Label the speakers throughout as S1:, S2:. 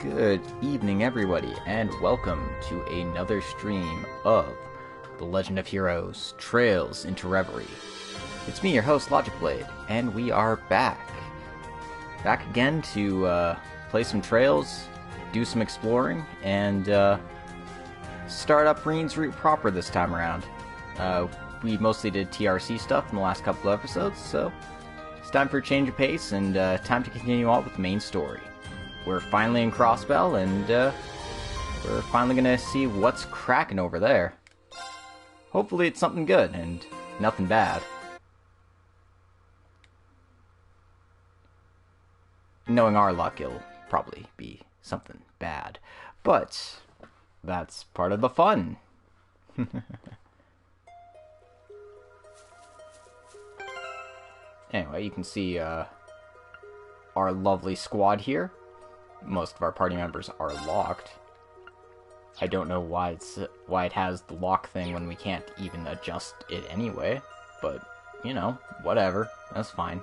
S1: Good evening, everybody, and welcome to another stream of The Legend of Heroes: Trails into Reverie. It's me, your host, Logic Blade, and we are back. Back again to play some trails, do some exploring, and start up Reen's route proper this time around. We mostly did TRC stuff in the last couple of episodes, so it's time for a change of pace and time to continue on with the main story. We're finally in Crossbell, and we're finally gonna see what's cracking over there. Hopefully it's something good, and nothing bad. Knowing our luck, it'll probably be something bad. But that's part of the fun. Anyway, you can see our lovely squad here. Most of our party members are locked. I don't know why it has the lock thing when we can't even adjust it anyway, but you know, whatever. That's fine.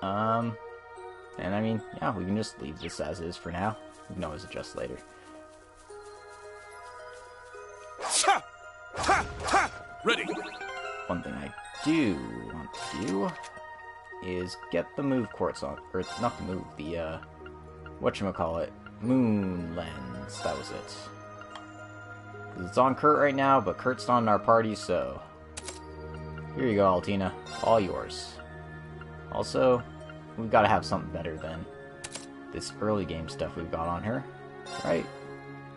S1: And I mean, yeah, we can just leave this as is for now. We can always adjust later.
S2: Ready.
S1: One thing I do want to do is get the move quartz on, or not the move, the, whatchamacallit, moon lens, that was it. 'Cause it's on Kurt right now, but Kurt's not in our party, so here you go, Altina, all yours. Also, we've got to have something better than this early game stuff we've got on her, right?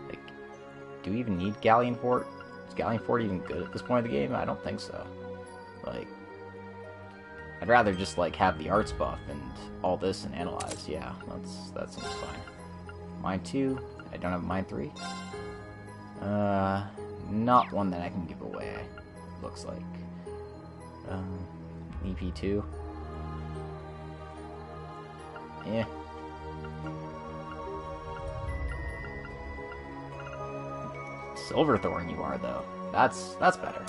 S1: Like, do we even need Galleon Fort? Is Galleon Fort even good at this point of the game? I don't think so. Like, I'd rather just, like, have the arts buff and all this and analyze. Yeah, that seems fine. Mine 2. I don't have mine 3. Not one that I can give away, looks like. EP2. Yeah. Silverthorn you are, though. That's better.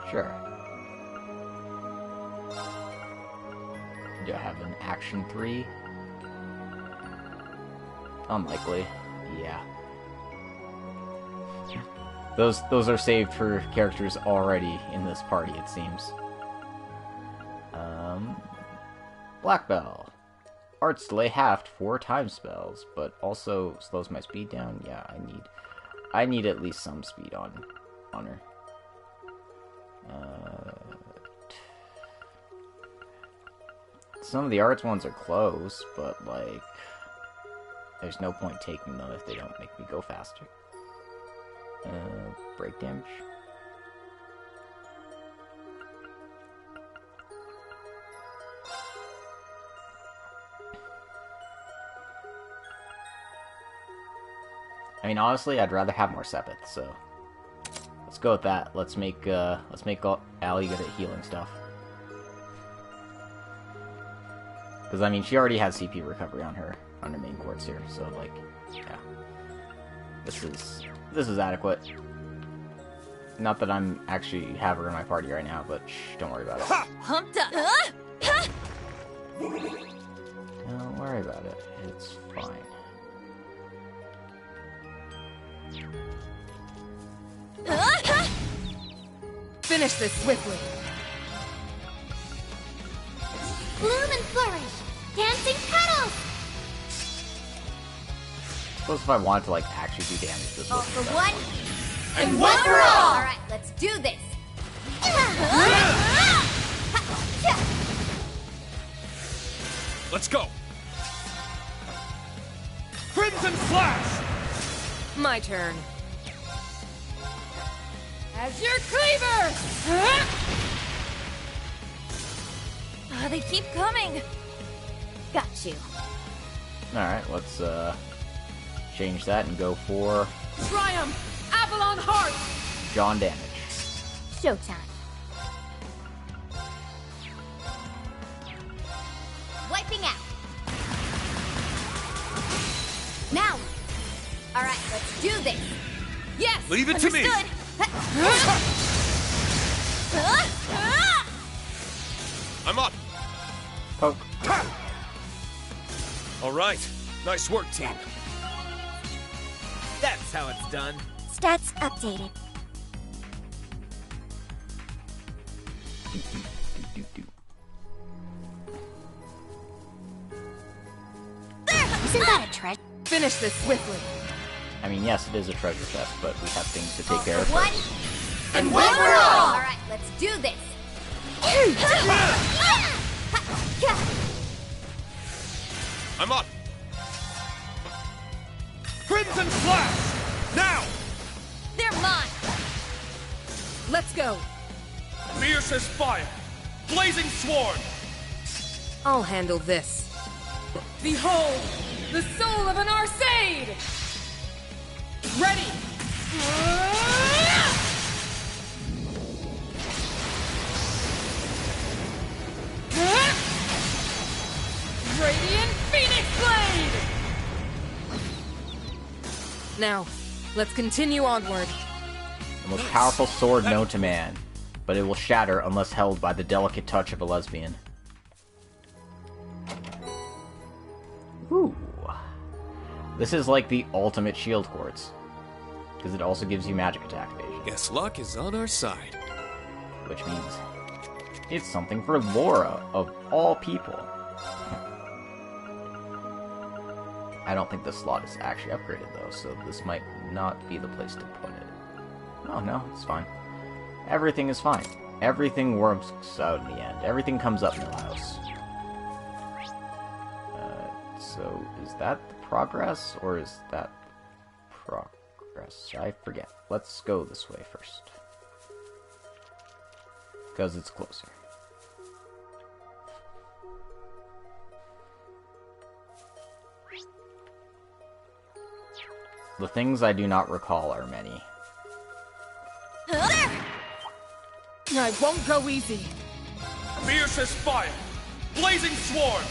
S1: Sure. Do I have an action 3? Unlikely. Yeah. Those are saved for characters already in this party, it seems. Black Bell. Arts delay halved 4 time spells, but also slows my speed down. Yeah, I need at least some speed on her. Some of the arts ones are close, but, like, there's no point taking them if they don't make me go faster. Break damage. I mean, honestly, I'd rather have more Sepith, so let's go with that. Let's make Allie good at healing stuff. Because, I mean, she already has CP recovery on her main quartz here, so, like, yeah. This is adequate. Not that I'm actually have her in my party right now, but shh, don't worry about it.
S3: Humped up.
S1: Don't worry about it. It's fine.
S3: Finish this swiftly.
S4: Bloom and flourish! Dancing petals!
S1: Suppose if I wanted to, like, actually do damage, this
S4: All
S1: would
S4: for
S1: be
S4: one,
S3: And one for all!
S4: Alright, let's do this!
S2: Let's go. Crimson Slash.
S3: My turn. As your cleaver! They keep coming.
S4: Got you.
S1: Alright, let's change that and go for
S3: Triumph! Avalon Heart!
S1: John damage.
S4: Showtime. Wiping out. Now. Alright, let's do this.
S3: Yes!
S2: Leave it to me.
S3: Understood.
S2: I'm up.
S1: Poke.
S2: All right. Nice work, team.
S5: That's how it's done.
S4: Stats updated. Isn't that a treasure?
S3: Finish this swiftly.
S1: I mean, yes, it is a treasure chest, but we have things to take care of
S4: One
S1: first.
S4: and one for all. All right, let's do this.
S2: I'm up. Crimson Slash! Now!
S3: They're mine. Let's go.
S2: Fierce as fire! Blazing Swarm!
S3: I'll handle this. Behold, the soul of an Arcade! Ready! Radiant Phoenix Blade! Now, let's continue onward.
S1: The most powerful sword known to man, but it will shatter unless held by the delicate touch of a lesbian. Ooh. This is like the ultimate shield quartz, because it also gives you magic attack evasion.
S2: Guess luck is on our side.
S1: Which means it's something for Laura, of all people. I don't think the slot is actually upgraded, though, so this might not be the place to put it. Oh, no, it's fine. Everything is fine. Everything works out in the end. Everything comes up in the house. So, is that the progress, or is that progress? I forget. Let's go this way first. Because it's closer. The things I do not recall are many.
S3: I won't go easy.
S2: Fierce as fire! Blazing Swarm!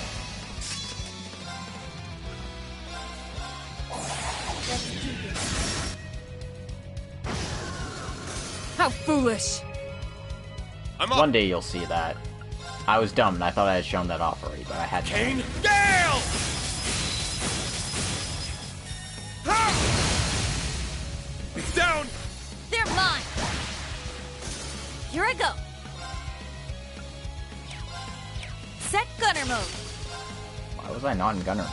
S3: How foolish!
S2: I'm up!
S1: One day you'll see that. I was dumb and I thought I had shown that off already, but I hadn't.
S2: Kane Gale! It's down!
S3: They're mine!
S4: Here I go. Set gunner mode.
S1: Why was I not in gunner mode?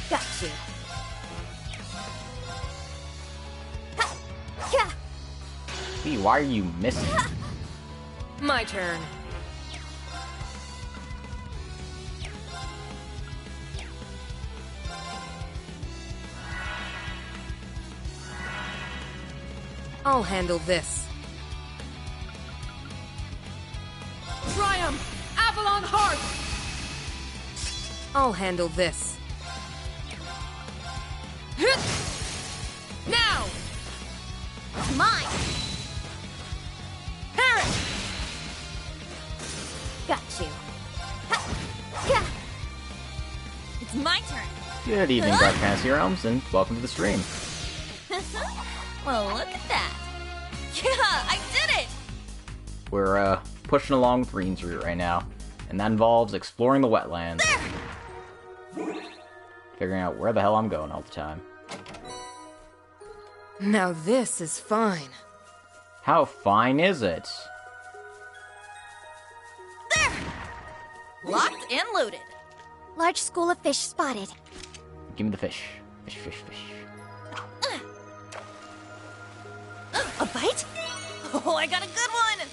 S4: Got you. Yeah.
S1: Hey, why are you missing?
S3: My turn. I'll handle this. Triumph! Avalon Heart! I'll handle this. Now!
S4: Mine.
S3: Parrot!
S4: Got you. Yeah. It's my turn.
S1: Good evening, Dark Fantasy Realms, and welcome to the stream.
S4: Well, look at that. Yeah, I did it!
S1: We're, pushing along with Reen's route right now, and that involves exploring the wetlands.
S4: There!
S1: Figuring out where the hell I'm going all the time.
S3: Now this is fine.
S1: How fine is it?
S4: There! Locked and loaded. Large school of fish spotted.
S1: Give me the fish. Fish, fish, fish.
S4: A bite? Oh, I got a good one!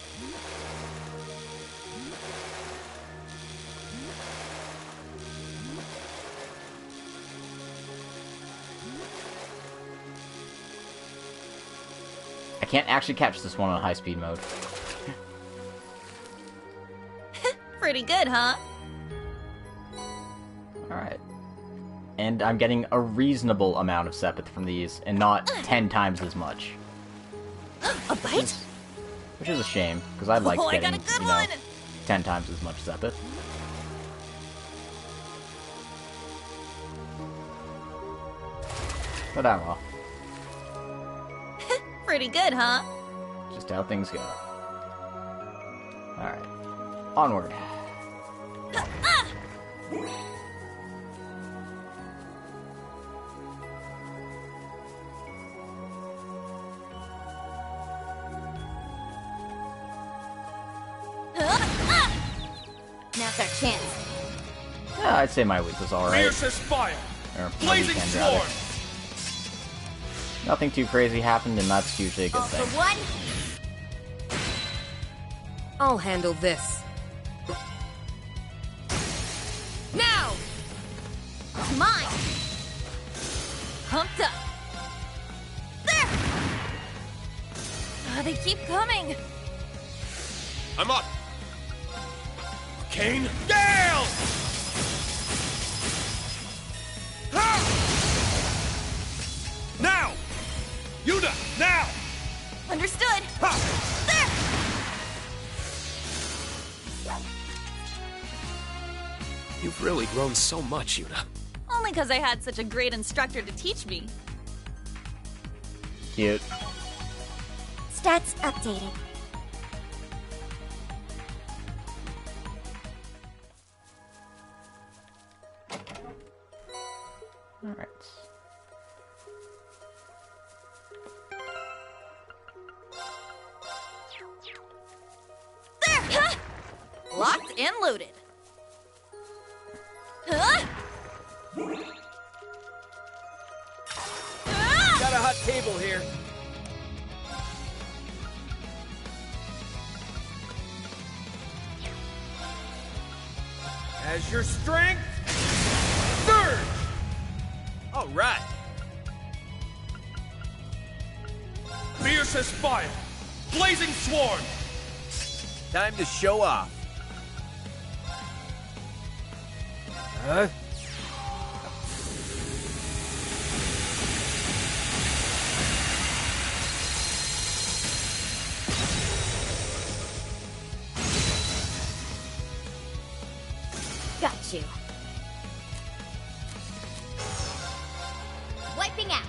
S1: I can't actually catch this one on high speed mode.
S4: Pretty good, huh?
S1: Alright. And I'm getting a reasonable amount of Sepith from these, and not 10 times as much.
S4: A bite?
S1: Which is a shame, because I like
S4: Oh, I
S1: getting,
S4: got a good
S1: you know,
S4: one!
S1: 10 times as much Sepith. But I'm well.
S4: Pretty good, huh?
S1: Just how things go. Alright. Onward.
S4: Now's our chance.
S1: Yeah, I'd say my week was alright.
S2: Fierce as fire!
S1: Or my
S2: Blazing
S1: weekend, rather.
S2: swarm!
S1: Nothing too crazy happened, and that's usually a good
S4: All
S1: thing.
S4: for one.
S3: I'll handle this. Now!
S4: Mine. Pumped up. There. They keep coming.
S2: I'm up! Kane, Gale! Ha! Now! Yuda, now!
S4: Understood.
S2: Ha!
S4: There.
S5: You've really grown so much, Yuda.
S4: Only because I had such a great instructor to teach me.
S1: Cute.
S4: Stats updated.
S1: Alright.
S4: There! Huh? Locked and loaded. Huh?
S5: Got a hot table here.
S2: As your strength, surge!
S5: All right.
S2: Fierce as fire! Blazing swarm!
S5: Time to show off. Huh?
S4: Got you. Wiping out.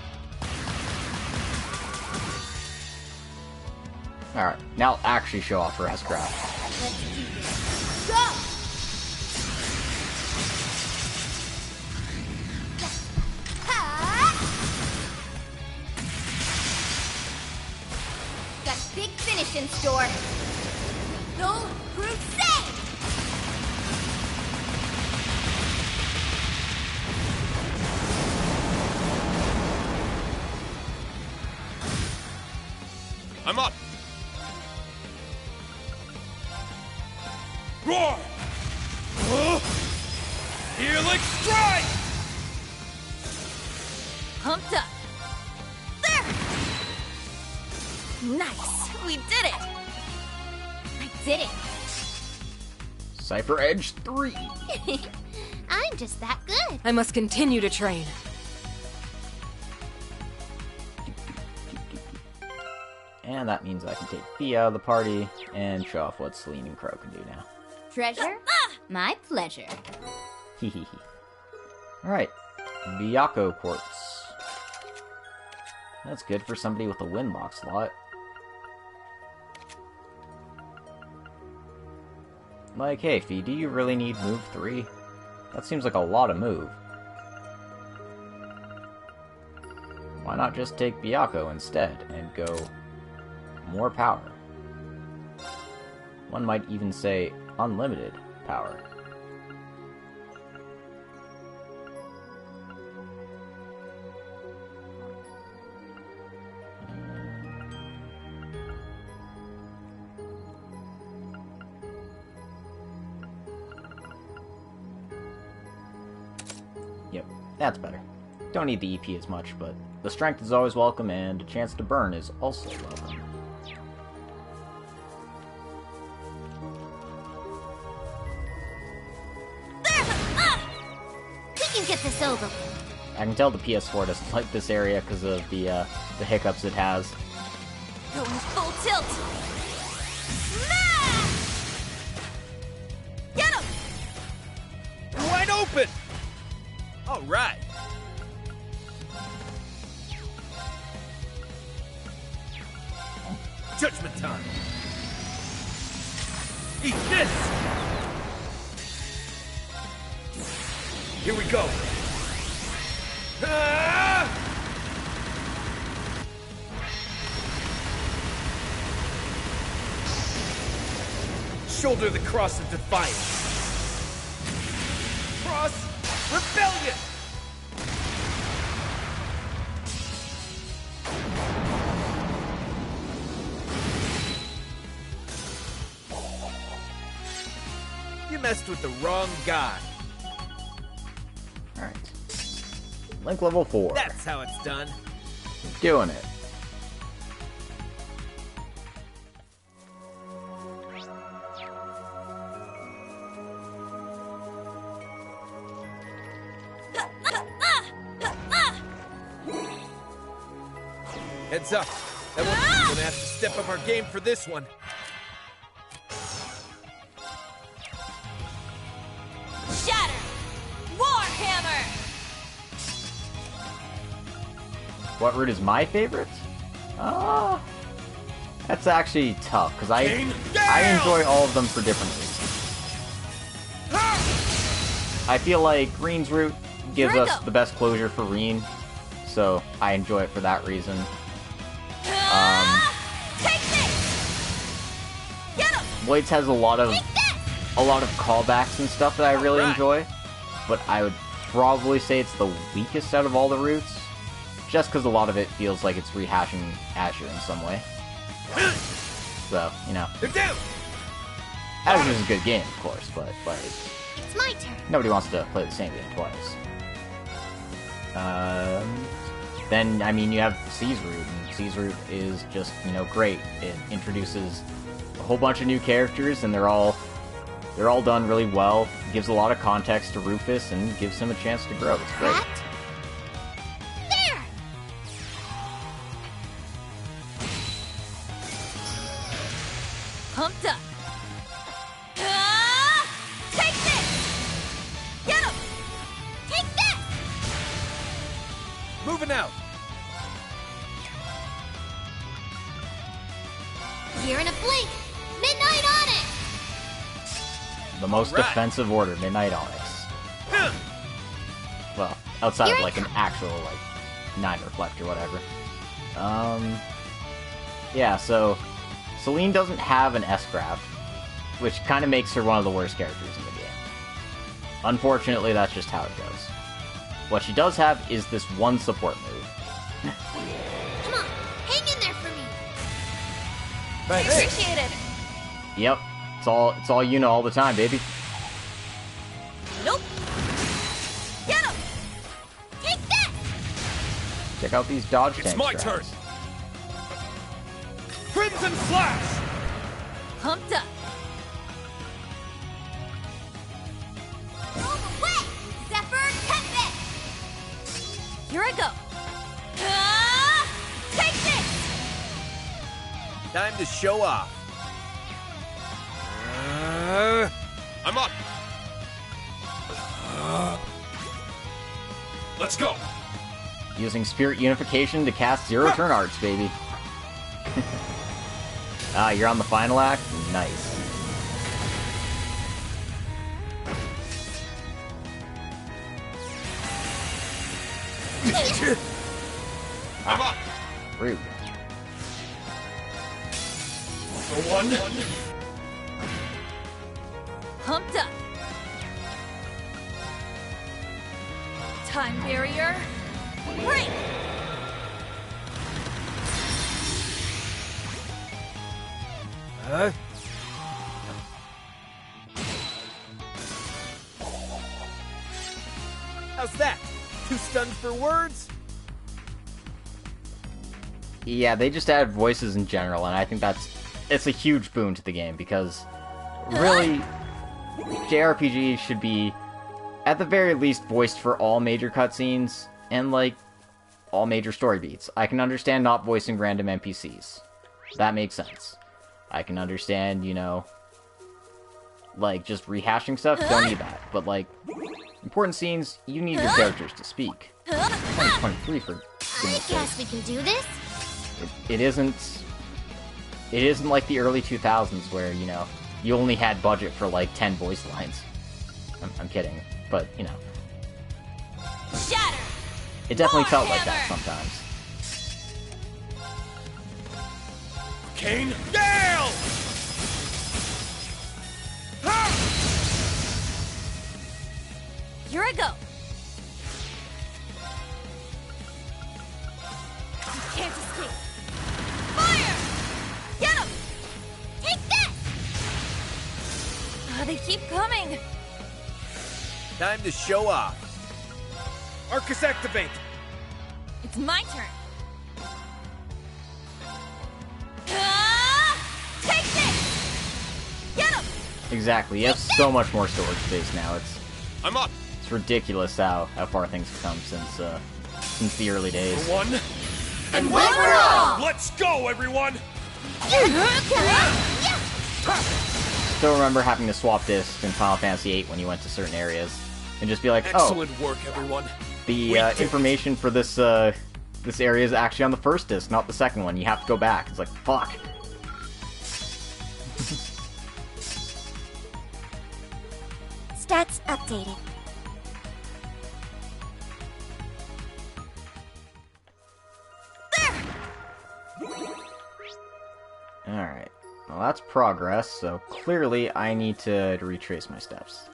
S1: Alright, now actually show off for S-Craft.
S4: Let's do this. Go! Ha! Got a big finish in store. Go Crusade!
S2: I'm up! Roar! Helix strike!
S4: Pumped up. There! Nice. We did it. I did it.
S1: Cypher Edge 3!
S4: I'm just that good.
S3: I must continue to train.
S1: And that means I can take Fee out of the party and show off what Celine and Crow can do now.
S4: Treasure? My pleasure.
S1: Hehehe. Alright. Byaku Quartz. That's good for somebody with a Windlock slot. Like, hey, Fee, do you really need move 3? That seems like a lot of move. Why not just take Byaku instead and go more power? One might even say unlimited power. Yep, that's better. Don't need the EP as much, but the strength is always welcome, and a chance to burn is also welcome.
S4: We can get this over.
S1: I can tell the PS4 doesn't like this area because of the hiccups it has.
S4: Going full tilt. Smash! Get him!
S5: Wide open! All right. Judgment time. Eat this! Here we go. Ah! Shoulder the cross of defiance. Cross rebellion. You messed with the wrong guy.
S1: Alright. Link level 4.
S5: That's how it's done.
S1: Doing it.
S5: Heads up. That one's gonna have to step up our game for this one.
S4: Shatter! Warhammer!
S1: What route is my favorite? That's actually tough, because I enjoy all of them for different reasons. I feel like Green's route gives us the best closure for Reen, so I enjoy it for that reason.
S4: Take this! Get him!
S1: Blades has a lot of callbacks and stuff that I really enjoy, but I would probably say it's the weakest out of all the routes, just because a lot of it feels like it's rehashing Azure in some way. So, you know.
S5: They're down!
S1: Azure is a good game, of course, but
S4: It's my turn.
S1: nobody wants to play the same game twice. Then, I mean, you have C's route, and C's route is just, you know, great. It introduces a whole bunch of new characters, and they're all done really well. Gives a lot of context to Rufus, and gives him a chance to grow. It's great.
S4: That? There! Pumped up. Take this! Get him! Take this!
S5: Moving out.
S4: Here in a blink! Midnight Onyx!
S1: The most defensive order, Midnight Onyx. Well, outside of, like, an actual, like, 9 Reflect or whatever. Yeah, so Celine doesn't have an S-Craft, which kind of makes her one of the worst characters in the game. Unfortunately, that's just how it goes. What she does have is this one support move.
S4: Come on, hang in there for me!
S5: Thanks.
S4: Appreciate it!
S1: Yep, it's all you know all the time, baby.
S4: Nope! Get him! Take that!
S1: Check out these dodge
S2: It's
S1: tank
S2: my
S1: strats.
S2: turn. Crimson Flash!
S4: Pumped up! Roll away! Zephyr Tempest! Here I go! Take this!
S5: Time to show off.
S2: I'm up. Let's go.
S1: Using Spirit Unification to cast zero-turn arts, baby. You're on the final act? Nice.
S2: I'm up.
S1: Rude.
S2: For one.
S4: Pumped up! Time barrier! Break!
S5: How's that? Too stunned for words?
S1: Yeah, they just added voices in general, and I think it's a huge boon to the game, because really, JRPG should be, at the very least, voiced for all major cutscenes, and, like, all major story beats. I can understand not voicing random NPCs. That makes sense. I can understand, you know, like, just rehashing stuff, don't need that. But, like, important scenes, you need your characters to speak. 2023, for
S4: I
S1: goodness
S4: guess
S1: sake.
S4: we can do this.
S1: It isn't like the early 2000s where, you know, you only had budget for like 10 voice lines. I'm kidding, but you know,
S4: shatter.
S1: It definitely
S4: More
S1: felt like that
S4: hammer.
S1: sometimes.
S2: Kane, Gale!
S4: Here I go. You can't escape. Fire! Get him! Take this! They keep coming.
S5: Time to show off. Arcus activate.
S4: It's my turn. Take this! Get him!
S1: Exactly. You have so much more storage space now.
S2: I'm up.
S1: It's ridiculous how far things have come since the early days.
S2: For one.
S4: And one for all!
S2: Let's go, everyone!
S1: Still remember having to swap discs in Final Fantasy VIII when you went to certain areas, and just be like,
S2: Excellent work, everyone.
S1: the information for this this area is actually on the first disc, not the second one. You have to go back. It's like, fuck.
S4: Stats updated.
S1: Alright. Well, that's progress, so clearly I need to retrace my steps.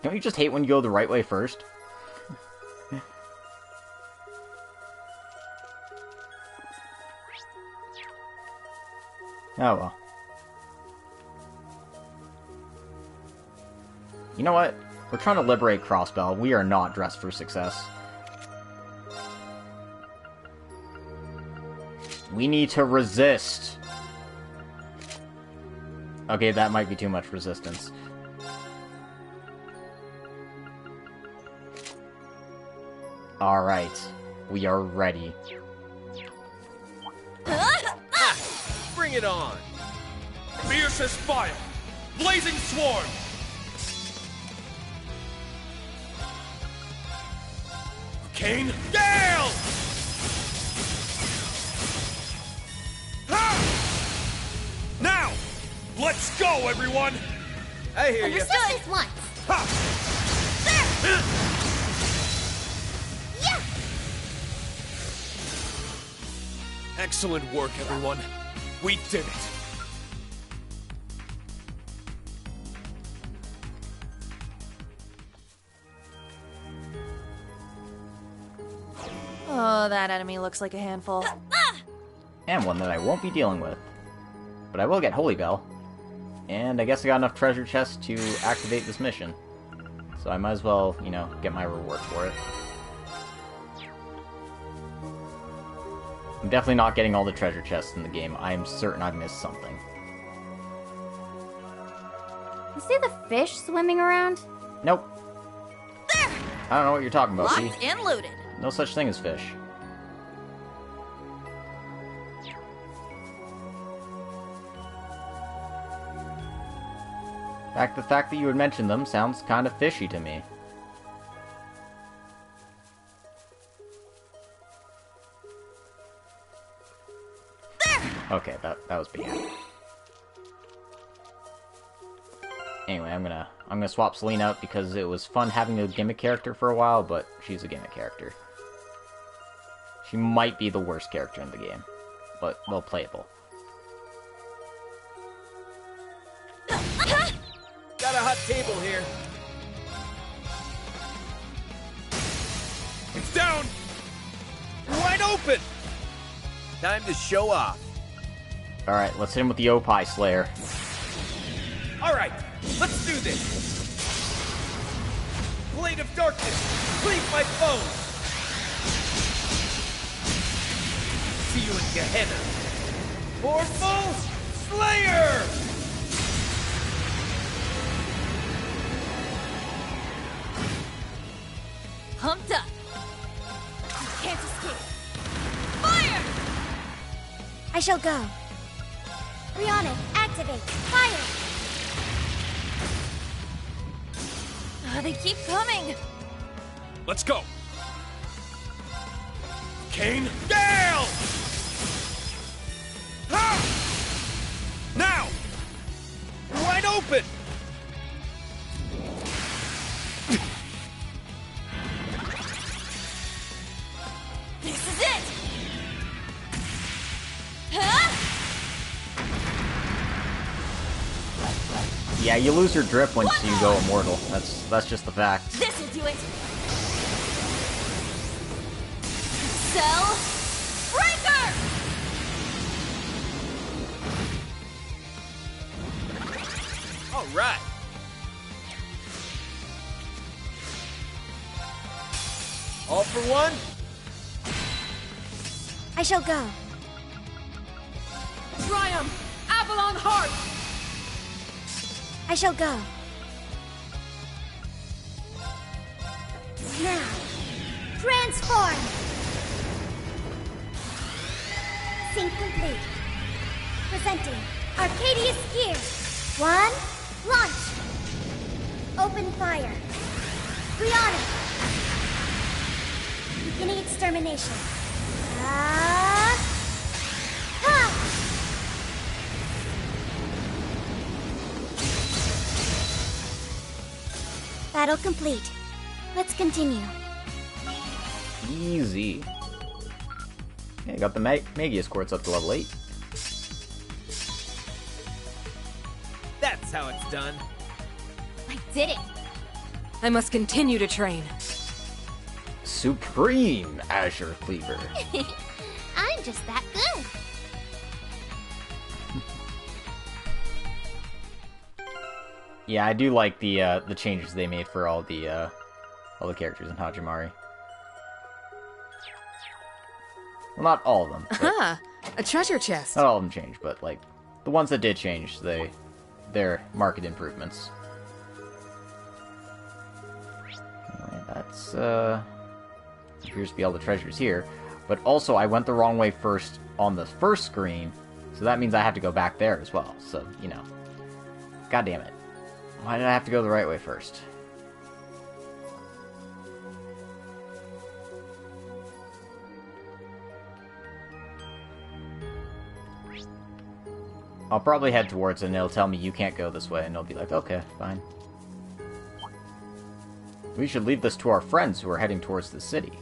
S1: Don't you just hate when you go the right way first? Oh well. You know what? We're trying to liberate Crossbell. We are not dressed for success. We need to resist. Okay, that might be too much resistance. Alright. We are ready.
S5: Bring it on.
S2: Fierce as fire. Blazing swarm. Kane, Gale! Now! Let's go, everyone!
S5: I hear you.
S4: Understood this once.
S2: Ha!
S4: Yeah!
S2: Excellent work, everyone. We did it.
S6: Oh, that enemy looks like a handful.
S1: And one that I won't be dealing with. But I will get Holy Bell. And I guess I got enough treasure chests to activate this mission. So I might as well, you know, get my reward for it. I'm definitely not getting all the treasure chests in the game. I am certain I've missed something.
S4: You see the fish swimming around?
S1: Nope.
S4: There!
S1: I don't know what you're talking about, see?
S4: Locked and loaded.
S1: No such thing as fish. The fact that you would mention them sounds kind of fishy to me.
S4: There!
S1: Okay, that was bad. Anyway, I'm gonna swap Selene out because it was fun having a gimmick character for a while, but she's a gimmick character. She might be the worst character in the game, but well playable.
S5: Got a hot table here.
S2: It's down! Wide open!
S5: Time to show off.
S1: Alright, let's hit him with the Opie Slayer.
S5: Alright, let's do this. Blade of darkness, cleave my foes. See you in Gehenna. Forceful Slayer!
S4: Pumped up. You can't escape. Fire! I shall go. Rihanna, activate. Fire! They keep coming.
S2: Let's go! Kane, Gale! Ha! Now!
S5: Wide open!
S1: Yeah, you lose your drip once you go immortal. That's just the fact.
S4: This'll do it. Cell Breaker!
S5: All right. All for one?
S4: I shall go.
S3: Triumph! Avalon Heart!
S4: I shall go. Now, transform! Sync complete. Presenting Arcadius Gear. 1, launch! Open fire. Brianna! Beginning extermination. Ha! Battle complete. Let's continue.
S1: Easy. Yeah, got the Magius quartz up to level 8.
S5: That's how it's done.
S4: I did it.
S3: I must continue to train.
S1: Supreme Azure Cleaver.
S4: I'm just that good.
S1: Yeah, I do like the changes they made for all the characters in Hajimari. Well, not all of them.
S3: Aha! A treasure chest.
S1: Not all of them changed, but like the ones that did change, they're market improvements. Anyway, that's appears to be all the treasures here. But also, I went the wrong way first on the first screen, so that means I have to go back there as well. So, you know. God damn it. Why did I have to go the right way first? I'll probably head towards it and it'll tell me you can't go this way, and it'll be like, okay, fine. We should leave this to our friends who are heading towards the city.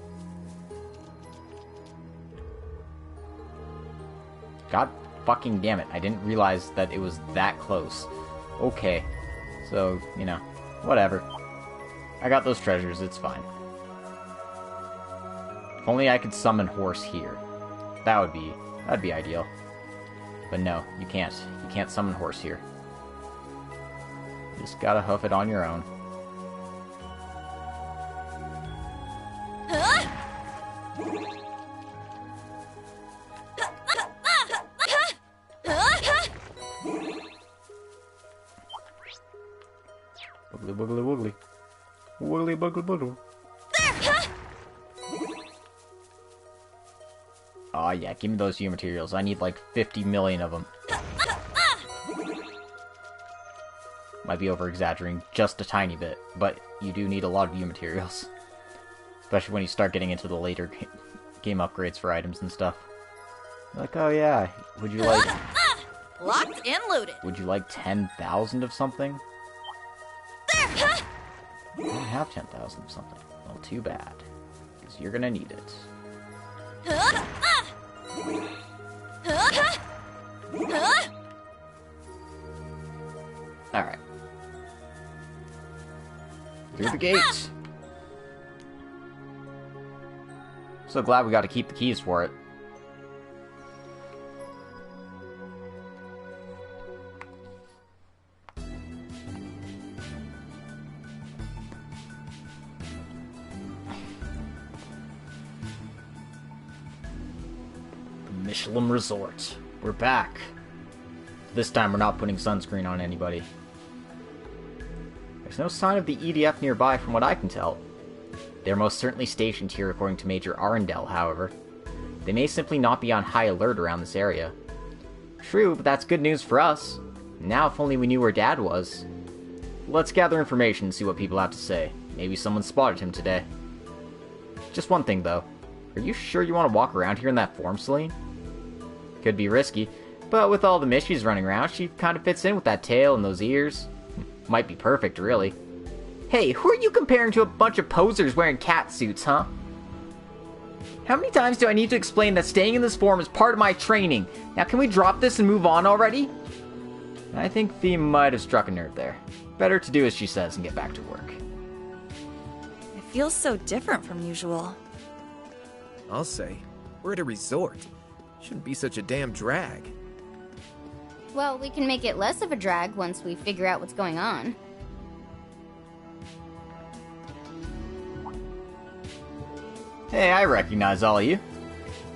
S1: God fucking damn it, I didn't realize that it was that close. Okay, so, you know, whatever. I got those treasures, it's fine. If only I could summon Horse here. That'd be ideal. But no, you can't. You can't summon Horse here. You just gotta hoof it on your own. Woogly boogly woogly. Woogly boogly boogly. Aw, yeah, give me those U materials. I need like 50 million of them. Might be over-exaggerating just a tiny bit, but you do need a lot of U materials. Especially when you start getting into the later game upgrades for items and stuff. Like, oh yeah, would you like...
S4: Locked and loaded.
S1: Would you like 10,000 of something? I don't have 10,000 of something. Well, too bad. Because you're gonna need it. Alright. Through the gate! So glad we got to keep the keys for it. Michelin Resort. We're back. This time we're not putting sunscreen on anybody. There's no sign of the EDF nearby from what I can tell. They're most certainly stationed here according to Major Arundel, however. They may simply not be on high alert around this area. True, but that's good news for us. Now if only we knew where Dad was. Let's gather information and see what people have to say. Maybe someone spotted him today. Just one thing though. Are you sure you want to walk around here in that form, Celine? Could be risky, but with all the Mishies running around, she kind of fits in with that tail and those ears. Might be perfect, really. Hey, who are you comparing to a bunch of posers wearing cat suits, huh? How many times do I need to explain that staying in this form is part of my training? Now can we drop this and move on already? I think Thea might have struck a nerve there. Better to do as she says and get back to work.
S6: It feels so different from usual.
S5: I'll say, we're at a resort. Shouldn't be such a damn drag.
S4: Well, we can make it less of a drag once we figure out what's going on.
S1: Hey, I recognize all of you.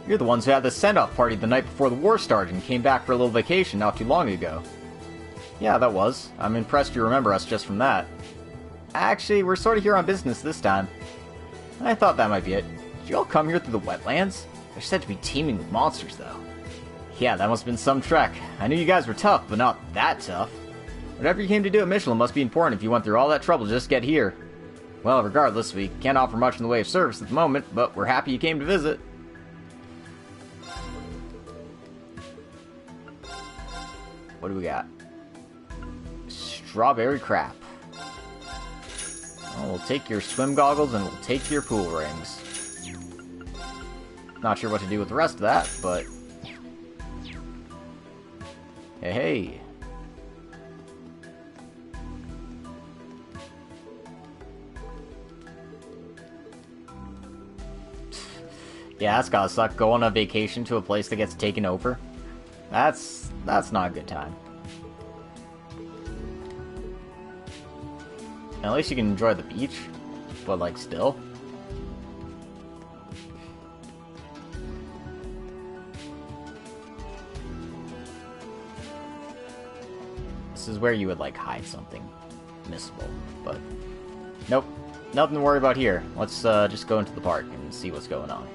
S1: You're the ones who had the send-off party the night before the war started and came back for a little vacation not too long ago. Yeah, that was. I'm impressed you remember us just from that. Actually, we're sort of here on business this time. I thought that might be it. Did you all come here through the wetlands? They're said to be teeming with monsters, though. Yeah, that must have been some trek. I knew you guys were tough, but not that tough. Whatever you came to do at Michelin must be important if you went through all that trouble just to get here. Well, regardless, we can't offer much in the way of service at the moment, but we're happy you came to visit. What do we got? Strawberry crap. Well, we'll take your swim goggles and we'll take your pool rings. Not sure what to do with the rest of that, but... Hey. Yeah, that's gotta suck. Go on a vacation to a place that gets taken over. That's not a good time. At least you can enjoy the beach, but like still. This is where you would like hide something missable, but nope, nothing to worry about here. Let's just go into the park and see what's going on.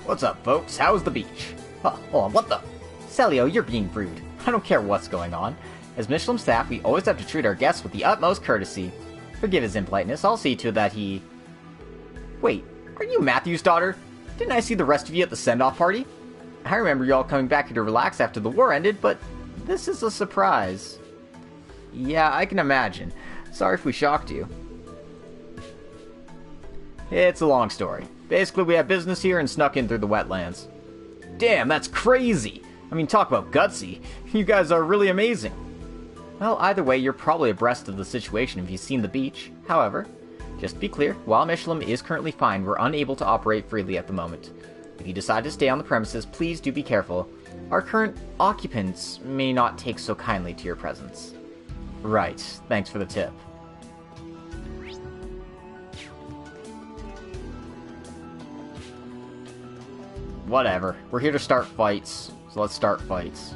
S1: What's up, folks? How's the beach? Huh, hold on, what the? Celio, you're being rude. I don't care what's going on. As Michelin staff, we always have to treat our guests with the utmost courtesy. Forgive his impoliteness, I'll see to it that he... Wait, are you Matthew's daughter? Didn't I see the rest of you at the send-off party? I remember you all coming back here to relax after the war ended, but this is a surprise. Yeah, I can imagine. Sorry if we shocked you. It's a long story. Basically, we have business here and snuck in through the wetlands. Damn, that's crazy! I mean, talk about gutsy. You guys are really amazing. Well, either way, you're probably abreast of the situation if you've seen the beach. However, just to be clear, while Michelin is currently fine, we're unable to operate freely at the moment. If you decide to stay on the premises, please do be careful. Our current occupants may not take so kindly to your presence. Right, thanks for the tip. Whatever. We're here to start fights, so let's start fights.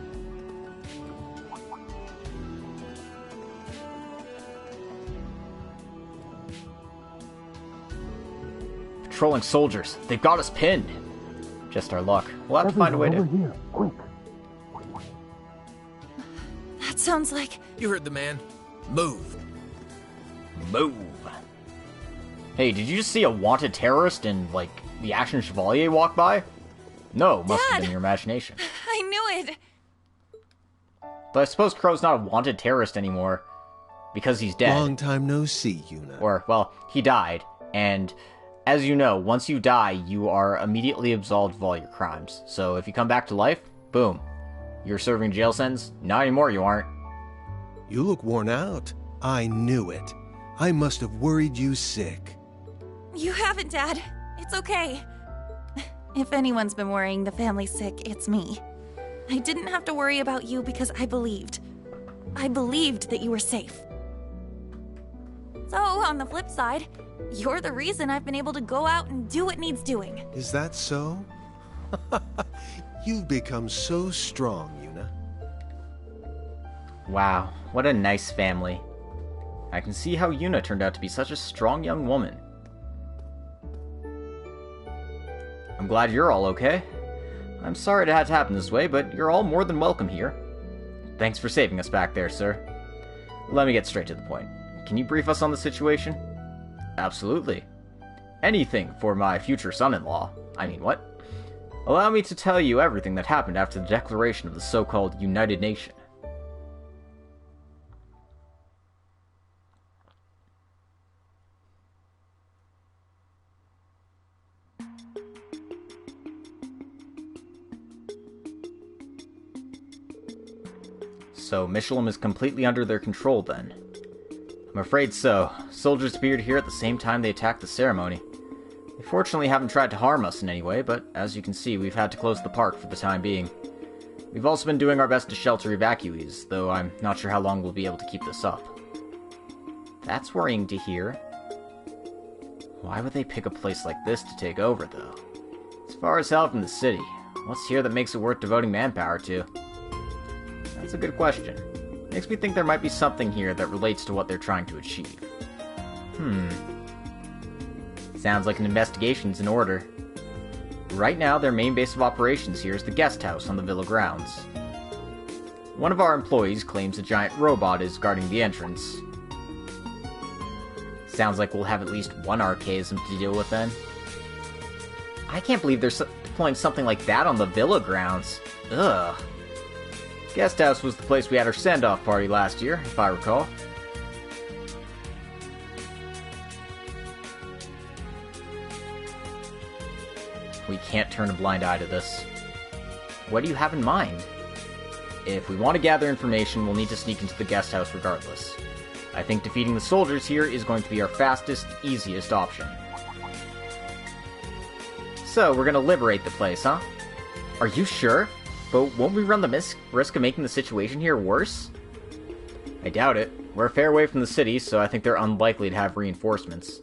S1: Patrolling soldiers. They've got us pinned. Just our luck. We'll have to find a way to...
S7: Here, quick.
S6: That sounds like...
S5: You heard the man. Move.
S1: Move. Hey, did you just see a wanted terrorist and, like, the Action Chevalier walk by? No, must have
S6: Dad!
S1: been your imagination.
S6: I knew it!
S1: But I suppose Crow's not a wanted terrorist anymore. Because he's dead.
S2: Long time no see, Yuna.
S1: Or, well, he died. And, as you know, once you die, you are immediately absolved of all your crimes. So if you come back to life, boom. You're serving jail sentence? Not anymore, you aren't.
S2: You look worn out. I knew it. I must have worried you sick.
S6: You haven't, Dad. It's okay. If anyone's been worrying the family sick, it's me. I didn't have to worry about you because I believed. I believed that you were safe. So, on the flip side, you're the reason I've been able to go out and do what needs doing.
S2: Is that so? You've become so strong, Yuna.
S1: Wow, what a nice family. I can see how Yuna turned out to be such a strong young woman. I'm glad you're all okay. I'm sorry it had to happen this way, but you're all more than welcome here. Thanks for saving us back there, sir. Let me get straight to the point. Can you brief us on the situation? Absolutely. Anything for my future son-in-law. I mean, what? Allow me to tell you everything that happened after the declaration of the so-called United Nation. So, Michelin is completely under their control, then? I'm afraid so. Soldiers appeared here at the same time they attacked the ceremony. They fortunately haven't tried to harm us in any way, but as you can see, we've had to close the park for the time being. We've also been doing our best to shelter evacuees, though I'm not sure how long we'll be able to keep this up. That's worrying to hear. Why would they pick a place like this to take over, though? As far as help from the city, what's here that makes it worth devoting manpower to? That's a good question. Makes me think there might be something here that relates to what they're trying to achieve. Sounds like an investigation's in order. Right now, their main base of operations here is the guest house on the villa grounds. One of our employees claims a giant robot is guarding the entrance. Sounds like we'll have at least one archaism to deal with then. I can't believe they're deploying something like that on the villa grounds. Ugh. Guest house was the place we had our send-off party last year, if I recall. We can't turn a blind eye to this. What do you have in mind? If we want to gather information, we'll need to sneak into the guest house regardless. I think defeating the soldiers here is going to be our fastest, easiest option. So, we're gonna liberate the place, huh? Are you sure? But won't we run the risk of making the situation here worse? I doubt it. We're a fair way from the city, so I think they're unlikely to have reinforcements.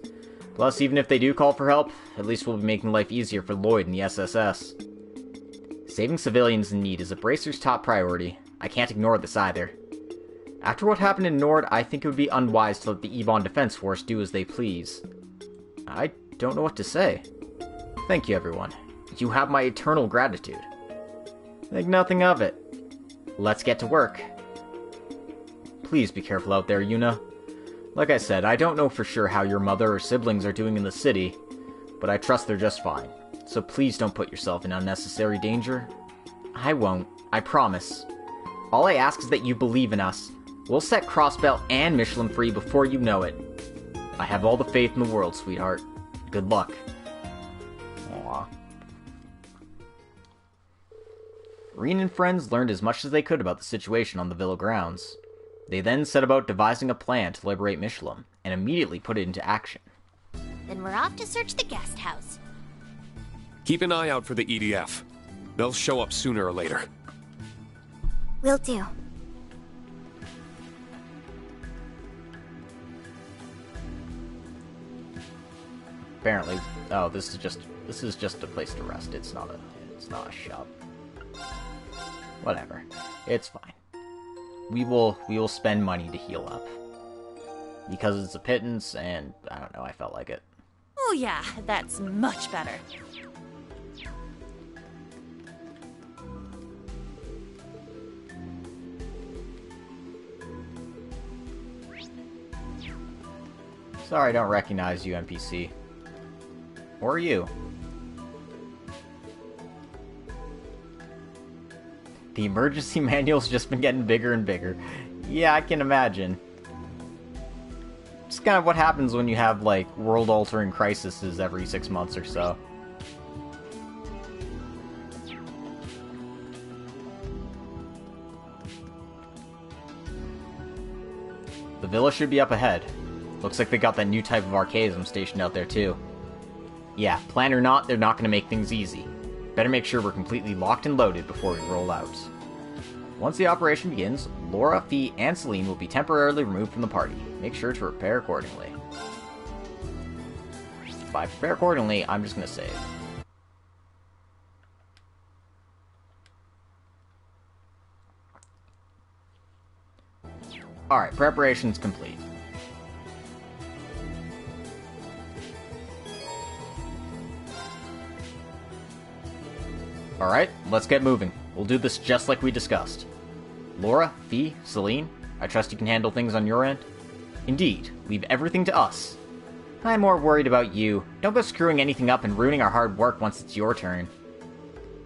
S1: Plus, even if they do call for help, at least we'll be making life easier for Lloyd and the SSS. Saving civilians in need is a Bracer's top priority. I can't ignore this either. After what happened in Nord, I think it would be unwise to let the Ebon Defense Force do as they please. I don't know what to say. Thank you, everyone. You have my eternal gratitude. Think nothing of it. Let's get to work. Please be careful out there, Yuna. Like I said, I don't know for sure how your mother or siblings are doing in the city, but I trust they're just fine. So please don't put yourself in unnecessary danger. I won't. I promise. All I ask is that you believe in us. We'll set Crossbell and Michelin free before you know it. I have all the faith in the world, sweetheart. Good luck. Aww. Reen and friends learned as much as they could about the situation on the villa grounds. They then set about devising a plan to liberate Michelin, and immediately put it into action.
S4: Then we're off to search the guest house.
S7: Keep an eye out for the EDF. They'll show up sooner or later.
S4: Will do.
S1: Apparently, this is just a place to rest. It's not a shop. Whatever. It's fine. We will spend money to heal up. Because it's a pittance, and I don't know, I felt like it.
S6: Oh yeah, that's much better.
S1: Sorry, I don't recognize you, NPC. Or you. The emergency manual's just been getting bigger and bigger. Yeah, I can imagine. It's kind of what happens when you have, like, world-altering crises every 6 months or so. The villa should be up ahead. Looks like they got that new type of archaism stationed out there, too. Yeah, plan or not, they're not going to make things easy. Better make sure we're completely locked and loaded before we roll out. Once the operation begins, Laura, Fee, and Celine will be temporarily removed from the party. Make sure to prepare accordingly. By prepare accordingly, I'm just going to save. Alright, preparation's complete. Alright, let's get moving. We'll do this just like we discussed. Laura, Fee, Celine, I trust you can handle things on your end? Indeed, leave everything to us. I'm more worried about you. Don't go screwing anything up and ruining our hard work once it's your turn.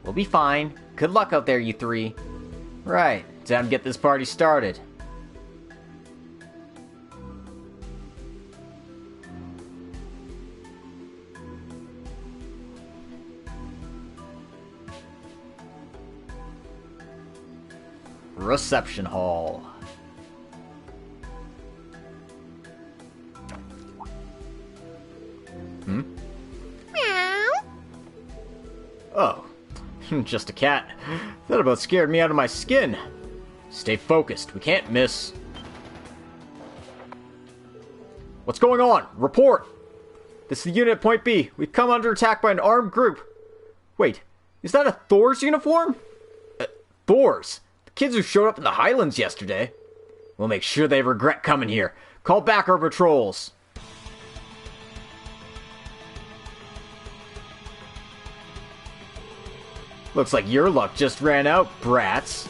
S1: We'll be fine. Good luck out there, you three. Right, time to get this party started. Reception hall.
S4: Meow.
S1: Oh, just a cat. That about scared me out of my skin. Stay focused. We can't miss. What's going on? Report! This is the unit at Point B. We've come under attack by an armed group. Wait, is that a Thor's uniform? Thor's? The kids who showed up in the Highlands yesterday. We'll make sure they regret coming here. Call back our patrols. Looks like your luck just ran out, brats.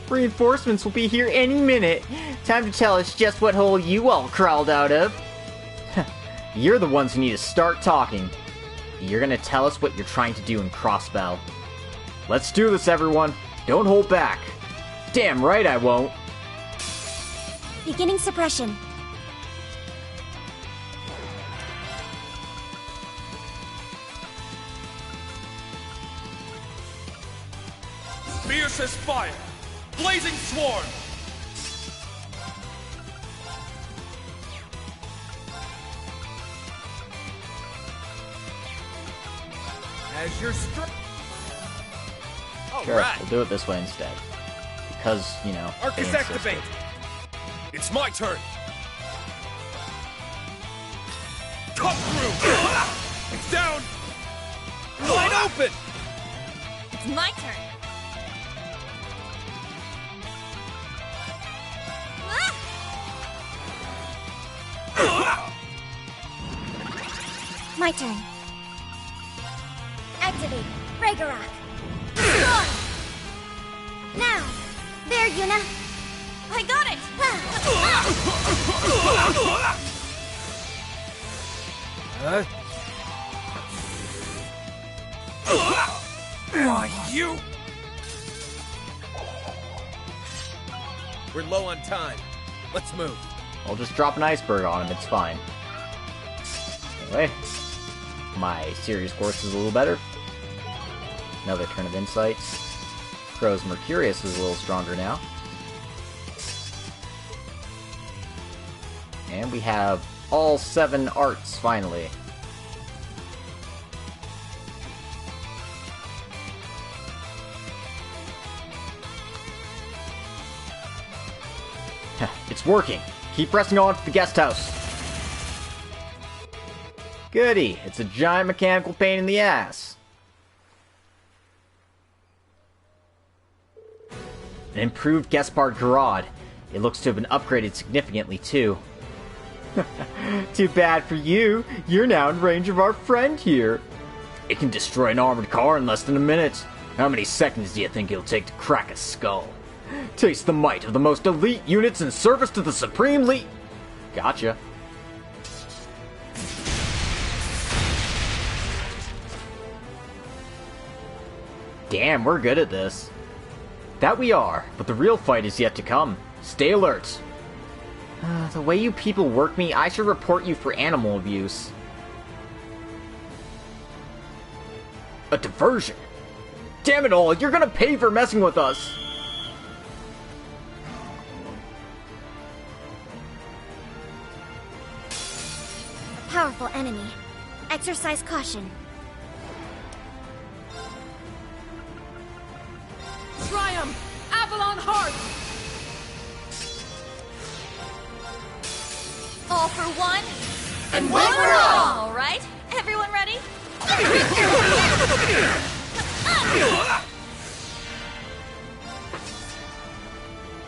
S1: Reinforcements will be here any minute. Time to tell us just what hole you all crawled out of. You're the ones who need to start talking. You're gonna tell us what you're trying to do in Crossbell. Let's do this, everyone. Don't hold back. Damn right I won't.
S4: Beginning suppression.
S8: Fiercest fire! Blazing swarm! As your strength.
S1: Sure, we'll do it this way instead. Because, you know,
S8: Arcus
S1: they
S8: activate!
S1: insisted.
S8: It's my turn! Cut through! It's down! Wide open!
S6: It's my turn.
S4: My turn. Activate. Ragnarok. Storm! Now! There, Yuna!
S6: I got it!
S8: Why, you! We're low on time. Let's move.
S1: I'll just drop an iceberg on him, it's fine. Anyway, my serious course is a little better. Another turn of insights. Crow's Mercurius is a little stronger now. And we have all 7 arts, finally. It's working! Keep pressing on to the guest house! Goody! It's a giant mechanical pain in the ass! An improved Gaspard Garrod. It looks to have been upgraded significantly, too. Too bad for you. You're now in range of our friend here. It can destroy an armored car in less than a minute. How many seconds do you think it'll take to crack a skull? Taste the might of the most elite units in service to the Supreme League. Gotcha. Damn, we're good at this. That we are, but the real fight is yet to come. Stay alert. The way you people work me, I should report you for animal abuse. A diversion? Damn it all, you're gonna pay for messing with us!
S4: A powerful enemy. Exercise caution.
S3: Triumph! Avalon Heart!
S6: All for one,
S4: And one for all!
S6: all right? Everyone ready?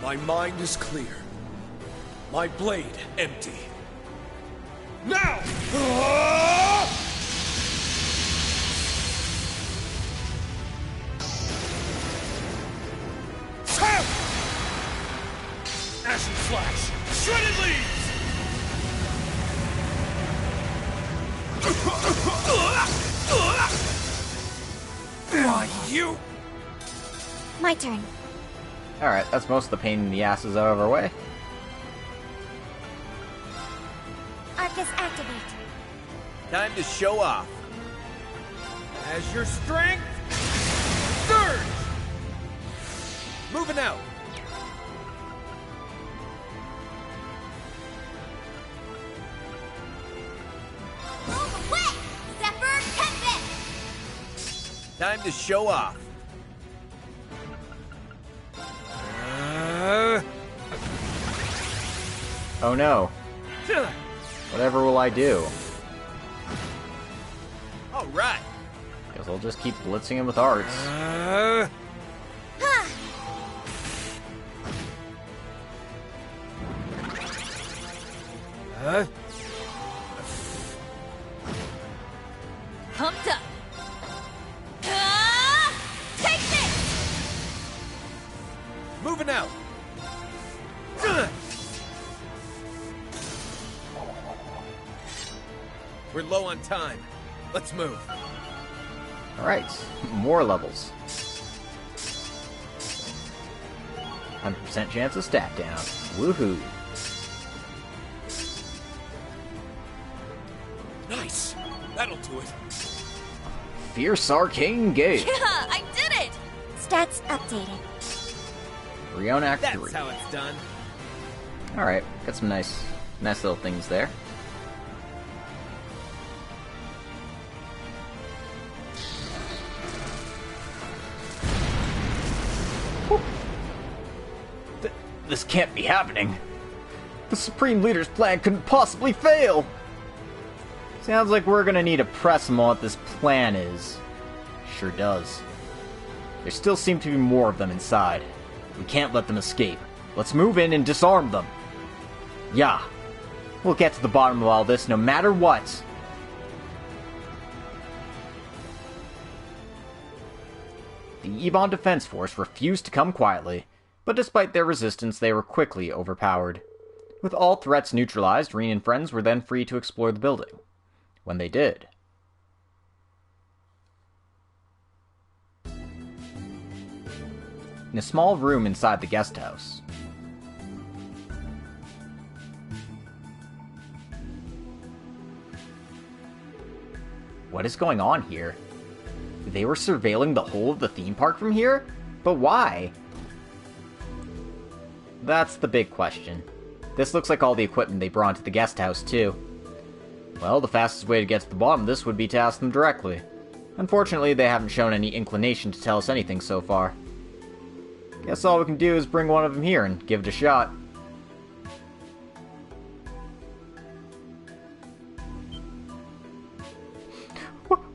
S8: My mind is clear. My blade empty. Now! Ashen Flash! Shredded Leaves! You!
S4: My turn.
S1: Alright, that's most of the pain in the asses out of our way.
S4: Arcus activate.
S8: Time to show off. As your strength, surge! Moving out.
S4: Move away! Zephyr Tempest!
S8: Time to show off.
S1: Oh no. Whatever will I do?
S8: All right.
S1: Guess I'll just keep blitzing him with arts.
S6: Pumped up.
S4: Take this!
S8: Moving out. We're low on time. Let's move.
S1: Alright, more levels. 100% chance of stat down. Woohoo.
S8: Nice. That'll do it.
S1: Fierce Arcane Gauge.
S6: Yeah, I did it!
S4: Stats updated.
S1: Rion Act
S8: That's
S1: 3.
S8: how it's done.
S1: Alright, got some nice little things there. This can't be happening. The Supreme Leader's plan couldn't possibly fail. Sounds like we're gonna need to press him on what this plan is. Sure does. There still seem to be more of them inside. We can't let them escape. Let's move in and disarm them. Yeah. We'll get to the bottom of all this no matter what. The Ebon Defense Force refused to come quietly, but despite their resistance, they were quickly overpowered. With all threats neutralized, Reen and friends were then free to explore the building. When they did... in a small room inside the guest house. What is going on here? They were surveilling the whole of the theme park from here? But why? That's the big question. This looks like all the equipment they brought into the guest house, too. Well, the fastest way to get to the bottom of this would be to ask them directly. Unfortunately, they haven't shown any inclination to tell us anything so far. Guess all we can do is bring one of them here and give it a shot.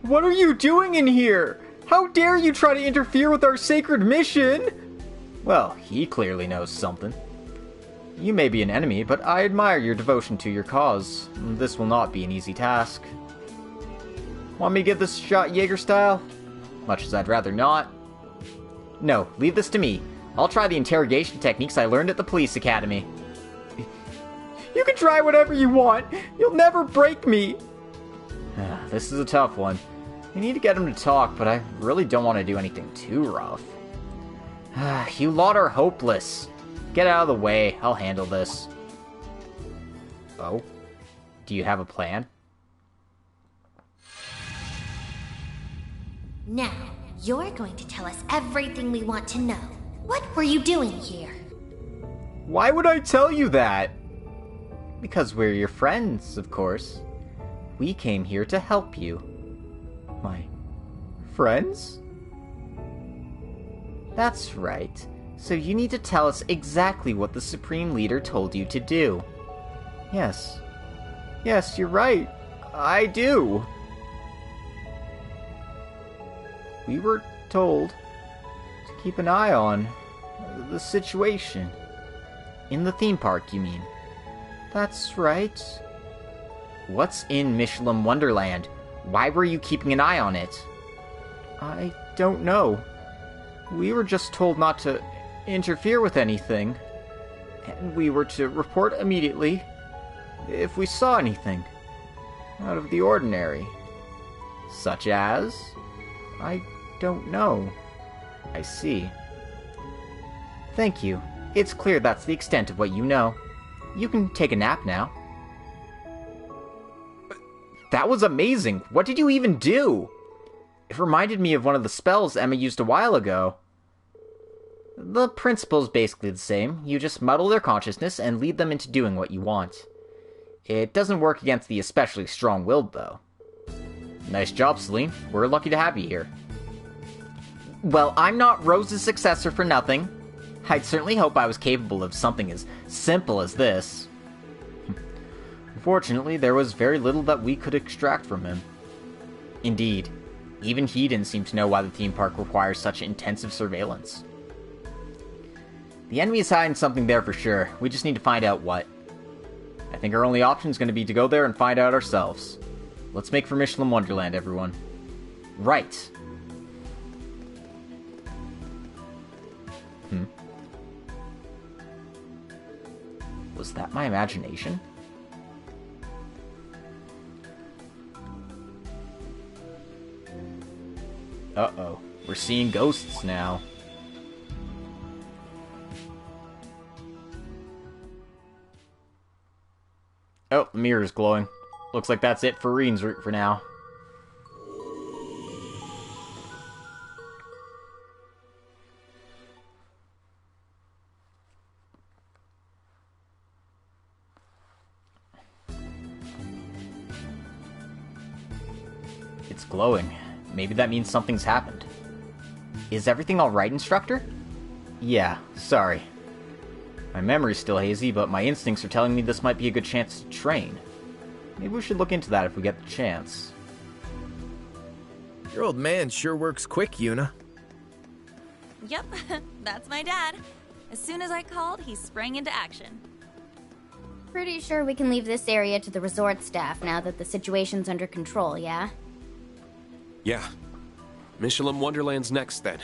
S1: What are you doing in here? How dare you try to interfere with our sacred mission? Well, he clearly knows something. You may be an enemy, but I admire your devotion to your cause. This will not be an easy task. Want me to give this a shot Jaeger style? Much as I'd rather not. No, leave this to me. I'll try the interrogation techniques I learned at the police academy. You can try whatever you want. You'll never break me. This is a tough one. I need to get him to talk, but I really don't want to do anything too rough. You lot are hopeless. Get out of the way. I'll handle this. Oh? Do you have a plan?
S4: Now, you're going to tell us everything we want to know. What were you doing here?
S1: Why would I tell you that? Because we're your friends, of course. We came here to help you. My friends? That's right. So you need to tell us exactly what the Supreme Leader told you to do. Yes. Yes, you're right. I do. We were told to keep an eye on the situation. In the theme park, you mean? That's right. What's in Michelin Wonderland? Why were you keeping an eye on it? I don't know. We were just told not to interfere with anything. And we were to report immediately if we saw anything out of the ordinary. Such as? I don't know. I see. Thank you. It's clear that's the extent of what you know. You can take a nap now. That was amazing! What did you even do? It reminded me of one of the spells Emma used a while ago. The principle's basically the same. You just muddle their consciousness and lead them into doing what you want. It doesn't work against the especially strong-willed, though. Nice job, Celine. We're lucky to have you here. Well, I'm not Rose's successor for nothing. I'd certainly hope I was capable of something as simple as this. Unfortunately, there was very little that we could extract from him. Indeed, even he didn't seem to know why the theme park requires such intensive surveillance. The enemy is hiding something there for sure. We just need to find out what. I think our only option is going to be to go there and find out ourselves. Let's make for Michelin Wonderland, everyone. Right. Was that my imagination? Uh-oh. We're seeing ghosts now. Oh, the mirror's glowing. Looks like that's it for Reen's route for now. It's glowing. Maybe that means something's happened. Is everything alright, Instructor? Yeah, sorry. My memory's still hazy, but my instincts are telling me this might be a good chance to train. Maybe we should look into that if we get the chance.
S5: Your old man sure works quick, Yuna.
S6: Yep, that's my dad. As soon as I called, he sprang into action.
S4: Pretty sure we can leave this area to the resort staff now that the situation's under control, yeah?
S7: Yeah. Michelin Wonderland's next, then.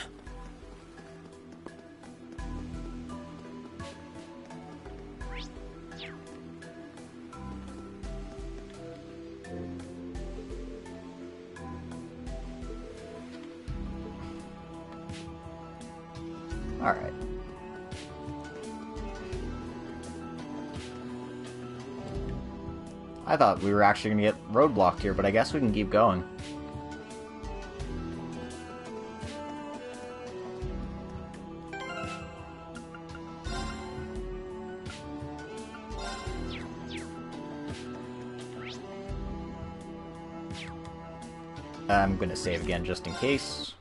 S1: Alright. I thought we were actually going to get roadblocked here, but I guess we can keep going. I'm going to save again just in case.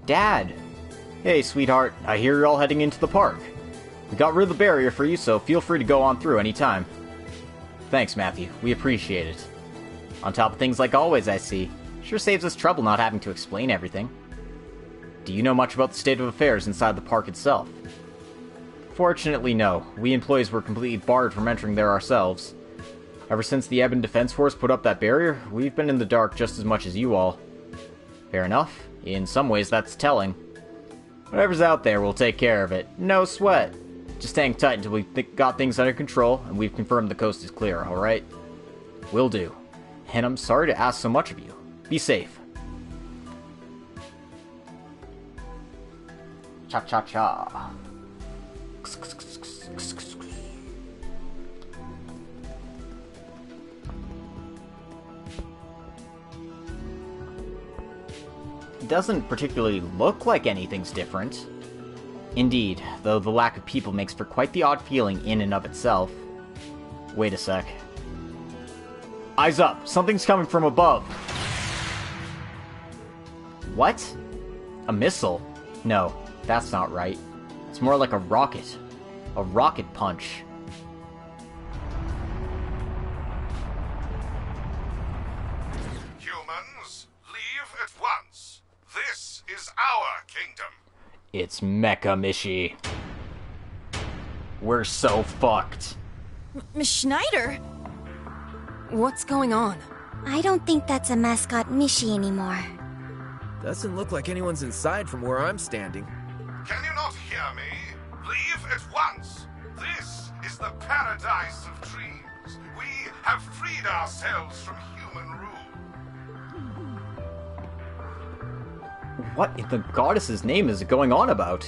S1: Dad! Hey, sweetheart. I hear you're all heading into the park. We got rid of the barrier for you, so feel free to go on through any time. Thanks, Matthew. We appreciate it. On top of things like always, I see. Sure saves us trouble not having to explain everything. Do you know much about the state of affairs inside the park itself? Fortunately, no. We employees were completely barred from entering there ourselves. Ever since the Ebon Defense Force put up that barrier, we've been in the dark just as much as you all. Fair enough. In some ways, that's telling. Whatever's out there, we'll take care of it. No sweat. Just hang tight until we've got things under control, and we've confirmed the coast is clear, alright? Will do. And I'm sorry to ask so much of you. Be safe. Cha-cha-cha. It doesn't particularly look like anything's different. Indeed, though the lack of people makes for quite the odd feeling in and of itself. Wait a sec. Eyes up! Something's coming from above! What? A missile? No, that's not right. It's more like a rocket. A rocket punch.
S9: Humans, leave at once. This is our kingdom.
S1: It's Mecha Mishi. We're so fucked.
S6: Miss Schneider?
S3: What's going on?
S4: I don't think that's a mascot Mishi anymore.
S5: Doesn't look like anyone's inside from where I'm standing.
S9: Can you not hear me? at once. This is the paradise of dreams. We have freed ourselves from human rule.
S1: What in the goddess's name is it going on about?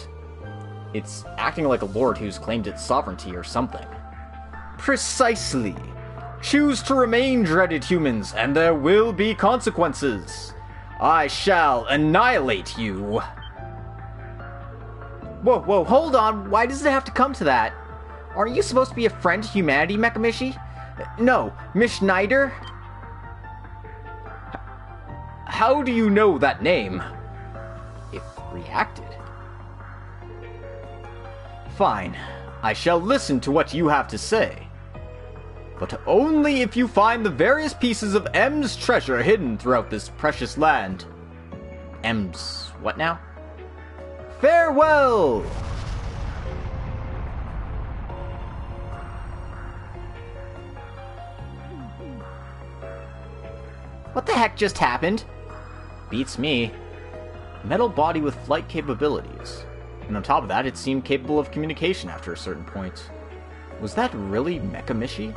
S1: It's acting like a lord who's claimed its sovereignty or something. Precisely. Choose to remain, dreaded humans, and there will be consequences. I shall annihilate you. Whoa, hold on. Why does it have to come to that? Aren't you supposed to be a friend to humanity, Mekamishi? No, Miss Schneider? How do you know that name? It reacted. Fine. I shall listen to what you have to say. But only if you find the various pieces of M's treasure hidden throughout this precious land. M's what now? Farewell! What the heck just happened? Beats me. Metal body with flight capabilities. And on top of that, it seemed capable of communication after a certain point. Was that really Mekamishi?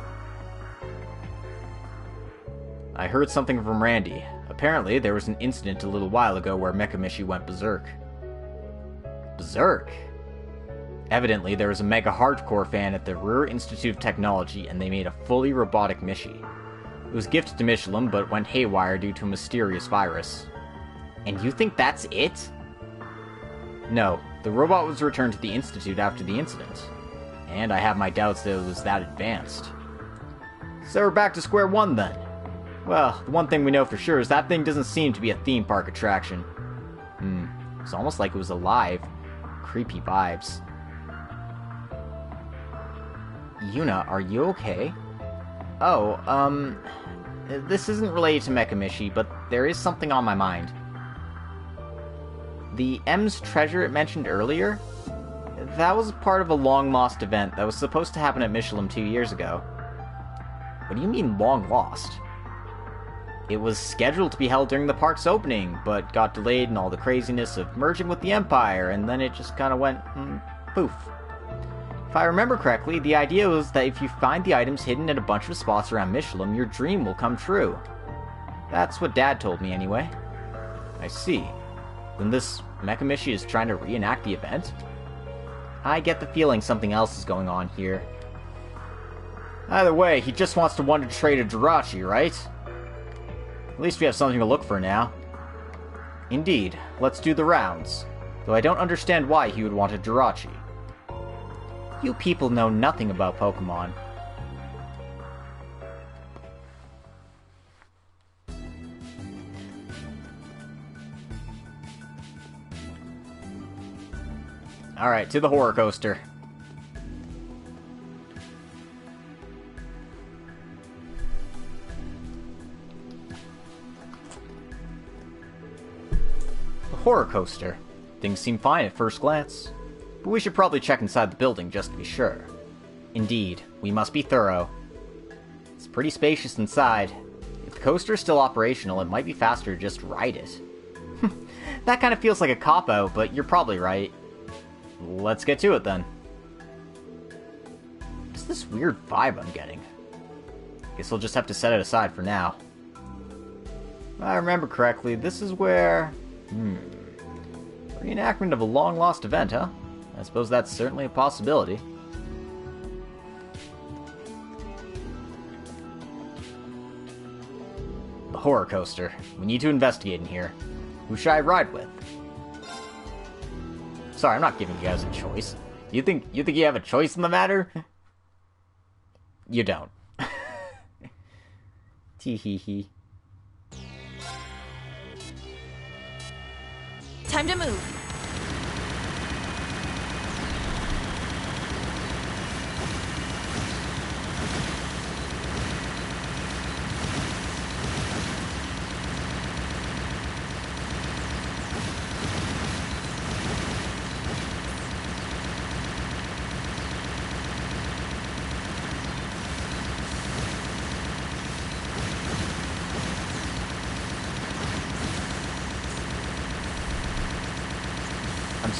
S1: I heard something from Randy. Apparently, there was an incident a little while ago where Mekamishi went berserk. Berserk? Evidently, there was a mega hardcore fan at the Ruhr Institute of Technology, and they made a fully robotic Mishi. It was gifted to Michelin, but went haywire due to a mysterious virus. And you think that's it? No, the robot was returned to the Institute after the incident. And I have my doubts that it was that advanced. So we're back to square one then. Well, the one thing we know for sure is that thing doesn't seem to be a theme park attraction. It's almost like it was alive. Creepy vibes. Yuna, are you okay? Oh, this isn't related to Mekamishi, but there is something on my mind. The M's treasure it mentioned earlier? That was part of a long-lost event that was supposed to happen at Michelin 2 years ago. What do you mean, long-lost? It was scheduled to be held during the park's opening, but got delayed in all the craziness of merging with the Empire, and then it just kind of went, poof. If I remember correctly, the idea was that if you find the items hidden in a bunch of spots around Michelin, your dream will come true. That's what Dad told me anyway. I see. Then this Mekamishi is trying to reenact the event? I get the feeling something else is going on here. Either way, he just wants to want to trade a Jirachi, right? At least we have something to look for now. Indeed, let's do the rounds. Though I don't understand why he would want a Jirachi. You people know nothing about Pokemon. Alright, to the horror coaster. The horror coaster. Things seem fine at first glance. But we should probably check inside the building just to be sure. Indeed, we must be thorough. It's pretty spacious inside. If the coaster is still operational, it might be faster to just ride it. That kind of feels like a cop-out, but you're probably right. Let's get to it then. What's this weird vibe I'm getting? Guess we'll just have to set it aside for now. If I remember correctly, this is where... Reenactment of a long-lost event, huh? I suppose that's certainly a possibility. The horror coaster. We need to investigate in here. Who should I ride with? Sorry, I'm not giving you guys a choice. You think you have a choice in the matter? You don't. Tee-hee-hee.
S6: Time to move.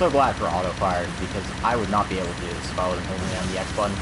S1: so glad for auto-fire, because I would not be able to do this if I wasn't holding down the X button.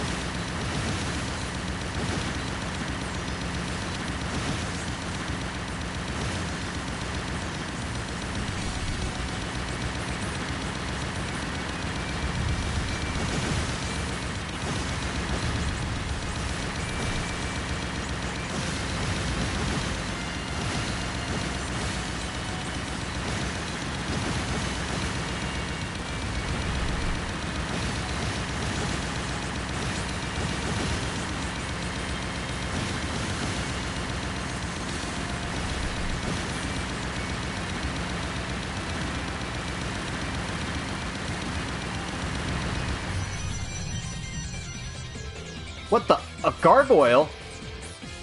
S1: What the? A gargoyle?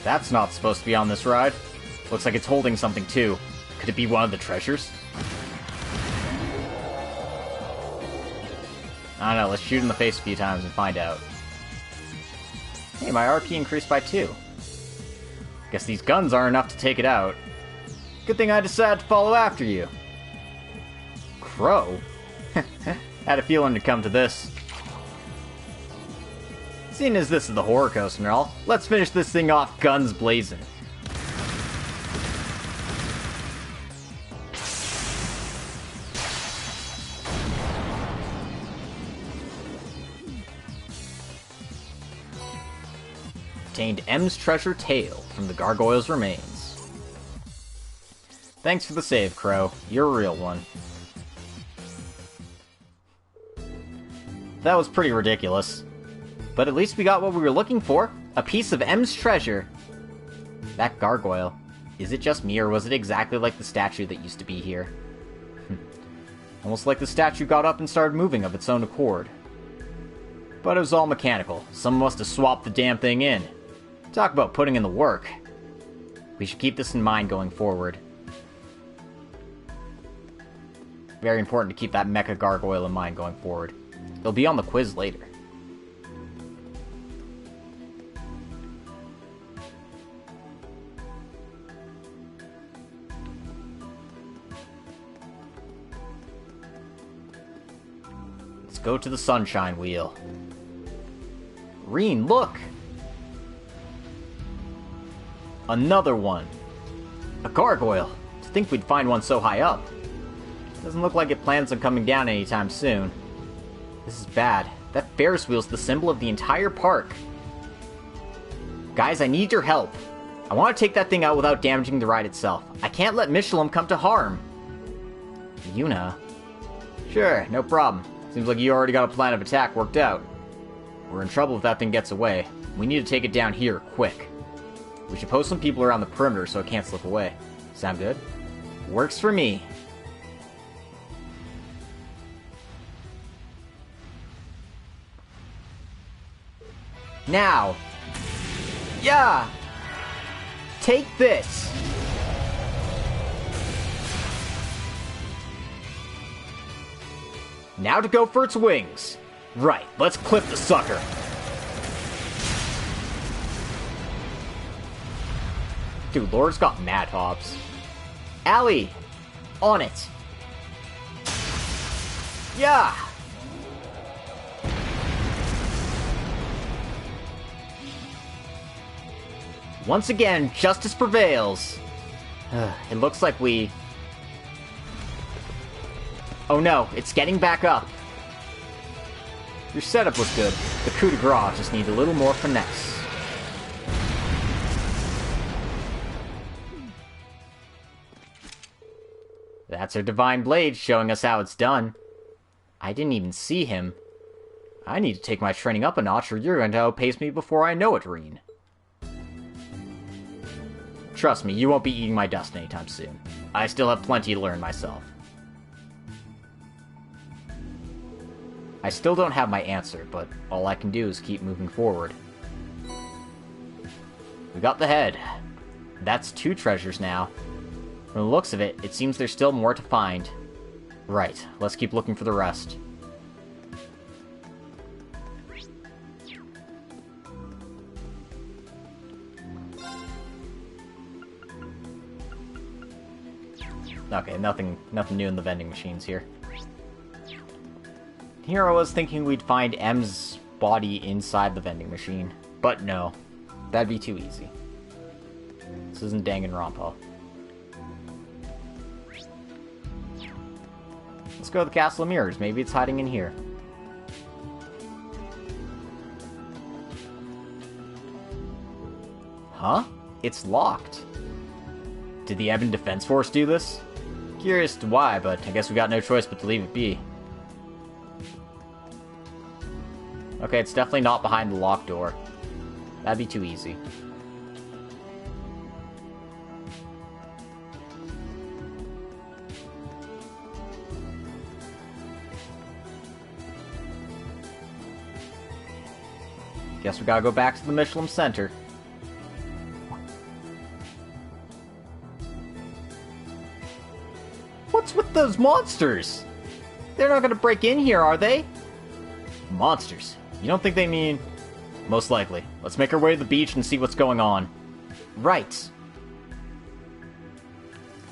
S1: That's not supposed to be on this ride. Looks like it's holding something too. Could it be one of the treasures? I don't know, let's shoot in the face a few times and find out. Hey, my RP increased by 2. Guess these guns aren't enough to take it out. Good thing I decided to follow after you. Crow? Had a feeling to come to this. Seeing as this is the horror coast and all, let's finish this thing off guns blazing. Obtained M's treasure tail from the gargoyle's remains. Thanks for the save, Crow. You're a real one. That was pretty ridiculous. But at least we got what we were looking for. A piece of M's treasure. That gargoyle. Is it just me, or was it exactly like the statue that used to be here? Almost like the statue got up and started moving of its own accord. But it was all mechanical. Someone must have swapped the damn thing in. Talk about putting in the work. We should keep this in mind going forward. Very important to keep that mecha gargoyle in mind going forward. It'll be on the quiz later. Let's go to the sunshine wheel. Reen, look! Another one. A gargoyle. To think we'd find one so high up. Doesn't look like it plans on coming down anytime soon. This is bad. That Ferris wheel's the symbol of the entire park. Guys, I need your help. I want to take that thing out without damaging the ride itself. I can't let Michelin come to harm. Yuna? Sure, no problem. Seems like you already got a plan of attack worked out. We're in trouble if that thing gets away. We need to take it down here, quick. We should post some people around the perimeter so it can't slip away. Sound good? Works for me. Now! Yeah! Take this! Now to go for its wings. Right, let's clip the sucker. Dude, Laura's got mad hops. Allie! On it! Yeah! Once again, justice prevails. It looks like we... Oh no, it's getting back up. Your setup was good. The coup de grace just needs a little more finesse. That's our Divine Blade showing us how it's done. I didn't even see him. I need to take my training up a notch or you're going to outpace me before I know it, Reen. Trust me, you won't be eating my dust anytime soon. I still have plenty to learn myself. I still don't have my answer, but all I can do is keep moving forward. We got the head. That's 2 treasures now. From the looks of it, it seems there's still more to find. Right, let's keep looking for the rest. Okay, nothing new in the vending machines here. Here I was thinking we'd find M's body inside the vending machine. But no. That'd be too easy. This isn't Danganronpa. Let's go to the Castle of Mirrors. Maybe it's hiding in here. Huh? It's locked. Did the Ebon Defense Force do this? Curious to why, but I guess we got no choice but to leave it be. Okay, it's definitely not behind the locked door. That'd be too easy. Guess we gotta go back to the Michelin Center. What's with those monsters? They're not gonna break in here, are they? Monsters? You don't think they mean... Most likely. Let's make our way to the beach and see what's going on. Right.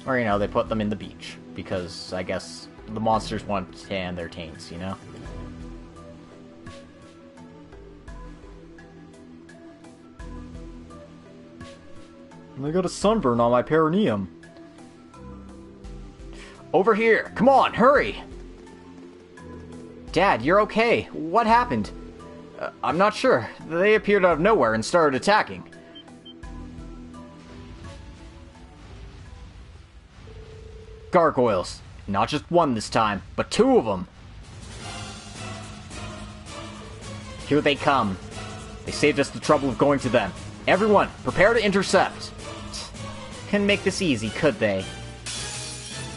S1: Or, you know, they put them in the beach. Because, I guess, the monsters want to tan their taints, you know? I got a sunburn on my perineum. Over here! Come on, hurry! Dad, you're okay. What happened? I'm not sure. They appeared out of nowhere and started attacking. Gargoyles. Not just one this time, but two of them. Here they come. They saved us the trouble of going to them. Everyone, prepare to intercept. Couldn't make this easy, could they?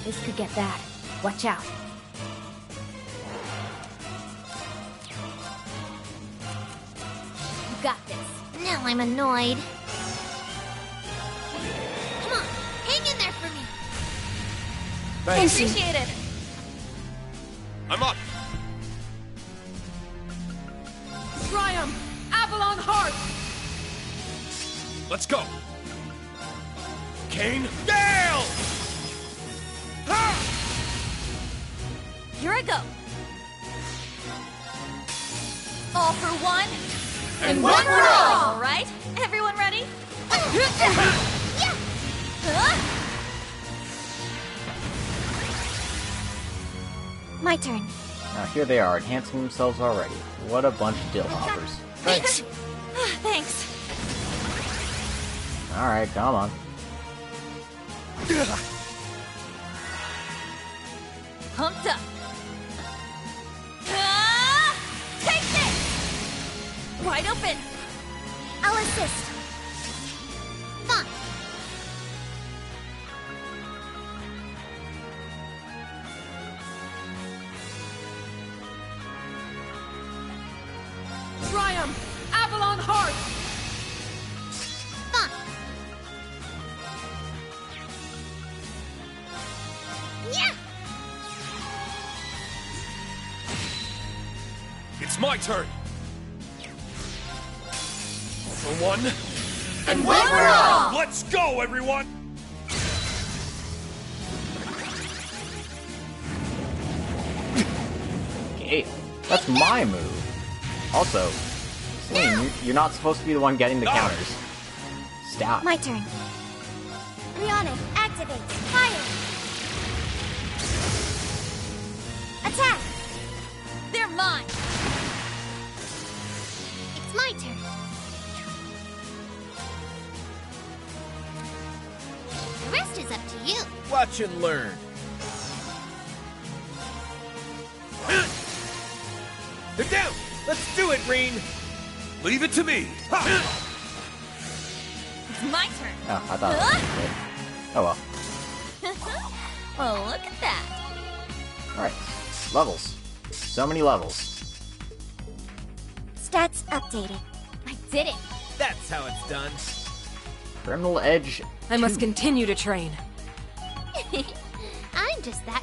S4: This could get bad. Watch out. You got this. Now I'm annoyed. Come on, hang in there for me.
S5: Thanks.
S6: Appreciate it.
S7: I'm up!
S3: Triumph! Avalon Heart!
S7: Let's go! Kane? Gale! Ha!
S6: Here I go. All for one.
S3: And one for all!
S6: All right, everyone ready?
S4: My turn.
S1: Now here they are, enhancing themselves already. What a bunch of dill hoppers.
S5: Thanks.
S6: Thanks.
S1: Alright, come on.
S6: Pumped up. Take this! Wide open.
S4: I'll assist. Fine.
S3: Triumph! Avalon Heart!
S4: Fine. Yeah!
S7: It's my turn! For one.
S3: And one for all!
S7: Let's go, everyone!
S1: Okay, that's my move. Also, Celine, you're not supposed to be the one getting the counters. Stop.
S4: My turn. Rihanna, activate. Fire. Attack.
S6: They're mine.
S4: It's my turn. The rest is up to you.
S5: Watch and learn. They're down! Let's do it, Reen!
S7: Leave it to me! Ha!
S6: It's my turn.
S1: Oh, I thought it was good. Oh well.
S6: Well, look at that.
S1: Alright. Levels. So many levels.
S4: Stats updated. I did it.
S5: That's how it's done.
S1: Criminal Edge.
S3: I must continue to train.
S4: I'm just that.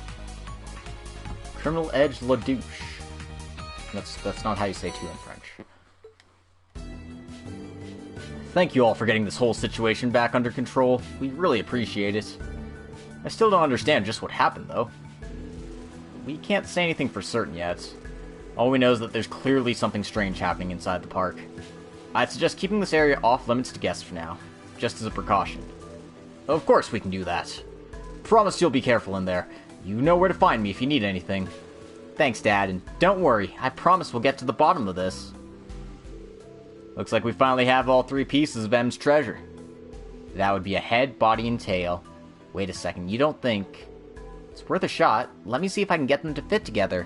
S1: Criminal Edge La Douche. That's not how you say two in French. Thank you all for getting this whole situation back under control. We really appreciate it. I still don't understand just what happened, though. We can't say anything for certain yet. All we know is that there's clearly something strange happening inside the park. I'd suggest keeping this area off limits to guests for now, just as a precaution. Of course we can do that. Promise you'll be careful in there. You know where to find me if you need anything. Thanks, Dad, and don't worry, I promise we'll get to the bottom of this. Looks like we finally have all 3 pieces of M's treasure. That would be a head, body, and tail. Wait a second, you don't think... It's worth a shot. Let me see if I can get them to fit together.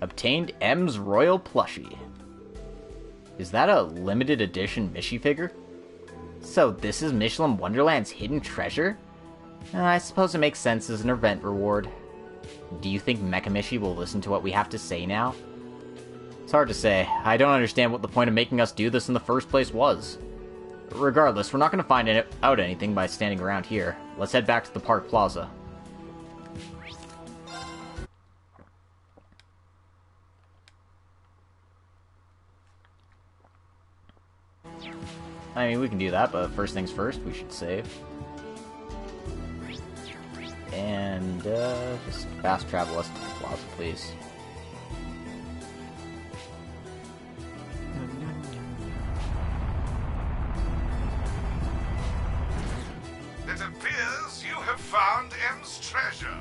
S1: Obtained M's Royal Plushie. Is that a limited edition Mishy figure? So this is Michelin Wonderland's hidden treasure? I suppose it makes sense as an event reward. Do you think Mecha Mishy will listen to what we have to say now? It's hard to say. I don't understand what the point of making us do this in the first place was. Regardless, we're not going to find out anything by standing around here. Let's head back to the Park Plaza. I mean, we can do that, but first things first, we should save. And, just fast travel us to the plaza, please.
S9: It appears you have found M's treasure.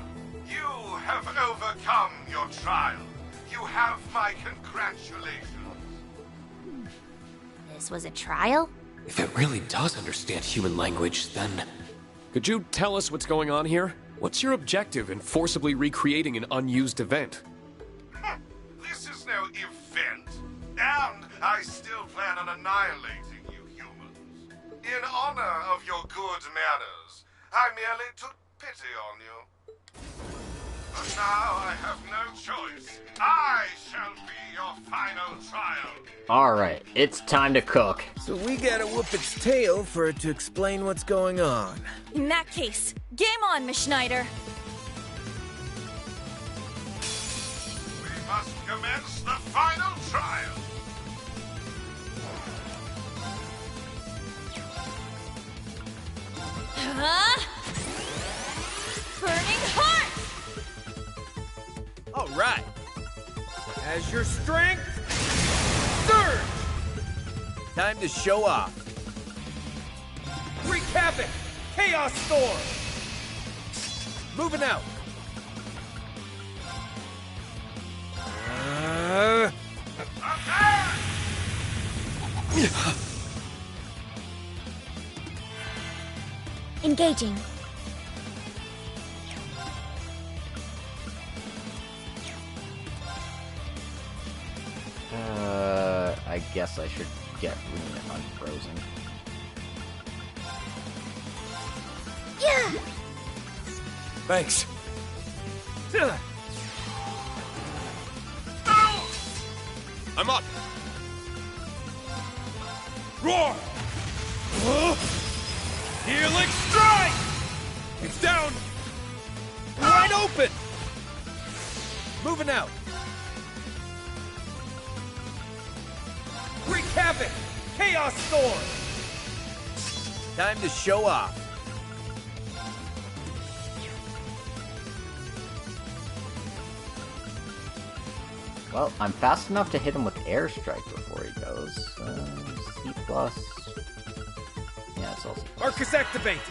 S9: You have overcome your trial. You have my congratulations.
S4: This was a trial?
S7: If it really does understand human language, then... Could you tell us what's going on here? What's your objective in forcibly recreating an unused event?
S9: This is no event, and I still plan on annihilating you humans. In honor of your good manners, I merely took pity on you. But now I have no choice. I shall be your final trial.
S1: Alright, it's time to cook.
S5: So we gotta whoop its tail for it to explain what's going on.
S6: In that case, game on, Miss Schneider.
S9: We must commence the final trial.
S6: Burning heart!
S5: All right. As your strength, surge! Time to show off. Wreak havoc! Chaos storm! Moving out.
S4: Engaging.
S1: I guess I should get Rune unfrozen.
S4: Yeah!
S7: Thanks. I'm up. Roar!
S5: Healing strike! It's down! Wide open! Moving out. Wreak havoc! Chaos storm! Time to show off.
S1: Well, I'm fast enough to hit him with airstrike before he goes. C+. Yeah, it's all C+.
S5: Arcus activate!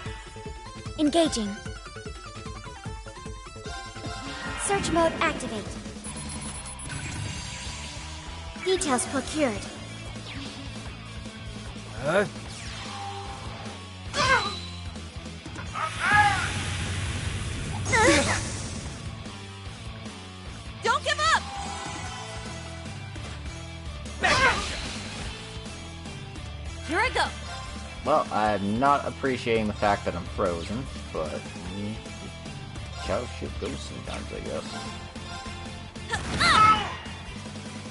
S4: Engaging. Search mode activate. Details procured.
S6: Don't give up! Here I go.
S1: Well, I'm not appreciating the fact that I'm frozen, but chow shit goes sometimes, I guess.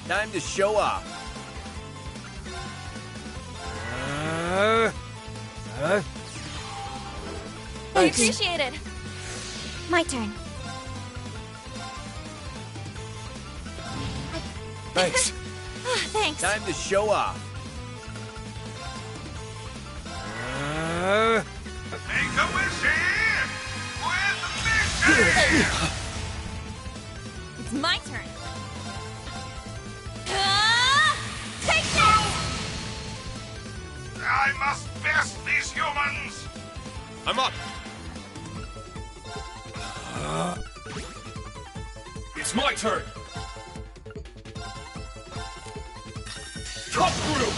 S5: Time to show off.
S6: I appreciate it.
S4: My turn.
S7: Thanks.
S6: Thanks.
S5: Time to show off.
S9: Make a wish with mission!
S6: It's my turn.
S9: I must best these humans!
S7: I'm up! It's my turn! Cut through!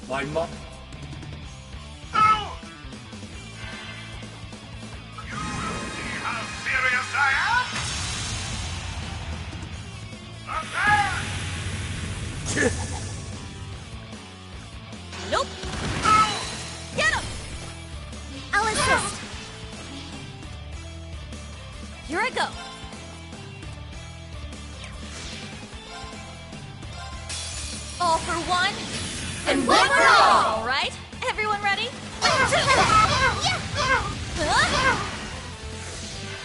S7: My mom.
S9: Oh! You will see how serious I am! Prepare!
S4: Nope. Get him! I'll assist. Here I go. All for one, and one for all! All right? Everyone ready?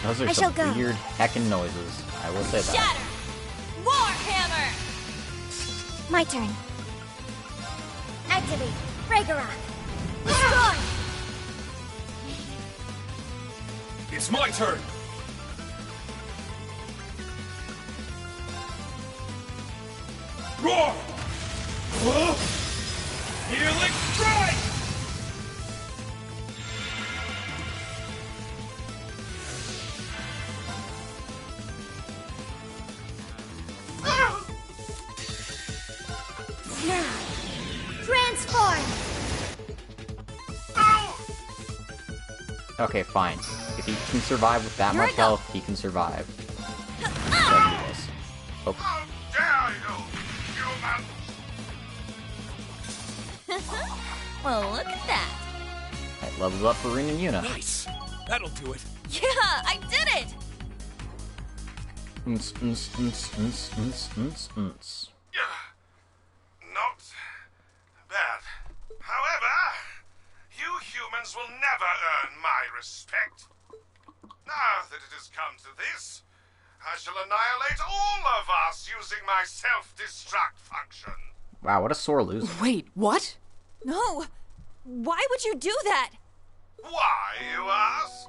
S1: Those are some weird heckin' noises. I will say that.
S4: Shatter! Warhammer! My turn. Activate. Ragnarok. Destroy!
S7: It's my turn! Roar! Healing strike!
S4: Now, transform!
S1: Okay, fine. If he can survive with that much health, he can survive. Nebulous. Oh.
S9: How dare you, human!
S4: Well, look at that.
S1: That levels up for Rin and Yuna.
S7: Nice! That'll do it.
S4: Yeah, I did it!
S9: Not bad. However, you humans will never earn my respect. Now that it has come to this, I shall annihilate all of us using my self-destruct function.
S1: Wow, what a sore loser.
S3: Wait, what?
S6: No! Why would you do that?
S9: Why, you ask?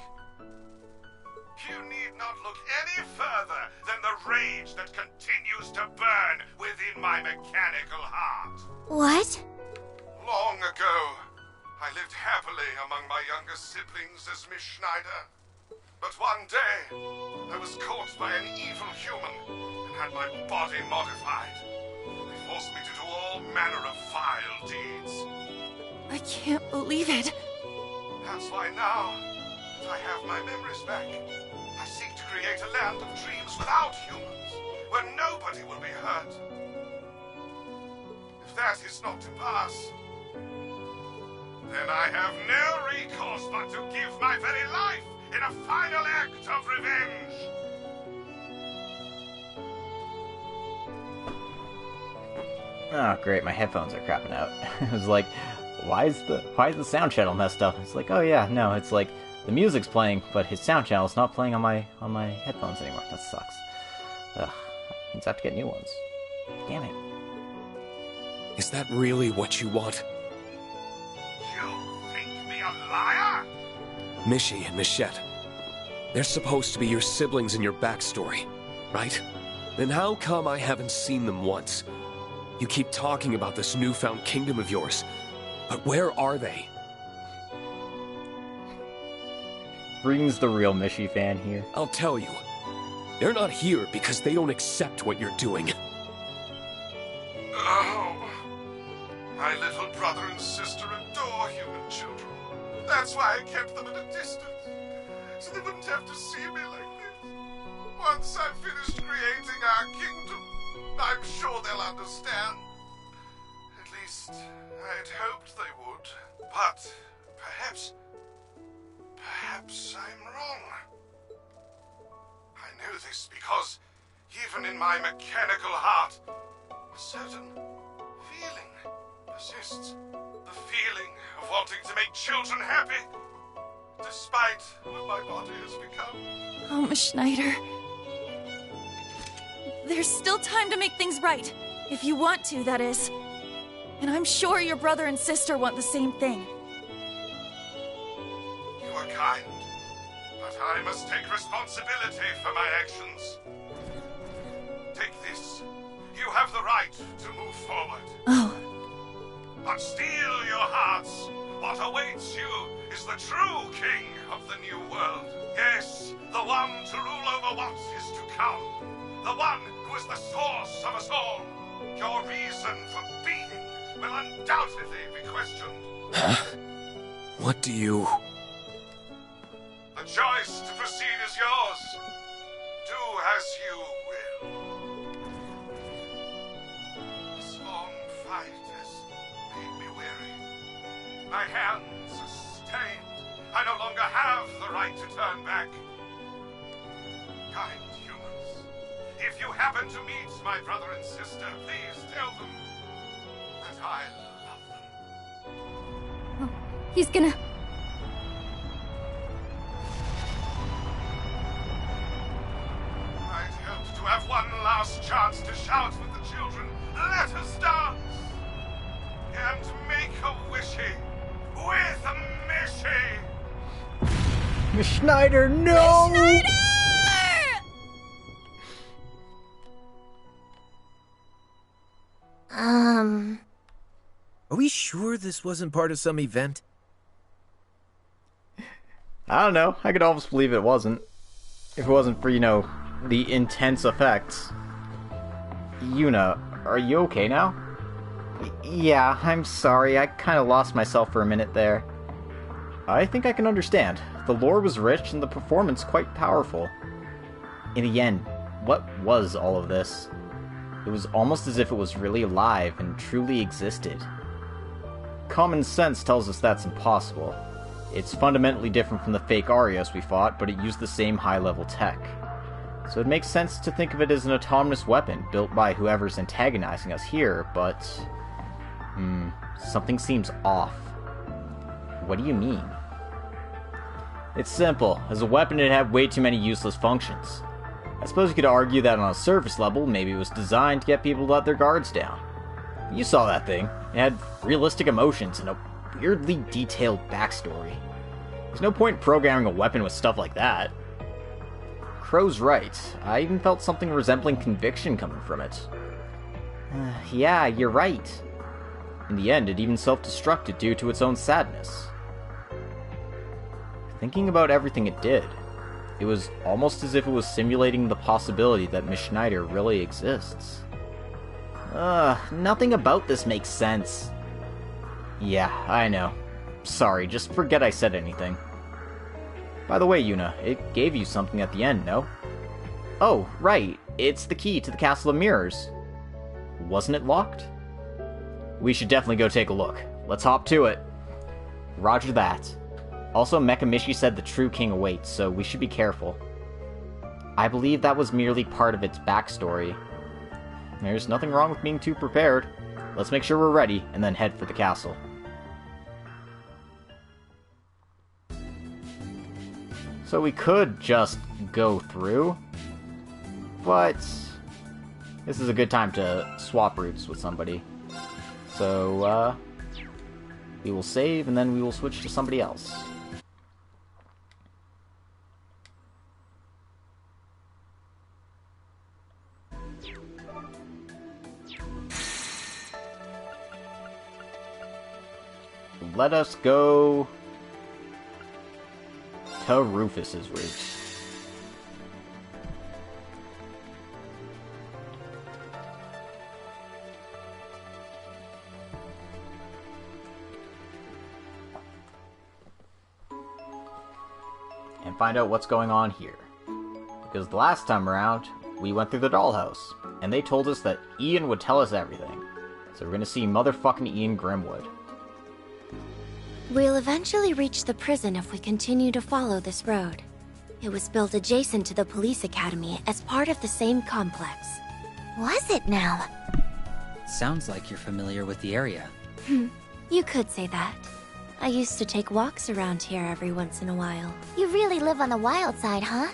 S9: You need not look any further than the rage that continues to burn within my mechanical heart.
S4: What?
S9: Long ago, I lived happily among my younger siblings as Miss Schneider. But one day, I was caught by an evil human and had my body modified. They forced me to do all manner of vile deeds.
S6: I can't believe it.
S9: That's why now that I have my memories back, I seek to create a land of dreams without humans, where nobody will be hurt. If that is not to pass, then I have no recourse but to give my very life in a final act of revenge.
S1: Oh, great, my headphones are crapping out. I was like, why is the sound channel messed up? It's like, oh yeah, no, it's like the music's playing, but his sound channel's not playing on my headphones anymore. That sucks. Ugh, means I have to get new ones. Damn it.
S7: Is that really what you want?
S9: You think me a liar?
S7: Mishy and Michette. They're supposed to be your siblings in your backstory, right? Then how come I haven't seen them once? You keep talking about this newfound kingdom of yours, but where are they?
S1: Brings the real Mishy fan here.
S7: I'll tell you. They're not here because they don't accept what you're doing.
S9: Oh, my little brother and sister adore human children. That's why I kept them at a distance, so they wouldn't have to see me like this. Once I've finished creating our kingdom, I'm sure they'll understand. At least, I'd hoped they would. But perhaps I'm wrong. I knew this because, even in my mechanical heart, a certain feeling persists. The feeling of wanting to make children happy, despite what my body has become.
S6: Oh, Miss Schneider. There's still time to make things right. If you want to, that is. And I'm sure your brother and sister want the same thing.
S9: You are kind, but I must take responsibility for my actions. Take this. You have the right to move forward. but steel your hearts. What awaits you is the true king of the new world. Yes, the one to rule over what is to come. The one who is the source of us all. Your reason for being will undoubtedly be questioned.
S7: What do you...
S9: The choice to proceed is yours. Do as you will. This long fight has made me weary. My hands are stained. I no longer have the right to turn back. Kind humans, if you happen to meet my brother and sister, please tell them that I love them.
S4: Oh, he's gonna...
S9: I'd hoped to have one last chance to shout with the children, let us dance! And make a wishy with Missy!
S1: Miss Schneider, no!
S6: Miss Schneider!
S8: Are we sure this wasn't part of some event?
S1: I don't know. I could almost believe it wasn't. If it wasn't for, you know, the intense effects. Yuna, are you okay now? Yeah, I'm sorry. I kind of lost myself for a minute there. I think I can understand. The lore was rich and the performance quite powerful. In the end, what was all of this? It was almost as if it was really alive and truly existed. Common sense tells us that's impossible. It's fundamentally different from the fake Arios we fought, but it used the same high-level tech. So it makes sense to think of it as an autonomous weapon built by whoever's antagonizing us here, but... something seems off. What do you mean? It's simple. As a weapon, it had way too many useless functions. I suppose you could argue that on a surface level, maybe it was designed to get people to let their guards down. You saw that thing. It had realistic emotions and a weirdly detailed backstory. There's no point in programming a weapon with stuff like that. Crow's right. I even felt something resembling conviction coming from it. Yeah, you're right. In the end, it even self-destructed due to its own sadness. Thinking about everything it did, it was almost as if it was simulating the possibility that Miss Schneider really exists. Nothing about this makes sense. Yeah, I know. Sorry, just forget I said anything. By the way, Yuna, it gave you something at the end, no? Oh, right. It's the key to the Castle of Mirrors. Wasn't it locked? We should definitely go take a look. Let's hop to it. Roger that. Also, Mekamishi said the true king awaits, so we should be careful. I believe that was merely part of its backstory. There's nothing wrong with being too prepared. Let's make sure we're ready, and then head for the castle. So we could just go through, but this is a good time to swap routes with somebody. So, we will save, and then we will switch to somebody else. Let us go to Rufus's route. And find out what's going on here. Because the last time around, we went through the dollhouse, and they told us that Ian would tell us everything. So we're gonna see motherfucking Ian Grimwood.
S4: We'll eventually reach the prison if we continue to follow this road. It was built adjacent to the police academy as part of the same complex. Was it now?
S10: Sounds like you're familiar with the area.
S4: You could say that. I used to take walks around here every once in a while.
S11: You really live on the wild side, huh?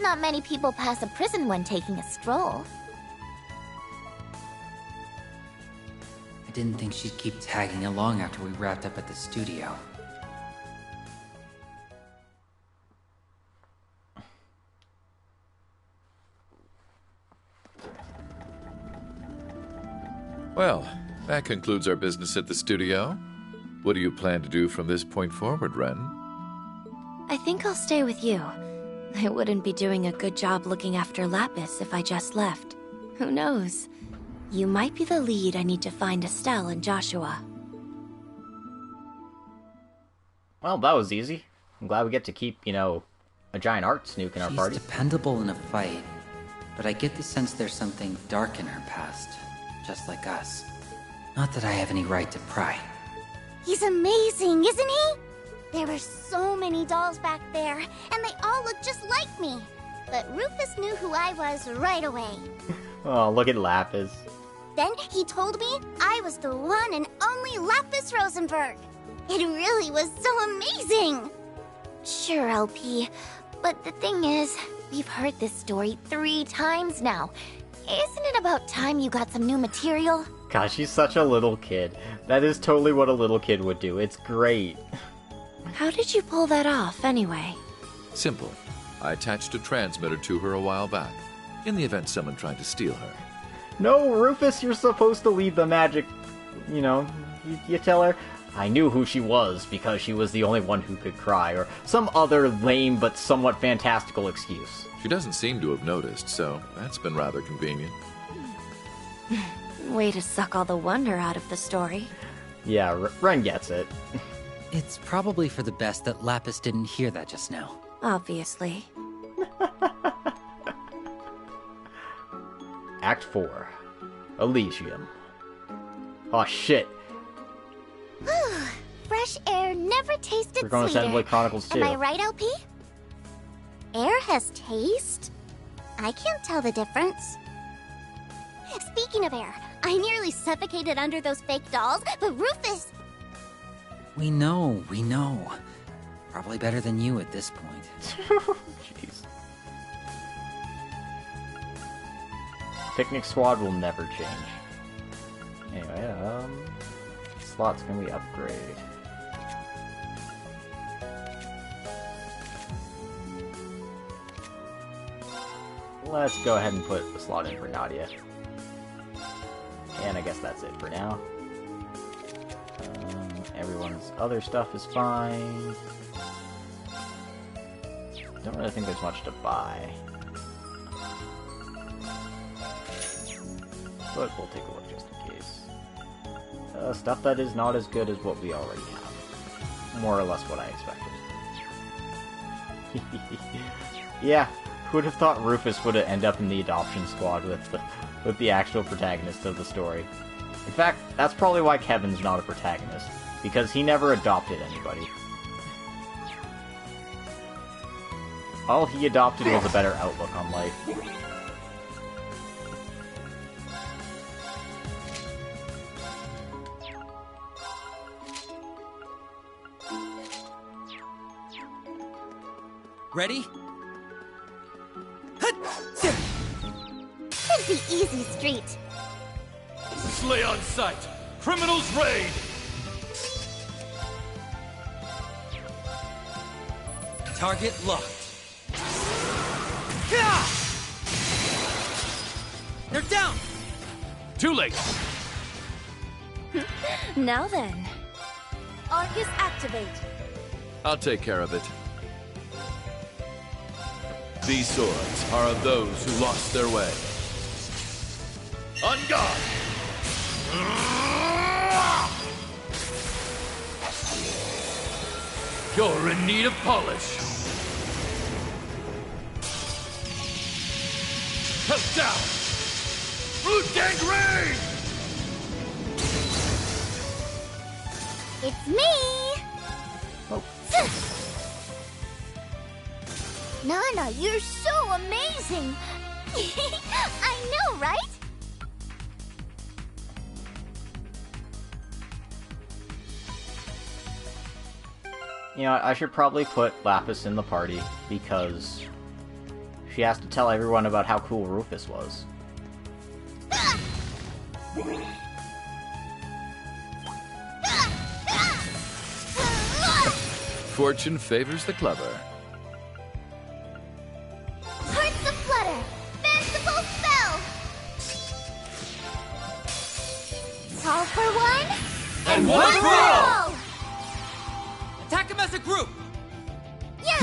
S11: Not many people pass a prison when taking a stroll.
S10: I didn't think she'd keep tagging along after we wrapped up at the studio.
S8: Well,
S12: That concludes our business at the studio. What do you plan to do from this point forward, Ren?
S4: I think I'll stay with you. I wouldn't be doing a good job looking after Lapis if I just left. Who knows? You might be the lead I need to find Estelle and Joshua.
S1: Well, that was easy. I'm glad we get to keep, a giant art snook in our party.
S10: She's dependable in a fight, but I get the sense there's something dark in her past, just like us. Not that I have any right to pry.
S11: He's amazing, isn't he? There were so many dolls back there, and they all look just like me. But Rufus knew who I was right away.
S1: Oh, look at Lapis.
S11: Then he told me I was the one and only Lapis Rosenberg. It really was so amazing. Sure, LP, but the thing is, we've heard this story 3 times now. Isn't it about time you got some new material?
S1: Gosh, she's such a little kid. That is totally what a little kid would do. It's great.
S4: How did you pull that off, anyway?
S12: Simple. I attached a transmitter to her a while back, in the event someone tried to steal her.
S1: No, Rufus, you're supposed to lead the magic. You tell her, I knew who she was because she was the only one who could cry, or some other lame but somewhat fantastical excuse.
S12: She doesn't seem to have noticed, so that's been rather convenient.
S4: Way to suck all the wonder out of the story.
S1: Yeah, Ren gets it.
S10: It's probably for the best that Lapis didn't hear that just now.
S4: Obviously.
S1: Act 4. Elysium. Oh shit.
S11: Fresh air never tasted
S1: We're going
S11: sweeter.
S1: to Xenoblade Chronicles 2.
S11: Am I right, LP? Air has taste? I can't tell the difference. Speaking of air, I nearly suffocated under those fake dolls, but Rufus...
S10: We know. Probably better than you at this point.
S1: Jeez. Picnic squad will never change. Anyway, slots can we upgrade? Let's go ahead and put the slot in for Nadia. And I guess that's it for now. Everyone's other stuff is fine. Don't really think there's much to buy. But we'll take a look just in case. Stuff that is not as good as what we already have. More or less what I expected. Yeah, who would have thought Rufus would end up in the adoption squad with the actual protagonist of the story? In fact, that's probably why Kevin's not a protagonist, because he never adopted anybody. All he adopted was a better outlook on life.
S10: Ready?
S11: Should be easy street.
S13: Slay on sight! Criminals raid!
S10: Target locked. They're down!
S13: Too late!
S3: Now then. Arcus activate.
S12: I'll take care of it.
S13: These swords are of those who lost their way. On guard! You're in need of polish. Held down! Root gangrene!
S11: It's me!
S1: Oh.
S11: Nana, you're so amazing! I know, right?
S1: I should probably put Lapis in the party, because she has to tell everyone about how cool Rufus was.
S12: Fortune favors the clever.
S11: Hearts aflutter! Fanciful spell! All for one,
S5: And one for all!
S10: Attack him as a group!
S11: Yeah!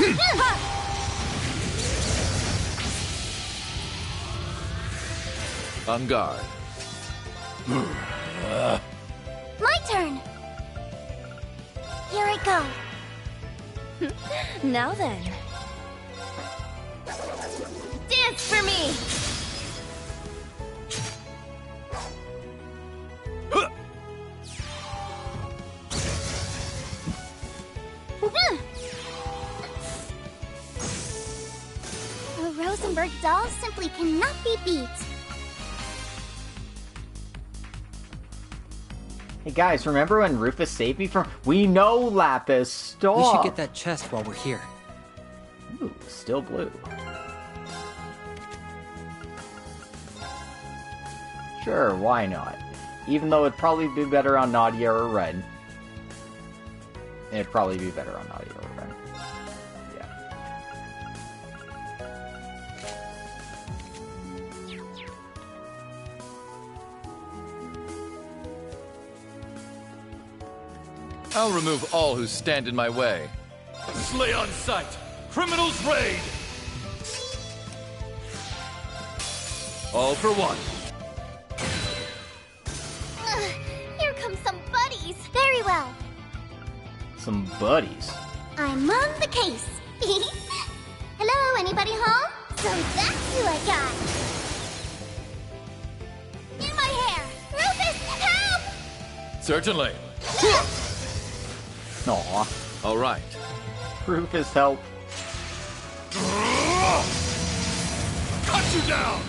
S12: On guard.
S11: My turn! Here I go.
S4: Now then.
S11: Dance for me! A Rosenberg doll simply cannot be beat.
S1: Hey guys, remember when Rufus saved me from... We know, Lapis, stop!
S10: We should get that chest while we're here.
S1: Ooh, still blue. Sure, why not? Even though it'd probably be better on Nadia or Red. It'd probably be better on Nadia or Red. Yeah.
S13: I'll remove all who stand in my way.
S8: Slay on sight! Criminals raid!
S13: All for one.
S11: Here come some buddies. Very well.
S1: Some buddies.
S11: I'm on the case. Hello, anybody home? So that's who I got. In my hair! Rufus, help!
S13: Certainly.
S1: Aw.
S12: All right.
S1: Rufus, help.
S8: Cut you down!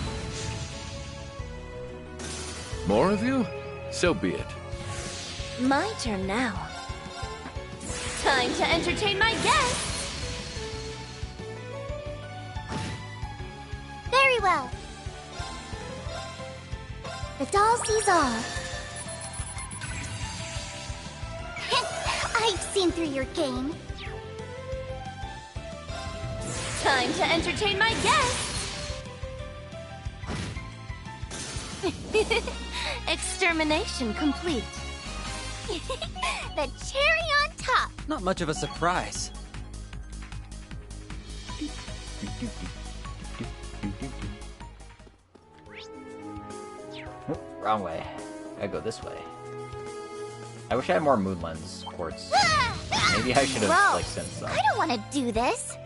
S12: More of you? So be it.
S4: My turn now. Time to entertain my guests!
S11: Very well. The doll sees all. I've seen through your game.
S4: Time to entertain my guests! Extermination complete.
S11: The cherry on top.
S10: Not much of a surprise.
S1: Oh, wrong way. Gotta go this way. I wish I had more moon lens quartz. Maybe I should have like sent some.
S11: I don't want to do this.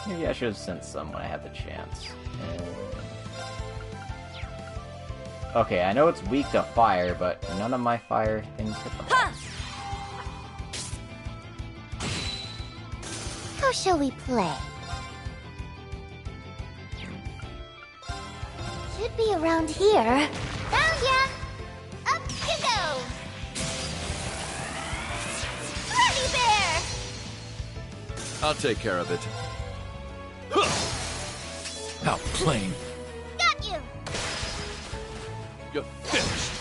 S1: Maybe I should have sent some when I had the chance. Okay, I know it's weak to fire, but none of my fire things hit them.
S11: How shall we play? Should be around here. Found ya! Up you go! Ready, Bear!
S12: I'll take care of it.
S13: How plain.
S11: Got you!
S13: You're finished.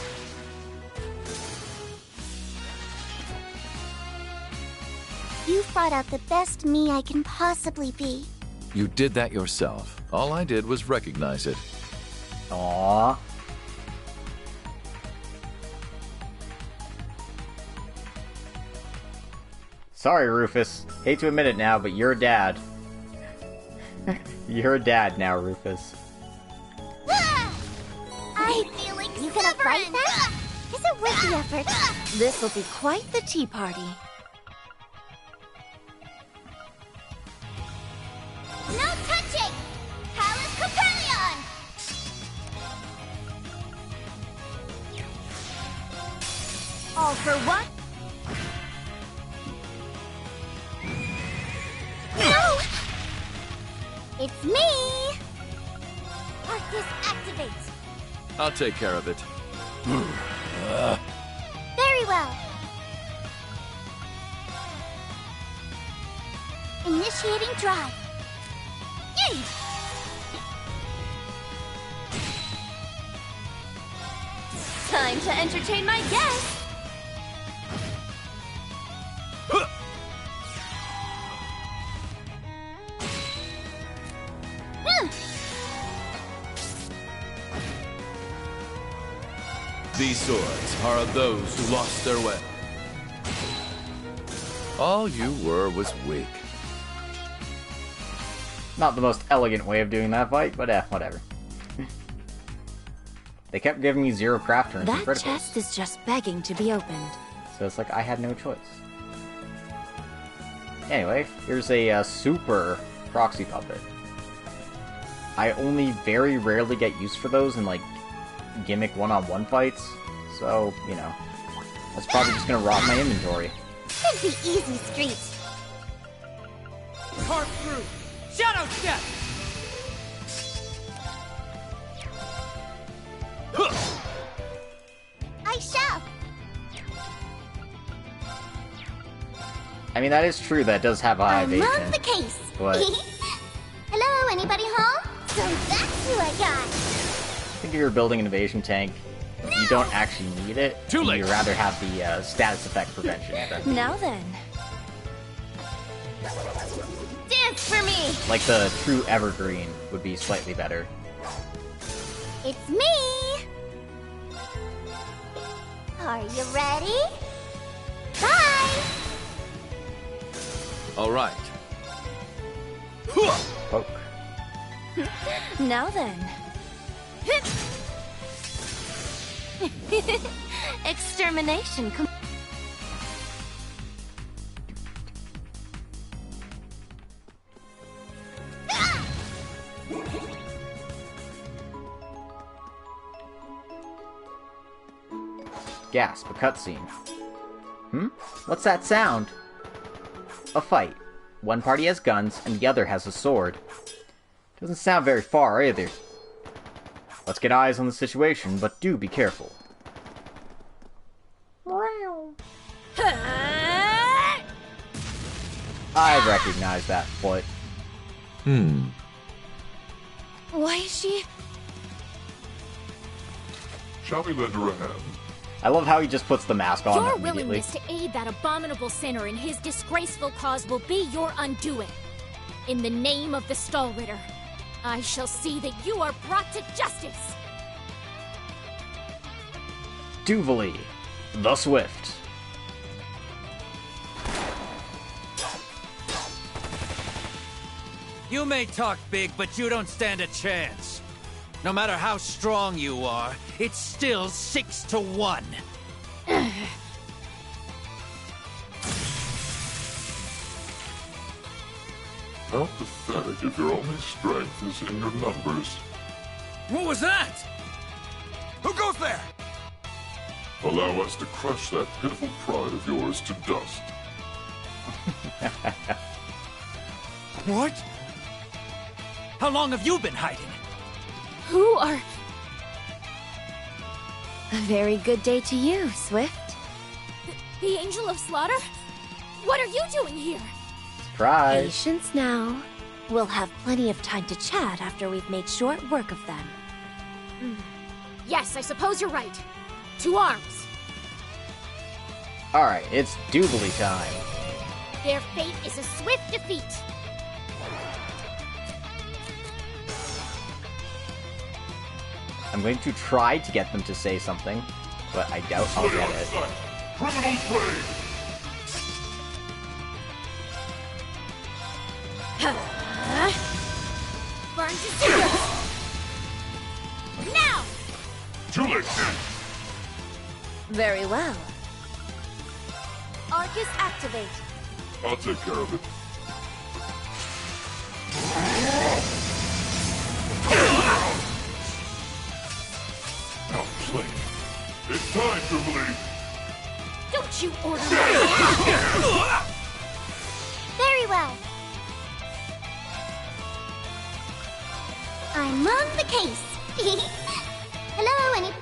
S11: You brought out the best me I can possibly be.
S12: You did that yourself. All I did was recognize it.
S1: Aww. Sorry, Rufus. Hate to admit it now, but you're a dad. You're a dad now, Rufus.
S11: I'm feeling You gonna fight that? Is it worth the effort?
S4: This'll be quite the tea party.
S11: No touching! Palace Capellion!
S4: All for what?
S11: No! It's me! Arcus activate!
S12: I'll take care of it.
S11: Very well. Initiating drive. Yay!
S4: Time to entertain my guests!
S13: These swords are of those who lost their way. All you were was weak.
S1: Not the most elegant way of doing that fight, but whatever. They kept giving me 0 craft turns and
S4: That
S1: criticals.
S4: chest is just begging to be opened.
S1: So it's like I had no choice. Anyway, here's a super proxy puppet. I only very rarely get used for those in, like, gimmick one-on-one fights. So, you know, that's probably just gonna rot my inventory.
S11: Should be easy street.
S5: Carve through! Shadow step!
S11: I shall.
S1: I mean, that is true, that does have a high
S11: I'm
S1: evasion.
S11: on the case.
S1: But
S11: Hello, anybody home? So that's who I got.
S1: I think if you're building an evasion tank, you don't actually need it.
S5: Too late.
S1: You'd rather have the status effect prevention.
S4: Now then.
S11: Dance for me.
S1: Like the true evergreen would be slightly better.
S11: It's me. Are you ready? Bye.
S13: All right.
S1: Poke.
S4: Now then. Extermination.
S1: Gasp, a cutscene. What's that sound? A fight. One party has guns, and the other has a sword. Doesn't sound very far, either. Let's get eyes on the situation, but do be careful. I recognize that foot.
S4: Why is she...
S9: Shall we lend her a hand?
S1: I love how he just puts the mask on
S14: Your
S1: immediately.
S14: willingness to aid that abominable sinner in his disgraceful cause will be your undoing. In the name of the Stallritter, I shall see that you are brought to justice.
S1: Duvalie, the Swift.
S5: You may talk big, but you don't stand a chance. No matter how strong you are, it's still 6-1.
S9: How pathetic if your only strength is in your numbers.
S5: What was that? Who goes there?
S9: Allow us to crush that pitiful pride of yours to dust.
S5: What? How long have you been hiding?
S4: Who are... A very good day to you, Swift.
S14: The Angel of Slaughter? What are you doing here?
S1: Surprise.
S4: Patience now. We'll have plenty of time to chat after we've made short work of them.
S14: Yes, I suppose you're right. To arms.
S1: Alright, it's Duvalie time.
S14: Their fate is a swift defeat.
S1: I'm going to try to get them to say something, but I doubt I'll get it.
S9: Criminal trade!
S14: Burn to cinders! Now!
S9: Too late!
S4: Very well.
S14: Arcus activate.
S9: I'll take care of it. Now play. It's time to believe.
S14: Don't you order me!
S11: Very well. I'm on the case. Hello, any...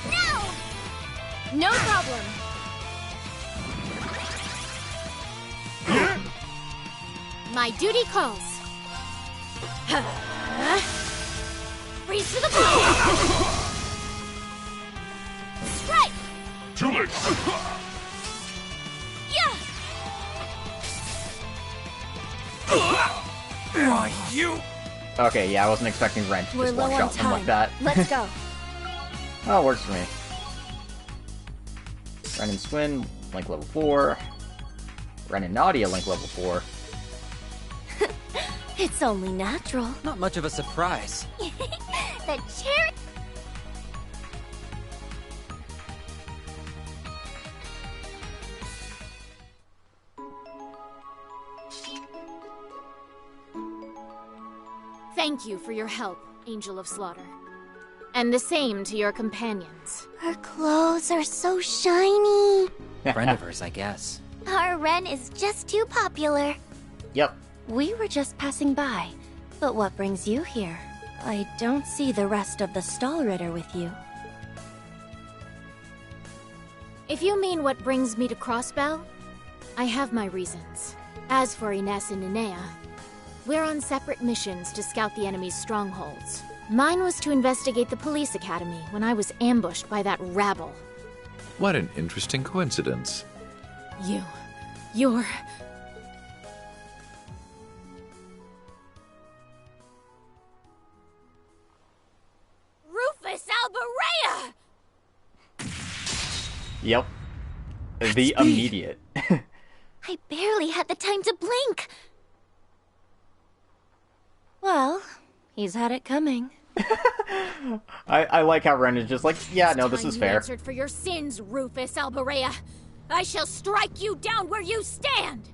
S11: No!
S14: No problem. My duty calls. Freeze to the bone! Strike!
S9: Too late!
S14: Yeah!
S5: You!
S1: Okay, yeah, I wasn't expecting Wrench to
S4: We're
S1: just
S4: low
S1: one-shot
S4: on
S1: them like
S4: time.
S1: that.
S4: Let's go.
S1: Oh, works for me. Ren and Swin, link level 4. Ren and Nadia, link level 4.
S4: It's only natural.
S10: Not much of a surprise.
S11: The cherry.
S14: Thank you for your help, Angel of Slaughter. And the same to your companions.
S11: Her clothes are so shiny.
S10: Friend of hers, I guess.
S11: Our Ren is just too popular.
S1: Yep.
S4: We were just passing by. But what brings you here? I don't see the rest of the Stallritter with you.
S14: If you mean what brings me to Crossbell, I have my reasons. As for Ines and Nenea, we're on separate missions to scout the enemy's strongholds. Mine was to investigate the police academy when I was ambushed by that rabble.
S12: What an interesting coincidence.
S14: You're... Rufus Alberea!
S1: Yep. The immediate.
S11: I barely had the time to blink.
S4: Well, he's had it coming.
S1: I like how Ren is just like, yeah, no, this is fair.
S14: You answered for your sins, Rufus Alberea. I shall strike you down where you stand!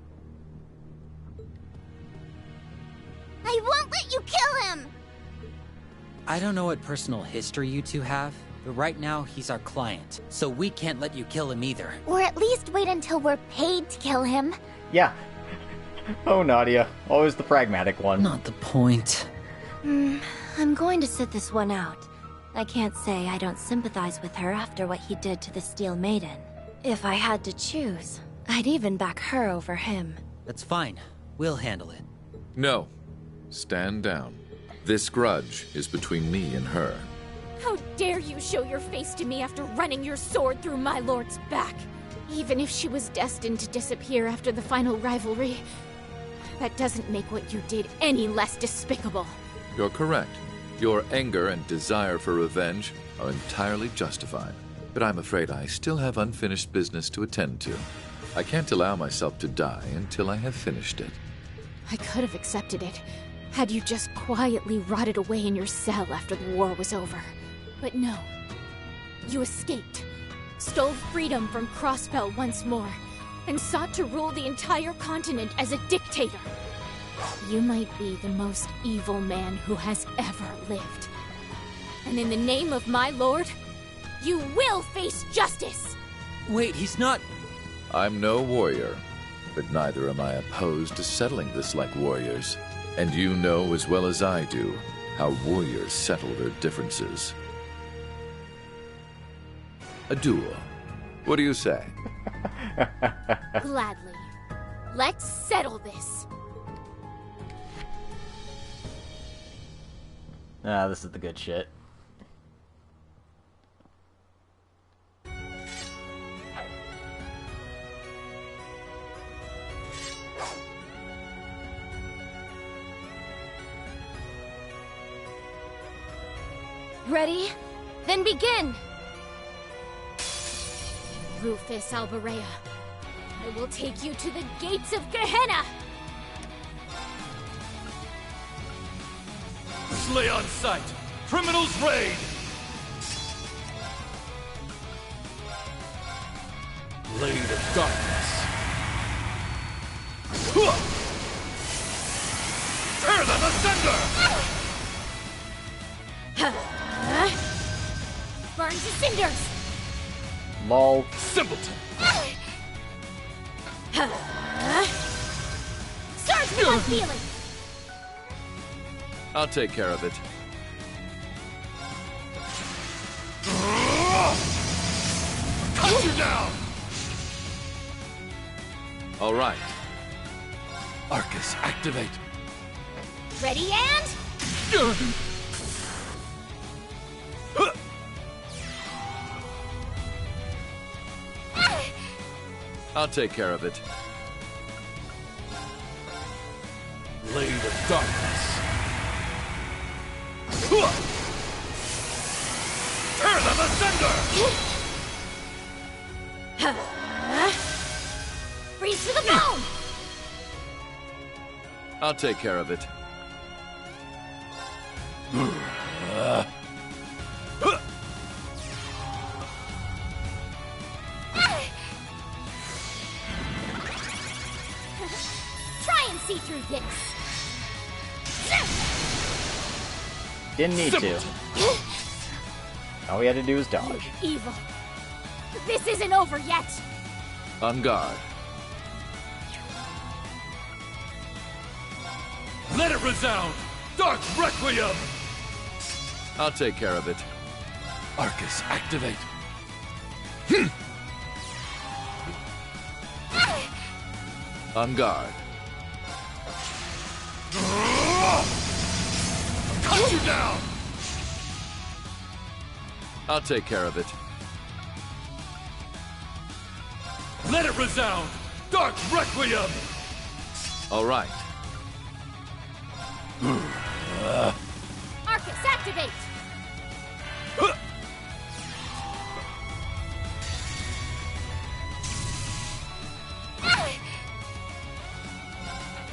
S11: I won't let you kill him!
S10: I don't know what personal history you two have, but right now he's our client, so we can't let you kill him either.
S11: Or at least wait until we're paid to kill him.
S1: Yeah. Oh, Nadia. Always the pragmatic one.
S10: Not the point.
S4: I'm going to sit this one out. I can't say I don't sympathize with her after what he did to the Steel Maiden. If I had to choose, I'd even back her over him.
S10: That's fine. We'll handle it.
S12: No. Stand down. This grudge is between me and her.
S14: How dare you show your face to me after running your sword through my lord's back? Even if she was destined to disappear after the final rivalry, that doesn't make what you did any less despicable.
S12: You're correct. Your anger and desire for revenge are entirely justified. But I'm afraid I still have unfinished business to attend to. I can't allow myself to die until I have finished it.
S14: I could have accepted it, had you just quietly rotted away in your cell after the war was over. But no. You escaped, stole freedom from Crossbell once more, and sought to rule the entire continent as a dictator. You might be the most evil man who has ever lived. And in the name of my lord, you will face justice!
S10: Wait, he's not...
S12: I'm no warrior, but neither am I opposed to settling this like warriors. And you know as well as I do how warriors settle their differences. A duel. What do you say?
S14: Gladly. Let's settle this.
S1: Ah, this is the good shit.
S4: Ready? Then begin!
S14: Rufus Alberea, I will take you to the gates of Gehenna!
S13: Slay on sight! Criminals raid! Blade of darkness! Tear them asunder!
S14: Burn to cinders!
S1: Lol.
S13: Simpleton!
S14: Stars without feeling!
S12: I'll take care of it.
S13: Cut you down!
S12: All right. Arcus, activate.
S14: Ready and...
S12: I'll take care of it.
S13: Blade of darkness! Tear them asunder!
S14: Freeze to the bone!
S12: I'll take care of it.
S14: Try and see through this.
S1: Didn't need to. All we had to do was dodge.
S14: Evil. This isn't over yet.
S12: On guard.
S13: Let it resound! Dark Requiem!
S12: I'll take care of it.
S13: Arcus, activate!
S12: On guard.
S13: Cut you down!
S12: I'll take care of it.
S13: Let it resound! Dark Requiem!
S12: All right.
S14: Arcus, activate!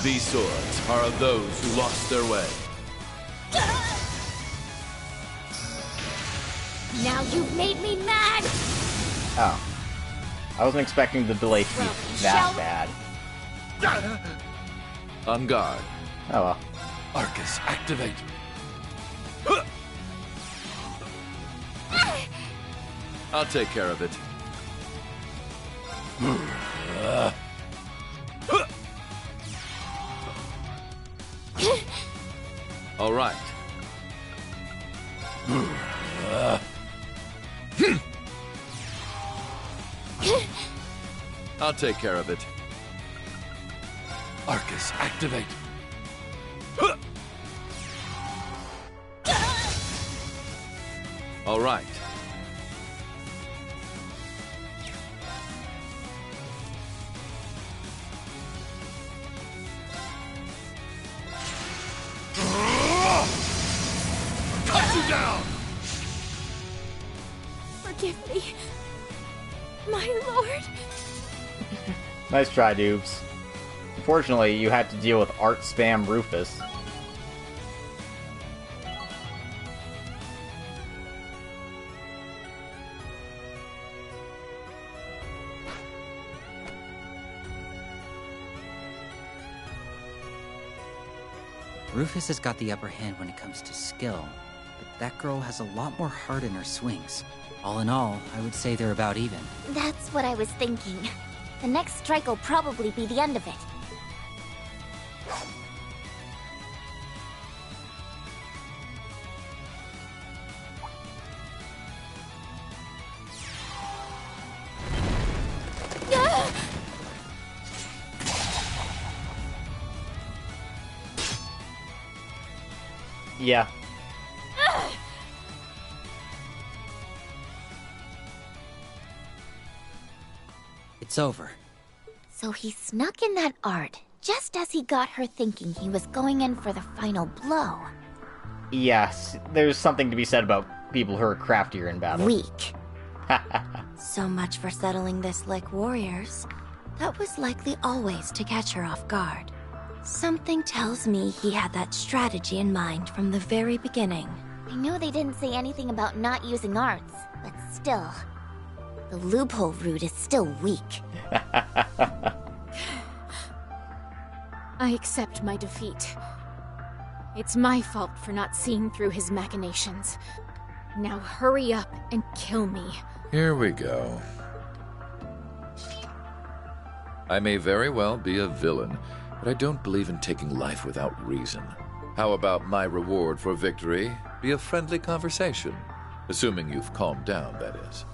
S13: These swords are of those who lost their way.
S14: Now you've made me mad!
S1: Oh. I wasn't expecting the delay to be that bad.
S12: On guard.
S1: Oh well.
S13: Arcus, activate!
S12: I'll take care of it. All right. I'll take care of it.
S13: Arcus, activate!
S12: All right.
S13: Cut you down!
S14: Forgive me, my lord.
S1: Nice try, Dupes. Unfortunately, you had to deal with Art Spam Rufus.
S10: Rufus has got the upper hand when it comes to skill, but that girl has a lot more heart in her swings. All in all, I would say they're about even.
S11: That's what I was thinking. The next strike will probably be the end of it.
S1: Yeah.
S10: It's over.
S11: So he snuck in that art, just as he got her thinking he was going in for the final blow.
S1: Yes, there's something to be said about people who are craftier in battle.
S11: Weak.
S4: So much for settling this like warriors. That was likely always to catch her off guard. Something tells me he had that strategy in mind from the very beginning.
S11: I know they didn't say anything about not using arts, but still. The loophole route is still weak.
S14: I accept my defeat. It's my fault for not seeing through his machinations. Now hurry up and kill me.
S12: Here we go. I may very well be a villain, but I don't believe in taking life without reason. How about my reward for victory be a friendly conversation? Assuming you've calmed down, that is.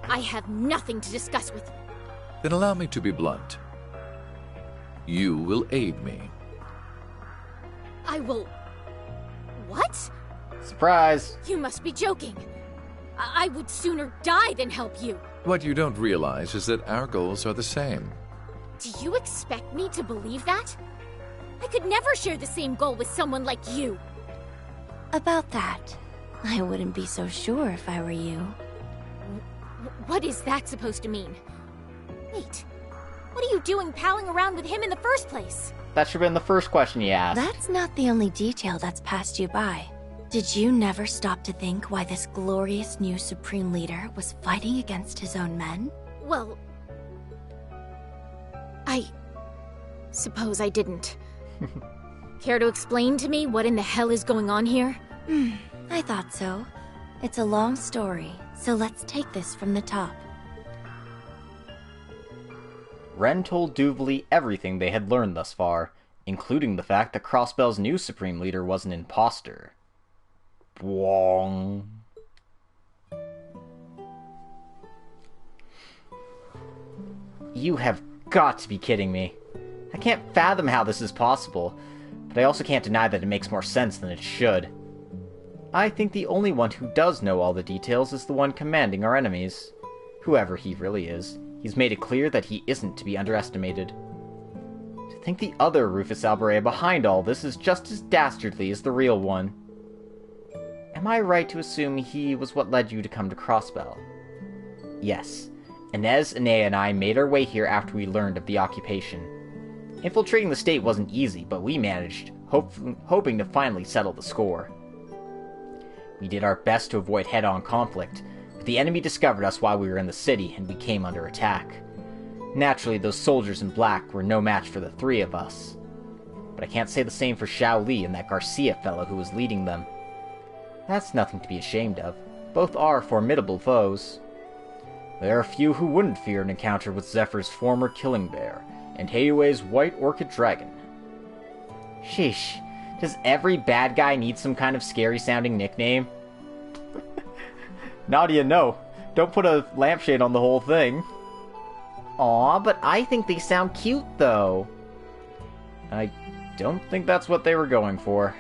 S14: I have nothing to discuss with you.
S12: Then allow me to be blunt. You will aid me.
S14: I will... What?
S1: Surprise!
S14: You must be joking. I would sooner die than help you.
S12: What you don't realize is that our goals are the same.
S14: Do you expect me to believe that? I could never share the same goal with someone like you.
S4: About that, I wouldn't be so sure if I were you.
S14: What is that supposed to mean? Wait, what are you doing palling around with him in the first place?
S1: That should have been the first question you asked.
S4: That's not the only detail that's passed you by. Did you never stop to think why this glorious new Supreme Leader was fighting against his own men?
S14: Well, I suppose I didn't. Care to explain to me what in the hell is going on here?
S4: I thought so. It's a long story, so let's take this from the top.
S1: Ren told Duvali everything they had learned thus far, including the fact that Crossbell's new Supreme Leader was an imposter. Bwong. You have got to be kidding me. I can't fathom how this is possible, but I also can't deny that it makes more sense than it should. I think the only one who does know all the details is the one commanding our enemies. Whoever he really is, he's made it clear that he isn't to be underestimated. To think the other Rufus Alberea behind all this is just as dastardly as the real one. Am I right to assume he was what led you to come to Crossbell? Yes. Inez, Inea, and I made our way here after we learned of the occupation. Infiltrating the state wasn't easy, but we managed, hoping to finally settle the score. We did our best to avoid head-on conflict, but the enemy discovered us while we were in the city, and we came under attack. Naturally, those soldiers in black were no match for the three of us. But I can't say the same for Xiao Li and that Garcia fellow who was leading them. That's nothing to be ashamed of. Both are formidable foes. There are few who wouldn't fear an encounter with Zephyr's former killing bear, and Heiue's white orchid dragon. Sheesh. Does every bad guy need some kind of scary-sounding nickname? Nadia, no. Don't put a lampshade on the whole thing. Aw, but I think they sound cute, though. I don't think that's what they were going for.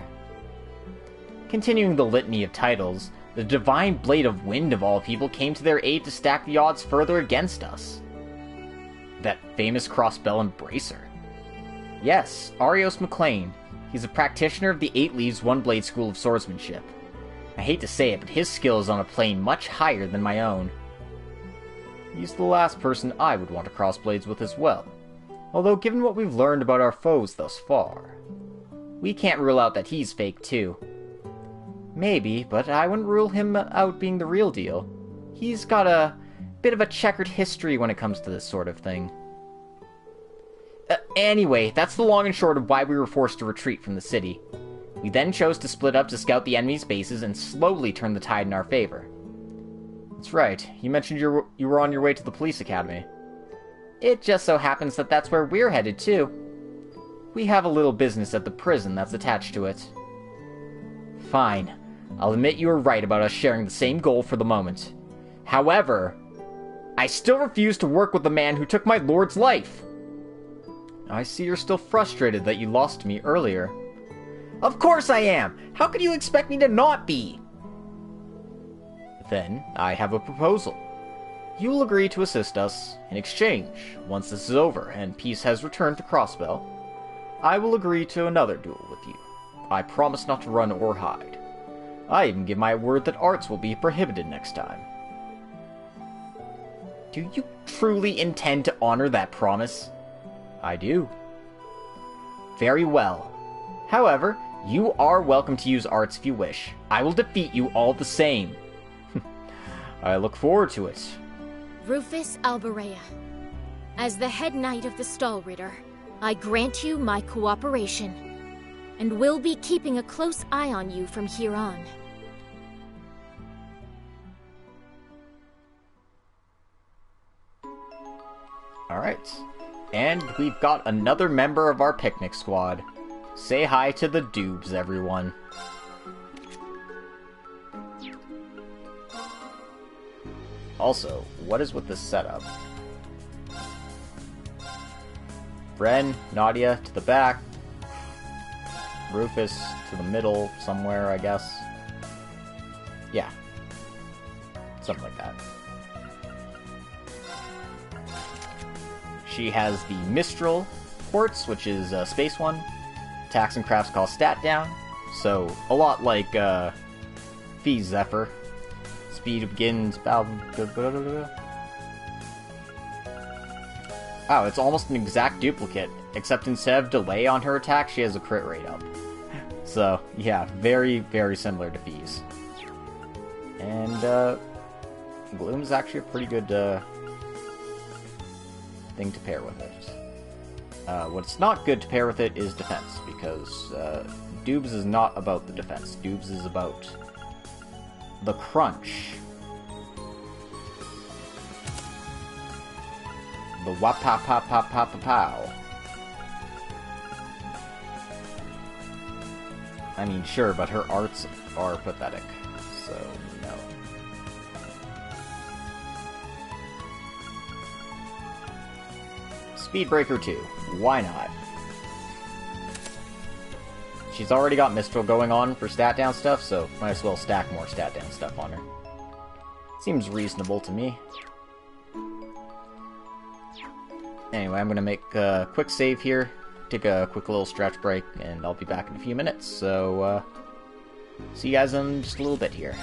S1: Continuing the litany of titles, the Divine Blade of Wind of all people came to their aid to stack the odds further against us. That famous Crossbell Embracer. Yes, Arios McLean. He's a practitioner of the 8 Leaves One Blade School of Swordsmanship. I hate to say it, but his skill is on a plane much higher than my own. He's the last person I would want to cross blades with as well. Although given what we've learned about our foes thus far, we can't rule out that he's fake too. Maybe, but I wouldn't rule him out being the real deal. He's got a bit of a checkered history when it comes to this sort of thing. Anyway, that's the long and short of why we were forced to retreat from the city. We then chose to split up to scout the enemy's bases and slowly turn the tide in our favor. That's right, you mentioned you were on your way to the police academy. It just so happens that that's where we're headed too. We have a little business at the prison that's attached to it. Fine, I'll admit you were right about us sharing the same goal for the moment. However, I still refuse to work with the man who took my lord's life. I see you're still frustrated that you lost me earlier. Of course I am! How could you expect me to not be? Then, I have a proposal. You will agree to assist us. In exchange, once this is over and peace has returned to Crossbell, I will agree to another duel with you. I promise not to run or hide. I even give my word that arts will be prohibited next time. Do you truly intend to honor that promise? I do. Very well. However, you are welcome to use arts if you wish. I will defeat you all the same. I look forward to it.
S14: Rufus Alberea, as the head knight of the Stallritter, I grant you my cooperation, and will be keeping a close eye on you from here on.
S1: Alright. And we've got another member of our picnic squad. Say hi to the Dubes, everyone. Also, what is with this setup? Ren, Nadia to the back. Rufus to the middle somewhere, I guess. Yeah. Something like that. She has the Mistral Quartz, which is a space one. Tax and Crafts call stat down. So, a lot like Fee Zephyr. Speed begins... Oh, it's almost an exact duplicate, except instead of delay on her attack, she has a crit rate up. So, yeah, very, very similar to Fee's. And, Gloom's actually a pretty good, thing to pair with it. What's not good to pair with it is defense, because, Doobs is not about the defense. Doobs is about the crunch. The wap-pa-pa-pa-pa-pa-pow. I mean, sure, but her arts are pathetic, so no. Speedbreaker 2. Why not? She's already got Mistral going on for stat down stuff, so might as well stack more stat down stuff on her. Seems reasonable to me. Anyway, I'm gonna make a quick save here, take a quick little stretch break, and I'll be back in a few minutes, so, see you guys in just a little bit here.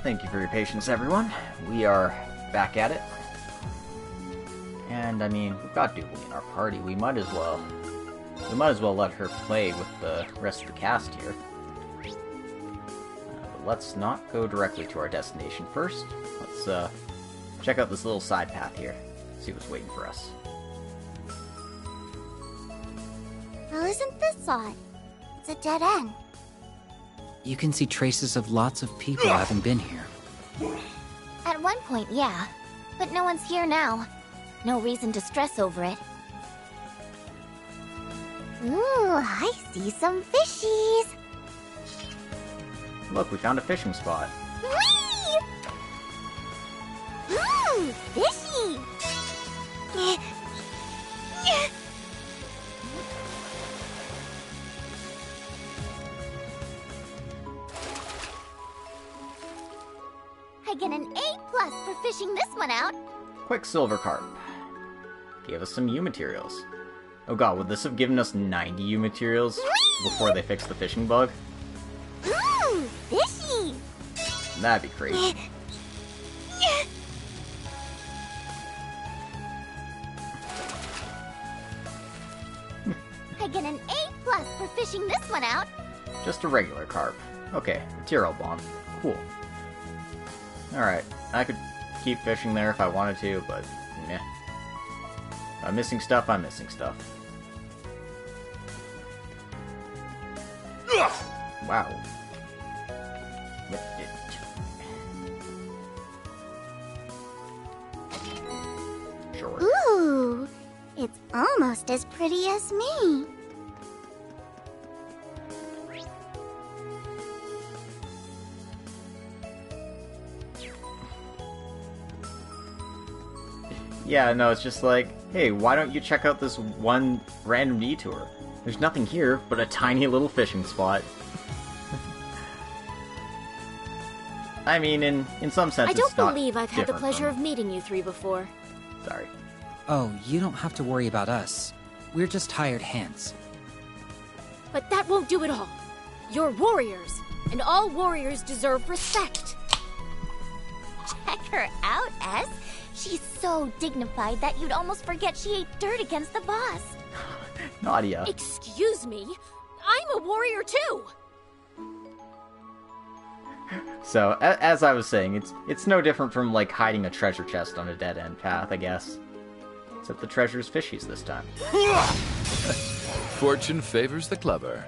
S1: Thank you for your patience, everyone. We are back at it. And, I mean, we've got Doobly in our party. We might as well let her play with the rest of the cast here. But let's not go directly to our destination first. Let's check out this little side path here. See what's waiting for us.
S11: Well, isn't this odd? It's a dead end.
S10: You can see traces of lots of people having been here.
S11: At one point, yeah. But no one's here now. No reason to stress over it. Ooh, I see some fishies.
S1: Look, we found a fishing spot.
S11: Whee! Mmm, fishy! I get an A+ for fishing this one out.
S1: Quicksilver Carp. Gave us some U materials. Oh god, would this have given us 90 U materials before they fixed the fishing bug?
S11: Mmm, fishy!
S1: That'd be crazy.
S11: I get an A+ for fishing this one out.
S1: Just a regular carp. Okay, material bomb. Cool. Alright, I could keep fishing there if I wanted to, but meh. I'm missing stuff, I'm missing stuff. Wow. Sure.
S11: Ooh, it's almost as pretty as me.
S1: Yeah, no, it's just like, hey, why don't you check out this one random detour? There's nothing here but a tiny little fishing spot. I mean, in some sense,
S14: I don't
S1: it's not
S14: believe I've had the
S1: different
S14: pleasure
S1: from...
S14: of meeting you three before.
S1: Sorry.
S10: Oh, you don't have to worry about us. We're just hired hands.
S14: But that won't do it all. You're warriors, and all warriors deserve respect.
S11: Check her out, S. She's so dignified that you'd almost forget she ate dirt against the boss.
S1: Nadia.
S14: Excuse me? I'm a warrior too!
S1: So, as I was saying, it's no different from, like, hiding a treasure chest on a dead-end path, I guess. Except the treasure's fishies this time.
S12: Fortune favors the clever.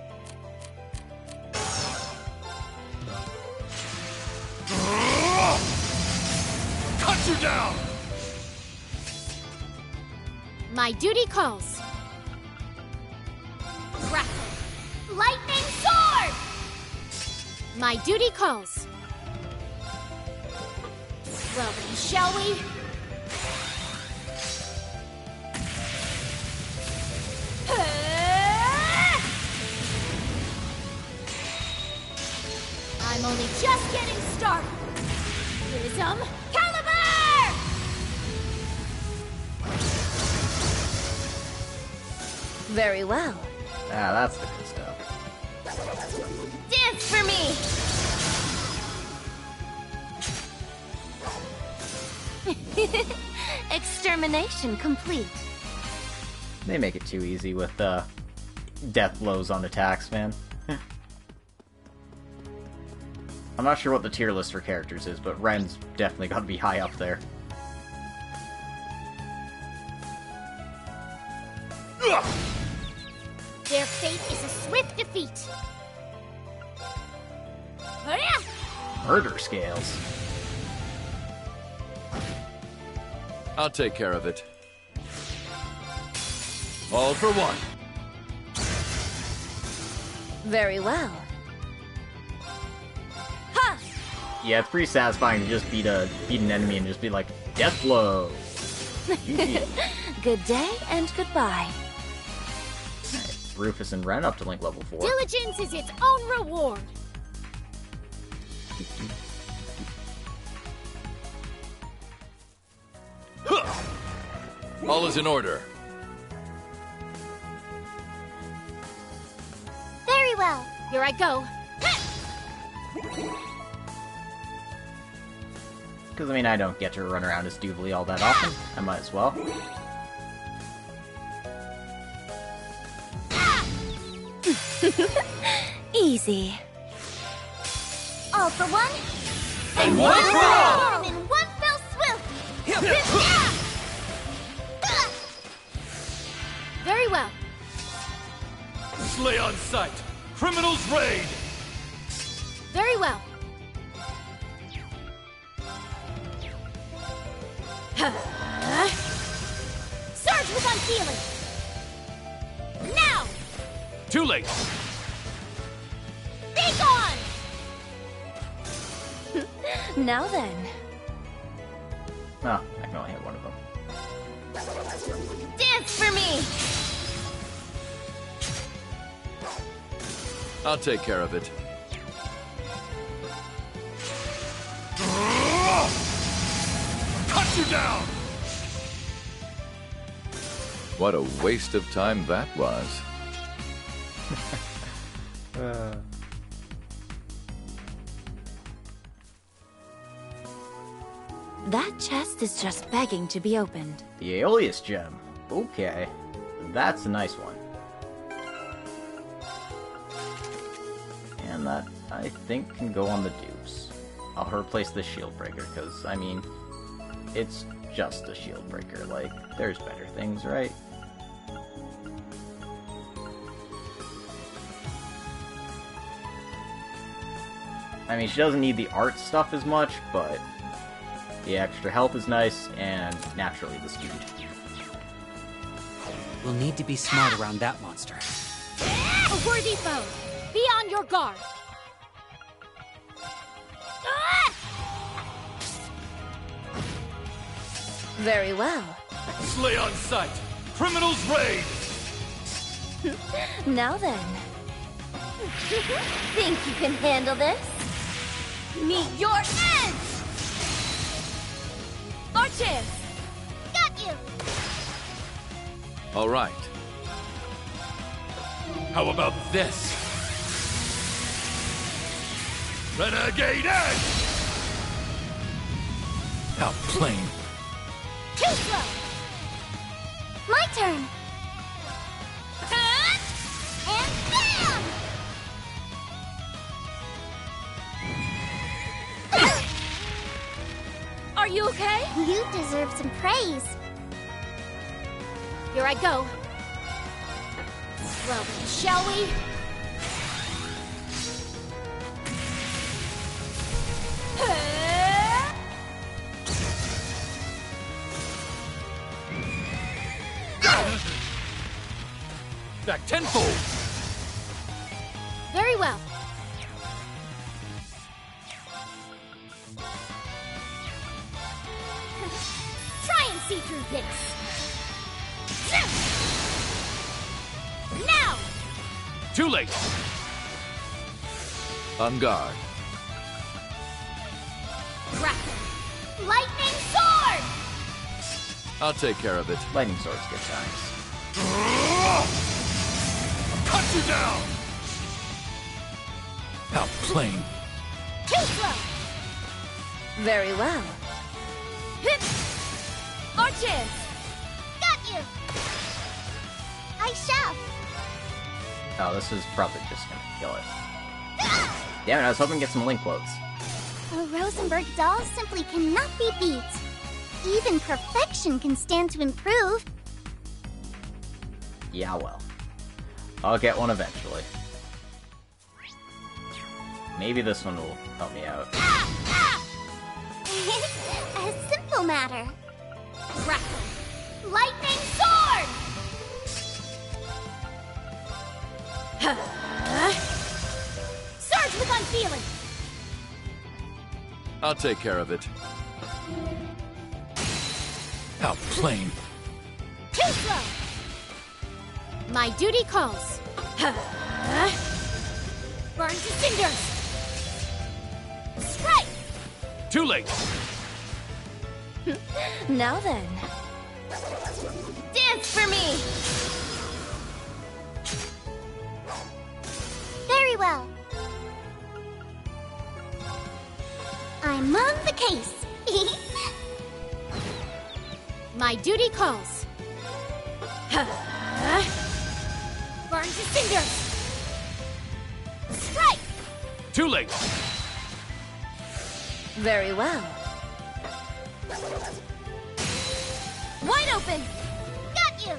S13: Cut you down!
S14: My duty calls. Grapple.
S11: Lightning sword!
S14: My duty calls. Well then, shall we? I'm only just getting started. Prism Caliber!
S4: Very well.
S1: Ah, that's the good stuff.
S11: Dance for me! Extermination complete.
S1: They make it too easy with death blows on attacks, man. I'm not sure what the tier list for characters is, but Ren's definitely got to be high up there.
S14: Their fate is a swift defeat.
S1: Murder scales.
S12: I'll take care of it. All for one.
S4: Very well.
S11: Ha!
S1: Yeah, it's pretty satisfying to just beat an enemy and just be like, death blow.
S4: Good day and goodbye.
S1: Rufus and Ren up to Link level 4.
S14: Diligence is its own reward.
S12: All is in order.
S11: Very well.
S14: Here I go.
S1: Because, I mean, I don't get to run around as Doobly all that often. I might as well.
S4: Easy.
S11: All for one,
S5: And one for all!
S11: and in one fell swoop!
S14: Very well.
S13: Slay on sight! Criminals raid!
S14: Very well.
S11: Surge with unfeeling! Now!
S13: Too late!
S11: Be gone!
S4: Now then.
S1: Oh, I can only hit one of them.
S11: Dance for me!
S12: I'll take care of it.
S13: Cut you down!
S12: What a waste of time that was.
S4: That chest is just begging to be opened.
S1: The Aeolus gem. Okay. That's a nice one. And that, I think, can go on the dupes. I'll replace the shield breaker, because, I mean, it's just a shield breaker. Like, there's better things, right? I mean, she doesn't need the art stuff as much, but the extra health is nice, and naturally the speed.
S10: We'll need to be smart around that monster.
S14: A worthy foe. Be on your guard.
S4: Very well.
S13: Slay on sight! Criminals raid!
S4: Now then.
S11: Think you can handle this?
S6: Meet your end! Our chance!
S11: Got you!
S12: All right.
S13: How about this? Renegade Edge! How plain.
S11: Too slow! My turn! And bam!
S14: Are you okay?
S11: You deserve some praise.
S14: Here I go. Well then, shall we?
S13: Back tenfold!
S14: Very well.
S11: Try and see through this. Now!
S13: Too late!
S12: On guard.
S11: Crackle! Lightning sword!
S12: I'll take care of it.
S1: Lightning sword's good times.
S13: Cut you down! How plain.
S11: Too slow!
S4: Very well.
S6: Hip! Our chance!
S11: Got you! I shall!
S1: Oh, this is probably just gonna kill it. Damn it, I was hoping to get some link quotes.
S11: A Rosenberg doll simply cannot be beat. Even perfection can stand to improve.
S1: Yeah, well. I'll get one eventually. Maybe this one will help me out.
S11: A simple matter. Crackle! Lightning sword! Surge with unfeeling!
S12: I'll take care of it.
S13: How plain.
S11: Too slow!
S14: My duty calls.
S11: Burn to cinders! Strike!
S13: Too late!
S4: Now then.
S11: Dance for me! Very well. I'm on the case.
S14: My duty calls. Burn to cinders! Strike!
S5: Too late!
S4: Very well.
S14: Wide open!
S11: Got you!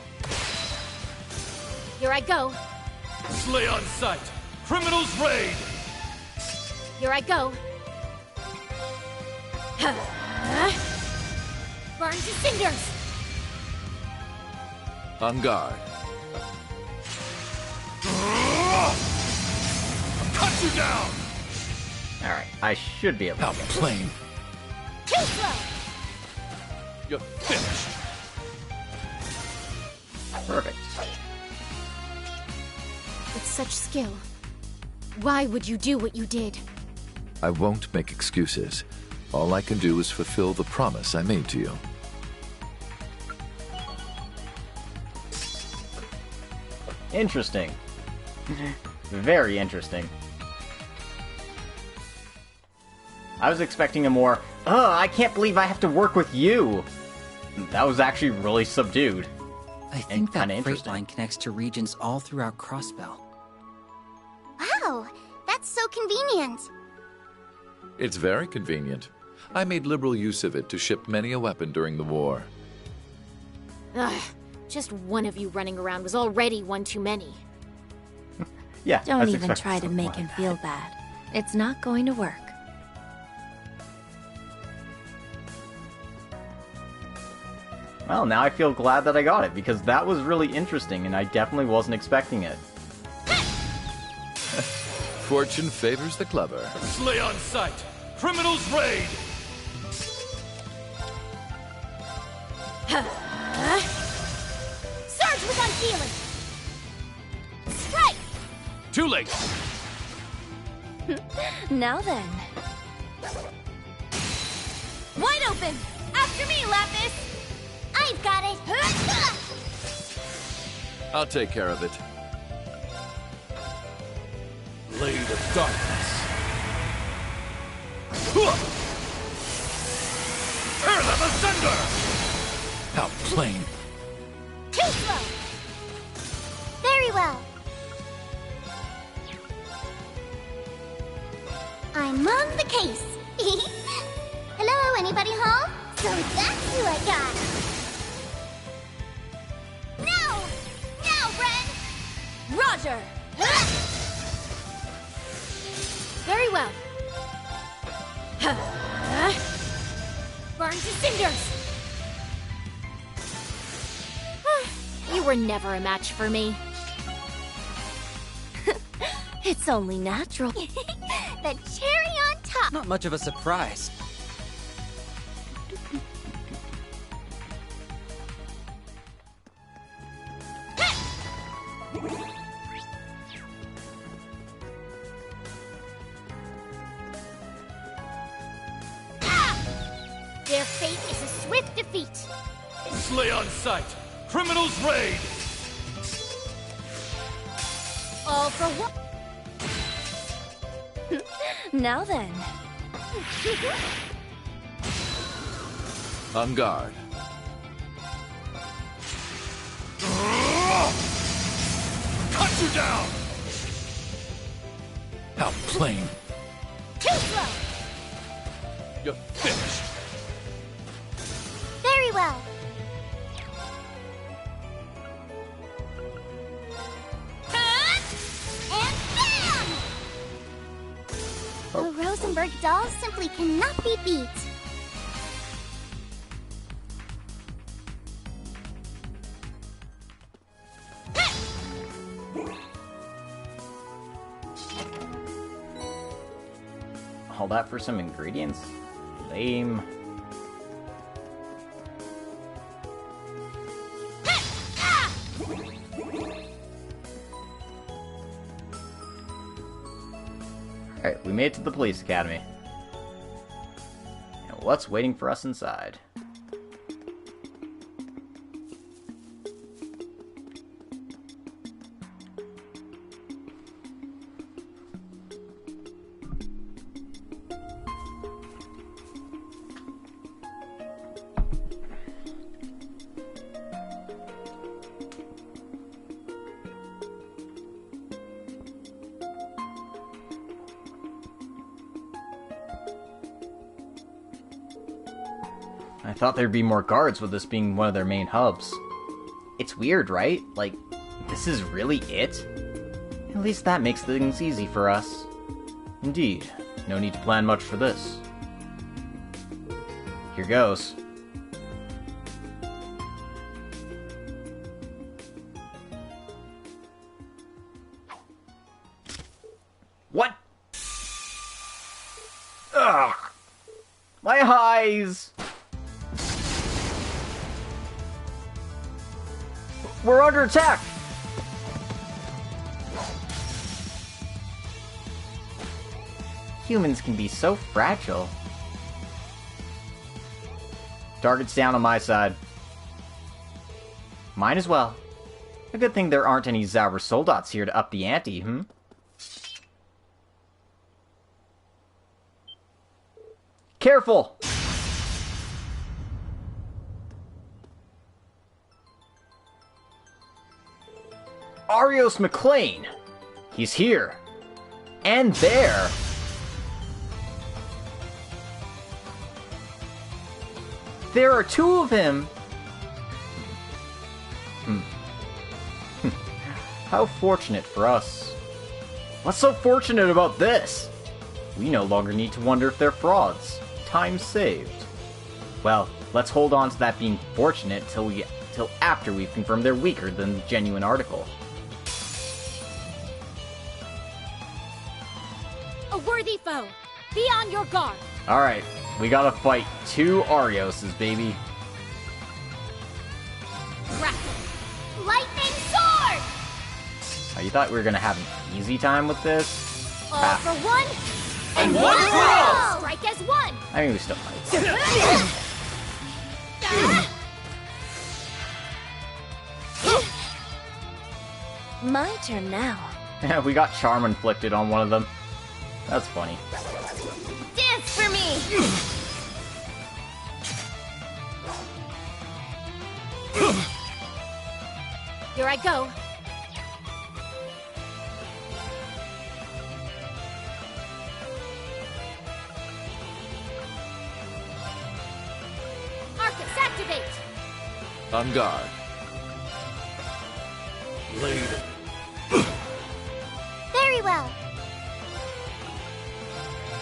S14: Here I go.
S13: Slay on sight! Criminals raid!
S14: Here I go. Burn to cinders!
S12: On guard.
S13: Cut you down!
S1: Alright, I should be able to.
S12: Outplane.
S14: Too slow!
S13: You're finished!
S1: Perfect.
S14: With such skill, why would you do what you did?
S12: I won't make excuses. All I can do is fulfill the promise I made to you.
S1: Interesting. Very interesting. I was expecting a more, I can't believe I have to work with you. That was actually really subdued.
S10: I think that
S1: kinda
S10: freight line connects to regions all throughout Crossbell.
S11: Wow, that's so convenient.
S12: It's very convenient. I made liberal use of it to ship many a weapon during the war.
S14: Ugh, just one of you running around was already one too many.
S1: Yeah,
S4: Don't even try to make him feel bad. It's not going to work.
S1: Well, now I feel glad that I got it, because that was really interesting, and I definitely wasn't expecting it.
S12: Fortune favors the clever.
S13: Slay on sight! Criminals raid!
S14: Surge with unfeeling! Strike!
S5: Too late!
S4: Now then.
S14: Wide open! After me, Lapis!
S11: I've got it!
S12: I'll take care of it.
S13: Blade of darkness. Tear them asunder!
S12: Outplane.
S14: Too slow!
S11: Very well. I'm on the case. Hello, anybody home? So that's who I got. No! Now, Ren!
S14: Roger! Very well. Burn to cinders! You were never a match for me.
S4: It's only natural.
S11: The cherry on top.
S10: Not much of a surprise.
S14: Their fate is a swift defeat.
S13: Slay on sight! Criminals raid!
S14: All for one.
S4: Now then.
S12: On guard.
S13: Cut you down!
S12: Outplane.
S14: Too slow!
S13: You're finished!
S11: Very well. And bam! The Rosenberg dolls simply cannot be beat.
S1: All that for some ingredients? Lame. Alright, we made it to the police academy. And what's waiting for us inside? I thought there'd be more guards with this being one of their main hubs. It's weird, right? Like, this is really it? At least that makes things easy for us. Indeed. No need to plan much for this. Here goes. What? Ugh! My eyes! We're under attack! Humans can be so fragile. Target's down on my side. Mine as well. A good thing there aren't any Zauber Soldats here to up the ante, Careful! Arios McLean! He's here. And there! There are two of him! How fortunate for us. What's so fortunate about this? We no longer need to wonder if they're frauds. Time saved. Well, let's hold on to that being fortunate till after we've confirmed they're weaker than the genuine article.
S14: A worthy foe! Be on your guard!
S1: Alright, we gotta fight two Arioses, baby.
S11: Lightning sword!
S1: Oh, you thought we were gonna have an easy time with this?
S14: All for one,
S11: and one for all!
S14: Strike as one!
S1: I mean, we still fight.
S4: My turn now.
S1: Yeah, we got Charm inflicted on one of them. That's funny.
S11: Dance for me!
S14: Here I go. Arcus, activate!
S12: On guard.
S13: Blade.
S11: Very well.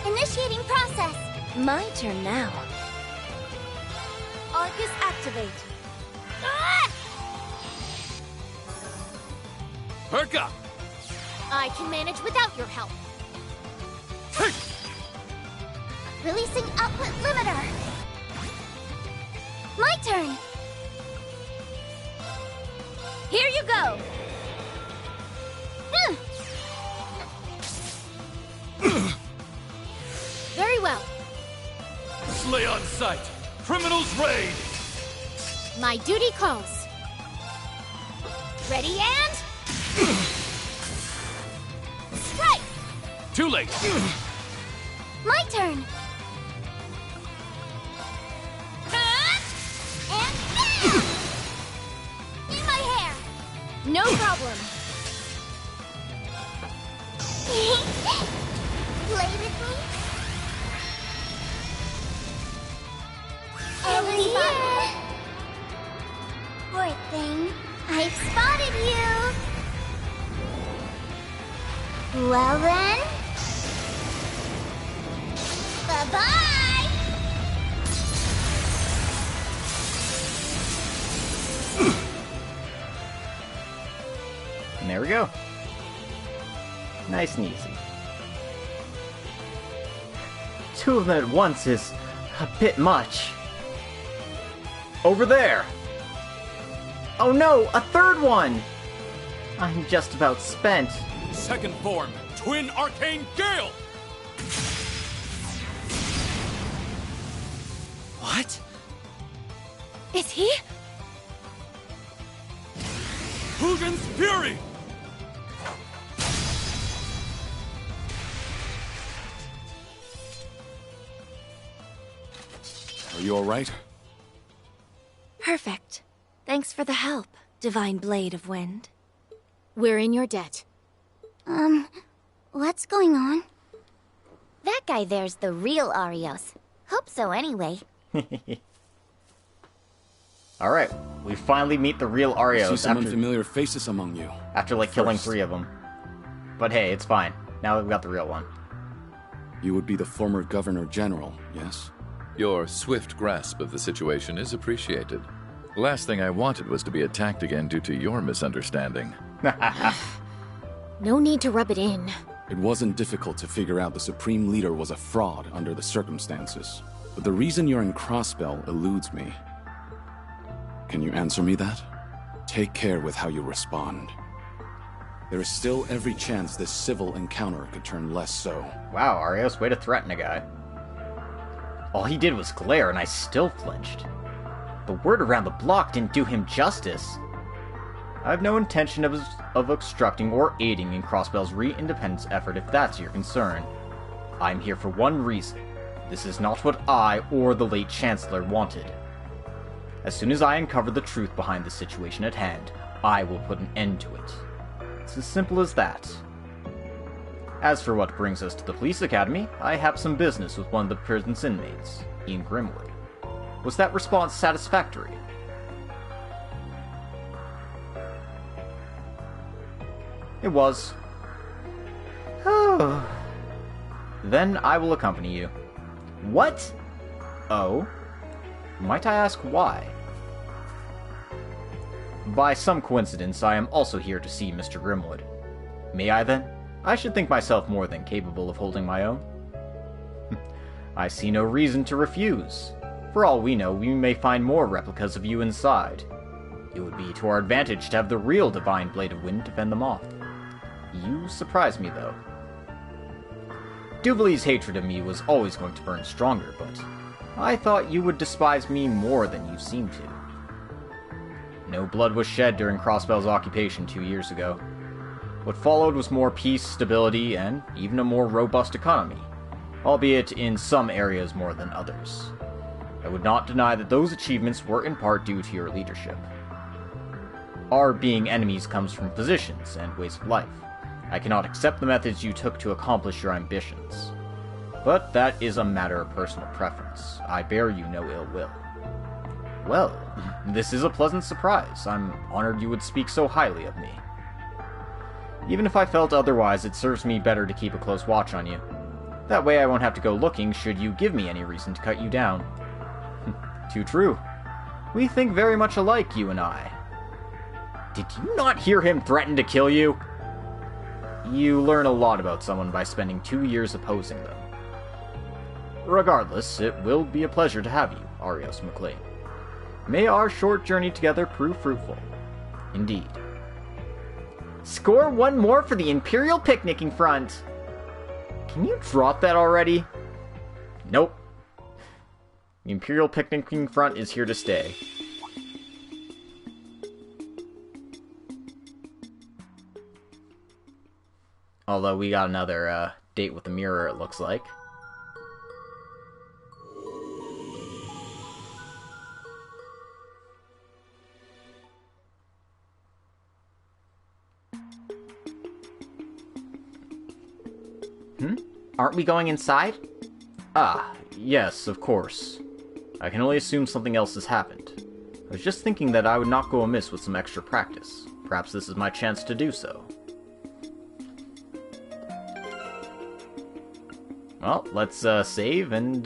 S11: Initiating process.
S4: My turn now.
S14: Arcus, activate.
S11: Ah!
S13: Perk up!
S14: I can manage without your help.
S11: Releasing output limiter. My turn. Here you go.
S14: Very well.
S13: Slay on sight! Criminals raid!
S14: My duty calls.
S11: Ready and... strike!
S13: Too late!
S11: My turn. And bam! In my hair.
S14: No problem.
S11: Play with me. Over here. Poor thing. I've spotted you. Well then. Bye-bye.
S1: And there we go. Nice and easy. Two of them at once is a bit much. Over there! Oh no, a third one! I'm just about spent.
S13: Second form, Twin Arcane Gale!
S5: What?
S14: Is he?
S13: Hugins Fury! Are you alright?
S4: Perfect. Thanks for the help, Divine Blade of Wind.
S14: We're in your debt.
S11: What's going on? That guy there's the real Arios. Hope so anyway.
S1: Alright, we finally meet the real Arios.
S15: I see some unfamiliar faces among you.
S1: After, like, killing 3 of them. But hey, it's fine. Now that we got the real one.
S15: You would be the former Governor General, yes?
S12: Your swift grasp of the situation is appreciated. The last thing I wanted was to be attacked again due to your misunderstanding.
S14: No need to rub it in.
S15: It wasn't difficult to figure out the Supreme Leader was a fraud under the circumstances. But the reason you're in Crossbell eludes me. Can you answer me that? Take care with how you respond. There is still every chance this civil encounter could turn less so.
S1: Wow, Arios, way to threaten a guy. All he did was glare, and I still flinched. The word around the block didn't do him justice. I have no intention of obstructing or aiding in Crossbell's re-independence effort if that's your concern. I'm here for one reason. This is not what I or the late Chancellor wanted. As soon as I uncover the truth behind the situation at hand, I will put an end to it. It's as simple as that. As for what brings us to the police academy, I have some business with one of the prison's inmates, Ian Grimwood. Was that response satisfactory? It was. Oh. Then I will accompany you. What? Oh? Might I ask why? By some coincidence, I am also here to see Mr. Grimwood. May I then? I should think myself more than capable of holding my own. I see no reason to refuse. For all we know, we may find more replicas of you inside. It would be to our advantage to have the real Divine Blade of Wind to fend them off. You surprise me, though. Duvalie's hatred of me was always going to burn stronger, but I thought you would despise me more than you seem to. No blood was shed during Crossbell's occupation 2 years ago. What followed was more peace, stability, and even a more robust economy, albeit in some areas more than others. I would not deny that those achievements were in part due to your leadership. Our being enemies comes from positions and ways of life. I cannot accept the methods you took to accomplish your ambitions. But that is a matter of personal preference. I bear you no ill will. Well, this is a pleasant surprise. I'm honored you would speak so highly of me. Even if I felt otherwise, it serves me better to keep a close watch on you. That way I won't have to go looking should you give me any reason to cut you down. Too true. We think very much alike, you and I. Did you not hear him threaten to kill you? You learn a lot about someone by spending 2 years opposing them. Regardless, it will be a pleasure to have you, Arios McLean. May our short journey together prove fruitful. Indeed. Score one more for the Imperial Picnicking Front! Can you drop that already? Nope. The Imperial Picnicking Front is here to stay. Although we got another date with the mirror, it looks like. Aren't we going inside? Ah, yes, of course. I can only assume something else has happened. I was just thinking that I would not go amiss with some extra practice. Perhaps this is my chance to do so. Well, let's save and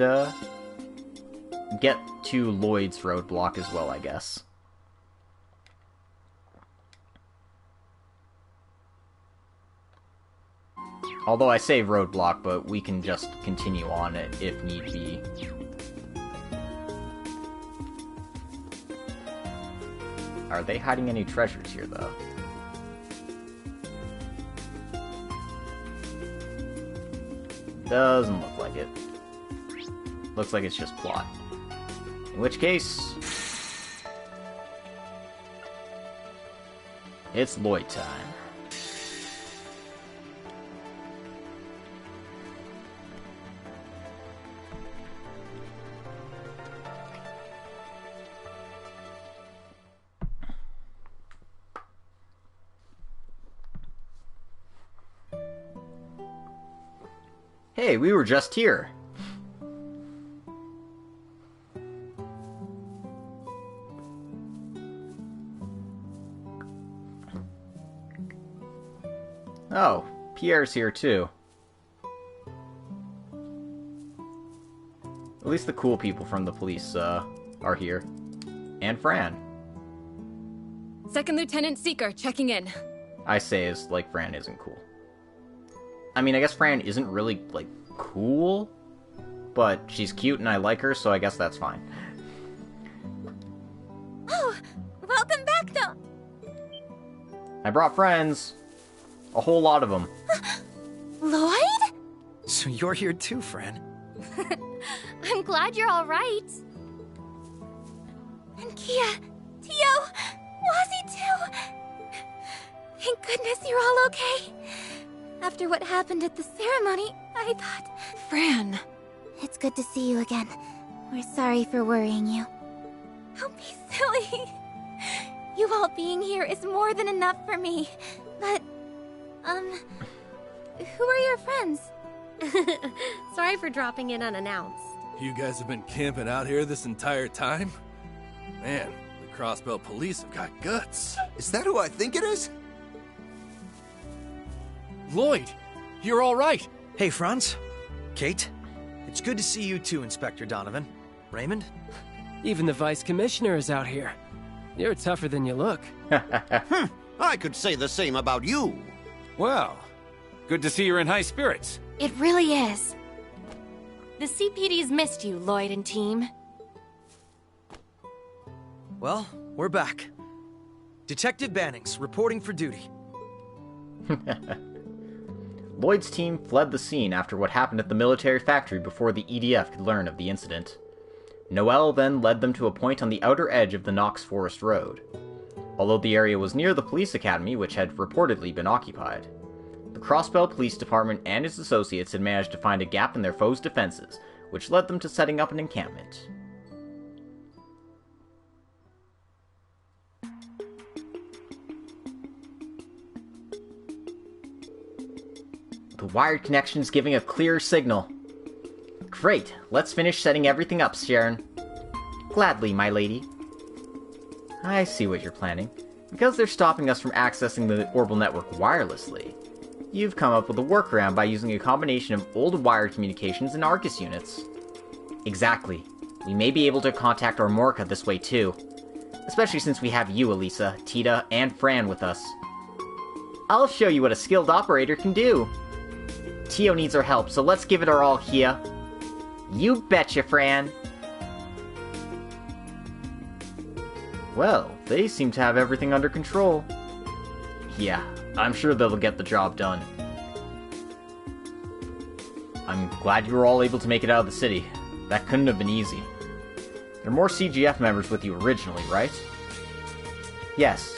S1: get to Lloyd's roadblock as well, I guess. Although I say roadblock, but we can just continue on it if need be. Are they hiding any treasures here, though? Doesn't look like it. Looks like it's just plot. In which case... it's Lloyd time. Hey, we were just here. Oh, Pierre's here too. At least the cool people from the police, are here. And Fran.
S3: Second Lieutenant Seeker, checking in.
S1: I say is like Fran isn't cool. I mean, I guess Fran isn't really, like, cool, but she's cute and I like her, so I guess that's fine.
S11: Oh, welcome back, though.
S1: I brought friends. A whole lot of them.
S11: Lloyd?
S16: So you're here too, Fran.
S11: I'm glad you're all right. And Kia, Tio, Wazzy too. Thank goodness you're all okay. After what happened at the ceremony, I thought...
S6: Fran.
S11: It's good to see you again. We're sorry for worrying you. Don't be silly. You all being here is more than enough for me. But, who are your friends?
S17: Sorry for dropping in unannounced.
S8: You guys have been camping out here this entire time? Man, the Crossbell police have got guts.
S18: Is that who I think it is?
S16: Lloyd, you're all right. Hey, Franz. Kate. It's good to see you too, Inspector Donovan. Raymond?
S19: Even the Vice Commissioner is out here. You're tougher than you look.
S18: I could say the same about you.
S5: Well, good to see you're in high spirits.
S6: It really is. The CPD's missed you, Lloyd and team.
S16: Well, we're back. Detective Bannings, reporting for duty.
S1: Lloyd's team fled the scene after what happened at the military factory before the EDF could learn of the incident. Noel then led them to a point on the outer edge of the Knox Forest Road. Although the area was near the police academy, which had reportedly been occupied, the Crossbell Police Department and its associates had managed to find a gap in their foes' defenses, which led them to setting up an encampment. The wired connection's giving a clear signal. Great, let's finish setting everything up, Sharon. Gladly, my lady. I see what you're planning. Because they're stopping us from accessing the Orbital Network wirelessly, you've come up with a workaround by using a combination of old wired communications and Arcus units. Exactly. We may be able to contact Ormorka this way too. Especially since we have you, Elisa, Tita, and Fran with us. I'll show you what a skilled operator can do. Tio needs our help, so let's give it our all, Kia. You betcha, Fran. Well, they seem to have everything under control. Yeah, I'm sure they'll get the job done. I'm glad you were all able to make it out of the city. That couldn't have been easy. There are more CGF members with you originally, right? Yes.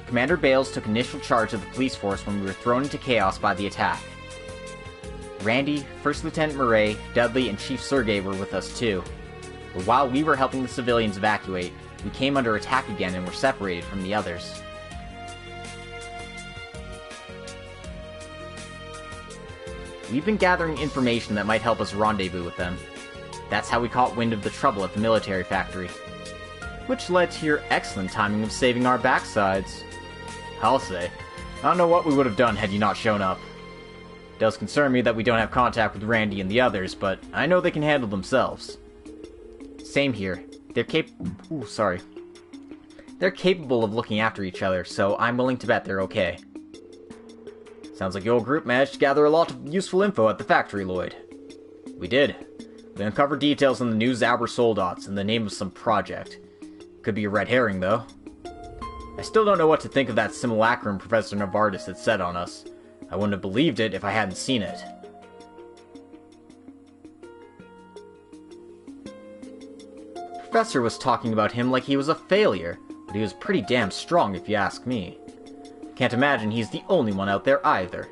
S1: Commander Bales took initial charge of the police force when we were thrown into chaos by the attack. Randy, First Lieutenant Murray, Dudley, and Chief Sergei were with us too. But while we were helping the civilians evacuate, we came under attack again and were separated from the others. We've been gathering information that might help us rendezvous with them. That's how we caught wind of the trouble at the military factory. Which led to your excellent timing of saving our backsides. I'll say, I don't know what we would have done had you not shown up. It does concern me that we don't have contact with Randy and the others, but I know they can handle themselves. Same here. They're capable of looking after each other, so I'm willing to bet they're okay. Sounds like your group managed to gather a lot of useful info at the factory, Lloyd. We did. We uncovered details on the new Zabra Soldats and the name of some project. Could be a red herring, though. I still don't know what to think of that simulacrum Professor Novartis had set on us. I wouldn't have believed it if I hadn't seen it. The professor was talking about him like he was a failure, but he was pretty damn strong if you ask me. Can't imagine he's the only one out there either.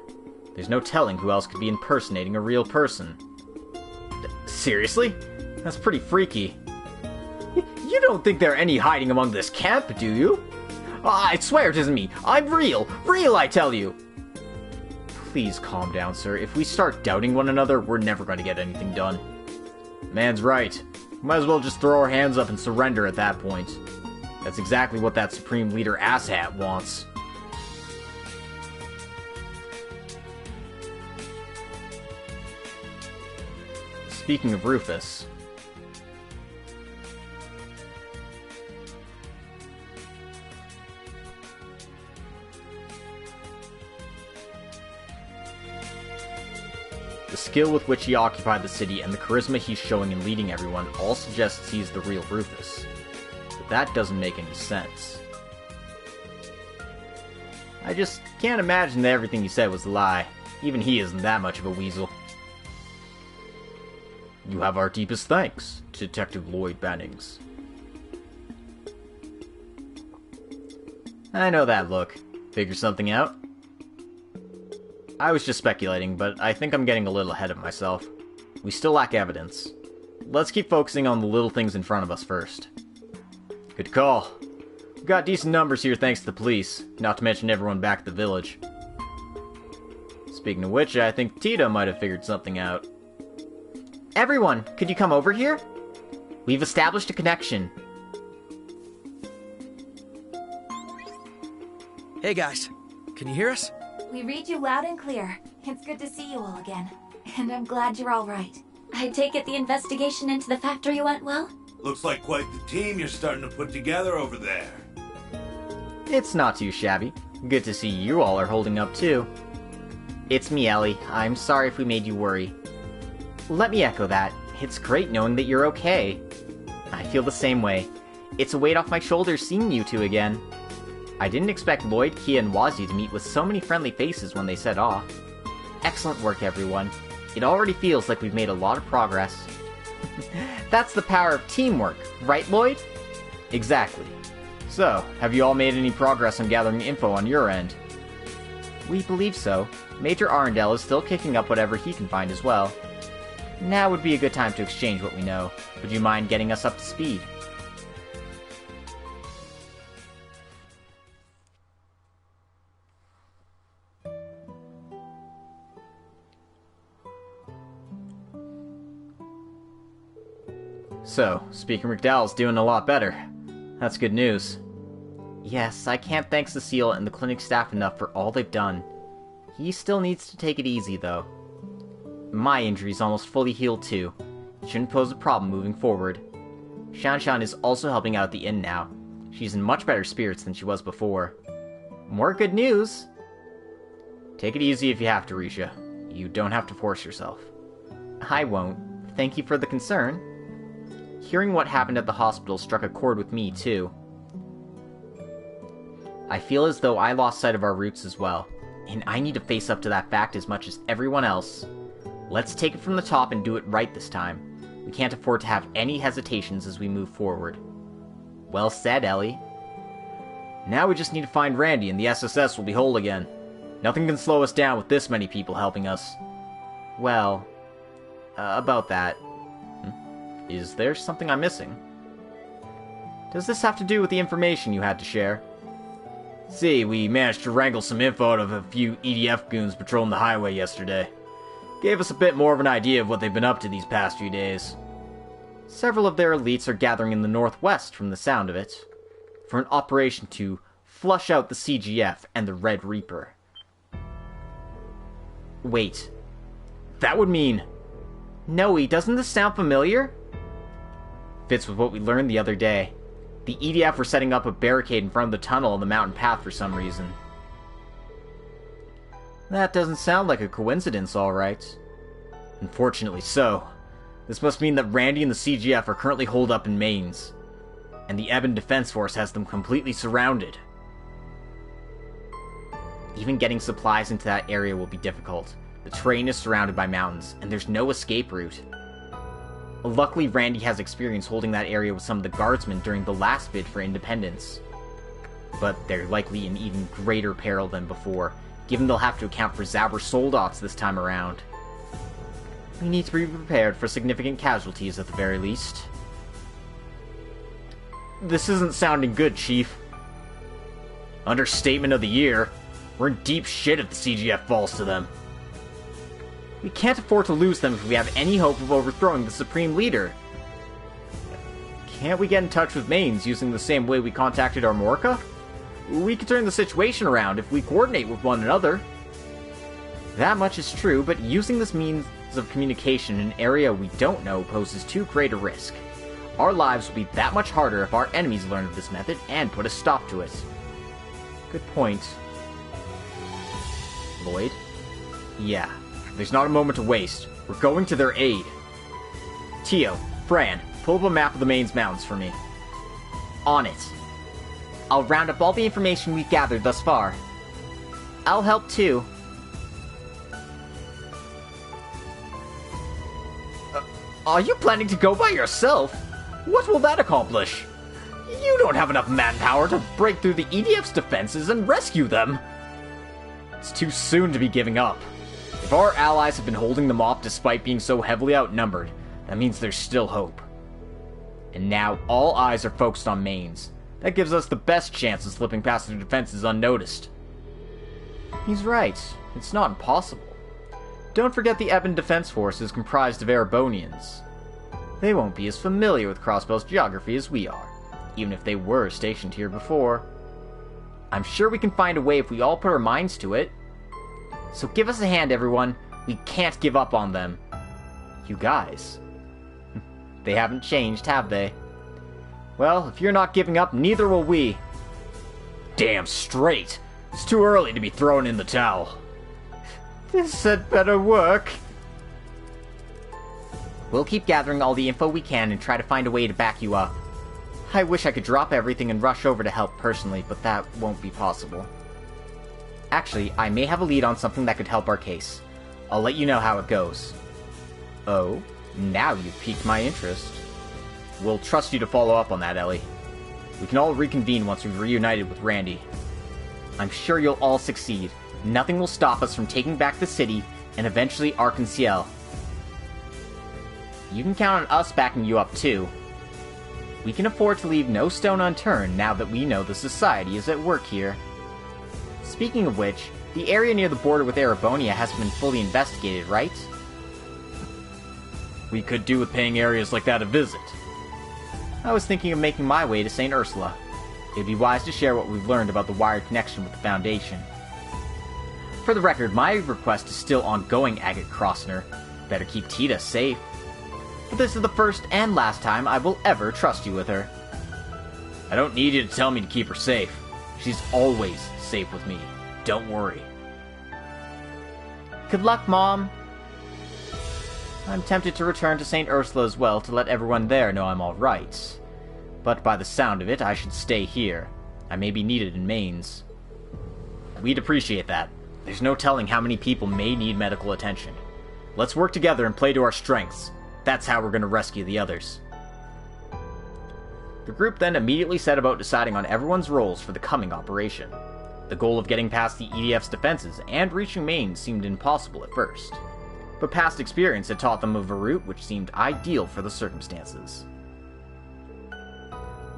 S1: There's no telling who else could be impersonating a real person. Seriously? That's pretty freaky. You don't think there are any hiding among this camp, do you? I swear it isn't me. I'm real. Real, I tell you. Please calm down, sir. If we start doubting one another, we're never going to get anything done. Man's right. Might as well just throw our hands up and surrender at that point. That's exactly what that Supreme Leader asshat wants. speaking of Rufus... The skill with which he occupied the city and the charisma he's showing in leading everyone all suggests he's the real Rufus. But that doesn't make any sense. I just can't imagine that everything he said was a lie. Even he isn't that much of a weasel. You have our deepest thanks, Detective Lloyd Bannings. I know that look. Figure something out? I was just speculating, but I think I'm getting a little ahead of myself. We still lack evidence. Let's keep focusing on the little things in front of us first. Good call. We've got decent numbers here thanks to the police, not to mention everyone back at the village. Speaking of which, I think Tita might have figured something out. Everyone, could you come over here? We've established a connection.
S16: Hey guys, can you hear us?
S20: We read you loud and clear. It's good to see you all again. And I'm glad you're all right.
S4: I take it the investigation into the factory went well?
S21: Looks like quite the team you're starting to put together over there.
S1: It's not too shabby. Good to see you all are holding up too. It's me, Ellie. I'm sorry if we made you worry. Let me echo that. It's great knowing that you're okay. I feel the same way. It's a weight off my shoulders seeing you two again. I didn't expect Lloyd, Kia, and Wazzy to meet with so many friendly faces when they set off. Excellent work, everyone. It already feels like we've made a lot of progress. That's the power of teamwork, right, Lloyd? Exactly. So, have you all made any progress on gathering info on your end? We believe so. Major Arundel is still kicking up whatever he can find as well. Now would be a good time to exchange what we know. Would you mind getting us up to speed? So, Speaker McDowell's doing a lot better. That's good news. Yes, I can't thank Cecile and the clinic staff enough for all they've done. He still needs to take it easy, though. My injury's almost fully healed, too. It shouldn't pose a problem moving forward. Shanshan is also helping out at the inn now. She's in much better spirits than she was before. More good news! Take it easy if you have to, Risha. You don't have to force yourself. I won't. Thank you for the concern. Hearing what happened at the hospital struck a chord with me, too. I feel as though I lost sight of our roots as well, and I need to face up to that fact as much as everyone else. Let's take it from the top and do it right this time. We can't afford to have any hesitations as we move forward. Well said, Ellie. Now we just need to find Randy and the SSS will be whole again. Nothing can slow us down with this many people helping us. Well, about that. Is there something I'm missing? Does this have to do with the information you had to share? See, we managed to wrangle some info out of a few EDF goons patrolling the highway yesterday. Gave us a bit more of an idea of what they've been up to these past few days. Several of their elites are gathering in the northwest from the sound of it, for an operation to flush out the CGF and the Red Reaper. Wait. That would mean... Noe, doesn't this sound familiar? Fits with what we learned the other day. The EDF were setting up a barricade in front of the tunnel on the mountain path for some reason. That doesn't sound like a coincidence, alright. Unfortunately so. This must mean that Randy and the CGF are currently holed up in Mainz, and the Ebon Defense Force has them completely surrounded. Even getting supplies into that area will be difficult. The terrain is surrounded by mountains, and there's no escape route. Luckily, Randy has experience holding that area with some of the guardsmen during the last bid for independence. But they're likely in even greater peril than before, given they'll have to account for Zauber soldats this time around. We need to be prepared for significant casualties at the very least. This isn't sounding good, Chief. Understatement of the year. We're in deep shit if the CGF falls to them. We can't afford to lose them if we have any hope of overthrowing the Supreme Leader. Can't we get in touch with Mainz using the same way we contacted Armorica? We could turn the situation around if we coordinate with one another. That much is true, but using this means of communication in an area we don't know poses too great a risk. Our lives will be that much harder if our enemies learn of this method and put a stop to it. Good point. Lloyd? Yeah, there's not a moment to waste. We're going to their aid. Tio, Fran, pull up a map of the Maine's mountains for me. On it. I'll round up all the information we've gathered thus far. I'll help too. Are you planning to go by yourself? What will that accomplish? You don't have enough manpower to break through the EDF's defenses and rescue them. It's too soon to be giving up. If our allies have been holding them off despite being so heavily outnumbered, that means there's still hope. And now all eyes are focused on Maine's. That gives us the best chance of slipping past their defenses unnoticed. He's right. It's not impossible. Don't forget the Ebon Defense Force is comprised of Erebonians. They won't be as familiar with Crossbell's geography as we are, even if they were stationed here before. I'm sure we can find a way if we all put our minds to it. So give us a hand, everyone. We can't give up on them. You guys. They haven't changed, have they? Well, if you're not giving up, neither will we. Damn straight. It's too early to be thrown in the towel. This had better work. We'll keep gathering all the info we can and try to find a way to back you up. I wish I could drop everything and rush over to help personally, but that won't be possible. Actually, I may have a lead on something that could help our case. I'll let you know how it goes. Oh, now you've piqued my interest. We'll trust you to follow up on that, Ellie. We can all reconvene once we've reunited with Randy. I'm sure you'll all succeed. Nothing will stop us from taking back the city, and eventually Arc-en-Ciel. You can count on us backing you up, too. We can afford to leave no stone unturned now that we know the Society is at work here. Speaking of which, the area near the border with Erebonia hasn't been fully investigated, right? We could do with paying areas like that a visit. I was thinking of making my way to St. Ursula. It'd be wise to share what we've learned about the wired connection with the Foundation. For the record, my request is still ongoing, Agate Crossner. Better keep Tita safe. But this is the first and last time I will ever trust you with her. I don't need you to tell me to keep her safe. She's always safe with me. Don't worry. Good luck, Mom. I'm tempted to return to St. Ursula as well to let everyone there know I'm alright. But by the sound of it, I should stay here. I may be needed in Maine's. We'd appreciate that. There's no telling how many people may need medical attention. Let's work together and play to our strengths. That's how we're going to rescue the others. The group then immediately set about deciding on everyone's roles for the coming operation. The goal of getting past the EDF's defenses and reaching Maine seemed impossible at first. But past experience had taught them of a route which seemed ideal for the circumstances.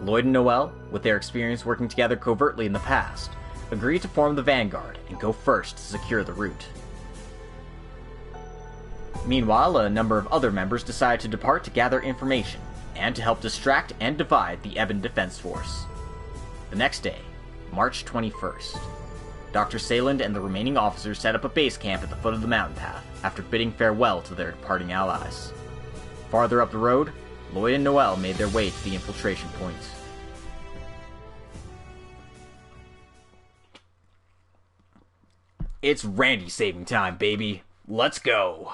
S1: Lloyd and Noel, with their experience working together covertly in the past, agreed to form the vanguard and go first to secure the route. Meanwhile, a number of other members decided to depart to gather information, and to help distract and divide the Ebon Defense Force. The next day, March 21st, Dr. Sayland and the remaining officers set up a base camp at the foot of the mountain path, after bidding farewell to their departing allies. Farther up the road, Lloyd and Noel made their way to the infiltration point. It's Randy saving time, baby. Let's go.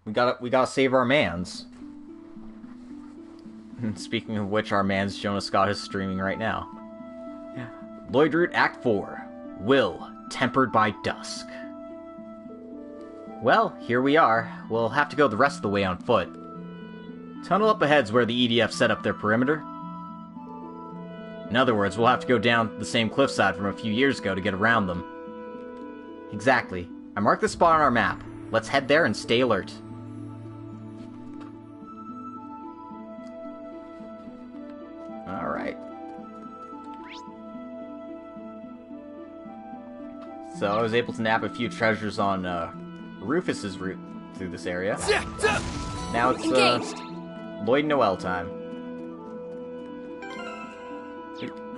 S1: We gotta save our mans. Speaking of which, our man's Jonah Scott is streaming right now. Yeah. Lloyd Root Act 4. Will, tempered by dusk. Well, here we are. We'll have to go the rest of the way on foot. Tunnel up ahead's where the EDF set up their perimeter. In other words, we'll have to go down the same cliffside from a few years ago to get around them. Exactly. I marked the spot on our map. Let's head there and stay alert. Alright. So I was able to nab a few treasures on Rufus's route through this area. Now it's Lloyd Noel time.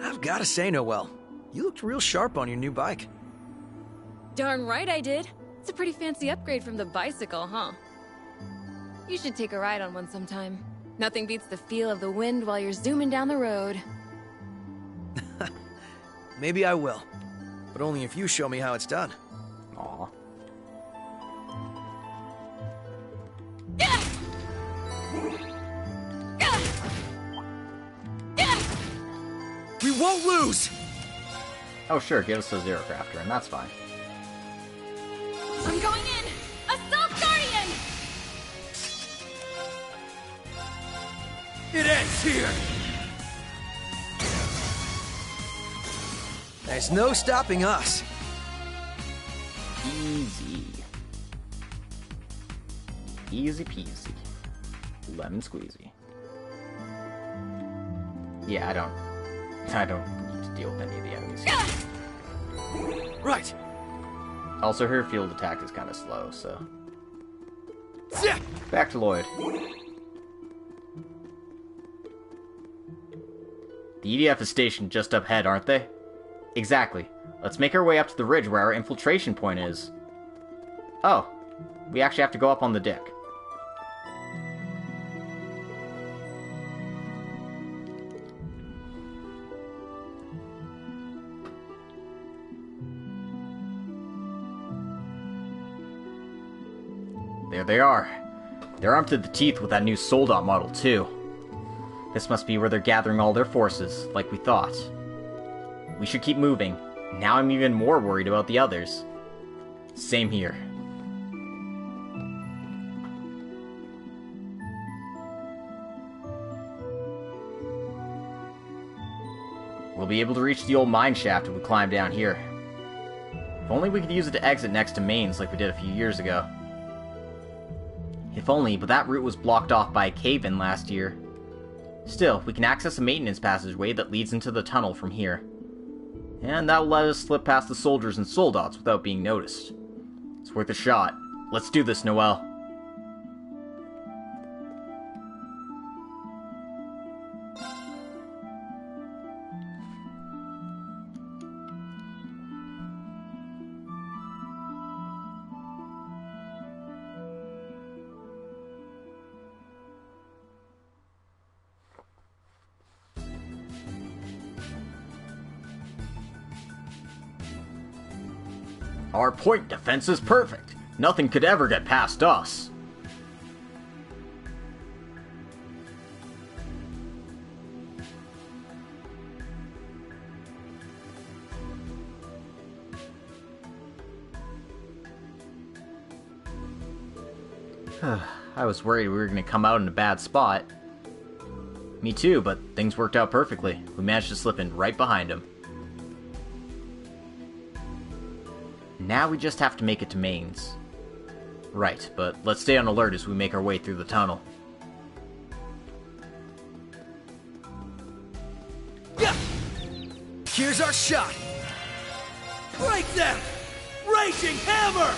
S16: I've gotta say, Noel, you looked real sharp on your new bike.
S3: Darn right I did. It's a pretty fancy upgrade from the bicycle, huh? You should take a ride on one sometime. Nothing beats the feel of the wind while you're zooming down the road.
S16: Maybe I will. But only if you show me how it's done.
S1: Aw.
S16: We won't lose!
S1: Oh sure, give us a Zero Crafter, and that's fine.
S3: I'm going in! Assault Guardian!
S16: It ends here! There's no stopping us.
S1: Easy. Easy peasy. Lemon squeezy. Yeah, I don't need to deal with any of the enemies.
S16: Right.
S1: Also, her field attack is kind of slow, so... Back to Lloyd. The EDF is stationed just up ahead, aren't they? Exactly. Let's make our way up to the ridge where our infiltration point is. Oh, we actually have to go up on the deck. There they are. They're armed to the teeth with that new Soldat model, too. This must be where they're gathering all their forces, like we thought. We should keep moving. Now I'm even more worried about the others. Same here. We'll be able to reach the old mine shaft if we climb down here. If only we could use it to exit next to mains like we did a few years ago. If only, but that route was blocked off by a cave-in last year. Still, we can access a maintenance passageway that leads into the tunnel from here. And that will let us slip past the soldiers and soldats without being noticed. It's worth a shot. Let's do this, Noelle. Our point defense is perfect. Nothing could ever get past us. I was worried we were going to come out in a bad spot. Me too, but things worked out perfectly. We managed to slip in right behind him. Now we just have to make it to mains. Right, but let's stay on alert as we make our way through the tunnel.
S16: Yeah! Here's our shot! Break them! Raging hammer!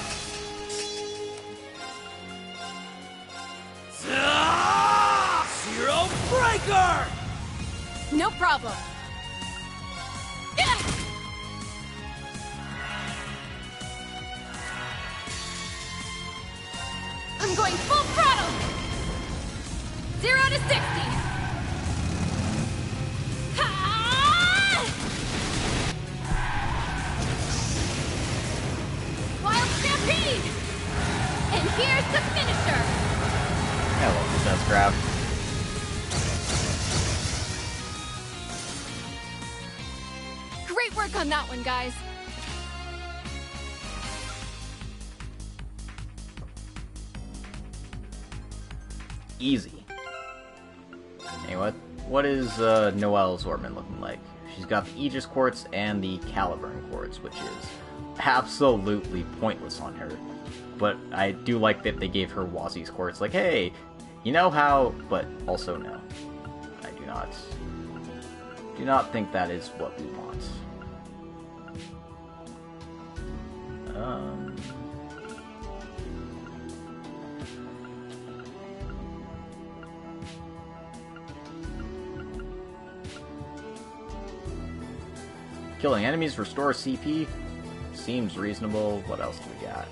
S16: Zero breaker!
S3: No problem. Yeah! I'm going full throttle! 0 to 60! Ha! Wild Stampede! And here's the finisher!
S1: Hello, defense grab.
S3: Great work on that one, guys.
S1: Easy. Anyway, what is Noelle's Orbman looking like? She's got the Aegis Quartz and the Caliburn Quartz, which is absolutely pointless on her. But I do like that they gave her Wazi's Quartz. Like, hey, you know how... But also no. I do not think that is what we want. Killing enemies restores CP. seems reasonable. What else do we got?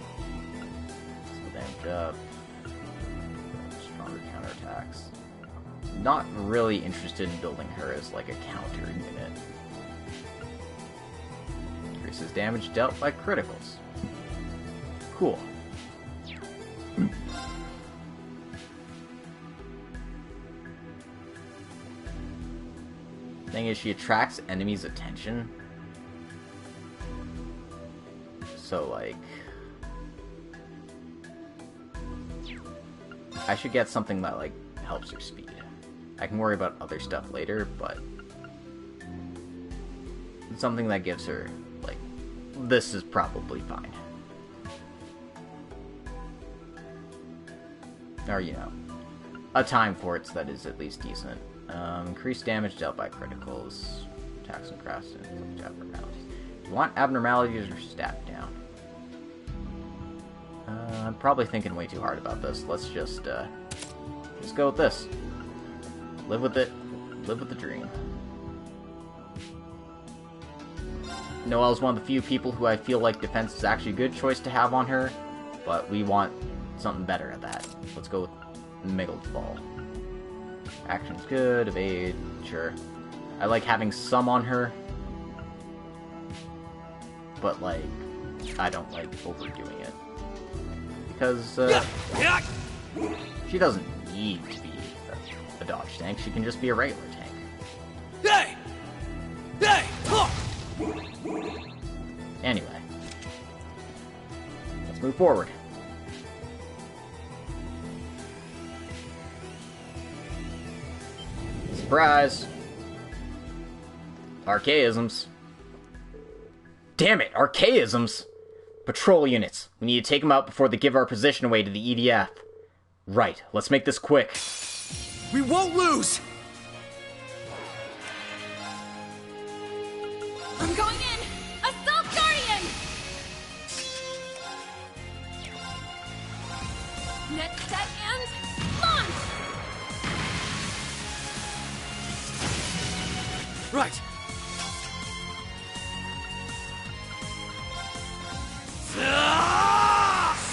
S1: So damage up. Stronger counterattacks. Not really interested in building her as like a counter unit. Increases damage dealt by criticals. Cool. Thing is, she attracts enemies' attention. So, like... I should get something that, like, helps her speed. I can worry about other stuff later, but... something that gives her, like... This is probably fine. Or, you know... a time quartz that is at least decent. Increased damage dealt by criticals, attacks and crafts, and abnormalities. Do you want abnormalities or stat down? I'm probably thinking way too hard about this. Let's just go with this. Live with it. Live with the dream. Noelle's one of the few people who I feel like defense is actually a good choice to have on her, but we want something better at that. Let's go with Miggled Fall. Action's good, evade, sure. I like having some on her, but, like, I don't like overdoing it. Because, she doesn't need to be a dodge tank, she can just be a regular tank.
S16: Hey!
S1: Anyway. Let's move forward. Surprise! Archaisms. Damn it, archaisms! Patrol units. We need to take them out before they give our position away to the EDF. Right, let's make this quick.
S16: We won't lose!
S3: I'm going in! Assault Guardian! Net set and launch!
S16: Right.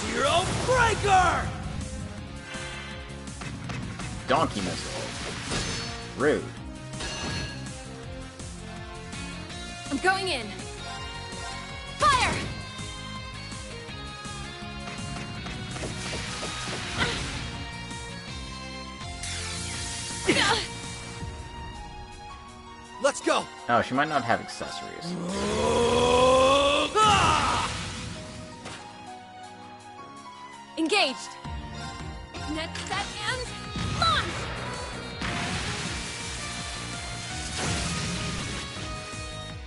S16: Zero Breaker!
S1: Donkey missile. Rude.
S3: I'm going in! Fire!
S16: Let's go!
S1: Oh, she might not have accessories.
S3: Engaged! Net set and launch!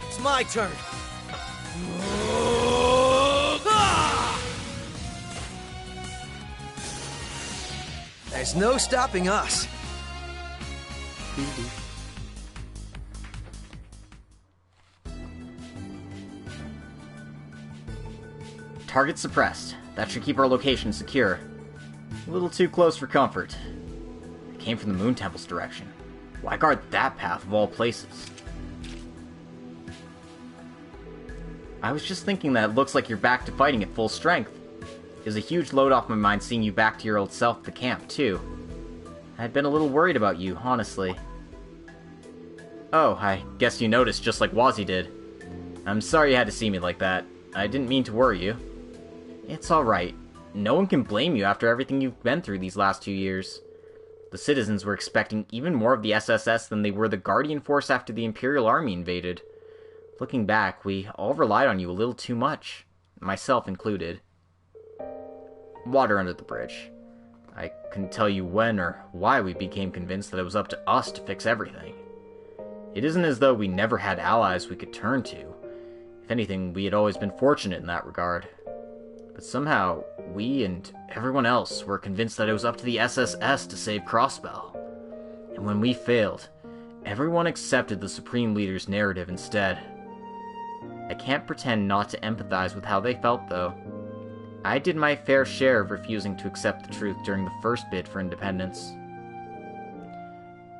S16: It's my turn! There's no stopping us.
S1: Target suppressed. That should keep our location secure. A little too close for comfort. It came from the Moon Temple's direction. Why guard that path of all places? I was just thinking that it looks like you're back to fighting at full strength. It was a huge load off my mind seeing you back to your old self at the camp, too. I had been a little worried about you, honestly. Oh, I guess you noticed just like Wazzy did. I'm sorry you had to see me like that. I didn't mean to worry you. It's alright. No one can blame you after everything you've been through these last 2 years. The citizens were expecting even more of the SSS than they were the Guardian Force after the Imperial Army invaded. Looking back, we all relied on you a little too much. Myself included. Water under the bridge. I couldn't tell you when or why we became convinced that it was up to us to fix everything. It isn't as though we never had allies we could turn to. If anything, we had always been fortunate in that regard. But somehow, we and everyone else were convinced that it was up to the SSS to save Crossbell. And when we failed, everyone accepted the Supreme Leader's narrative instead. I can't pretend not to empathize with how they felt, though. I did my fair share of refusing to accept the truth during the first bid for independence.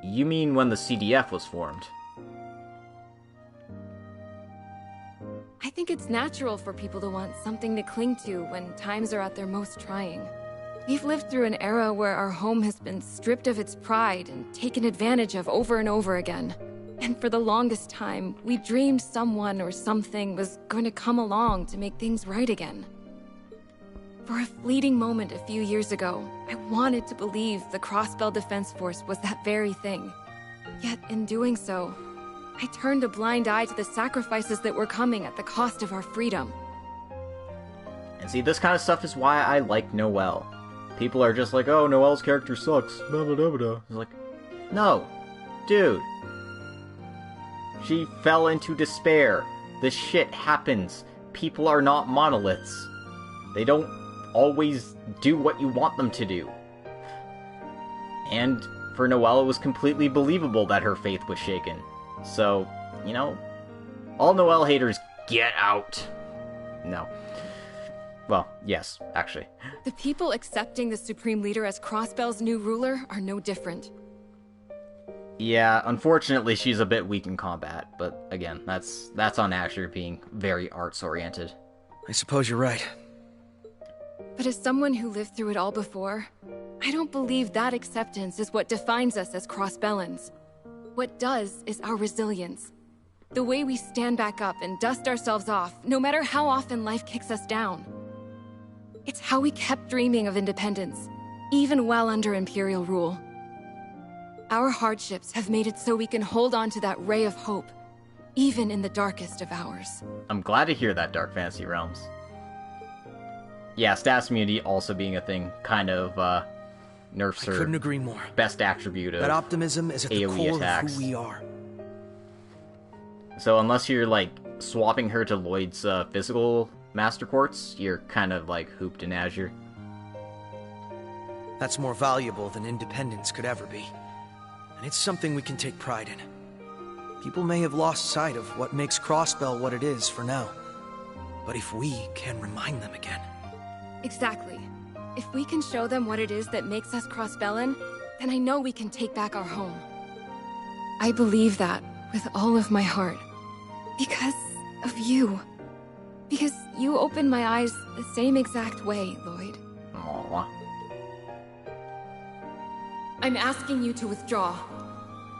S1: You mean when the CDF was formed?
S3: I think it's natural for people to want something to cling to when times are at their most trying. We've lived through an era where our home has been stripped of its pride and taken advantage of over and over again. And for the longest time, we dreamed someone or something was going to come along to make things right again. For a fleeting moment a few years ago, I wanted to believe the Crossbell Defense Force was that very thing. Yet in doing so, I turned a blind eye to the sacrifices that were coming at the cost of our freedom.
S1: And see, this kind of stuff is why I like Noelle. People are just like, oh, Noelle's character sucks. Blah, blah, blah, blah. It's like, no, dude. She fell into despair. This shit happens. People are not monoliths. They don't always do what you want them to do. And for Noelle, it was completely believable that her faith was shaken. So, you know, all Noelle haters, get out. No. Well, yes, actually.
S3: The people accepting the Supreme Leader as Crossbell's new ruler are no different.
S1: Yeah, unfortunately she's a bit weak in combat, but again, that's on Asher being very arts-oriented.
S16: I suppose you're right.
S3: But as someone who lived through it all before, I don't believe that acceptance is what defines us as Crossbellans. What does is our resilience. The way we stand back up and dust ourselves off, no matter how often life kicks us down. It's how we kept dreaming of independence, even while under Imperial rule. Our hardships have made it so we can hold on to that ray of hope, even in the darkest of hours.
S1: I'm glad to hear that, Dark Fantasy Realms. Yeah, stats immunity also being a thing kind of nerfs her.
S16: I couldn't agree more.
S1: Best attribute of
S16: that optimism is at the
S1: AoE
S16: core
S1: attacks.
S16: of who we are.
S1: So unless you're like swapping her to Lloyd's physical Master Quartz, you're kind of like hooped in Azure.
S16: That's more valuable than independence could ever be. And it's something we can take pride in. People may have lost sight of what makes Crossbell what it is for now. But if we can remind them again...
S3: Exactly. If we can show them what it is that makes us Crossbellan, then I know we can take back our home. I believe that with all of my heart. Because of you. Because you opened my eyes the same exact way, Lloyd.
S1: Aww.
S3: I'm asking you to withdraw.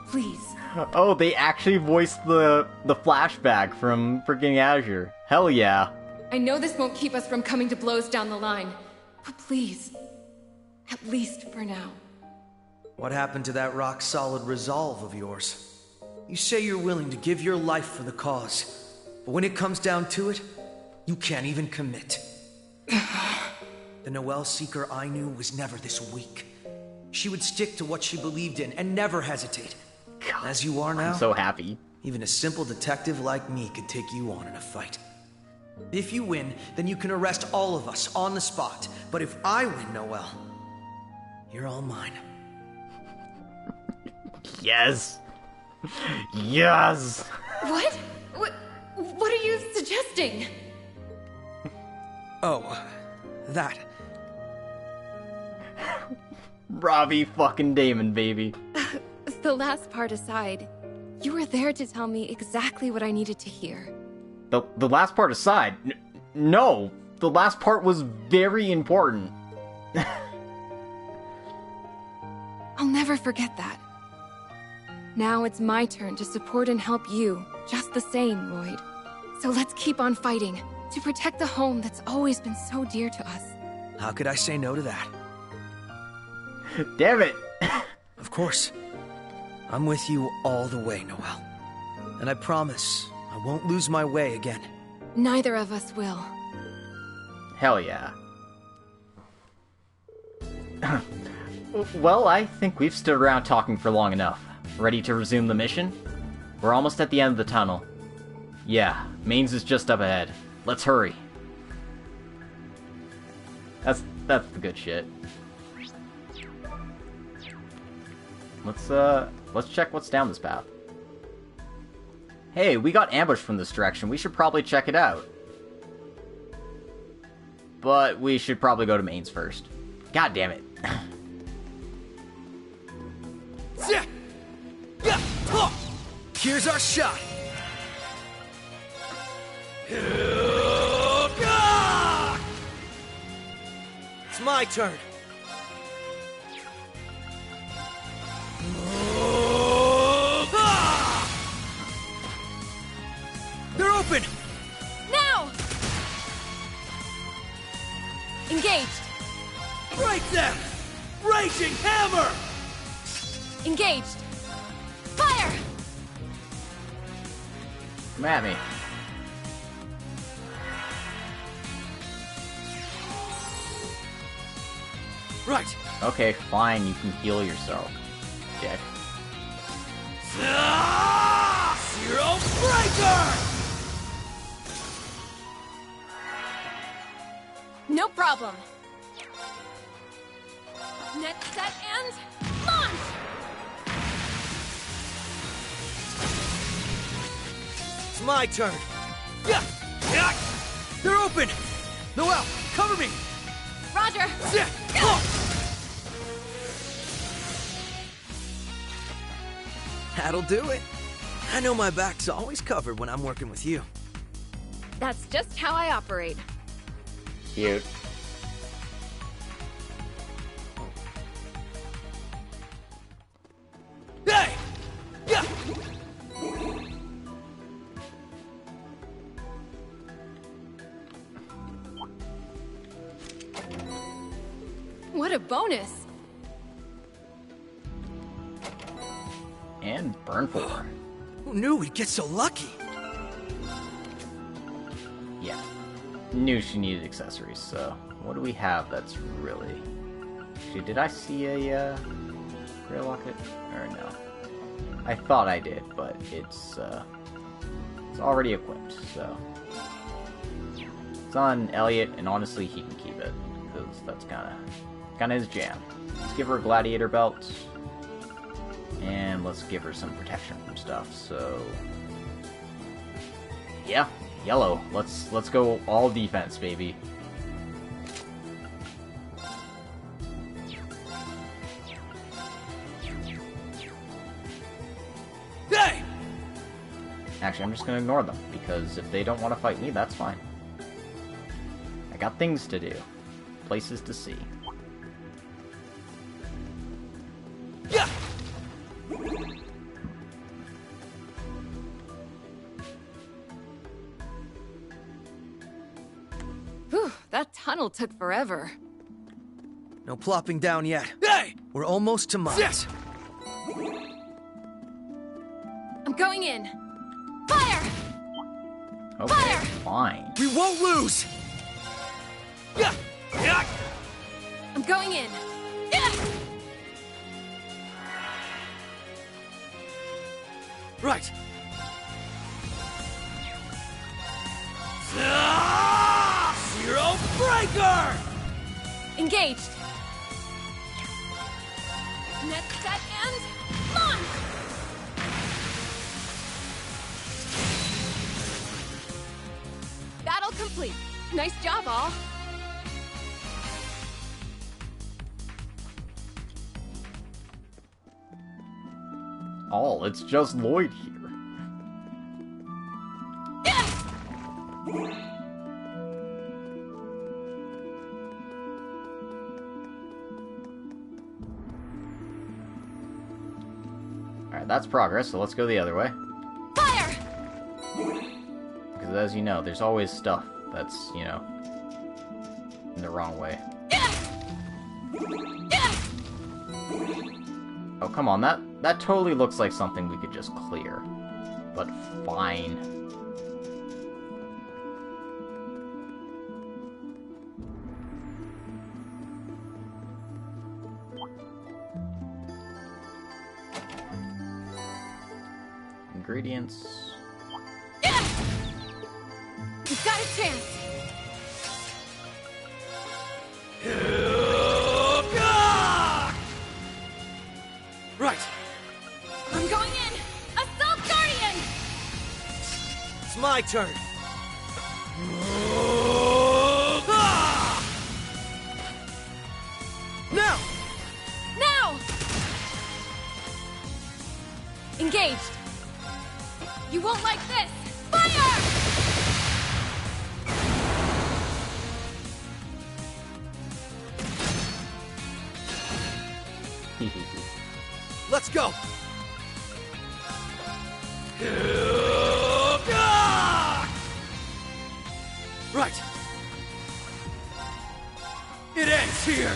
S3: Please.
S1: Oh, they actually voiced the flashback from freaking Azure. Hell yeah.
S3: I know this won't keep us from coming to blows down the line, but please, at least for now.
S16: What happened to that rock-solid resolve of yours? You say you're willing to give your life for the cause, but when it comes down to it, you can't even commit. The Noelle Seeker I knew was never this weak. She would stick to what she believed in and never hesitate.
S1: God,
S16: as you are now,
S1: I'm so happy.
S16: Even a simple detective like me could take you on in a fight. If you win, then you can arrest all of us on the spot. But if I win, Noelle, you're all mine.
S1: Yes. Yes.
S3: What? What are you suggesting?
S16: Oh, that.
S1: Robbie fucking Damon, baby.
S3: The last part aside, you were there to tell me exactly what I needed to hear.
S1: The last part aside, no, the last part was very important.
S3: I'll never forget that. Now it's my turn to support and help you, just the same, Lloyd. So let's keep on fighting, to protect the home that's always been so dear to us.
S16: How could I say no to that?
S1: Damn it!
S16: Of course. I'm with you all the way, Noelle. And I promise I won't lose my way again.
S3: Neither of us will.
S1: Hell yeah. Well, I think we've stood around talking for long enough. Ready to resume the mission? We're almost at the end of the tunnel. Yeah, Mainz is just up ahead. Let's hurry. That's the good shit. Let's check what's down this path. Hey, we got ambushed from this direction. We should probably check it out. But we should probably go to Mainz first. God damn it.
S16: Here's our shot. It's my turn. They're open!
S3: Now! Engaged.
S16: Break them! Raging hammer!
S3: Engaged. Fire!
S1: Come at me.
S16: Right.
S1: Okay, fine, you can heal yourself, dick.
S16: Zero Breaker!
S3: No problem. Net set and launch!
S16: It's my turn. Yeah. They're open! Noelle, cover me!
S3: Roger!
S16: Yeah. That'll do it. I know my back's always covered when I'm working with you.
S3: That's just how I operate.
S1: Cute.
S16: Hey! Yeah!
S3: What a bonus!
S1: And burn 4.
S16: Who knew we'd get so lucky?
S1: Yeah. Knew she needed accessories, so what do we have that's really... Actually, did I see a Grail Locket? Or no? I thought I did, but it's already equipped, so... It's on Elliot, and honestly, he can keep it, because that's kinda his jam. Let's give her a Gladiator Belt. And let's give her some protection from stuff, so... Yeah, yellow. Let's go all defense, baby.
S16: Hey!
S1: Actually, I'm just gonna ignore them, because if they don't want to fight me, that's fine. I got things to do. Places to see.
S16: Yeah!
S3: Whew, that tunnel took forever.
S16: No plopping down yet. Hey! We're almost to mine.
S3: Yes! I'm going in. Fire!
S1: Okay,
S3: Fire!
S1: fine.
S16: We won't lose! Yeah! Yeah!
S3: I'm going in. Yeah!
S16: Right. Zero Breaker!
S3: Engaged. Net set and launch! Battle complete. Nice job, all.
S1: All, it's just Lloyd here. Alright, that's progress, so let's go the other way.
S3: Fire!
S1: Because as you know, there's always stuff that's, you know, in the wrong way. Oh, come on, that totally looks like something we could just clear. But fine. Ingredients.
S3: You've got a chance.
S16: Right.
S3: I'm going in. Assault Guardian.
S16: It's my turn. Now.
S3: Now. Engaged. You won't like this. Fire!
S16: Let's go! Right. It ends here!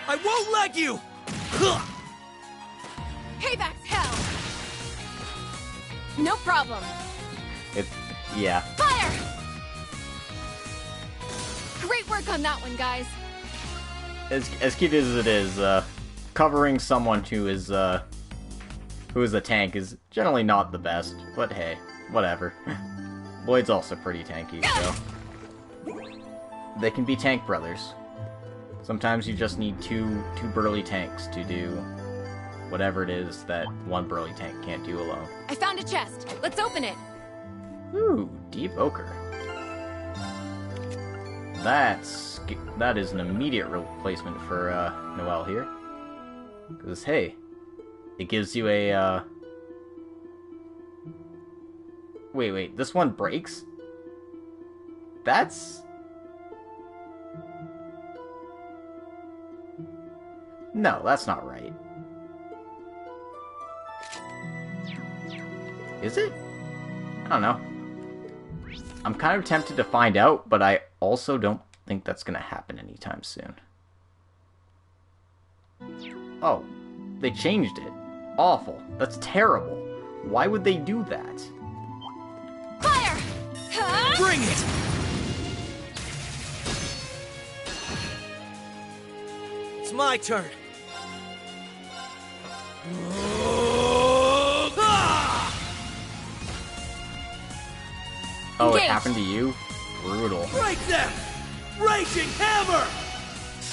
S16: I won't let you!
S3: Payback's hell! No problem.
S1: Yeah.
S3: Fire! Great work on that one, guys.
S1: As cute as it is, covering someone who is a tank is generally not the best, but hey, whatever. Lloyd's also pretty tanky, so they can be tank brothers. Sometimes you just need two burly tanks to do whatever it is that one burly tank can't do alone.
S3: I found a chest. Let's open it.
S1: Ooh, deep ochre. That is an immediate replacement for Noelle here. Because, hey, it gives you a... Wait, this one breaks? That's... No, that's not right. Is it? I don't know. I'm kind of tempted to find out, but I also don't think that's gonna happen anytime soon. Oh, they changed it. Awful. That's terrible. Why would they do that?
S3: Fire! Huh?
S16: Bring it! It's my turn.
S1: Oh,
S3: Engage.
S1: it happened to you? Brutal.
S16: Break them! Raging hammer!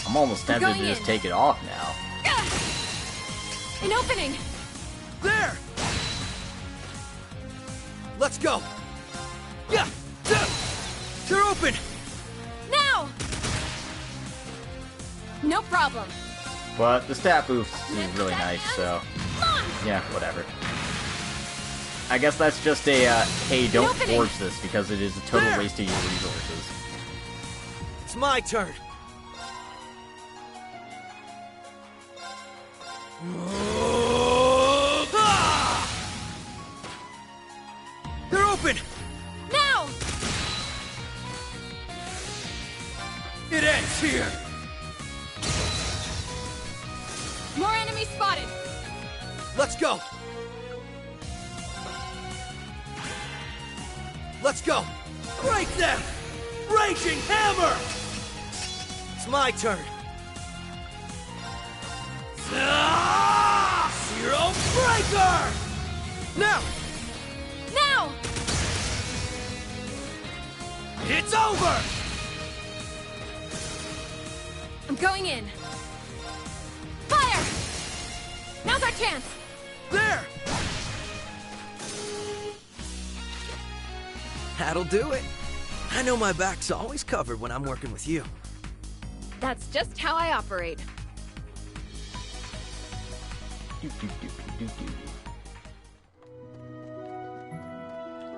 S1: I'm almost tempted to
S3: going
S1: just
S3: in.
S1: take it off now.
S3: An opening!
S16: There! Let's go! Yeah! They're open!
S3: Now! No problem.
S1: But the stat boost is really nice, so... Yeah, whatever. I guess that's just a, hey, don't forge this because it is a total waste of your resources.
S16: It's my turn. They're open!
S3: Now!
S16: It ends here!
S3: More enemies spotted!
S16: Let's go! Let's go! Break them! Raging hammer! It's my turn. Zero breaker! Now!
S3: Now!
S16: It's over!
S3: I'm going in. Fire! Now's our chance!
S16: There! That'll do it. I know my back's always covered when I'm working with you.
S3: That's just how I operate.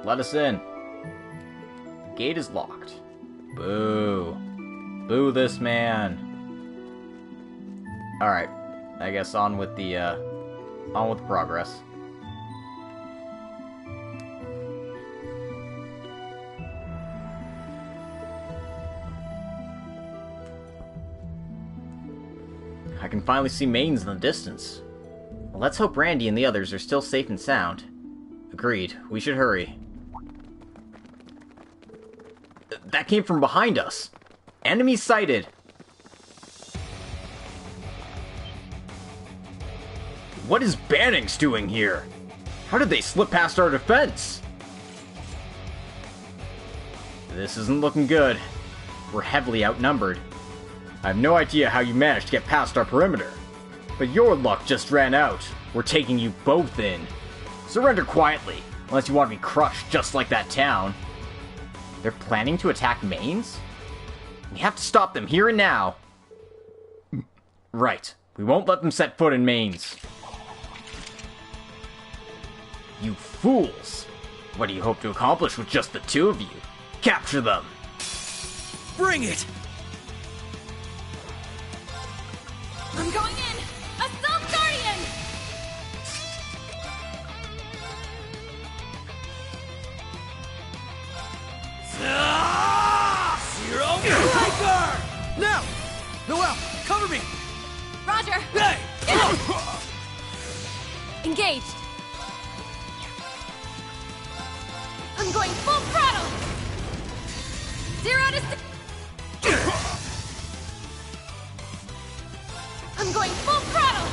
S1: Let us in. Gate is locked. Boo. Boo this man. Alright. I guess on with the progress. I can finally see Mains in the distance. Well, let's hope Randy and the others are still safe and sound. Agreed. We should hurry. That came from behind us. Enemy sighted. What is Bannings doing here? How did they slip past our defense? This isn't looking good. We're heavily outnumbered. I have no idea how you managed to get past our perimeter. But your luck just ran out. We're taking you both in. Surrender quietly, unless you want to be crushed just like that town. They're planning to attack Mains? We have to stop them here and now. Right. We won't let them set foot in Mains. You fools! What do you hope to accomplish with just the two of you? Capture them!
S16: Bring it!
S3: I'm going in! Assault Guardian!
S16: Zero Breaker! Now! Noelle, cover me!
S3: Roger!
S16: Hey!
S3: Engaged! I'm going full throttle! 0 to 6. I'm going full throttle!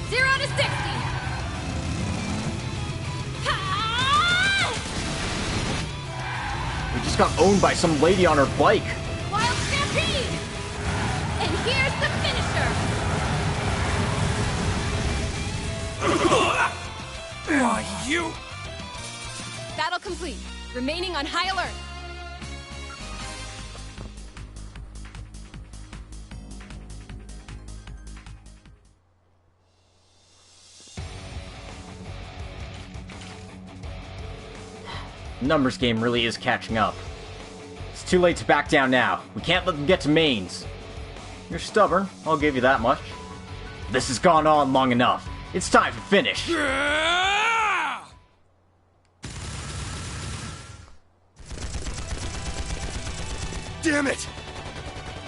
S3: 0 to 60!
S1: We just got owned by some lady on her bike.
S3: Wild Stampede! And here's the finisher!
S16: You!
S3: Battle complete. Remaining on high alert.
S1: Numbers game really is catching up. It's too late to back down now. We can't let them get to mains. You're stubborn, I'll give you that much. This has gone on long enough. It's time to finish.
S8: Damn it!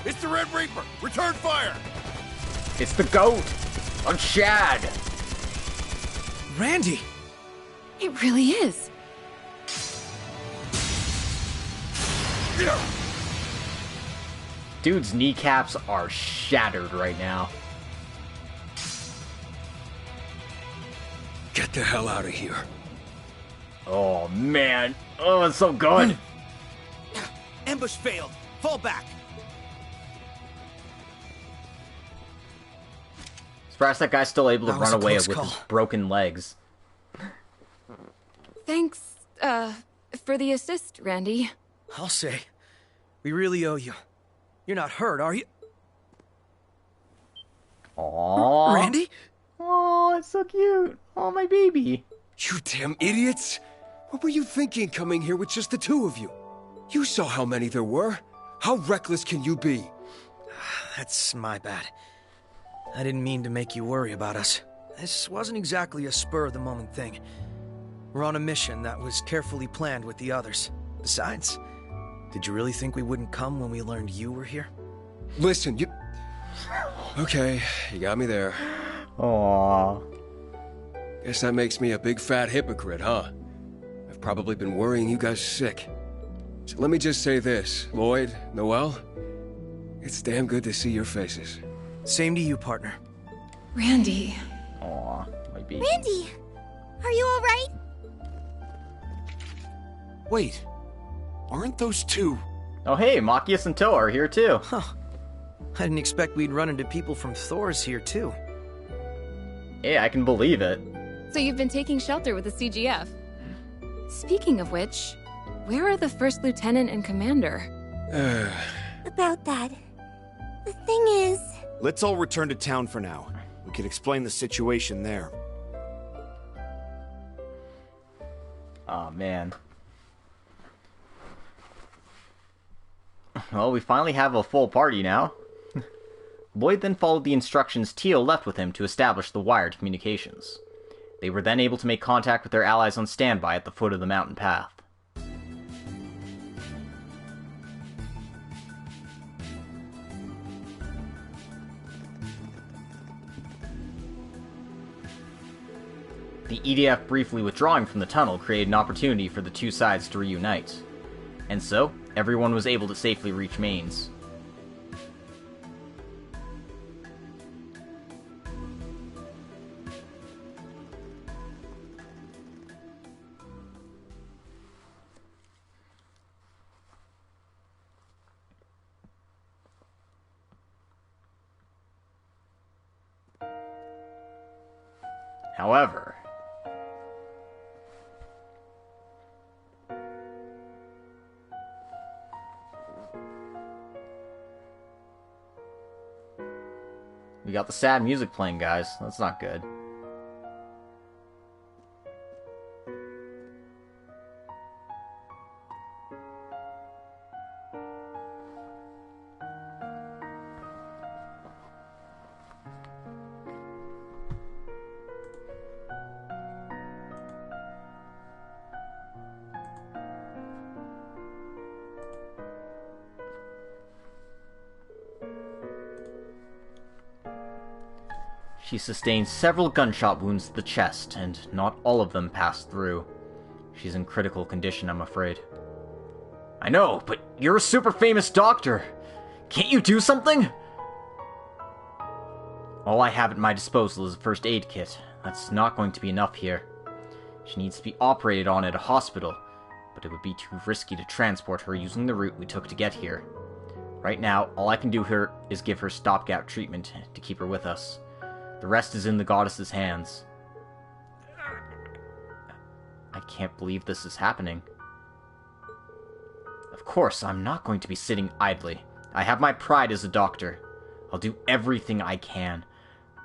S8: It's the Red Reaper! Return fire!
S1: It's the GOAT! On Shad!
S16: Randy!
S3: It really is.
S1: Dude's kneecaps are shattered right now.
S7: Get the hell out of here.
S1: Oh, man. Oh, it's so good.
S16: Ambush failed. Fall back.
S1: Surprised that guy's still able to
S16: That was
S1: run
S16: a
S1: away
S16: close
S1: with
S16: call.
S1: his broken legs.
S3: Thanks, for the assist, Randy.
S16: I'll say. We really owe you. You're not hurt, are you?
S1: Aww.
S16: Randy?
S1: Oh, it's so cute. Oh, my baby.
S7: You damn idiots! What were you thinking coming here with just the two of you? You saw how many there were. How reckless can you be?
S16: That's my bad. I didn't mean to make you worry about us. This wasn't exactly a spur-of-the-moment thing. We're on a mission that was carefully planned with the others. Besides, did you really think we wouldn't come when we learned you were here?
S7: Listen, you... Okay, you got me there.
S1: Aww.
S7: Guess that makes me a big fat hypocrite, huh? I've probably been worrying you guys sick. So let me just say this, Lloyd, Noelle, it's damn good to see your faces.
S16: Same to you, partner.
S3: Randy.
S1: Aw, my baby.
S11: Randy, are you alright?
S15: Wait, aren't those two?
S1: Oh hey, Machias and Toa are here too.
S16: Huh. I didn't expect we'd run into people from Thor's here too.
S1: Yeah, I can believe it.
S3: So you've been taking shelter with the CGF. Speaking of which, where are the First Lieutenant and Commander?
S11: About that. The thing is...
S2: Let's all return to town for now. We can explain the situation there.
S1: Aw, man. Well, we finally have a full party now. Lloyd then followed the instructions Teal left with him to establish the wired communications. They were then able to make contact with their allies on standby at the foot of the mountain path. The EDF briefly withdrawing from the tunnel created an opportunity for the two sides to reunite. And so, everyone was able to safely reach Mains. However, we got the sad music playing, guys. That's not good. She sustained several gunshot wounds to the chest, and not all of them passed through. She's in critical condition, I'm afraid. I know, but you're a super famous doctor. Can't you do something? All I have at my disposal is a first aid kit. That's not going to be enough here. She needs to be operated on at a hospital, but it would be too risky to transport her using the route we took to get here. Right now, all I can do here is give her stopgap treatment to keep her with us. The rest is in the goddess's hands. I can't believe this is happening. Of course, I'm not going to be sitting idly. I have my pride as a doctor. I'll do everything I can.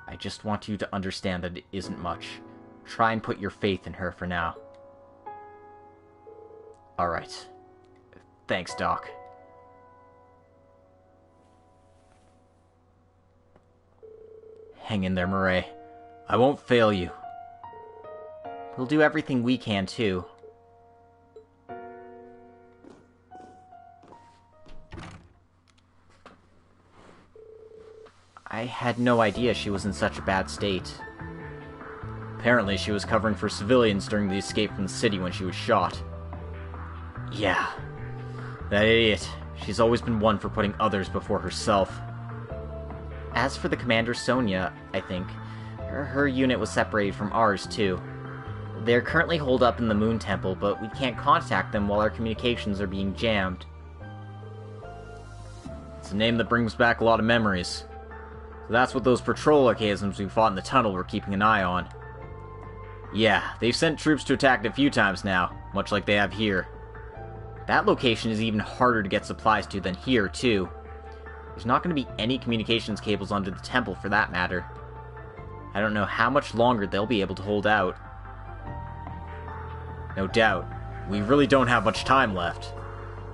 S1: I just want you to understand that it isn't much. Try and put your faith in her for now. Alright. Thanks, Doc. Hang in there, Murray. I won't fail you. We'll do everything we can, too. I had no idea she was in such a bad state. Apparently, she was covering for civilians during the escape from the city when she was shot. Yeah. That idiot. She's always been one for putting others before herself. As for the Commander Sonia, I think, her unit was separated from ours, too. They're currently holed up in the Moon Temple, but we can't contact them while our communications are being jammed. It's a name that brings back a lot of memories. So that's what those patrol occasions we fought in the tunnel were keeping an eye on. Yeah, they've sent troops to attack it a few times now, much like they have here. That location is even harder to get supplies to than here, too. There's not going to be any communications cables under the temple for that matter. I don't know how much longer they'll be able to hold out. No doubt. We really don't have much time left.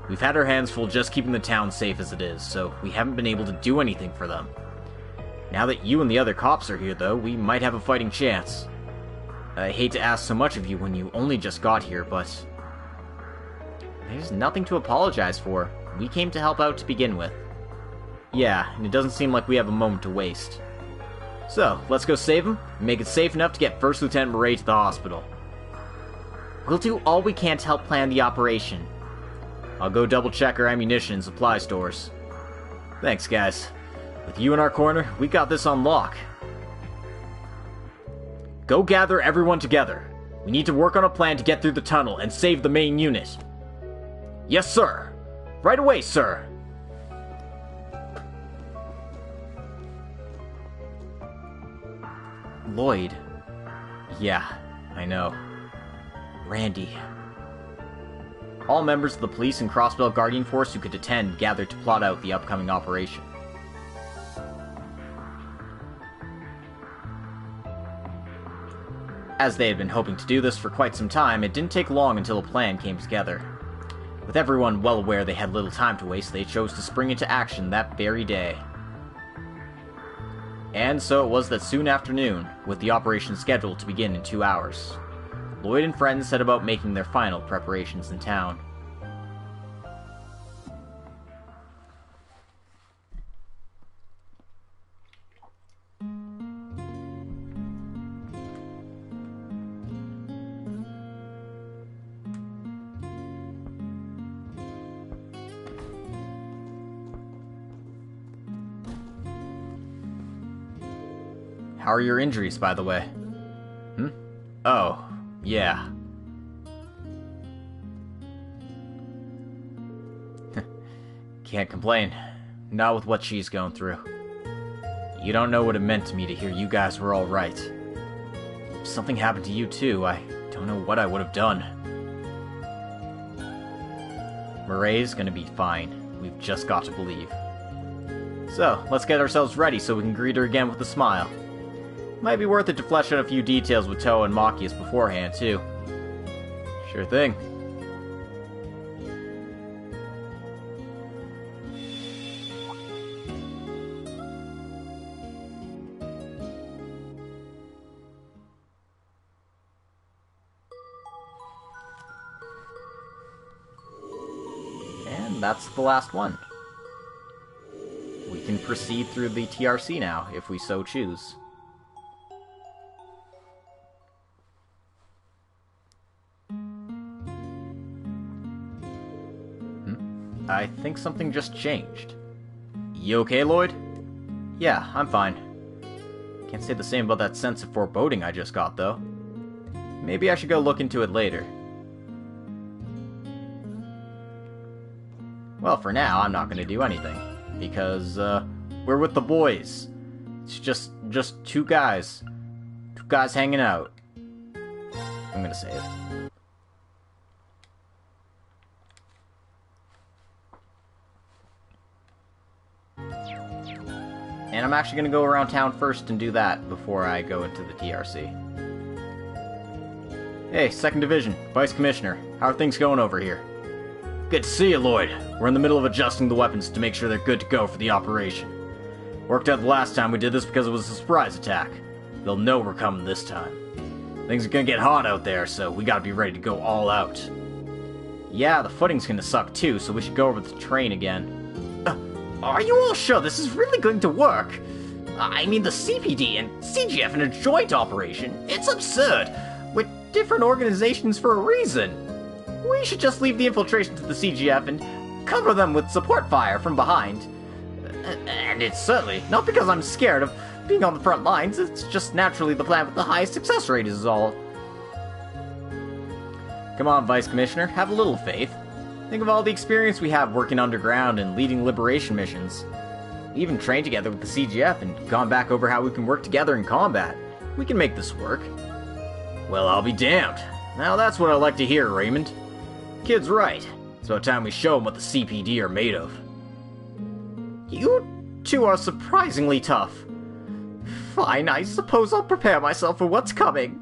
S1: We've had our hands full just keeping the town safe as it is, so we haven't been able to do anything for them. Now that you and the other cops are here, though, we might have a fighting chance. I hate to ask so much of you when you only just got here, but there's nothing to apologize for. We came to help out to begin with. Yeah, and it doesn't seem like we have a moment to waste. So, let's go save him, and make it safe enough to get First Lieutenant Murray to the hospital. We'll do all we can to help plan the operation. I'll go double-check our ammunition and supply stores. Thanks, guys. With you in our corner, we got this on lock. Go gather everyone together. We need to work on a plan to get through the tunnel and save the main unit. Yes, sir. Right away, sir. Lloyd. Yeah, I know. Randy. All members of the police and Crossbell Guardian Force who could attend gathered to plot out the upcoming operation. As they had been hoping to do this for quite some time, it didn't take long until a plan came together. With everyone well aware they had little time to waste, they chose to spring into action that very day. And so it was that soon after noon, with the operation scheduled to begin in 2 hours, Lloyd and friends set about making their final preparations in town. How are your injuries, by the way? Oh, yeah. Can't complain. Not with what she's going through. You don't know what it meant to me to hear you guys were all right. If something happened to you too, I don't know what I would have done. Murray's gonna be fine. We've just got to believe. So, let's get ourselves ready so we can greet her again with a smile. Might be worth it to flesh out a few details with Toa and Machias beforehand, too. Sure thing. And that's the last one. We can proceed through the TRC now, if we so choose. I think something just changed. You okay, Lloyd? Yeah, I'm fine. Can't say the same about that sense of foreboding I just got, though. Maybe I should go look into it later. Well, for now, I'm not going to do anything. Because, we're with the boys. It's just two guys. Two guys hanging out. I'm gonna save. And I'm actually gonna go around town first and do that before I go into the TRC. Hey, 2nd Division, Vice Commissioner. How are things going over here? Good to see you, Lloyd. We're in the middle of adjusting the weapons to make sure they're good to go for the operation. Worked out the last time we did this because it was a surprise attack. They'll know we're coming this time. Things are gonna get hot out there, so we gotta be ready to go all out. Yeah, the footing's gonna suck too, so we should go over the train again. Are you all sure this is really going to work? I mean, the CPD and CGF in a joint operation? It's absurd. We're different organizations for a reason. We should just leave the infiltration to the CGF and cover them with support fire from behind. And it's certainly not because I'm scared of being on the front lines, it's just naturally the plan with the highest success rate is all. Come on, Vice Commissioner, have a little faith. Think of all the experience we have working underground and leading liberation missions. We even trained together with the CGF and gone back over how we can work together in combat. We can make this work. Well, I'll be damned. Now that's what I like to hear, Raymond. Kid's right. It's about time we show him what the CPD are made of. You two are surprisingly tough. Fine, I suppose I'll prepare myself for what's coming.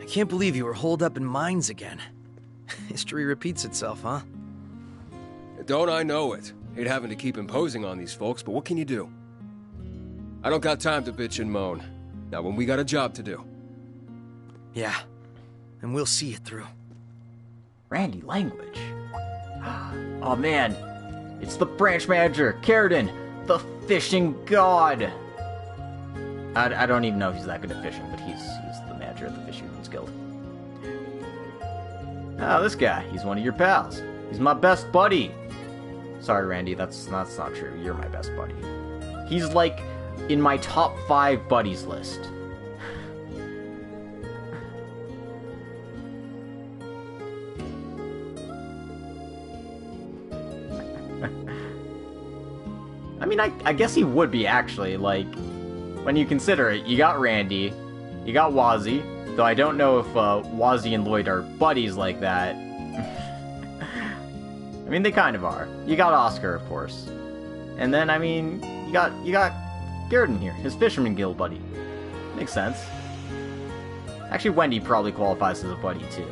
S16: I can't believe you were holed up in mines again. History repeats itself, huh?
S9: Don't I know it? Hate having to keep imposing on these folks, but what can you do? I don't got time to bitch and moan. Not when we got a job to do.
S16: Yeah, and we'll see it through.
S1: Randy language. Oh man, it's the branch manager, Carradine, the fishing god. I don't even know if he's that good at fishing, but he's the manager of the Fisherman's Guild. Oh, this guy, he's one of your pals. He's my best buddy. Sorry, Randy, that's not true. You're my best buddy. He's like in my top 5 buddies list. I mean, I guess he would be, actually. Like, when you consider it, you got Randy, you got Wazzy, though I don't know if Wazzy and Lloyd are buddies like that. I mean, they kind of are. You got Oscar, of course. And then, I mean, you got Garden here, his Fisherman Guild buddy. Makes sense. Actually, Wendy probably qualifies as a buddy, too.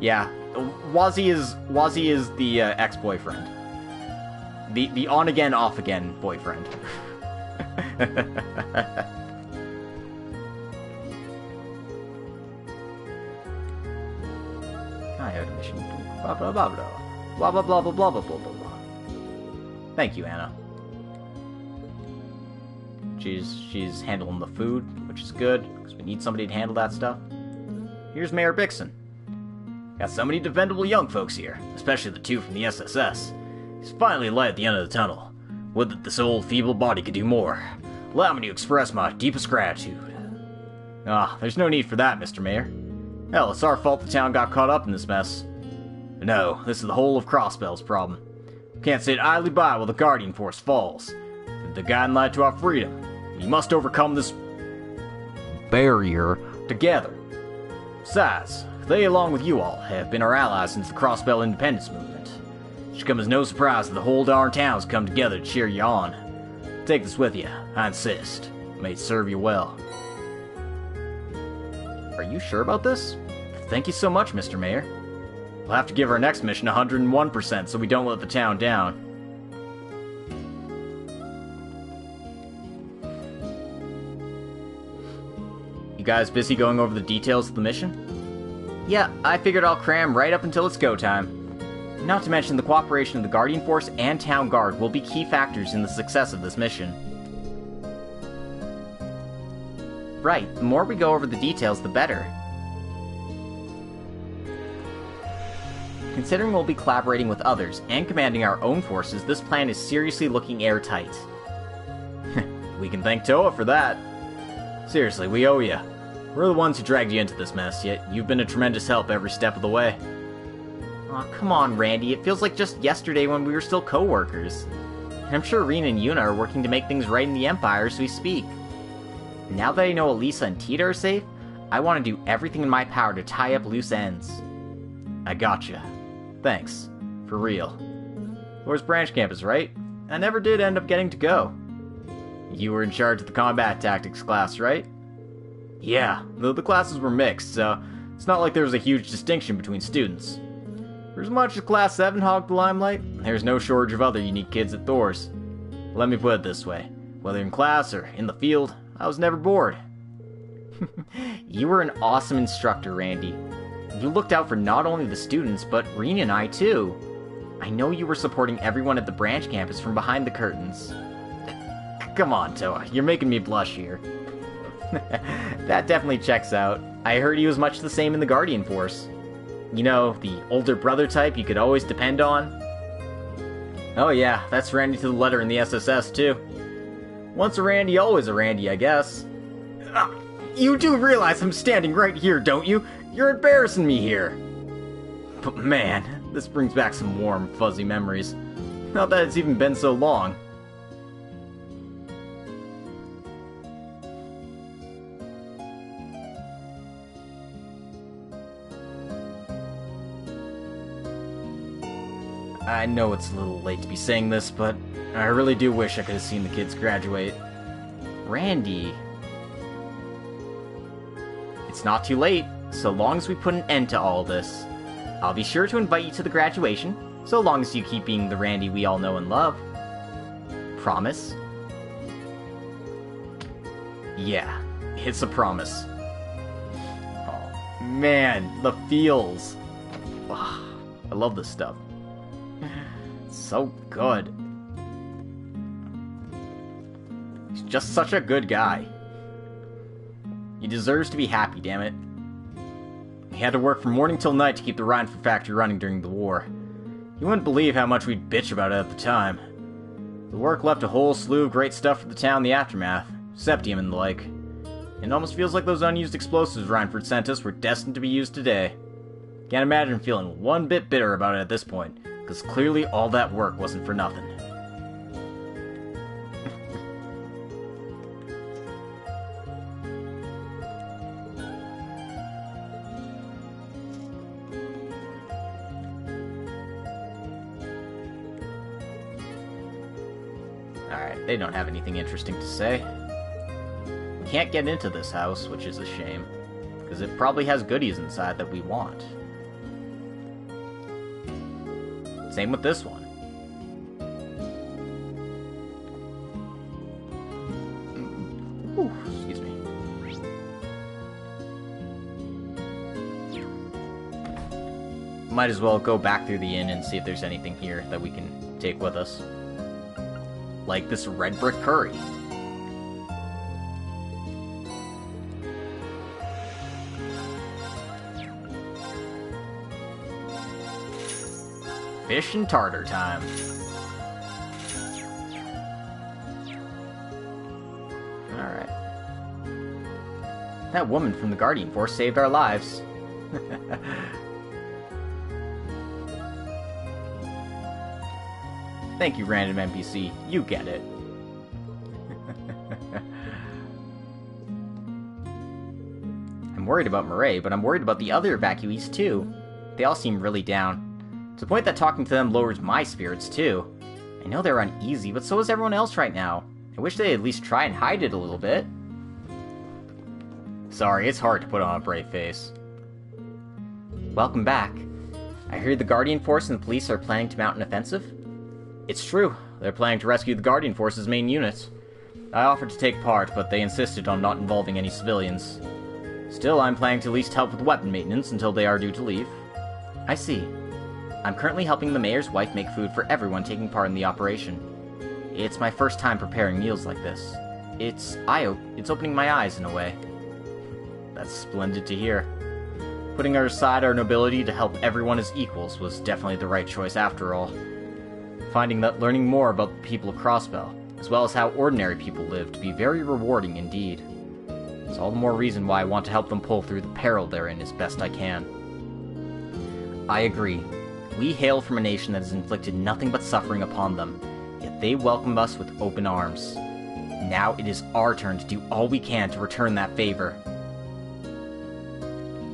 S1: Yeah, Wazzy is the ex-boyfriend. The on-again, off-again boyfriend. I heard a mission. Blah blah blah blah. Blah blah blah blah blah blah blah blah. Thank you, Anna. She's handling the food, which is good, because we need somebody to handle that stuff. Here's Mayor Bixson. Got so many defendable young folks here, especially the 2 from the SSS. He's finally light at the end of the tunnel. Would that this old feeble body could do more. Allow me to express my deepest gratitude. There's no need for that, Mr. Mayor. Hell, it's our fault the town got caught up in this mess. But no, this is the whole of Crossbell's problem. We can't sit idly by while the Guardian Force falls. The guiding light to our freedom. We must overcome this barrier together. Besides, they, along with you all, have been our allies since the Crossbell independence movement. It should come as no surprise that the whole darn town's come together to cheer you on. Take this with you, I insist. May it serve you well. Are you sure about this? Thank you so much, Mr. Mayor. We'll have to give our next mission 101% so we don't let the town down. You guys busy going over the details of the mission? Yeah, I figured I'll cram right up until it's go time. Not to mention the cooperation of the Guardian Force and Town Guard will be key factors in the success of this mission. Right, the more we go over the details, the better. Considering we'll be collaborating with others and commanding our own forces, this plan is seriously looking airtight. We can thank Toa for that. Seriously, we owe you. We're the ones who dragged you into this mess, yet you've been a tremendous help every step of the way. Aw, come on, Randy. It feels like just yesterday when we were still co-workers. And I'm sure Rena and Yuna are working to make things right in the Empire as we speak. Now that I know Elisa and Tita are safe, I want to do everything in my power to tie up loose ends. I gotcha. Thanks. For real. Where's branch campus, right? I never did end up getting to go. You were in charge of the combat tactics class, right? Yeah, though the classes were mixed, so it's not like there was a huge distinction between students. For as much as Class 7 hogged the limelight, there's no shortage of other unique kids at Thor's. Let me put it this way, whether in class or in the field, I was never bored. You were an awesome instructor, Randy. You looked out for not only the students, but Rena and I too. I know you were supporting everyone at the branch campus from behind the curtains. Come on, Toa, you're making me blush here. That definitely checks out. I heard he was much the same in the Guardian Force. You know, the older brother type you could always depend on? Oh yeah, that's Randy to the letter in the SSS too. Once a Randy, always a Randy, I guess. You do realize I'm standing right here, don't you? You're embarrassing me here. But man, this brings back some warm, fuzzy memories. Not that it's even been so long. I know it's a little late to be saying this, but I really do wish I could have seen the kids graduate. Randy... It's not too late, so long as we put an end to all this. I'll be sure to invite you to the graduation, so long as you keep being the Randy we all know and love. Promise? Yeah, it's a promise. Oh, man, the feels. I love this stuff. It's so good. He's just such a good guy. He deserves to be happy, damn it. He had to work from morning till night to keep the Rhineford factory running during the war. You wouldn't believe how much we'd bitch about it at the time. The work left a whole slew of great stuff for the town in the aftermath, septium and the like. It almost feels like those unused explosives Rhineford sent us were destined to be used today. Can't imagine feeling one bit bitter about it at this point, because clearly all that work wasn't for nothing. Alright, they don't have anything interesting to say. We can't get into this house, which is a shame, because it probably has goodies inside that we want. Same with this one. Ooh, excuse me. Might as well go back through the inn and see if there's anything here that we can take with us. Like this red brick curry. Fish and tartar time. Alright. That woman from the Guardian Force saved our lives. Thank you, random NPC. You get it. I'm worried about Murray, but I'm worried about the other evacuees too. They all seem really down. To the point that talking to them lowers my spirits too. I know they're uneasy, but so is everyone else right now. I wish they'd at least try and hide it a little bit. Sorry, it's hard to put on a brave face. Welcome back. I heard the Guardian Force and the police are planning to mount an offensive. It's true. They're planning to rescue the Guardian Force's main unit. I offered to take part, but they insisted on not involving any civilians. Still, I'm planning to at least help with weapon maintenance until they are due to leave. I see. I'm currently helping the mayor's wife make food for everyone taking part in the operation. It's my first time preparing meals like this. It's opening my eyes in a way. That's splendid to hear. Putting aside our nobility to help everyone as equals was definitely the right choice after all. Finding that learning more about the people of Crossbell, as well as how ordinary people live, to be very rewarding indeed. It's all the more reason why I want to help them pull through the peril they're in as best I can. I agree. We hail from a nation that has inflicted nothing but suffering upon them, yet they welcome us with open arms. Now it is our turn to do all we can to return that favor.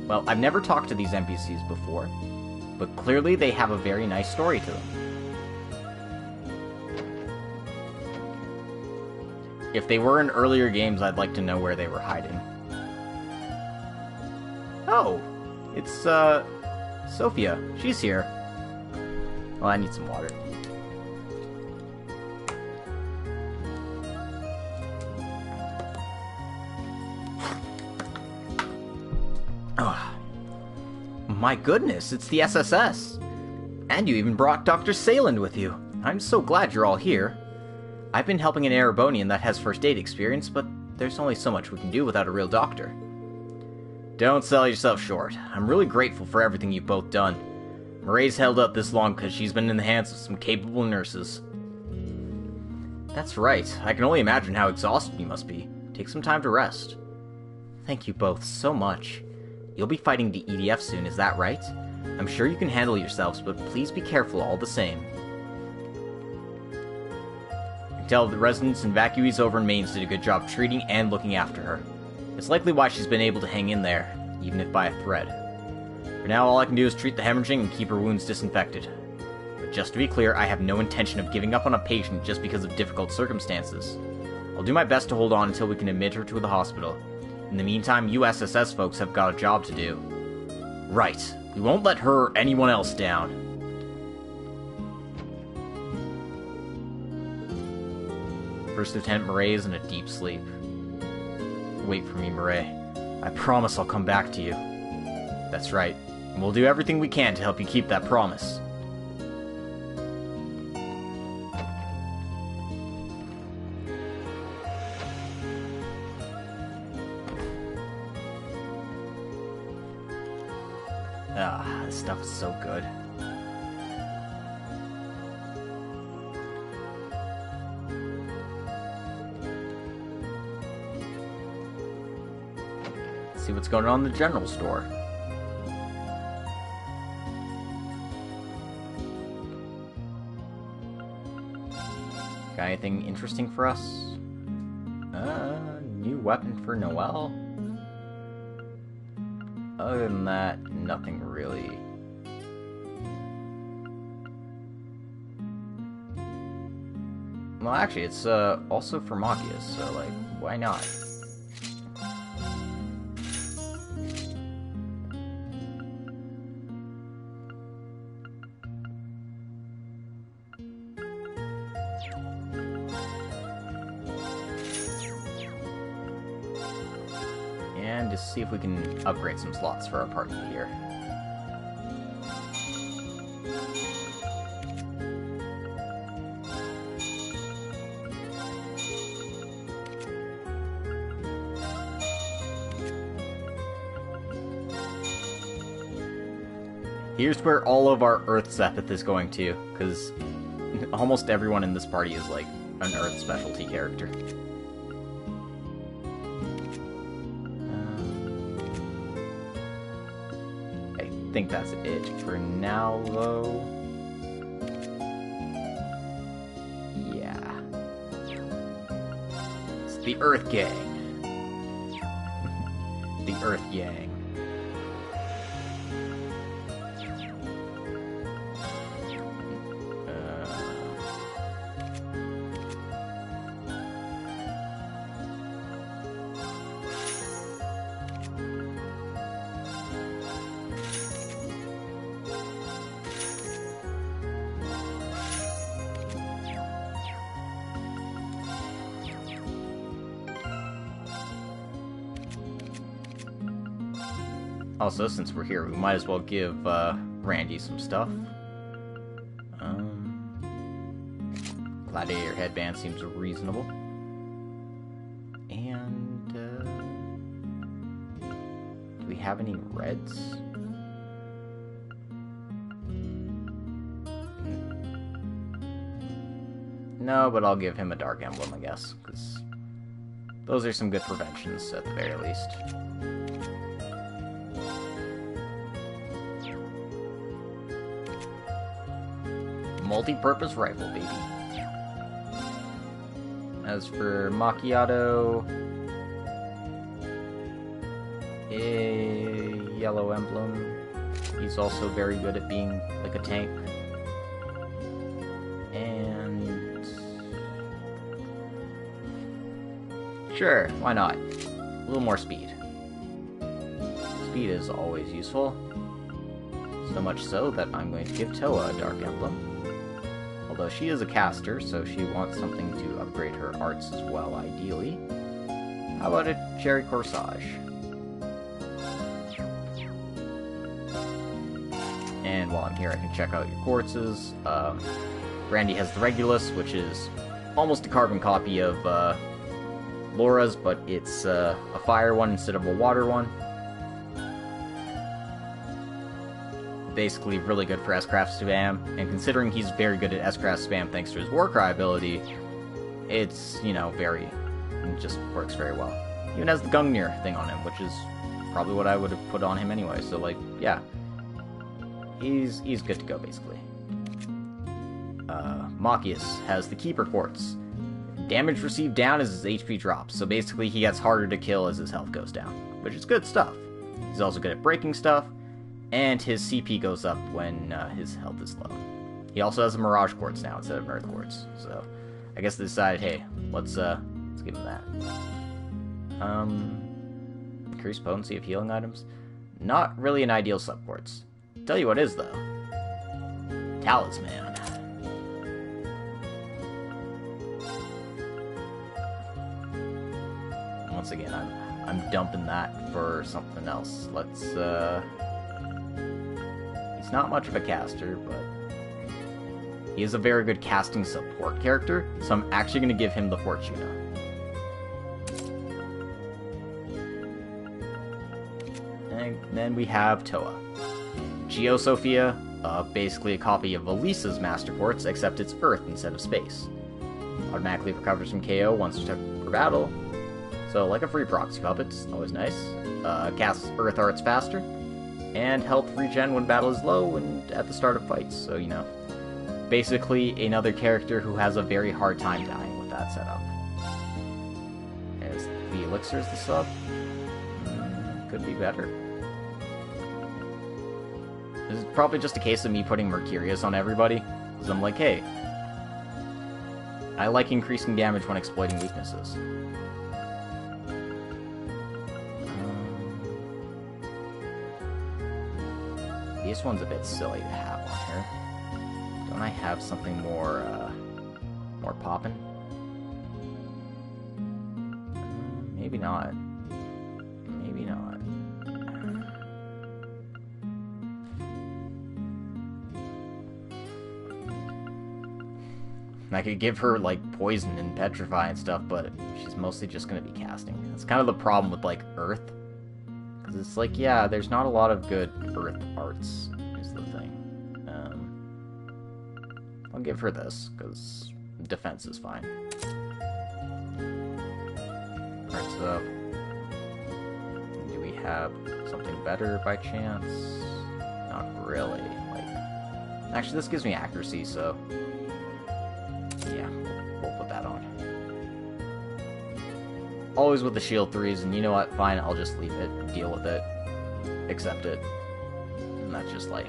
S1: Well, I've never talked to these NPCs before, but clearly they have a very nice story to them. If they were in earlier games, I'd like to know where they were hiding. Oh, it's, Sophia. She's here. Well, I need some water. Oh, my goodness, it's the SSS. And you even brought Dr. Sayland with you. I'm so glad you're all here. I've been helping an Erebonian that has first aid experience, but there's only so much we can do without a real doctor. Don't sell yourself short. I'm really grateful for everything you've both done. Marae's held up this long because she's been in the hands of some capable nurses. That's right. I can only imagine how exhausted you must be. Take some time to rest. Thank you both so much. You'll be fighting the EDF soon, is that right? I'm sure you can handle yourselves, but please be careful all the same. I can tell the residents and evacuees over in Mainz did a good job treating and looking after her. It's likely why she's been able to hang in there, even if by a thread. For now, all I can do is treat the hemorrhaging and keep her wounds disinfected. But just to be clear, I have no intention of giving up on a patient just because of difficult circumstances. I'll do my best to hold on until we can admit her to the hospital. In the meantime, you SSS folks have got a job to do. Right. We won't let her or anyone else down. First Lieutenant Marae is in a deep sleep. Wait for me, Marae. I promise I'll come back to you. That's right. And we'll do everything we can to help you keep that promise. Ah, this stuff is so good. Let's see what's going on in the general store. Got anything interesting for us? New weapon for Noelle? Other than that, nothing really. Well, actually, it's also for Machias, so, like, why not? And just see if we can upgrade some slots for our party here. Here's where all of our Earth Zephyth is going to, because almost everyone in this party is like an Earth specialty character. I think that's it for now, though. Yeah. It's the Earth Gang. The Earth Gang. Also, since we're here, we might as well give Randy some stuff. Gladiator headband seems reasonable. And, do we have any reds? No, but I'll give him a Dark Emblem, I guess, because those are some good preventions, at the very least. Multi-purpose rifle, baby. As for Macchiato, a yellow emblem. He's also very good at being like a tank. And sure, why not? A little more speed. Speed is always useful. So much so that I'm going to give Toa a Dark Emblem. Although she is a caster, so she wants something to upgrade her arts as well, ideally. How about a Cherry Corsage? And while I'm here, I can check out your quartzes. Randy has the Regulus, which is almost a carbon copy of Laura's, but it's a fire one instead of a water one. Basically really good for S-Craft spam, and considering he's very good at S-Craft spam thanks to his Warcry ability, it's, you know, it just works very well. Even has the Gungnir thing on him, which is probably what I would have put on him anyway, so, like, yeah. He's good to go, basically. Machias has the Keeper Quartz. Damage received down as his HP drops, so basically he gets harder to kill as his health goes down, which is good stuff. He's also good at breaking stuff, and his CP goes up when his health is low. He also has a Mirage Quartz now instead of Earth Quartz, so I guess they decided, hey, let's give him that. Increased potency of healing items. Not really an ideal subquartz. Tell you what is, though. Talisman. Once again, I'm dumping that for something else. Let's, he's not much of a caster, but he is a very good casting support character, so I'm actually going to give him the Fortuna. And then we have Toa. Geosophia, basically a copy of Elisa's Master Quartz, except it's Earth instead of space. Automatically recovers from KO once took per battle. So, like a free proxy puppet, it's always nice. Casts Earth Arts faster. And health regen when battle is low and at the start of fights. So, you know, basically another character who has a very hard time dying with that setup. As the Elixir's the sub. Could be better. This is probably just a case of me putting Mercurius on everybody. Because I'm like, hey, I like increasing damage when exploiting weaknesses. This one's a bit silly to have on here. Don't I have something more poppin'? Maybe not. Maybe not. I could give her, like, poison and petrify and stuff, but she's mostly just gonna be casting. That's kind of the problem with, like, Earth. Because it's like, yeah, there's not a lot of good Earth arts, is the thing. I'll give her this, because defense is fine. Alright, so do we have something better by chance? Not really. Like, actually, this gives me accuracy, so yeah, we'll put that on. Always with the shield 3s, and you know what? Fine, I'll just leave it, deal with it, accept it, and that's just life.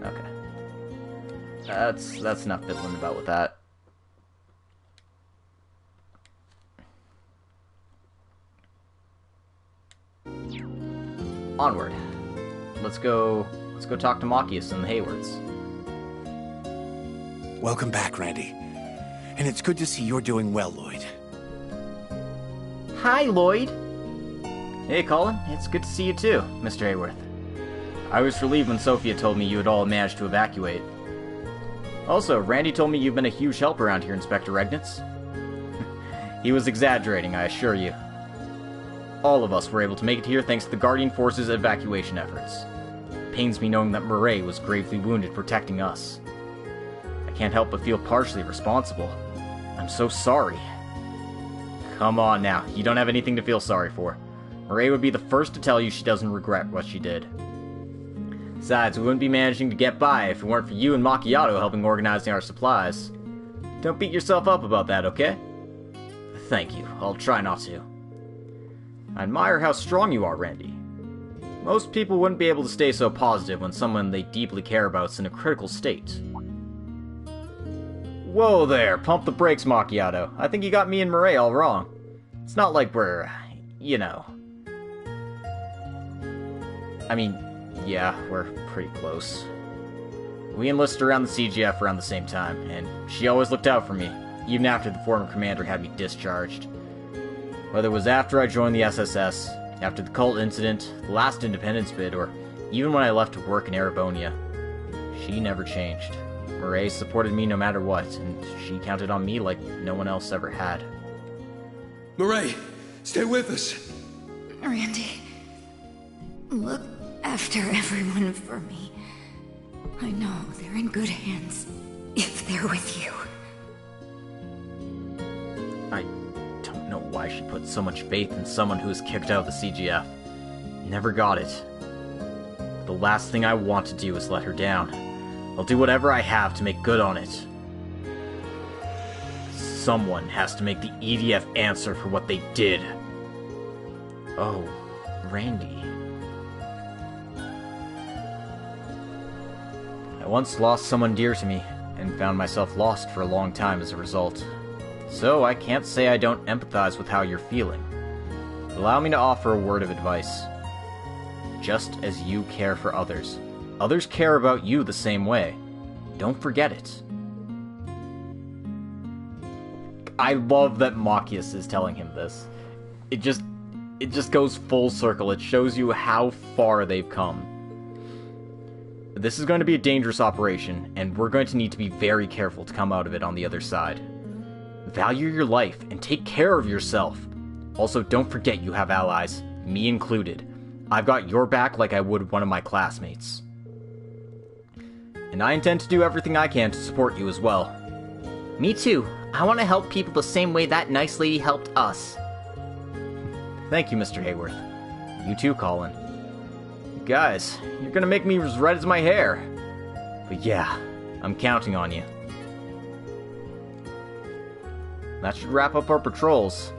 S1: Okay. That's enough fiddling about with that. Onward. Let's go talk to Machias and the Haywards.
S21: Welcome back, Randy. And it's good to see you're doing well, Lloyd.
S1: Hi, Lloyd. Hey, Colin. It's good to see you too, Mr. Hayworth. I was relieved when Sophia told me you had all managed to evacuate. Also, Randy told me you've been a huge help around here, Inspector Regnitz. He was exaggerating, I assure you. All of us were able to make it here thanks to the Guardian Force's evacuation efforts. It pains me knowing that Murray was gravely wounded protecting us. I can't help but feel partially responsible. I'm so sorry. Come on now, you don't have anything to feel sorry for. Mireille would be the first to tell you she doesn't regret what she did. Besides, we wouldn't be managing to get by if it weren't for you and Macchiato helping organizing our supplies. Don't beat yourself up about that, okay? Thank you, I'll try not to. I admire how strong you are, Randy. Most people wouldn't be able to stay so positive when someone they deeply care about is in a critical state. Whoa there, pump the brakes, Macchiato. I think you got me and Mireille all wrong. It's not like we're, you know... I mean, yeah, we're pretty close. We enlisted around the CGF around the same time, and she always looked out for me, even after the former commander had me discharged. Whether it was after I joined the SSS, after the cult incident, the last independence bid, or even when I left to work in Erebonia, she never changed. Mireille supported me no matter what, and she counted on me like no one else ever had.
S7: Mireille, stay with us.
S20: Randy, look after everyone for me. I know they're in good hands if they're with you.
S1: I don't know why she put so much faith in someone who was kicked out of the CGF. Never got it. The last thing I want to do is let her down. I'll do whatever I have to make good on it. Someone has to make the EDF answer for what they did. Oh, Randy. I once lost someone dear to me, and found myself lost for a long time as a result. So I can't say I don't empathize with how you're feeling. Allow me to offer a word of advice. Just as you care for others, others care about you the same way. Don't forget it. I love that Machias is telling him this. It just goes full circle. It shows you how far they've come. This is going to be a dangerous operation, and we're going to need to be very careful to come out of it on the other side. Value your life, and take care of yourself. Also, don't forget you have allies, me included. I've got your back like I would one of my classmates. And I intend to do everything I can to support you as well.
S10: Me too. I want to help people the same way that nice lady helped us.
S1: Thank you, Mr. Hayworth. You too, Colin. Guys, you're gonna make me as red as my hair. But yeah, I'm counting on you. That should wrap up our patrols.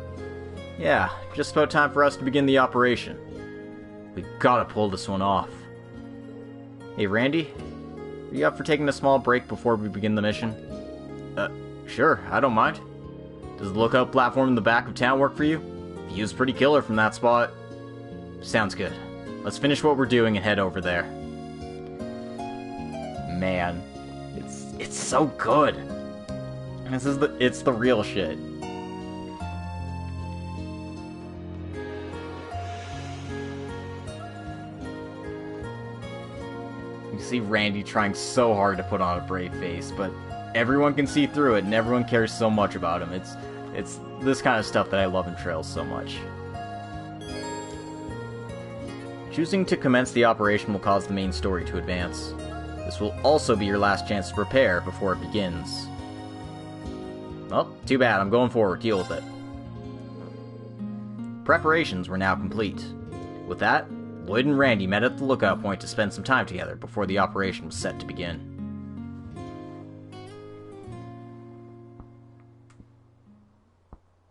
S1: Yeah, just about time for us to begin the operation. We gotta pull this one off. Hey, Randy? Are you up for taking a small break before we begin the mission? Sure, I don't mind. Does the lookout platform in the back of town work for you? View's pretty killer from that spot. Sounds good. Let's finish what we're doing and head over there. Man, it's so good. And it's the real shit. You see Randy trying so hard to put on a brave face, but everyone can see through it and everyone cares so much about him. It's this kind of stuff that I love in Trails so much. Choosing to commence the operation will cause the main story to advance. This will also be your last chance to prepare before it begins. Well, too bad, I'm going forward, deal with it. Preparations were now complete. With that, Lloyd and Randy met at the lookout point to spend some time together before the operation was set to begin.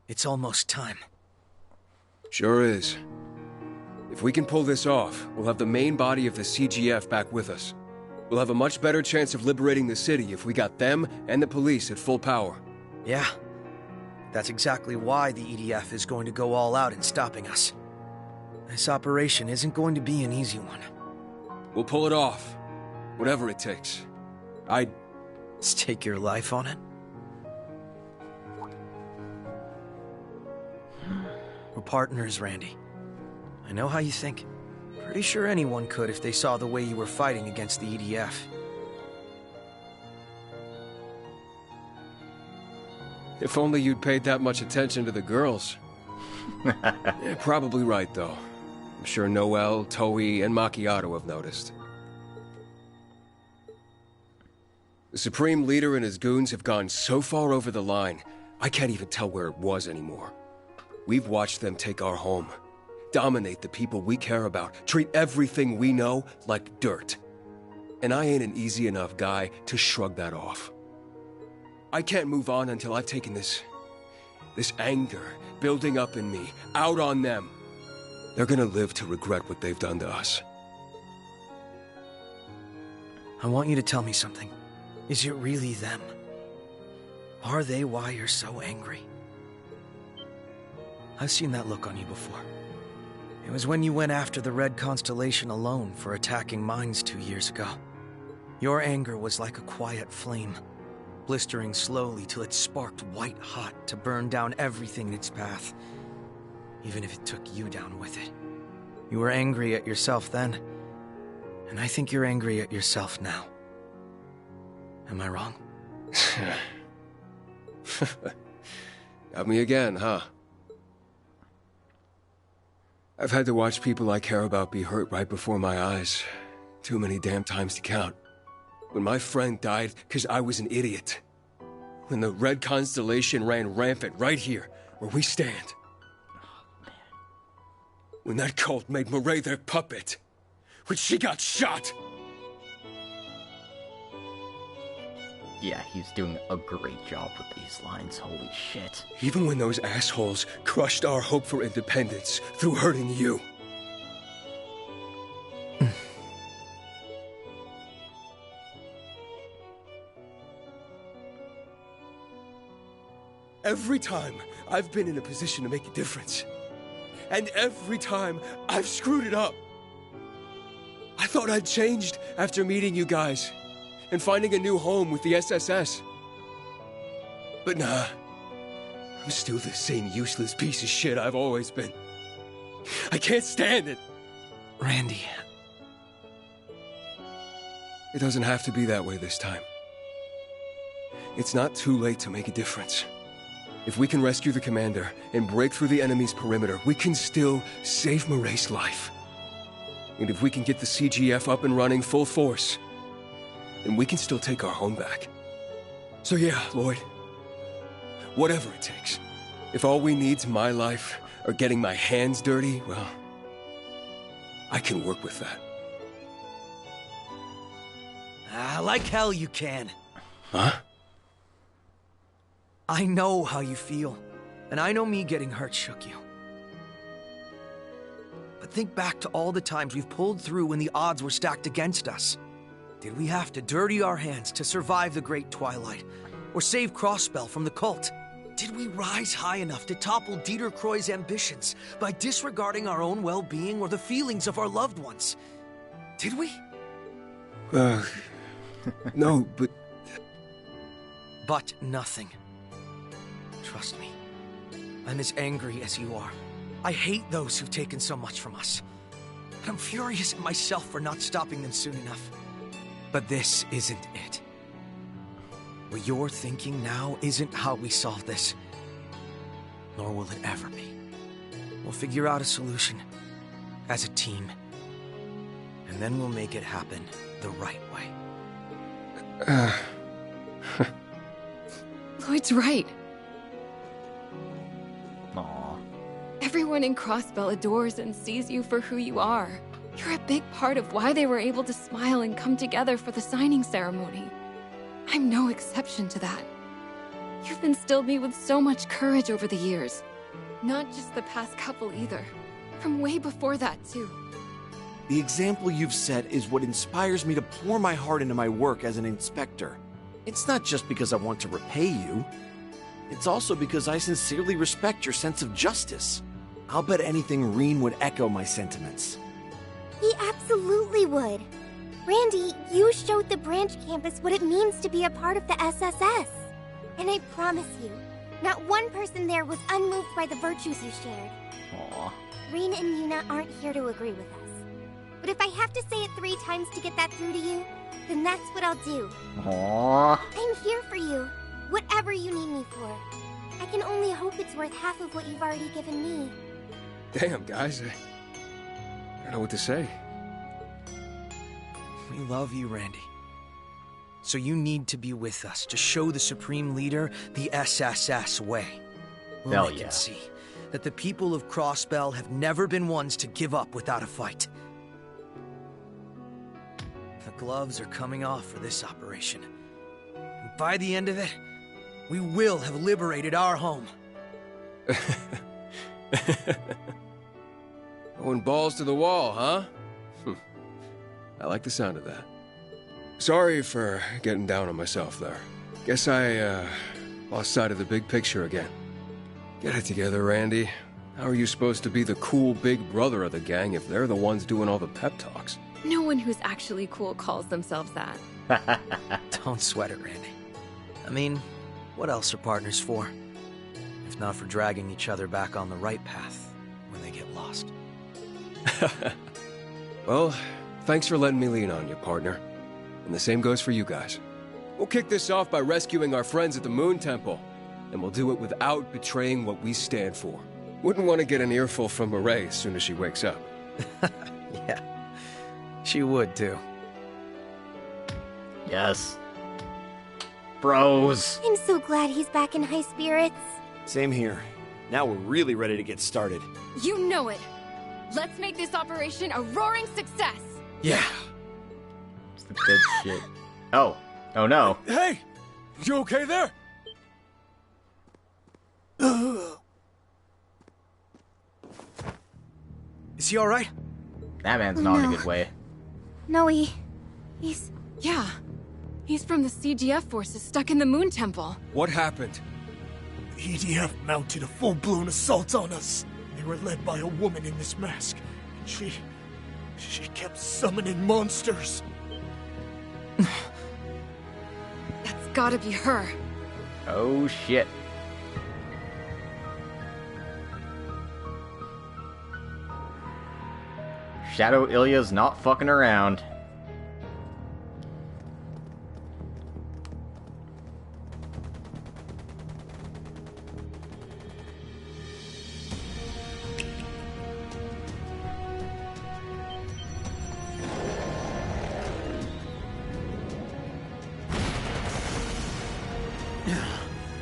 S16: It's almost time.
S7: Sure is. If we can pull this off, we'll have the main body of the CGF back with us. We'll have a much better chance of liberating the city if we got them and the police at full power.
S16: Yeah. That's exactly why the EDF is going to go all out in stopping us. This operation isn't going to be an easy one.
S7: We'll pull it off. Whatever it takes. I'd
S16: stake your life on it? We're partners, Randy. I know how you think. Pretty sure anyone could if they saw the way you were fighting against the EDF.
S7: If only you'd paid that much attention to the girls. Yeah, probably right, though. I'm sure Noelle, Toei, and Macchiato have noticed.
S9: The Supreme Leader and his goons have gone so far over the line, I can't even tell where it was anymore. We've watched them take our home, dominate the people we care about, treat everything we know like dirt. And I ain't an easy enough guy to shrug that off. I can't move on until I've taken this anger building up in me out on them. They're gonna live to regret what they've done to us.
S16: I want you to tell me something. Is it really them? Are they why you're so angry? I've seen that look on you before. It was when you went after the Red Constellation alone for attacking mines 2 years ago. Your anger was like a quiet flame, blistering slowly till it sparked white hot to burn down everything in its path, even if it took you down with it. You were angry at yourself then, and I think you're angry at yourself now. Am I wrong?
S9: Got me again, huh? I've had to watch people I care about be hurt right before my eyes. Too many damn times to count. When my friend died because I was an idiot. When the Red Constellation ran rampant right here, where we stand. When that cult made Murray their puppet. When she got shot.
S1: Yeah, he's doing a great job with these lines, holy shit.
S9: Even when those assholes crushed our hope for independence through hurting you. Every time I've been in a position to make a difference. And every time I've screwed it up. I thought I'd changed after meeting you guys and finding a new home with the SSS. But nah, I'm still the same useless piece of shit I've always been. I can't stand it.
S16: Randy.
S9: It doesn't have to be that way this time. It's not too late to make a difference. If we can rescue the commander and break through the enemy's perimeter, we can still save Murray's life. And if we can get the CGF up and running full force, then we can still take our home back. So yeah, Lloyd. Whatever it takes. If all we need's my life, or getting my hands dirty, well, I can work with that.
S16: Like hell you can.
S9: Huh?
S16: I know how you feel, and I know me getting hurt shook you. But think back to all the times we've pulled through when the odds were stacked against us. Did we have to dirty our hands to survive the Great Twilight, or save Crossbell from the cult? Did we rise high enough to topple Dieter Croy's ambitions by disregarding our own well-being or the feelings of our loved ones? Did we?
S9: No, but...
S16: But nothing. Trust me. I'm as angry as you are. I hate those who've taken so much from us. And I'm furious at myself for not stopping them soon enough. But this isn't it. What you're thinking now isn't how we solve this. Nor will it ever be. We'll figure out a solution. As a team. And then we'll make it happen the right way.
S3: Lloyd's right.
S1: Aw.
S3: Everyone in Crossbell adores and sees you for who you are. You're a big part of why they were able to smile and come together for the signing ceremony. I'm no exception to that. You've instilled me with so much courage over the years. Not just the past couple either. From way before that, too.
S2: The example you've set is what inspires me to pour my heart into my work as an inspector. It's not just because I want to repay you. It's also because I sincerely respect your sense of justice. I'll bet anything Reen would echo my sentiments.
S11: He absolutely would. Randy, you showed the branch campus what it means to be a part of the SSS. And I promise you, not one person there was unmoved by the virtues you shared.
S1: Aw.
S11: Reen and Yuna aren't here to agree with us. But if I have to say it 3 times to get that through to you, then that's what I'll do.
S1: Aww.
S11: I'm here for you, whatever you need me for. I can only hope it's worth half of what you've already given me.
S9: Damn, guys. I don't know what to say.
S16: We love you, Randy. So you need to be with us to show the Supreme Leader the SSS way. We'll
S1: Hell
S16: make
S1: yeah.
S16: it see that the people of Crossbell have never been ones to give up without a fight. The gloves are coming off for this operation. And by the end of it, we will have liberated our home.
S9: Going balls to the wall, huh? I like the sound of that. Sorry for getting down on myself there. Guess I, lost sight of the big picture again. Get it together, Randy. How are you supposed to be the cool big brother of the gang if they're the ones doing all the pep talks?
S3: No one who's actually cool calls themselves that.
S16: Don't sweat it, Randy. I mean, what else are partners for? If not for dragging each other back on the right path when they get lost.
S9: Well, thanks for letting me lean on you, partner. And the same goes for you guys. We'll kick this off by rescuing our friends at the Moon Temple. And we'll do it without betraying what we stand for. Wouldn't want to get an earful from Marae as soon as she wakes up.
S16: Yeah, she would too.
S1: Yes. Bros.
S11: I'm so glad he's back in high spirits.
S2: Same here. Now we're really ready to get started.
S3: You know it. Let's make this operation a roaring success.
S16: Yeah.
S1: It's the good shit. Oh. Oh no.
S7: Hey! You okay there?
S16: Is he alright?
S1: That man's not in a good way.
S11: No, he's...
S3: Yeah. He's from the CGF forces stuck in the Moon Temple.
S9: What happened?
S13: The EDF mounted a full-blown assault on us. They were led by a woman in this mask. And she kept summoning monsters.
S3: That's gotta be her.
S1: Oh shit. Shadow Ilya's not fucking around.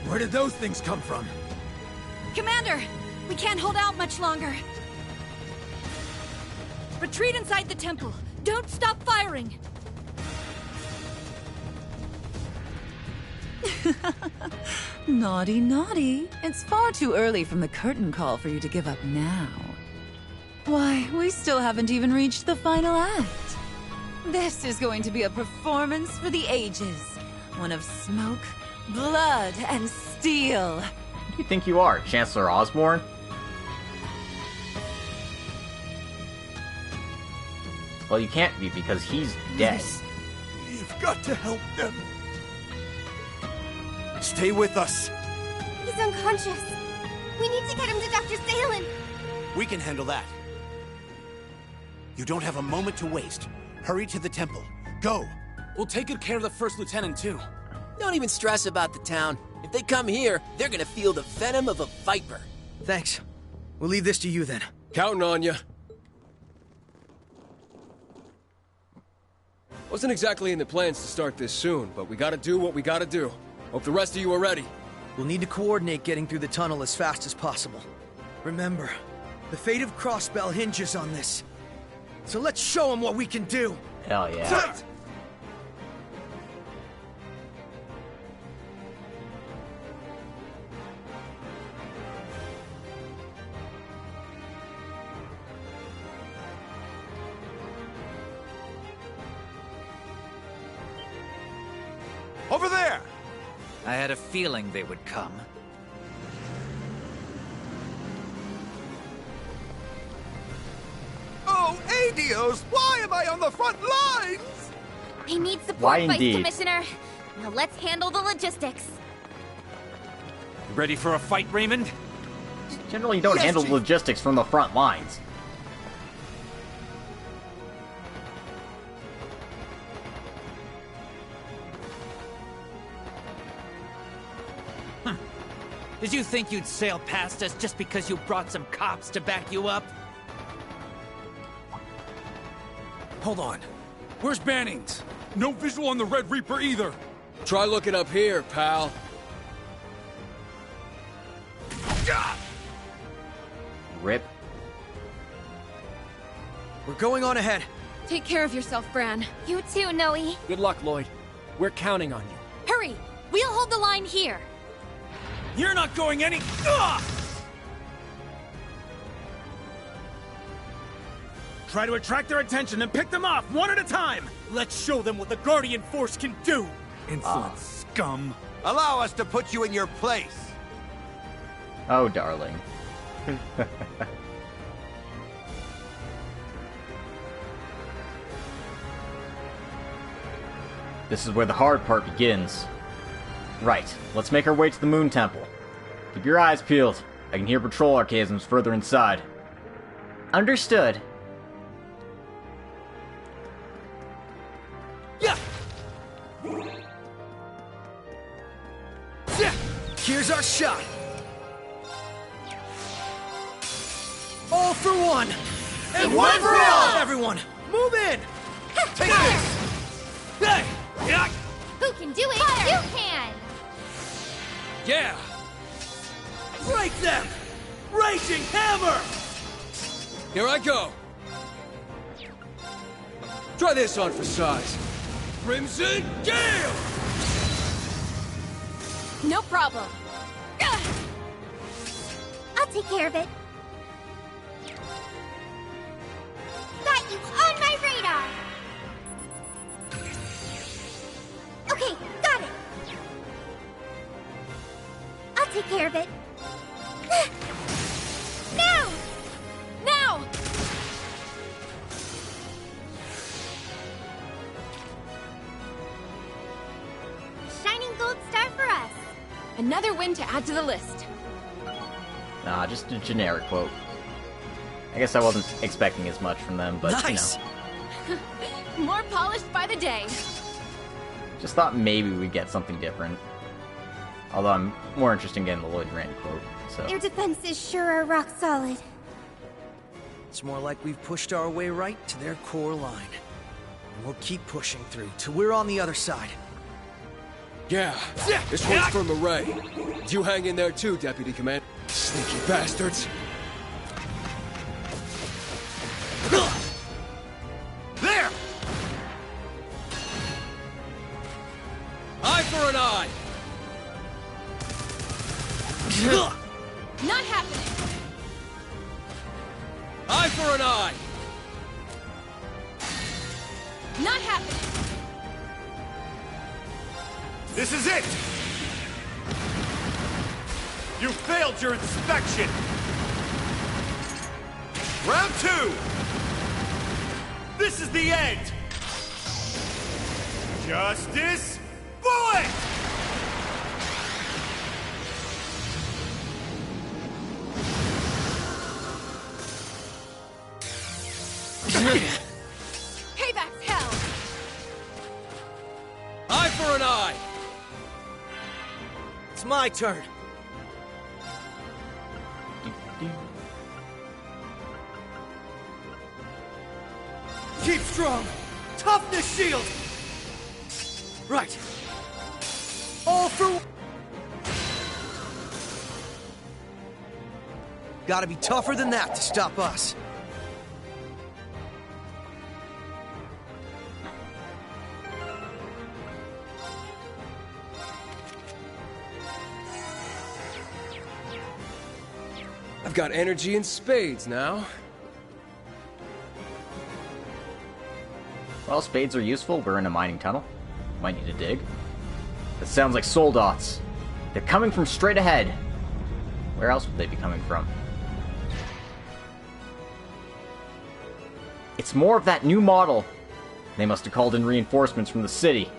S5: Where did those things come from?
S6: Commander! We can't hold out much longer. Retreat inside the temple. Don't stop firing!
S22: Naughty, naughty. It's far too early from the curtain call for you to give up now. Why, we still haven't even reached the final act. This is going to be a performance for the ages. One of smoke, blood, and steel.
S1: Who do you think you are, Chancellor Osborne? Well, you can't be because he's dead.
S13: You've got to help them.
S2: Stay with us.
S11: He's unconscious. We need to get him to Dr. Salen.
S18: We can handle that. You don't have a moment to waste. Hurry to the temple. Go!
S23: We'll take good care of the First Lieutenant, too. Don't even stress about the town. If they come here, they're gonna feel the venom of a viper.
S16: Thanks. We'll leave this to you then.
S9: Counting on you. Wasn't exactly in the plans to start this soon, but we gotta do what we gotta do. Hope the rest of you are ready.
S16: We'll need to coordinate getting through the tunnel as fast as possible. Remember, the fate of Crossbell hinges on this. So let's show them what we can do.
S1: Hell yeah.
S18: Over there!
S5: I had a feeling they would come.
S18: Oh, Adios! Why am I on the front lines?
S11: I need support,
S1: Why
S11: Vice
S1: indeed?
S11: Commissioner. Now let's handle the logistics.
S5: Ready for a fight, Raymond?
S1: Generally, you don't handle logistics from the front lines.
S5: Did you think you'd sail past us just because you brought some cops to back you up?
S23: Hold on. Where's Bannings?
S12: No visual on the Red Reaper either.
S9: Try looking up here, pal.
S1: Rip.
S16: We're going on ahead.
S3: Take care of yourself, Bran.
S11: You too, Noe.
S19: Good luck, Lloyd. We're counting on you.
S6: Hurry! We'll hold the line here.
S5: You're not going any... Ugh!
S14: Try to attract their attention and pick them off one at a time. Let's show them what the Guardian Force can do.
S12: Insolent scum.
S18: Allow us to put you in your place.
S1: Oh, darling. This is where the hard part begins. Right, let's make our way to the Moon Temple. Keep your eyes peeled. I can hear patrol archaisms further inside.
S10: Understood.
S16: Here's our shot. All for one. And one for all. Everyone, move in. Take this. Hey.
S11: Who can do it? Fire. You can.
S14: Yeah. Break them. Raging hammer.
S9: Here I go. Try this on for size. Crimson Gale!
S6: No problem.
S11: I'll take care of it. Got you on my radar. Okay, got it. I'll take care of it. Now!
S6: Now!
S11: Shining gold star for us.
S3: Another win to add to the list.
S1: Nah, just a generic quote. I guess I wasn't expecting as much from them, but
S16: nice.
S1: You know.
S3: More polished by the day.
S1: Just thought maybe we'd get something different. Although I'm more interested in getting the Lloyd Rand quote, so...
S11: Their defenses sure are rock solid.
S16: It's more like we've pushed our way right to their core line. And we'll keep pushing through till we're on the other side.
S9: Yeah, this one's from Array. You hang in there too, Deputy Commander. Sneaky bastards.
S14: There!
S9: Eye for an eye!
S6: Not happening.
S9: Eye for an eye!
S6: Not happening.
S14: This is it! You failed your inspection! Round 2! This is the end! Justice, bullet!
S6: Payback's hell!
S9: Eye for an eye!
S16: It's my turn. Keep strong. Toughness shield. Right. All for... Gotta be tougher than that to stop us.
S9: I've got energy in spades now.
S1: Well, spades are useful. We're in a mining tunnel. Might need to dig. That sounds like soul dots. They're coming from straight ahead. Where else would they be coming from? It's more of that new model. They must have called in reinforcements from the city.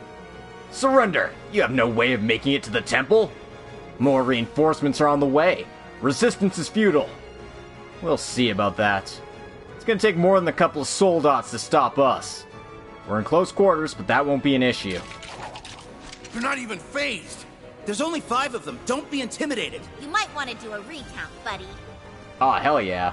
S1: Surrender! You have no way of making it to the temple? More reinforcements are on the way. Resistance is futile. We'll see about that. It's gonna take more than a couple of soul dots to stop us. We're in close quarters, but that won't be an issue.
S18: You're not even phased. There's only 5 of them. Don't be intimidated.
S11: You might want to do a recount, buddy.
S1: Oh, hell yeah.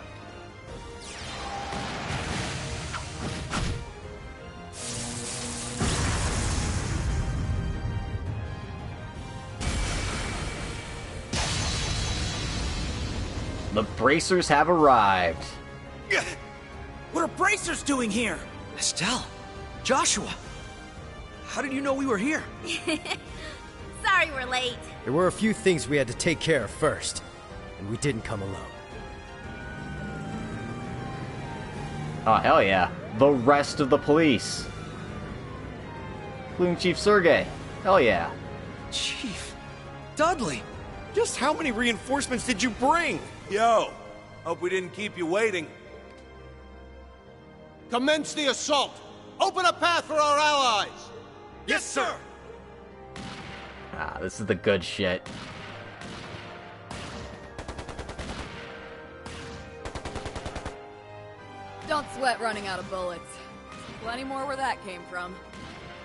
S1: The bracers have arrived.
S14: What are bracers doing here?
S16: Estelle, Joshua, how did you know we were here?
S4: Sorry we're late.
S8: There were a few things we had to take care of first, and we didn't come alone.
S1: Oh, hell yeah. The rest of the police. Including Chief Sergei. Hell yeah.
S2: Chief, Dudley, just how many reinforcements did you bring?
S21: Yo, hope we didn't keep you waiting.
S13: Commence the assault! Open a path for our allies!
S21: Yes, sir!
S1: Ah, this is the good shit.
S17: Don't sweat running out of bullets. Plenty more where that came from.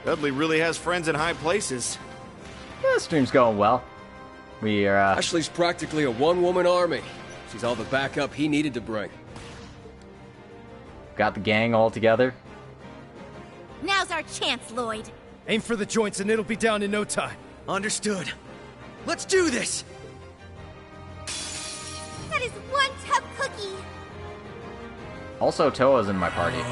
S2: Dudley really has friends in high places.
S1: Yeah, the stream's going well. We are,
S9: Ashley's practically a one-woman army. She's all the backup he needed to bring.
S1: Got the gang all together.
S4: Now's our chance, Lloyd.
S8: Aim for the joints and it'll be down in no time.
S16: Understood. Let's do this!
S11: That is one tough cookie.
S1: Also, Toa's in my party.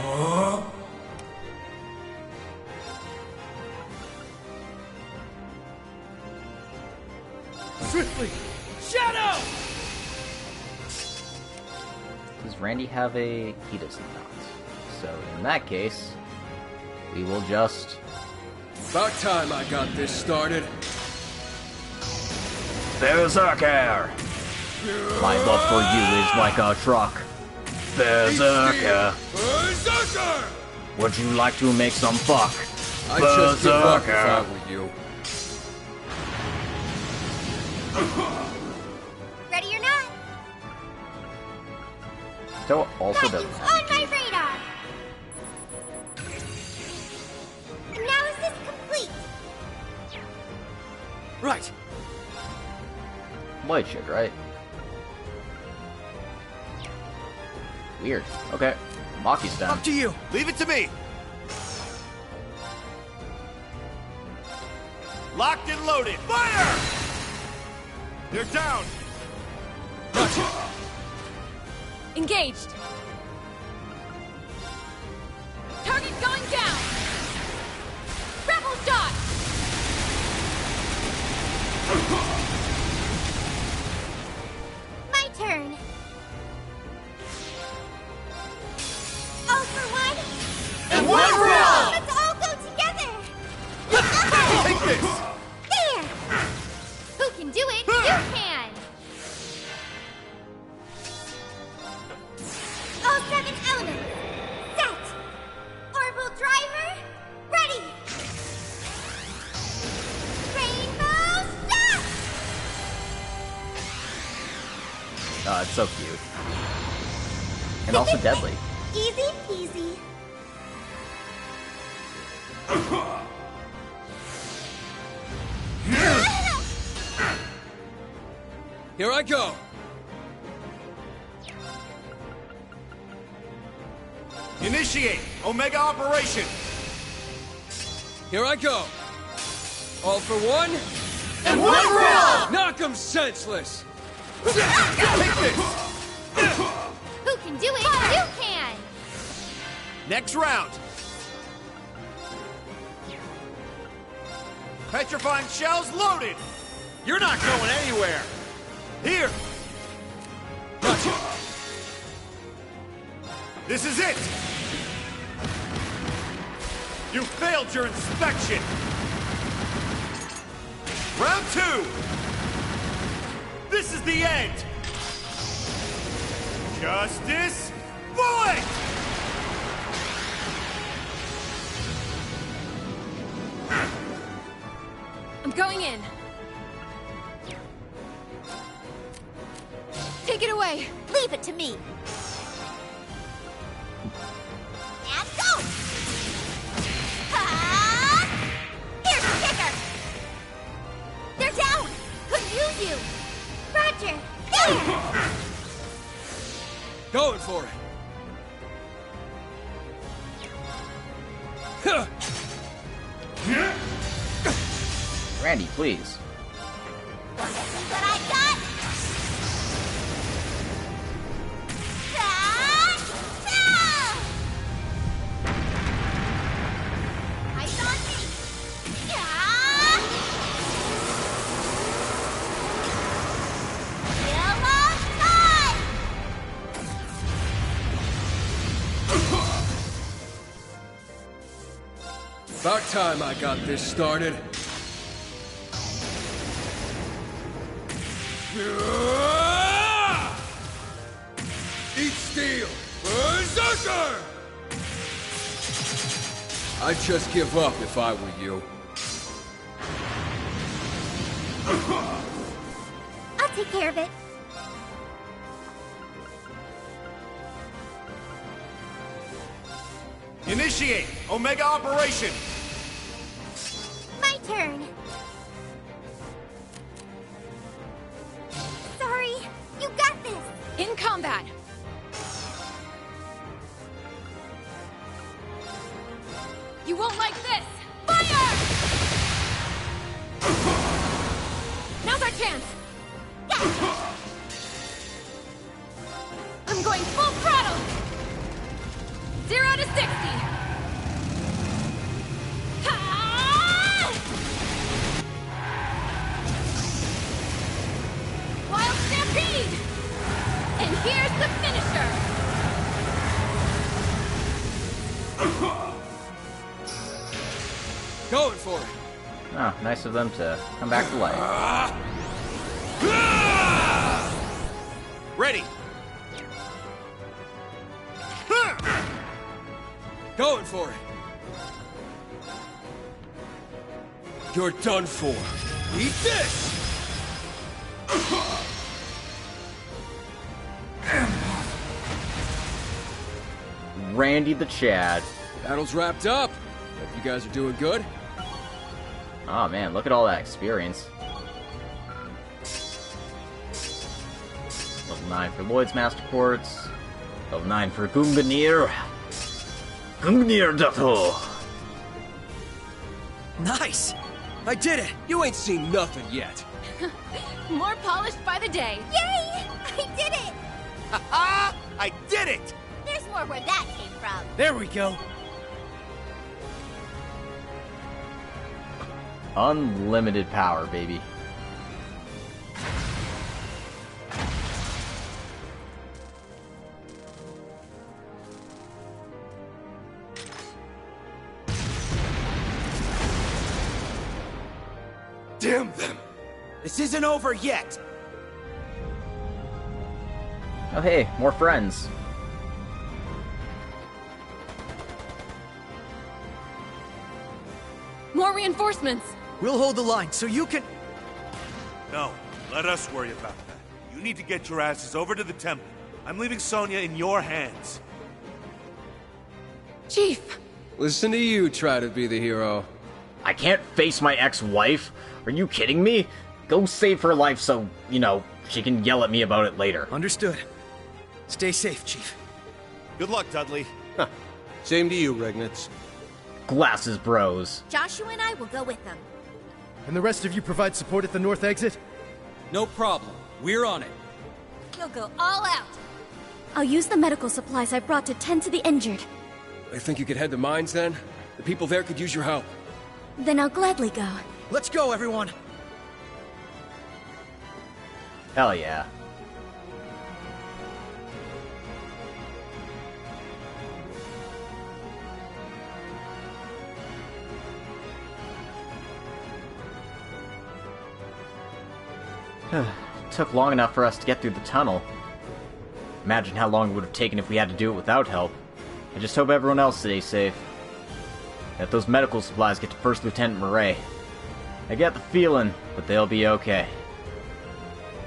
S14: Swiftly! Shadow!
S1: Does Randy have a... He does not. So, in that case, we will just...
S9: About time I got this started.
S1: Berserker! My love for you is like a truck. Berserker!
S9: Berserker!
S1: Would you like to make some fuck?
S9: I'd just give up if I were you.
S11: Ready or not?
S1: Toa also
S11: Got
S1: doesn't
S11: you
S1: have
S11: on my radar. Analysis complete.
S16: Right.
S1: Light shit, right? Weird. Okay. Maki's down.
S16: Up to you.
S2: Leave it to me.
S21: Locked and loaded. Fire! They're down.
S16: Gotcha.
S17: Engaged. Target going down. Rebels dodge.
S11: My turn. All for one.
S21: And one for all!
S11: Let's all go together.
S21: Take this!
S11: There. Who can do it? You can. All 7 elements. Set. Orbital driver. Ready. Rainbow stop.
S1: Oh, it's so cute. And also deadly.
S11: Easy peasy.
S9: Here I go.
S21: Initiate Omega Operation.
S9: Here I go. All for one.
S21: And one for all!
S9: Knock 'em senseless.
S21: Take this!
S11: Who can do it? You can.
S2: Next round.
S21: Petrifying shells loaded! You're not going anywhere! Here!
S9: Gotcha.
S21: This is it! You failed your inspection! Round 2! This is the end! Justice, bullet!
S17: I'm going in. Take it away.
S4: Leave it to me. And go! Ha! Here's the kicker! They're down! Couldn't use you!
S11: Roger. There.
S9: Going for it.
S1: Randy, please.
S4: Wanna see what I got?
S9: About time I got this started. Eat steel! Berserker! I'd just give up if I were you.
S11: I'll take care of it.
S21: Initiate Omega Operation!
S11: My turn. Sorry, you got this.
S3: In combat. You won't like this. Fire! Now's our chance. I'm going full throttle. 0 to 60. Wild Stampede! And here's the finisher!
S9: Going for it!
S1: Oh, nice of them to come back to life.
S21: Ready!
S9: Going for it! You're done for. Eat this!
S1: Randy the Chad.
S9: Battle's wrapped up. Hope you guys are doing good.
S1: Oh man, look at all that experience. Level 9 for Lloyd's Master Quartz. Level 9 for Gungnir. Gungnir Dato.
S16: Nice! I did it!
S9: You ain't seen nothing yet.
S3: More polished by the day.
S11: Yay! I did it!
S21: Ha-ha! I did it!
S11: There's more where that came from.
S14: There we go.
S1: Unlimited power, baby.
S21: Damn them!
S14: This isn't over yet.
S1: Oh hey, more friends.
S3: More reinforcements.
S16: We'll hold the line so you can...
S21: No, let us worry about that. You need to get your asses over to the temple. I'm leaving Sonya in your hands.
S3: Chief!
S9: Listen to you try to be the hero.
S1: I can't face my ex-wife? Are you kidding me? Go save her life so, you know, she can yell at me about it later.
S16: Understood. Stay safe, Chief.
S21: Good luck, Dudley.
S9: Same to you, Regnitz.
S1: Glasses bros.
S11: Joshua and I will go with them.
S8: And the rest of you provide support at the north exit?
S14: No problem. We're on it.
S4: He'll go all out.
S11: I'll use the medical supplies I brought to tend to the injured.
S9: I think you could head to mines then? The people there could use your help.
S11: Then I'll gladly go.
S16: Let's go, everyone!
S1: Hell yeah. Took long enough for us to get through the tunnel. Imagine how long it would have taken if we had to do it without help. I just hope everyone else stays safe. That those medical supplies get to First Lieutenant Murray. I get the feeling, but they'll be okay.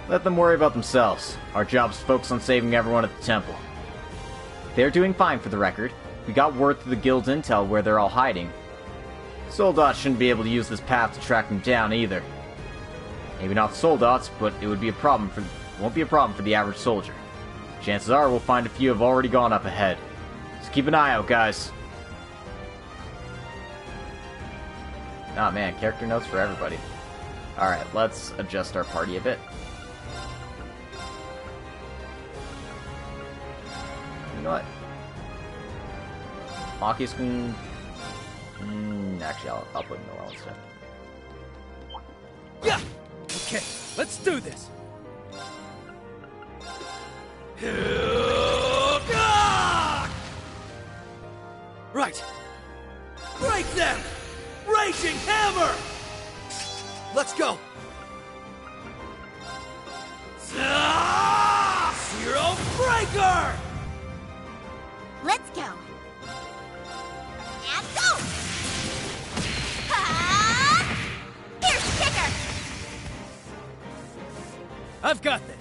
S1: Let them worry about themselves. Our job's to focus on saving everyone at the temple. They're doing fine, for the record. We got word through the guild's intel where they're all hiding. Soldats shouldn't be able to use this path to track them down either. Maybe not soldats, but it won't be a problem for the average soldier. Chances are we'll find a few have already gone up ahead. Just keep an eye out, guys. Ah man, character notes for everybody. Alright, let's adjust our party a bit. You know what? Maki's can... actually, I'll put Noel instead.
S14: Yeah! Okay, let's do this!
S16: Right! Break them! go! Zero Breaker!
S4: Let's go. And go! Ha! Here's Kicker!
S19: I've got this.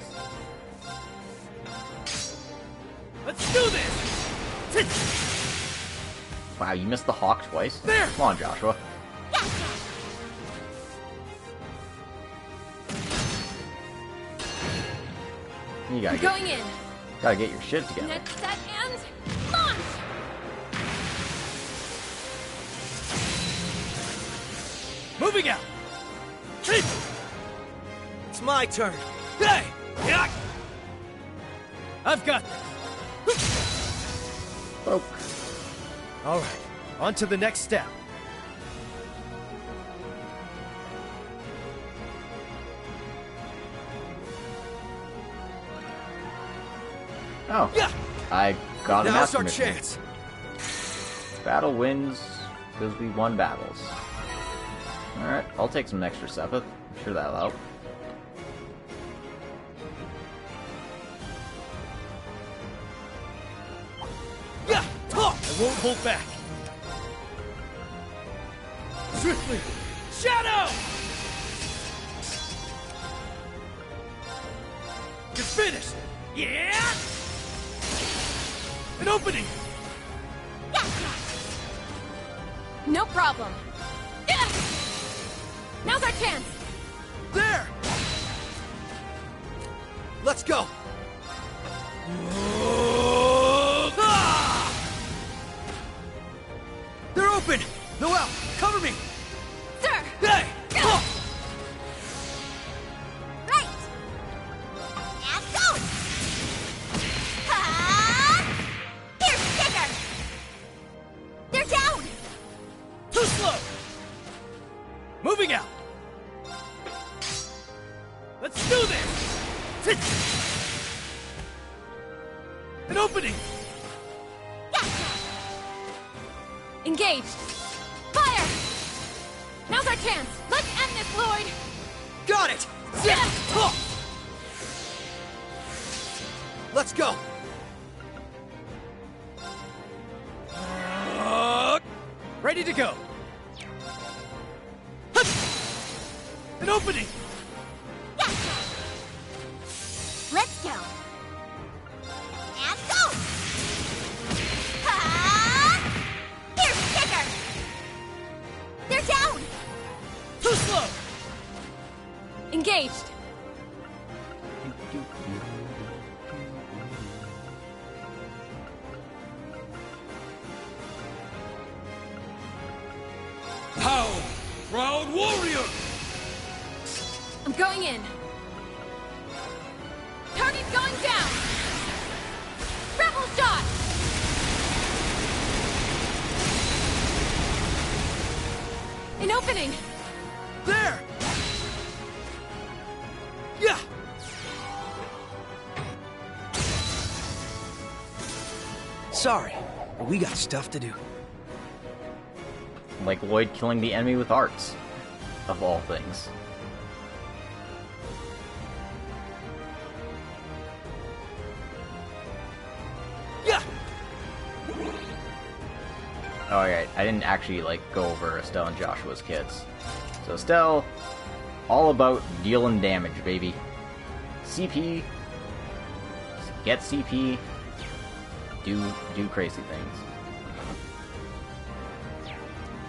S19: Let's do this!
S1: Wow, you missed the hawk twice.
S19: There!
S1: Come on, Joshua. You gotta
S3: Going in.
S1: Gotta get your shit together.
S3: Net set and launch!
S19: Moving out!
S16: It's my turn.
S19: Hey! Yeah. I've got this.
S1: Poke.
S8: All right, on to the next step.
S1: Oh, I got a
S16: Now's
S1: master
S16: our
S1: mission.
S16: chance.
S1: Battle wins because we won battles. Alright, I'll take some extra Sepith. I'm sure that'll help.
S19: Yeah! I won't hold back. Swiftly! Shadow! You're finished! Yeah! An opening!
S3: No problem. Yeah! Now's our chance!
S16: There! Let's go! They're open! Noelle, cover me!
S3: Sir!
S16: Hey!
S4: Right! And go! Ha! Here's Kicker! They're down!
S19: Too slow! Moving out! Let's do this! An opening!
S3: Engaged! Fire! Now's our chance! Let's end this, Lloyd!
S16: Got it!
S3: Yeah!
S16: Let's go!
S19: Ready to go! An opening!
S4: Let's go! And go! Ha! Here's Kicker! They're down!
S19: Too slow!
S3: Engaged!
S12: How? Proud warrior!
S3: I'm going in. Target's going down! Rebel shot! An opening!
S16: There! Yeah! Sorry, but we got stuff to do.
S1: Like Lloyd killing the enemy with arts. Of all things.
S16: Yeah!
S1: Alright, I didn't actually, like, go over Estelle and Joshua's kits. So Estelle, all about dealing damage, baby. CP, get CP, do crazy things.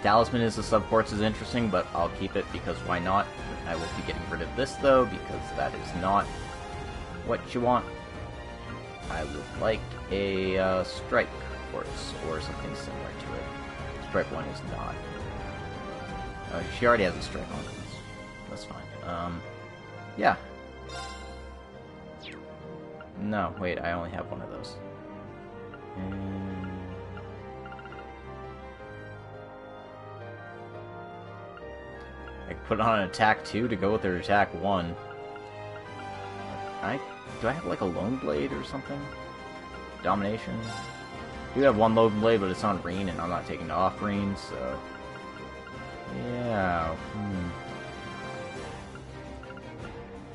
S1: Talisman is the subports is interesting, but I'll keep it because why not? I will be getting rid of this though, because that is not what you want. I would like a strike quartz or something similar to it. Strike one is not. She already has a strike on. That's fine. Yeah. No, wait, I only have one of those. I put on an attack 2 to go with their attack 1. Do I have like a lone blade or something? Domination? I do have one lone blade, but it's on Reen, and I'm not taking it off Reen, so... Yeah,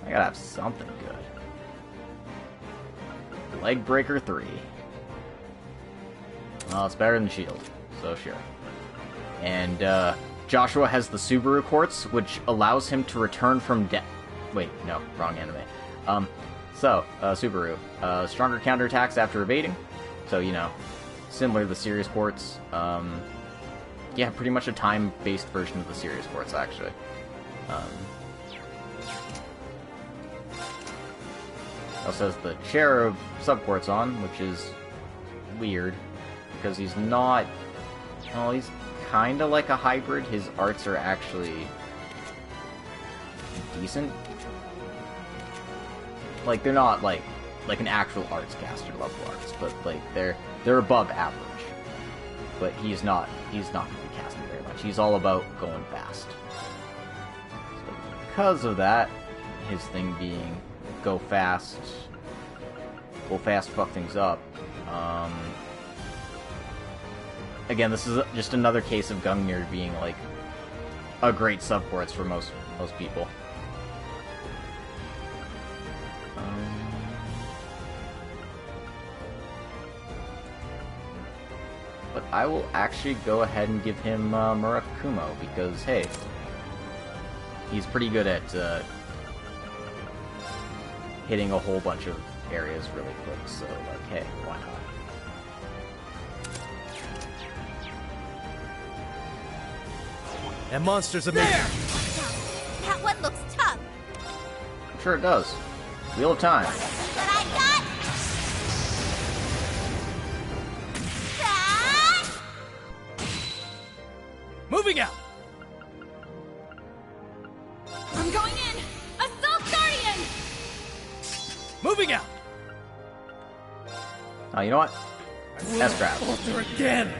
S1: I gotta have something good. Leg Breaker 3. Well, it's better than Shield, so sure. And Joshua has the Subaru Quartz, which allows him to return from death. Wait, no, wrong anime. Subaru. Stronger counterattacks after evading. So, you know, similar to the Sirius Quartz. Yeah, pretty much a time-based version of the Sirius Quartz, actually. Also has the Cherub Subquartz on, which is weird, because he's not... Well, he's kinda like a hybrid. His arts are actually decent. Like, they're not like an actual arts caster level arts, but like they're above average. But he's not gonna be casting very much. He's all about going fast. So because of that, his thing being go fast, fuck things up. Again, this is just another case of Gungnir being like a great subquartz for most people. But I will actually go ahead and give him Murakumo, because, hey, he's pretty good at hitting a whole bunch of areas really quick, so, like, hey, why not?
S23: That monster's a
S4: there! That one looks tough.
S1: I'm sure it does. Wheel of Time.
S4: But I got... that!
S23: Moving out!
S4: I'm going in! Assault Guardian!
S23: Moving out!
S1: Oh, you know what? S-Grab.
S23: Alter again!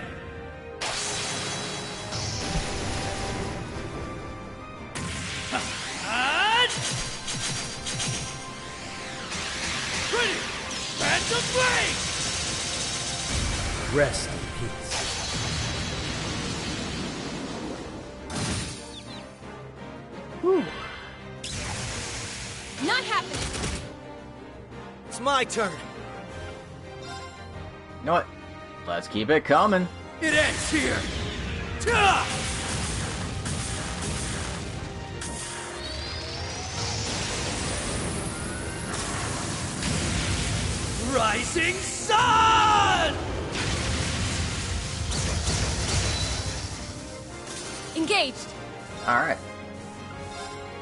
S12: Ready! Phantom Blade!
S8: Rest in peace.
S3: Whew. Not happening!
S16: It's my turn.
S1: You know what? Let's keep it coming.
S12: It ends here! Ta! Rising Sun!
S3: Engaged!
S1: Alright.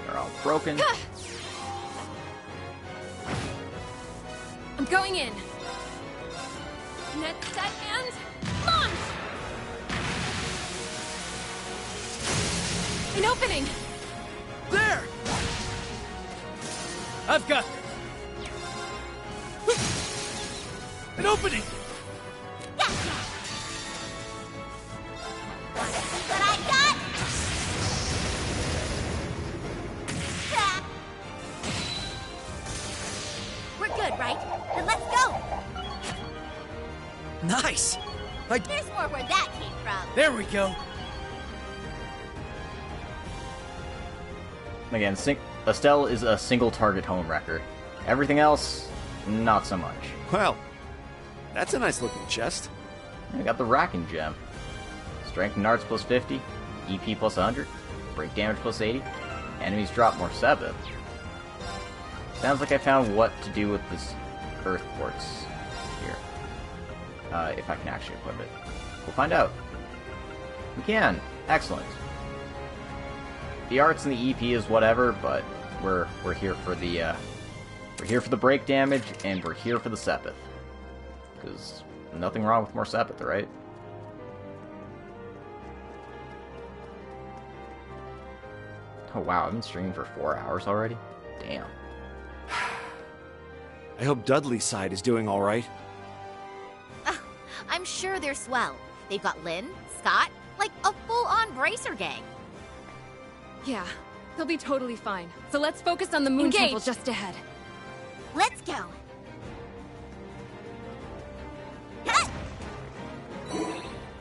S1: They're all broken.
S3: I'm going in. Net set and launch! An opening!
S12: There!
S23: I've got this.
S12: An opening!
S4: Gotcha! But I got... that! We're good, right? Then let's go!
S16: Nice!
S4: There's more where that came from.
S23: There we go.
S1: Again, Estelle is a single target home wrecker. Everything else, not so much.
S2: Well, that's a nice looking chest.
S1: I got the Racking Gem. Strength and Arts plus 50, EP plus 100, break damage plus 80, enemies drop more 7. Sounds like I found what to do with this Earth Quartz here. If I can actually equip it. We'll find out. We can. Excellent. The arts and the EP is whatever, but we're here for the break damage, and we're here for the Sepith. Because nothing wrong with more Sepith, right? Oh wow, I've been streaming for 4 hours already? Damn.
S2: I hope Dudley's side is doing alright.
S4: I'm sure they're swell. They've got Lynn, Scott, like a full-on Bracer gang.
S3: Yeah, they'll be totally fine. So let's focus on the moon temple just ahead.
S4: Let's go. Hut!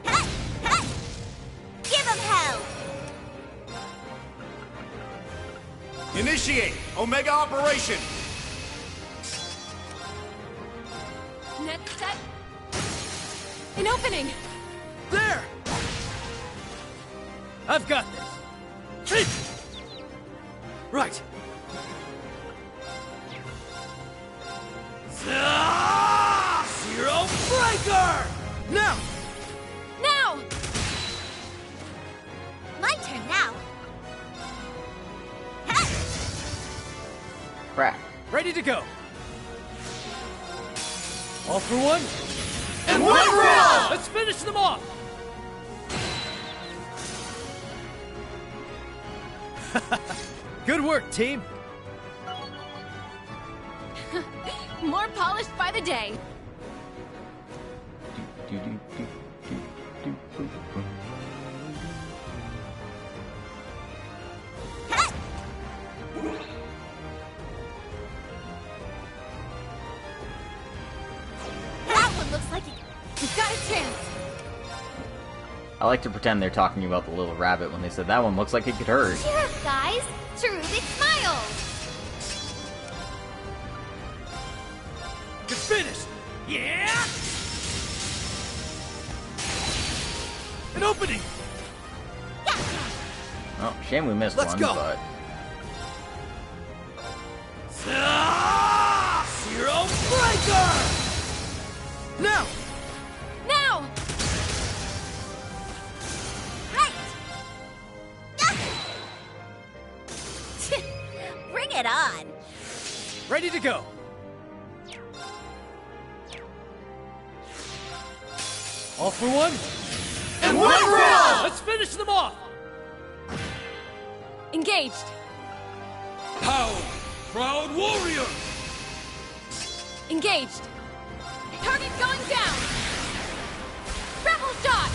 S4: Hut! Hut! Give 'em hell!
S7: Initiate Omega Operation!
S3: Next set. An opening!
S12: There! I've got this. Right. Zero Breaker! Now!
S3: Now!
S11: My turn now.
S1: Crap.
S12: Ready to go. All for one. And one for all! Let's finish them off! Good work, team.
S3: More polished by the day.
S11: That one looks like
S3: You've got a chance.
S1: I like to pretend they're talking about the little rabbit when they said that one looks like it could hurt.
S11: Cheer up, guys. Cherubic smiles.
S12: You're finished. Yeah! An opening.
S1: Oh, shame we missed
S12: Let's
S1: one,
S12: go.
S1: but...
S12: Zero Breaker! Now!
S3: Now!
S11: Bring it on.
S12: Ready to go. All for one. And one for all! Let's finish them off!
S3: Engaged.
S12: Power! Proud warrior!
S3: Engaged. Target going down. Grapple shot.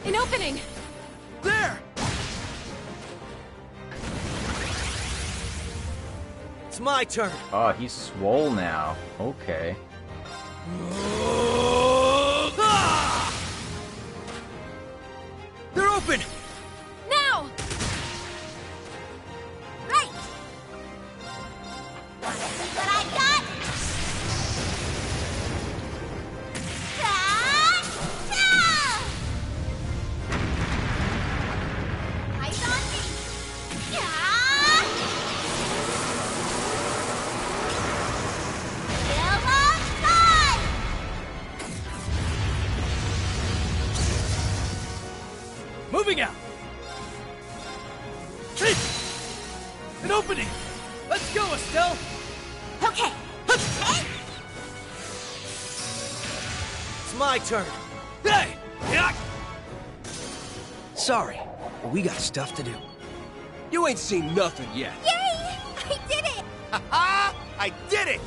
S3: An opening.
S12: There!
S16: It's my turn.
S1: Oh, he's swole now. Okay.
S12: They're open!
S3: Now!
S11: Right. Wanna see what I got? Eyes on me. Kill 'em time!
S12: Moving out! An opening! Let's go, Estelle!
S11: Okay.
S16: It's my turn.
S12: Hey!
S16: Sorry, but we got stuff to do.
S9: You ain't seen nothing yet.
S11: Yay! I did it!
S7: Ha! I did it!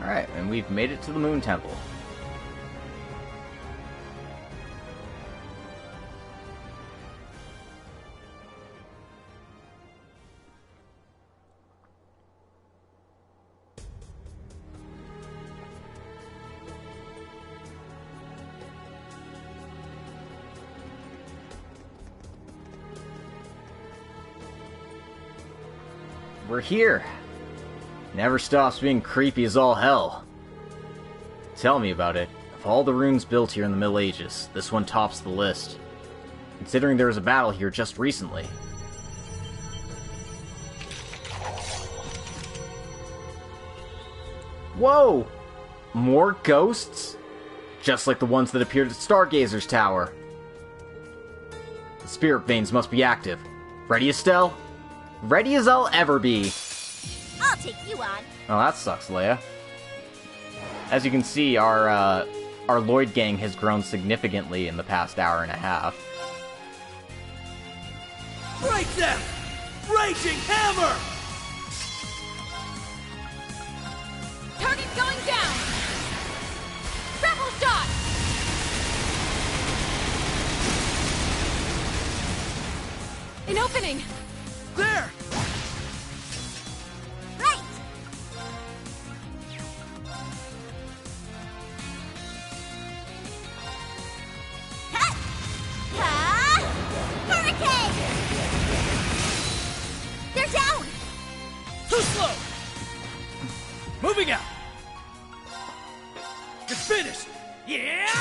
S1: Alright, and we've made it to the Moon Temple. We're here. Never stops being creepy as all hell. Tell me about it. Of all the runes built here in the Middle Ages, this one tops the list. Considering there was a battle here just recently. Whoa! More ghosts? Just like the ones that appeared at Stargazer's Tower. The spirit veins must be active. Ready, Estelle? Ready as I'll ever be.
S11: I'll take you on.
S1: Oh, that sucks, Leia. As you can see, our Lloyd gang has grown significantly in the past hour and a half.
S12: Break them! Raging Hammer!
S3: Target going down. Grapple shot.
S12: An opening! There! Too slow! Moving out! You're finished! Yeah!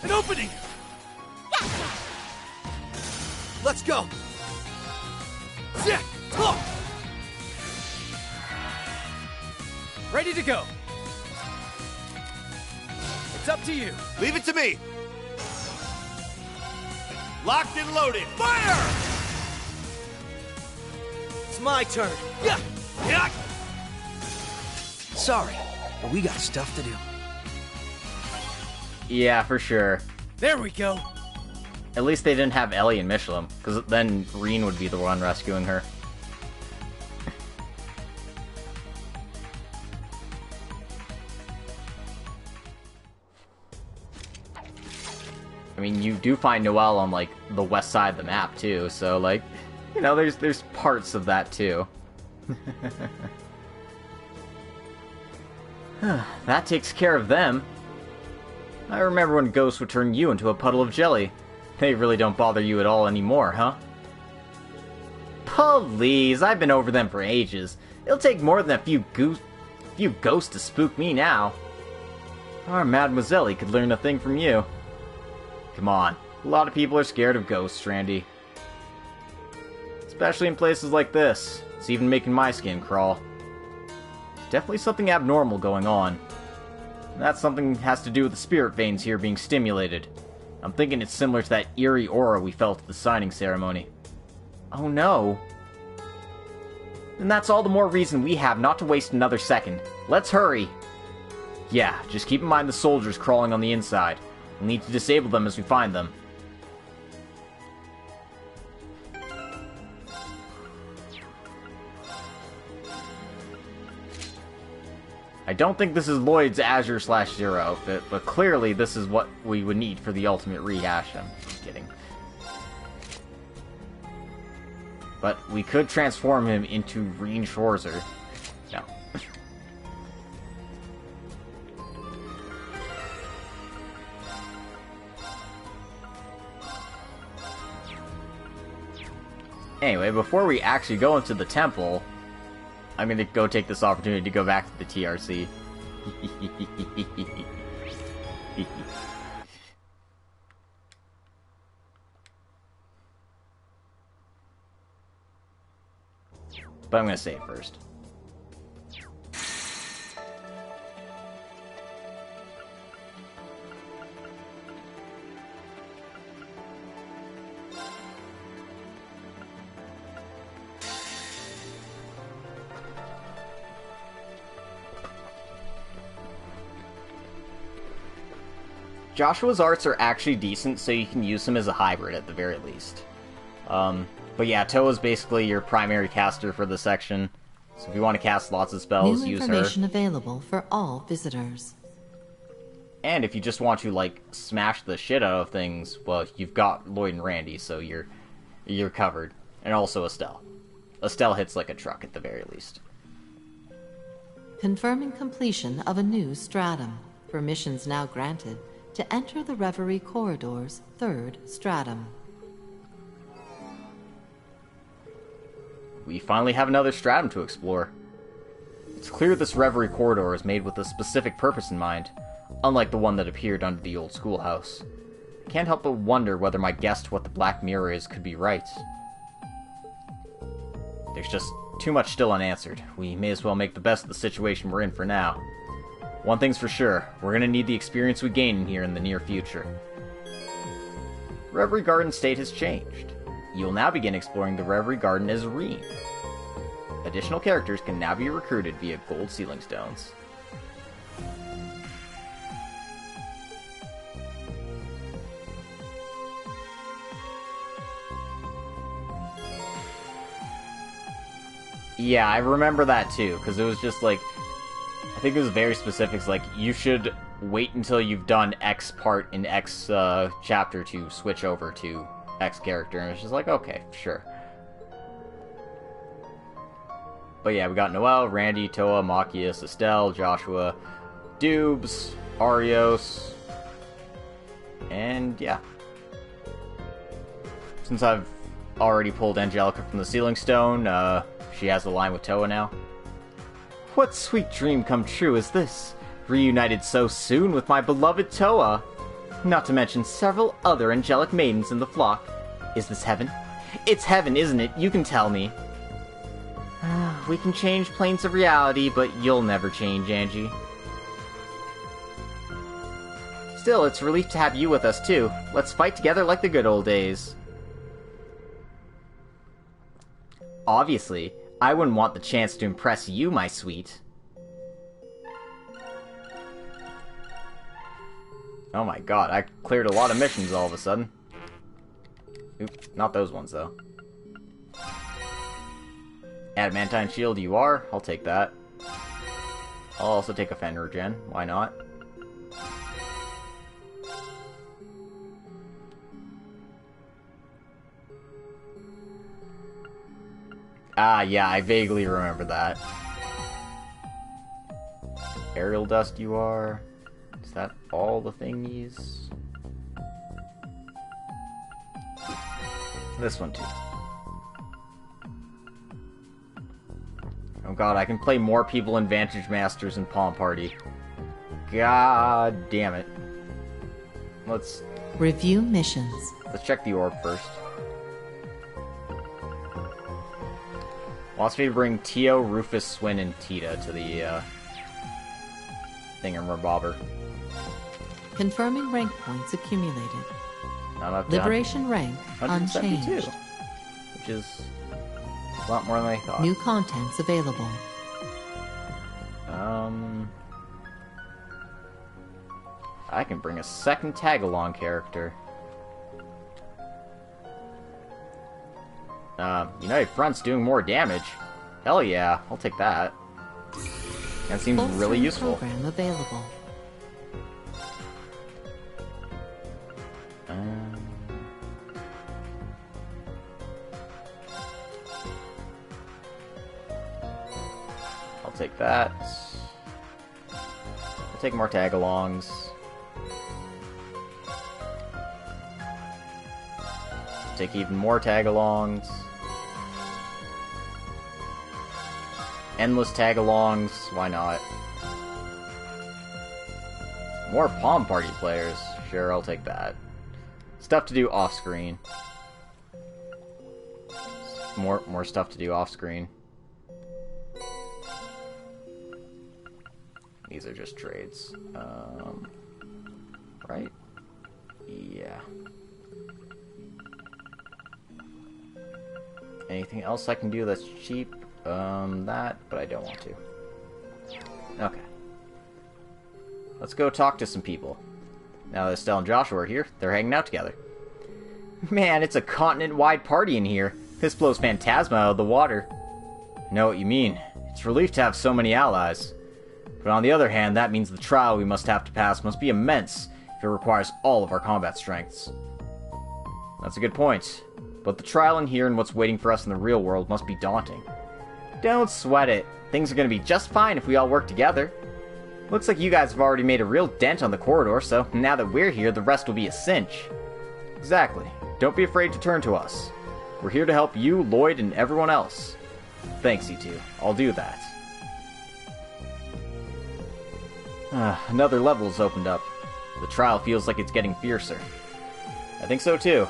S12: An opening!
S16: Let's go!
S12: Yeah! Talk! Ready to go. It's up to you.
S21: Leave it to me. Locked and loaded. Fire!
S16: It's my turn.
S12: Yeah! Yeah!
S16: Sorry, but we got stuff to do.
S1: Yeah, for sure.
S12: There we go.
S1: At least they didn't have Ellie and Michelin, because then Reen would be the one rescuing her. I mean, you do find Noelle on, like, the west side of the map, too, so, like, you know, there's parts of that, too. That takes care of them. I remember when ghosts would turn you into a puddle of jelly. They really don't bother you at all anymore, huh? Please, I've been over them for ages. It'll take more than a few ghosts to spook me now. Our Mademoiselle could learn a thing from you. Come on, a lot of people are scared of ghosts, Randy. Especially in places like this. It's even making my skin crawl. There's definitely something abnormal going on. And that something has to do with the spirit veins here being stimulated. I'm thinking it's similar to that eerie aura we felt at the signing ceremony. Oh no. Then that's all the more reason we have not to waste another second. Let's hurry. Yeah, just keep in mind the soldiers crawling on the inside. We'll need to disable them as we find them. I don't think this is Lloyd's Azure/Zero outfit, but clearly this is what we would need for the ultimate rehash. I'm just kidding. But we could transform him into Reen Schwarzer. No. Anyway, before we actually go into the temple, I'm gonna go take this opportunity to go back to the TRC. But I'm gonna save first. Joshua's arts are actually decent, so you can use him as a hybrid at the very least. But yeah, Toa's basically your primary caster for this section. So if you want to cast lots of spells, use her.
S15: New information available for all visitors.
S1: And if you just want to, like, smash the shit out of things, well, you've got Lloyd and Randy, so you're covered. And also Estelle. Estelle hits like a truck at the very least.
S15: Confirming completion of a new stratum. Permissions now granted to enter the Reverie Corridor's third stratum.
S1: We finally have another stratum to explore. It's clear this Reverie Corridor is made with a specific purpose in mind, unlike the one that appeared under the old schoolhouse. I can't help but wonder whether my guess to what the Black Mirror is could be right. There's just too much still unanswered. We may as well make the best of the situation we're in for now. One thing's for sure, we're gonna need the experience we gain in here in the near future. Reverie Garden state has changed. You'll now begin exploring the Reverie Garden as Reen. Additional characters can now be recruited via gold sealing stones. Yeah, I remember that too, because it was just like, I think it was very specific. It's like, you should wait until you've done X part in X chapter to switch over to X character, and it's just like, okay, sure. But yeah, we got Noelle, Randy, Toa, Machias, Estelle, Joshua, Dubes, Arios, and yeah. Since I've already pulled Angelica from the Sealing Stone. She has a line with Toa now. What sweet dream come true is this? Reunited so soon with my beloved Toa. Not to mention several other angelic maidens in the flock. Is this heaven? It's heaven, isn't it? You can tell me. We can change planes of reality, but you'll never change, Angie. Still, it's a relief to have you with us, too. Let's fight together like the good old days. Obviously, I wouldn't want the chance to impress you, my sweet. Oh my god, I cleared a lot of missions all of a sudden. Oop, not those ones, though. Adamantine shield you are. I'll take that. I'll also take a Fenrir Gen. Why not? Ah, yeah, I vaguely remember that. Aerial dust you are. Is that all the thingies? This one too. Oh god, I can play more people in Vantage Masters and Palm Party. God damn it. Let's...
S15: Review missions.
S1: Let's check the orb first. Wants me to bring Tio, Rufus, Swin, and Tita to the, thingamabobber.
S15: Confirming rank points accumulated.
S1: Not up to
S15: Liberation rank unchanged.
S1: Which is a lot more than I thought.
S15: New contents available.
S1: I can bring a second tag-along character. United Front's doing more damage. Hell yeah, I'll take that. That seems really useful.
S15: Program available.
S1: I'll take that. I'll take more tag-alongs. Take even more tag-alongs. Endless tag-alongs, why not? More Palm Party players. Sure, I'll take that. Stuff to do off-screen. More stuff to do off-screen. These are just trades. Right? Yeah. Anything else I can do that's cheap? That, but I don't want to. Okay. Let's go talk to some people. Now that Estelle and Joshua are here, they're hanging out together. Man, it's a continent-wide party in here. This blows Phantasma out of the water. Know what you mean. It's a relief to have so many allies. But on the other hand, that means the trial we must have to pass must be immense if it requires all of our combat strengths. That's a good point. But the trial in here and what's waiting for us in the real world must be daunting. Don't sweat it. Things are going to be just fine if we all work together. Looks like you guys have already made a real dent on the corridor, so now that we're here, the rest will be a cinch. Exactly. Don't be afraid to turn to us. We're here to help you, Lloyd, and everyone else. Thanks, you two. I'll do that. Another level's opened up. The trial feels like it's getting fiercer. I think so too.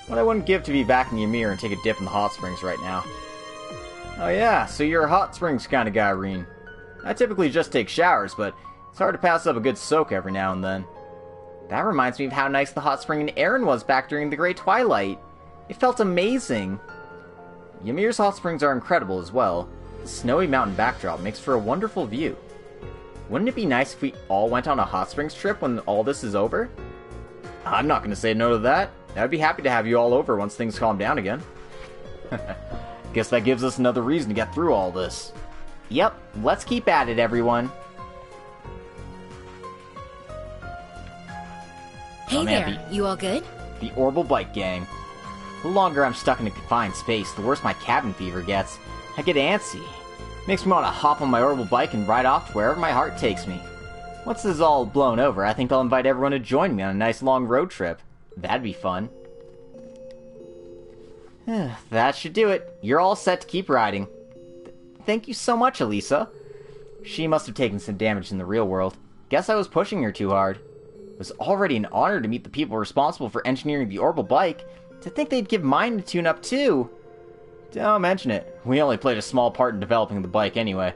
S1: What I wouldn't give to be back in Ymir and take a dip in the hot springs right now. Oh yeah, so you're a hot springs kind of guy, Reen. I typically just take showers, but it's hard to pass up a good soak every now and then. That reminds me of how nice the hot spring in Erin was back during the Great Twilight. It felt amazing. Ymir's hot springs are incredible as well. The snowy mountain backdrop makes for a wonderful view. Wouldn't it be nice if we all went on a hot springs trip when all this is over? I'm not going to say no to that. I'd be happy to have you all over once things calm down again. Guess that gives us another reason to get through all this. Yep, let's keep at it, everyone.
S4: Hey there, you all good?
S1: The Orbital Bike Gang. The longer I'm stuck in a confined space, the worse my cabin fever gets. I get antsy. Makes me want to hop on my orbital bike and ride off to wherever my heart takes me. Once this is all blown over, I think I'll invite everyone to join me on a nice long road trip. That'd be fun.
S10: That should do it. You're all set to keep riding. Thank you so much, Elisa. She must have taken some damage in the real world. Guess I was pushing her too hard. It was already an honor to meet the people responsible for engineering the orbital bike. To think they'd give mine a tune-up too. Don't mention it. We only played a small part in developing the bike anyway.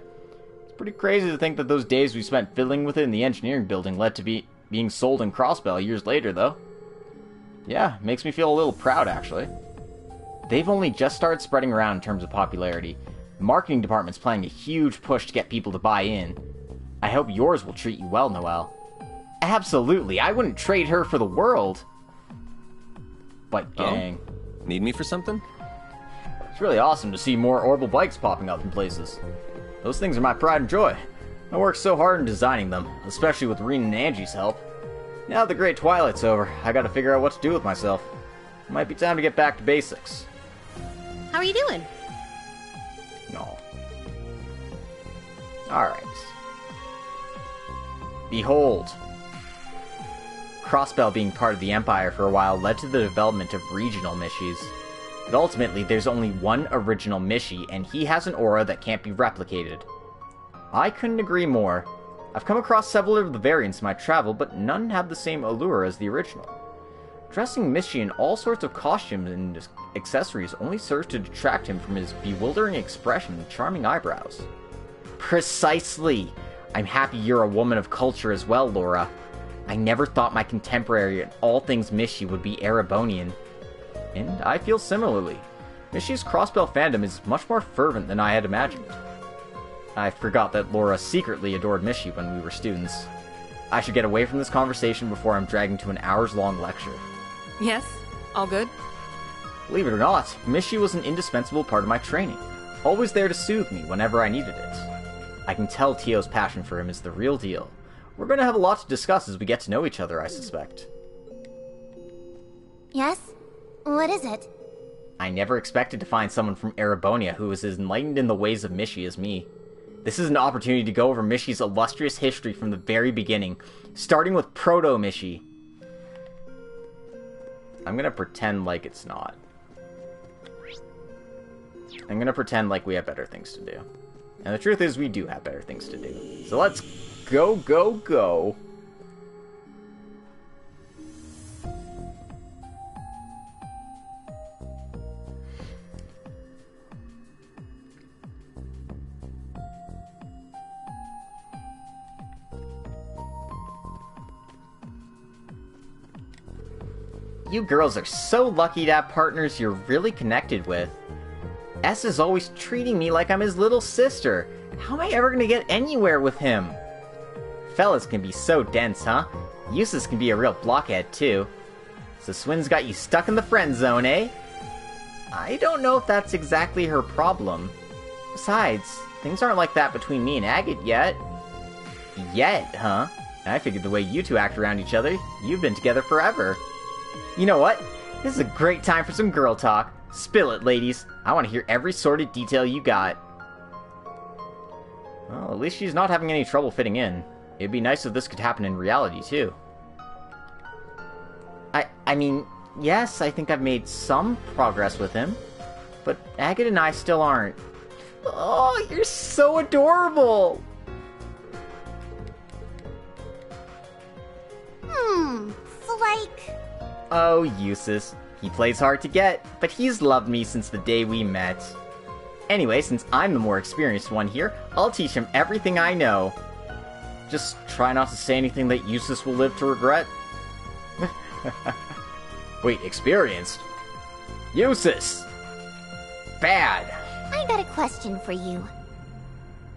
S10: It's pretty crazy to think that those days we spent fiddling with it in the engineering building led to being sold in Crossbell years later, though. Yeah, makes me feel a little proud, actually. They've only just started spreading around in terms of popularity. The marketing department's playing a huge push to get people to buy in. I hope yours will treat you well, Noelle. Absolutely, I wouldn't trade her for the world. Bike gang.
S8: Oh? Need me for something?
S1: It's really awesome to see more orbital bikes popping up in places. Those things are my pride and joy. I worked so hard in designing them, especially with Reen and Angie's help. Now that the Great Twilight's over, I gotta figure out what to do with myself. It might be time to get back to basics.
S4: How are you doing?
S1: No. Alright. Behold. Crossbell being part of the Empire for a while led to the development of regional Mishies. But ultimately, there's only one original Mishi, and he has an aura that can't be replicated. I couldn't agree more. I've come across several of the variants in my travel, but none have the same allure as the original. Dressing Mishi in all sorts of costumes and accessories only serves to detract him from his bewildering expression and charming eyebrows. Precisely! I'm happy you're a woman of culture as well, Laura. I never thought my contemporary in all things Mishi would be Erebonian. And I feel similarly. Mishi's Crossbell fandom is much more fervent than I had imagined. I forgot that Laura secretly adored Mishi when we were students. I should get away from this conversation before I'm dragged into an hours-long lecture.
S3: Yes? All good?
S1: Believe it or not, Mishi was an indispensable part of my training. Always there to soothe me whenever I needed it. I can tell Tio's passion for him is the real deal. We're going to have a lot to discuss as we get to know each other, I suspect.
S11: Yes? What is it?
S1: I never expected to find someone from Erebonia who was as enlightened in the ways of Mishi as me. This is an opportunity to go over Mishi's illustrious history from the very beginning, starting with Proto-Mishi. I'm gonna pretend like it's not. I'm gonna pretend like we have better things to do. And the truth is, we do have better things to do. So let's go, go, go. You girls are so lucky to have partners you're really connected with. S is always treating me like I'm his little sister. How am I ever gonna get anywhere with him? Fellas can be so dense, huh? Eustace can be a real blockhead, too. So Swin's got you stuck in the friend zone, eh? I don't know if that's exactly her problem. Besides, things aren't like that between me and Agate yet. Yet, huh? I figured the way you two act around each other, you've been together forever. You know what? This is a great time for some girl talk. Spill it, ladies. I want to hear every sordid detail you got. Well, at least she's not having any trouble fitting in. It'd be nice if this could happen in reality, too. I mean, yes, I think I've made some progress with him. But Agate and I still aren't. Oh, you're so adorable!
S11: So like...
S1: Oh, Eustace. He plays hard to get, but he's loved me since the day we met. Anyway, since I'm the more experienced one here, I'll teach him everything I know. Just try not to say anything that Eustace will live to regret. Wait, experienced? Eustace! Bad!
S11: I got a question for you.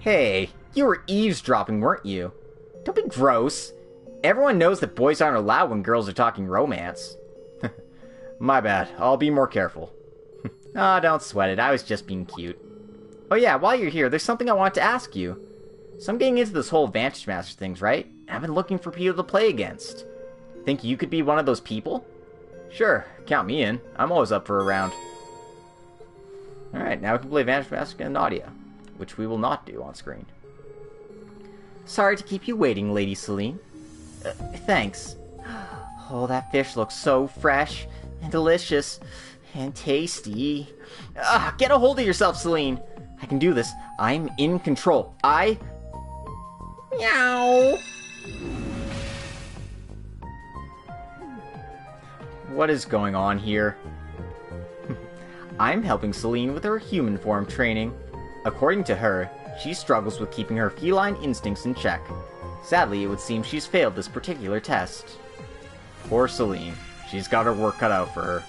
S1: Hey, you were eavesdropping, weren't you? Don't be gross. Everyone knows that boys aren't allowed when girls are talking romance. My bad. I'll be more careful. Ah, don't sweat it. I was just being cute. Oh yeah, while you're here, there's something I want to ask you. So I'm getting into this whole Vantage Master things, right? I've been looking for people to play against. Think you could be one of those people? Sure, count me in. I'm always up for a round. Alright, now we can play Vantage Master and Nadia, which we will not do on screen. Sorry to keep you waiting, Lady Celine. Thanks. Oh, that fish looks so fresh and delicious.
S10: And tasty. Get a hold of yourself, Celine. I can do this. I'm in control. Meow. What is going on here? I'm helping Celine with her human form training. According to her, she struggles with keeping her feline instincts in check. Sadly, it would seem she's failed this particular test. Poor Celine. She's got her work cut out for her.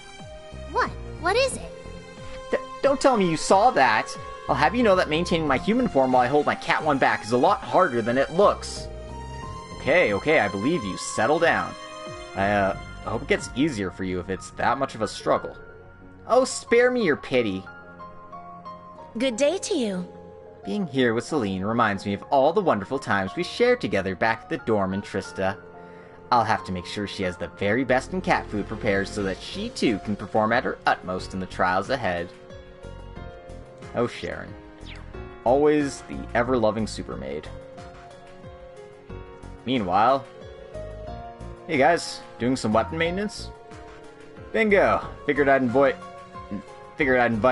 S11: What? What is it?
S10: Don't tell me you saw that! I'll have you know that maintaining my human form while I hold my cat one back is a lot harder than it looks. Okay, I believe you. Settle down. I hope it gets easier for you if it's that much of a struggle. Oh, spare me your pity.
S5: Good day to you.
S10: Being here with Celine reminds me of all the wonderful times we shared together back at the dorm in Trista. I'll have to make sure she has the very best in cat food prepared so that she too can perform at her utmost in the trials ahead. Oh, Sharon. Always the ever-loving supermaid. Meanwhile... Hey guys, doing some weapon maintenance? Bingo! Figured I'd invite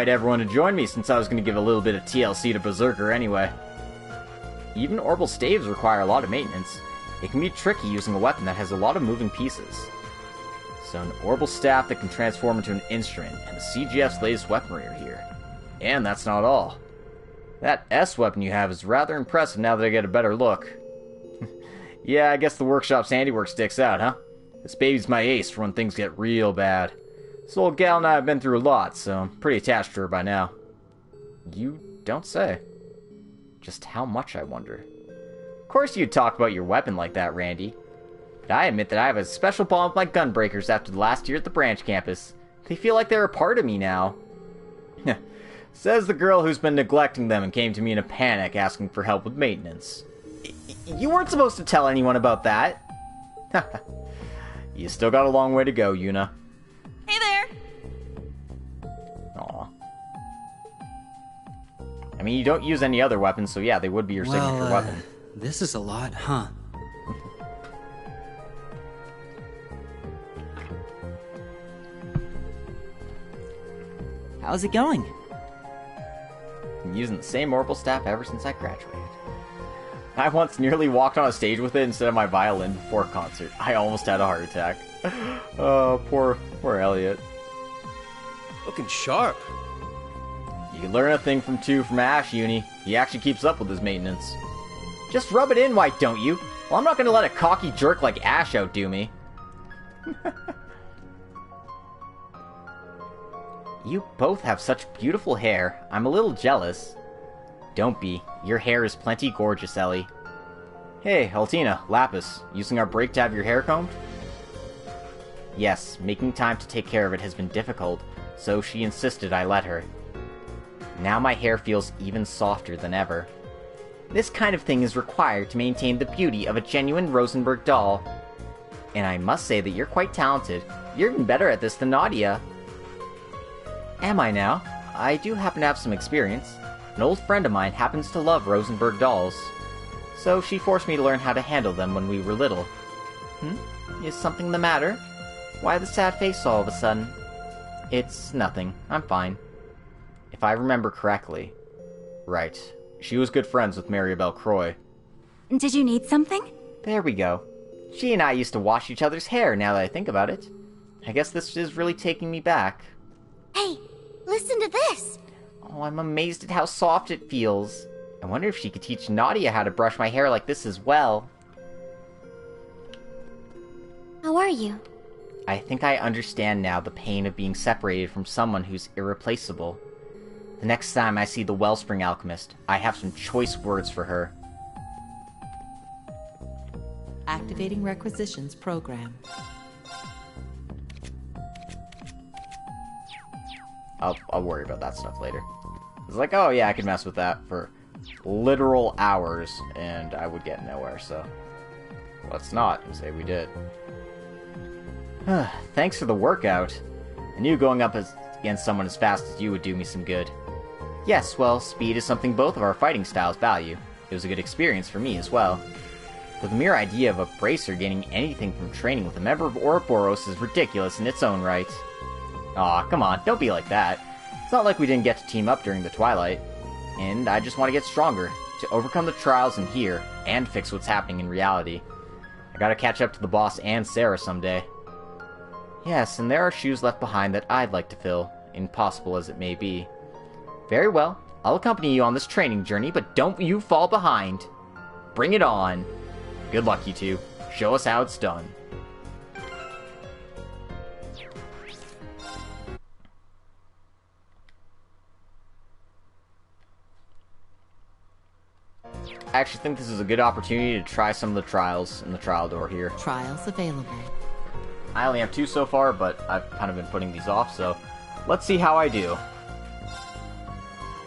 S10: everyone to join me since I was going to give a little bit of TLC to Berserker anyway. Even orbital staves require a lot of maintenance. It can be tricky using a weapon that has a lot of moving pieces. So an orbital staff that can transform into an instrument, and the CGF's latest weaponry are here. And that's not all. That S weapon you have is rather impressive now that I get a better look. Yeah, I guess the workshop's handiwork sticks out, huh? This baby's my ace for when things get real bad. This old gal and I have been through a lot, so I'm pretty attached to her by now. You don't say. Just how much, I wonder. Of course you'd talk about your weapon like that, Randy. But I admit that I have a special bond with my gunbreakers after the last year at the branch campus. They feel like they're a part of me now. Says the girl who's been neglecting them and came to me in a panic asking for help with maintenance. You weren't supposed to tell anyone about that. You still got a long way to go, Yuna.
S6: Hey there!
S10: Aw. I mean, you don't use any other weapons, so yeah, they would be your signature weapon.
S20: This is a lot, huh? How's it going?
S10: Been using the same orbital staff ever since I graduated. I once nearly walked on a stage with it instead of my violin before a concert. I almost had a heart attack. Oh, poor Elliot.
S8: Looking sharp.
S10: You can learn a thing from Ash, Uni. He actually keeps up with his maintenance. Just rub it in, why don't you? Well, I'm not gonna let a cocky jerk like Ash outdo me. You both have such beautiful hair. I'm a little jealous. Don't be. Your hair is plenty gorgeous, Ellie. Hey, Altina, Lapis, using our break to have your hair combed? Yes, making time to take care of it has been difficult, so she insisted I let her. Now my hair feels even softer than ever. This kind of thing is required to maintain the beauty of a genuine Rosenberg doll. And I must say that you're quite talented. You're even better at this than Nadia. Am I now? I do happen to have some experience. An old friend of mine happens to love Rosenberg dolls. So she forced me to learn how to handle them when we were little. Is something the matter? Why the sad face all of a sudden? It's nothing. I'm fine. If I remember correctly. Right. She was good friends with Maribel Croy.
S4: Did you need something?
S10: There we go. She and I used to wash each other's hair, now that I think about it. I guess this is really taking me back.
S11: Hey, listen to this!
S10: Oh, I'm amazed at how soft it feels. I wonder if she could teach Nadia how to brush my hair like this as well.
S11: How are you?
S10: I think I understand now the pain of being separated from someone who's irreplaceable. The next time I see the Wellspring Alchemist, I have some choice words for her.
S15: Activating requisitions program.
S10: I'll worry about that stuff later. It's like, oh yeah, I could mess with that for literal hours, and I would get nowhere, so let's not and say we did. Thanks for the workout. I knew going up against someone as fast as you would do me some good. Yes, well, speed is something both of our fighting styles value. It was a good experience for me as well. But the mere idea of a bracer gaining anything from training with a member of Ouroboros is ridiculous in its own right. Aw, come on, don't be like that. It's not like we didn't get to team up during the Twilight. And I just want to get stronger, to overcome the trials in here, and fix what's happening in reality. I gotta catch up to the boss and Sarah someday. Yes, and there are shoes left behind that I'd like to fill, impossible as it may be. Very well, I'll accompany you on this training journey, but don't you fall behind. Bring it on. Good luck, you two. Show us how it's done. I actually think this is a good opportunity to try some of the trials in the trial door here.
S15: Trials available.
S10: I only have 2 so far, but I've kind of been putting these off, so let's see how I do.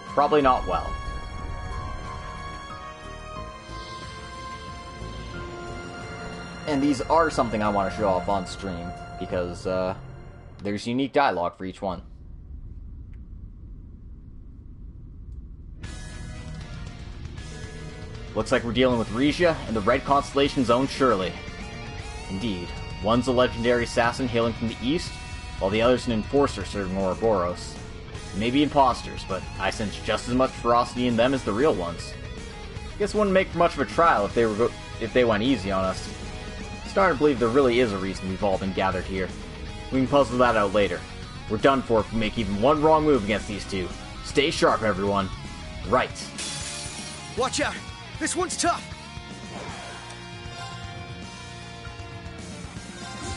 S10: Probably not well. And these are something I want to show off on stream, because there's unique dialogue for each one. Looks like we're dealing with Regia and the Red Constellation's own Shirley. Indeed, one's a legendary assassin hailing from the east, while the other's an enforcer serving Ouroboros. They may be imposters, but I sense just as much ferocity in them as the real ones. Guess it wouldn't make for much of a trial if they went easy on us. Starting to believe there really is a reason we've all been gathered here. We can puzzle that out later. We're done for if we make even one wrong move against these two. Stay sharp, everyone. Right.
S16: Watch out! This one's tough!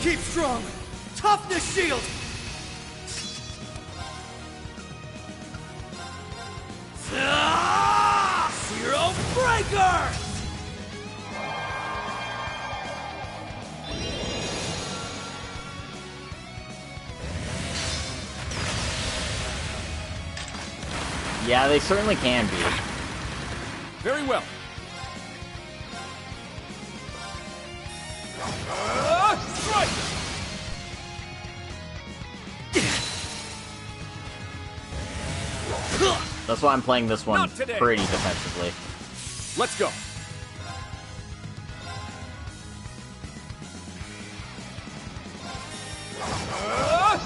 S16: Keep strong! Toughness shield! Zero breaker!
S10: Yeah, they certainly can be.
S14: Very well. Strike!
S10: That's why I'm playing this one pretty defensively.
S14: Let's go.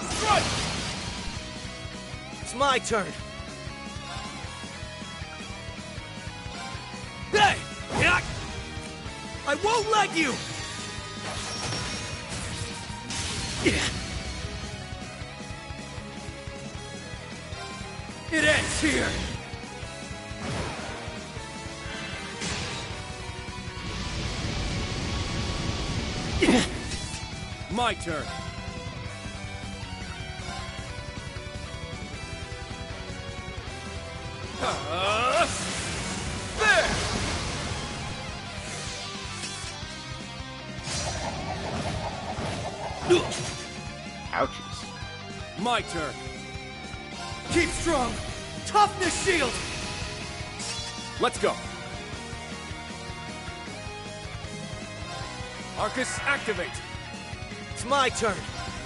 S16: Strike! It's my turn. Hey! I won't let you! It ends here!
S14: My turn.
S16: There!
S10: Ouchies.
S14: My turn.
S16: Keep strong! Toughness shield!
S14: Let's go. Arcus, activate.
S16: It's my turn.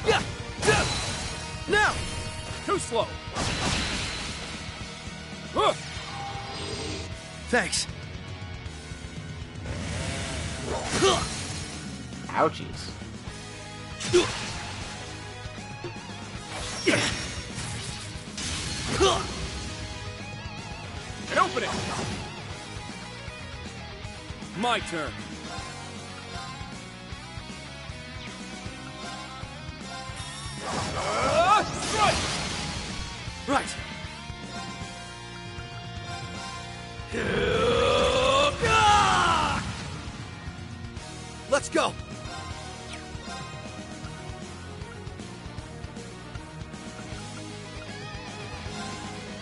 S16: Yeah! Now!
S14: Too slow.
S16: Thanks.
S10: Ouchies.
S14: And open it. My turn. Strike!
S16: Right. Let's go.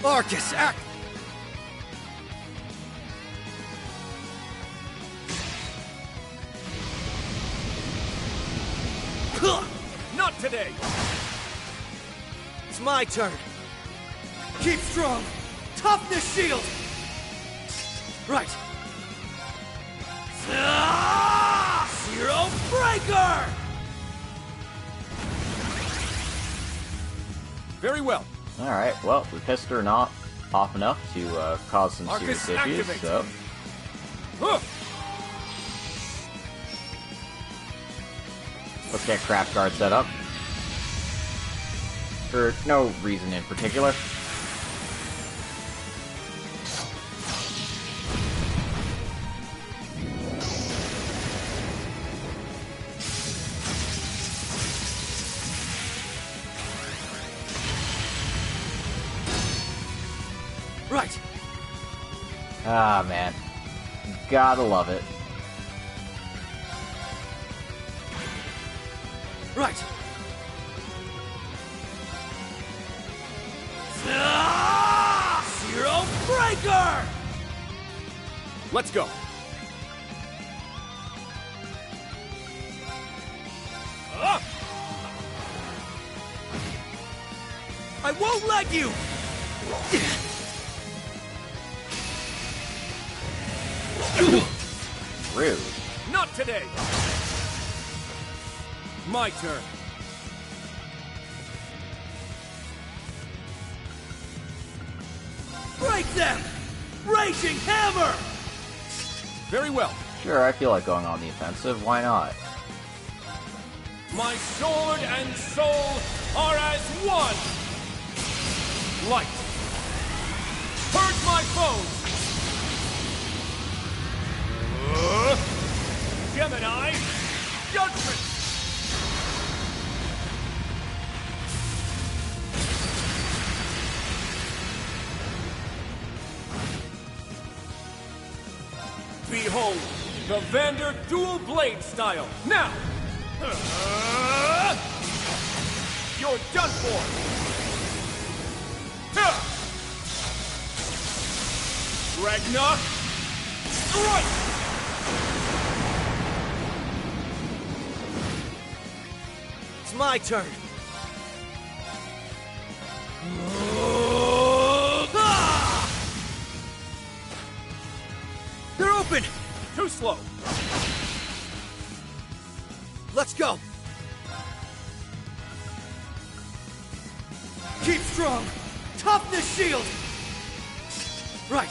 S16: Arcus, act.
S14: Not today.
S16: It's my turn. Keep strong. Toughness shield. Right. Zero breaker.
S14: Very well.
S10: Alright, well, we pissed her not off enough to cause some serious issues, so... Let's get craft guard set up. For no reason in particular.
S16: Right.
S10: Ah, man. Gotta love it.
S16: Right.
S14: Zero Breaker! Let's go.
S16: I won't let you!
S10: Rude.
S14: Not today! My turn.
S16: Break them! Raging Hammer!
S14: Very well.
S10: Sure, I feel like going on the offensive. Why not?
S14: My sword and soul are as one! Light! Purge my foes! Gemini! Judgment! Behold, the Vander dual blade style. Now! You're done for! Ragnar! Strike!
S16: It's my turn. They're open!
S14: Too slow.
S16: Let's go. Keep strong. Toughness shield. Right.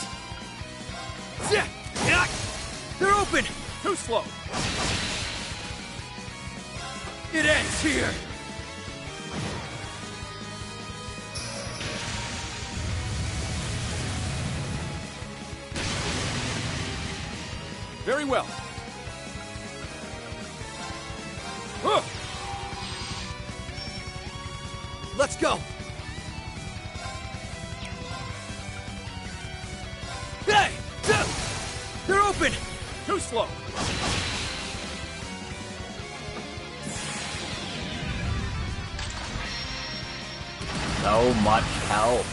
S16: They're open.
S14: Too slow.
S16: It ends here.
S14: Very well.
S16: Let's go. Hey! They're open.
S14: Too slow.
S10: So much help.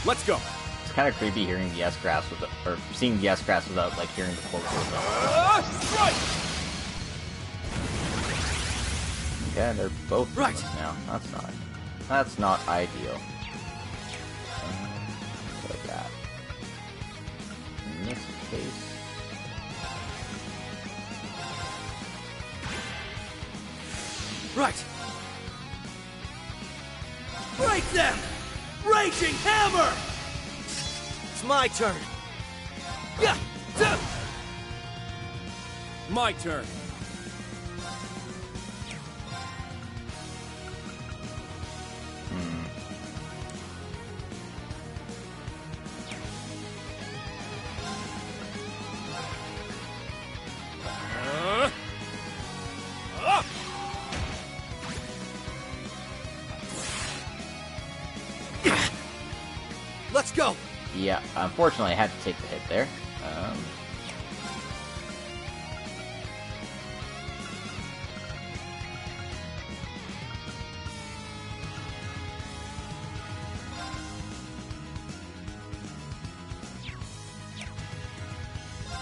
S14: Let's go.
S10: It's kind of creepy hearing the S-Grass without, or seeing the S-Grass without, like, hearing the quote.
S14: Strike!
S10: Yeah, they're both
S16: right
S10: now. That's not ideal. What I got? In this case,
S16: right. Break them! Raging Hammer! It's my turn. Yeah.
S14: My turn.
S16: Let's go.
S10: Yeah, unfortunately, I had to take the hit there.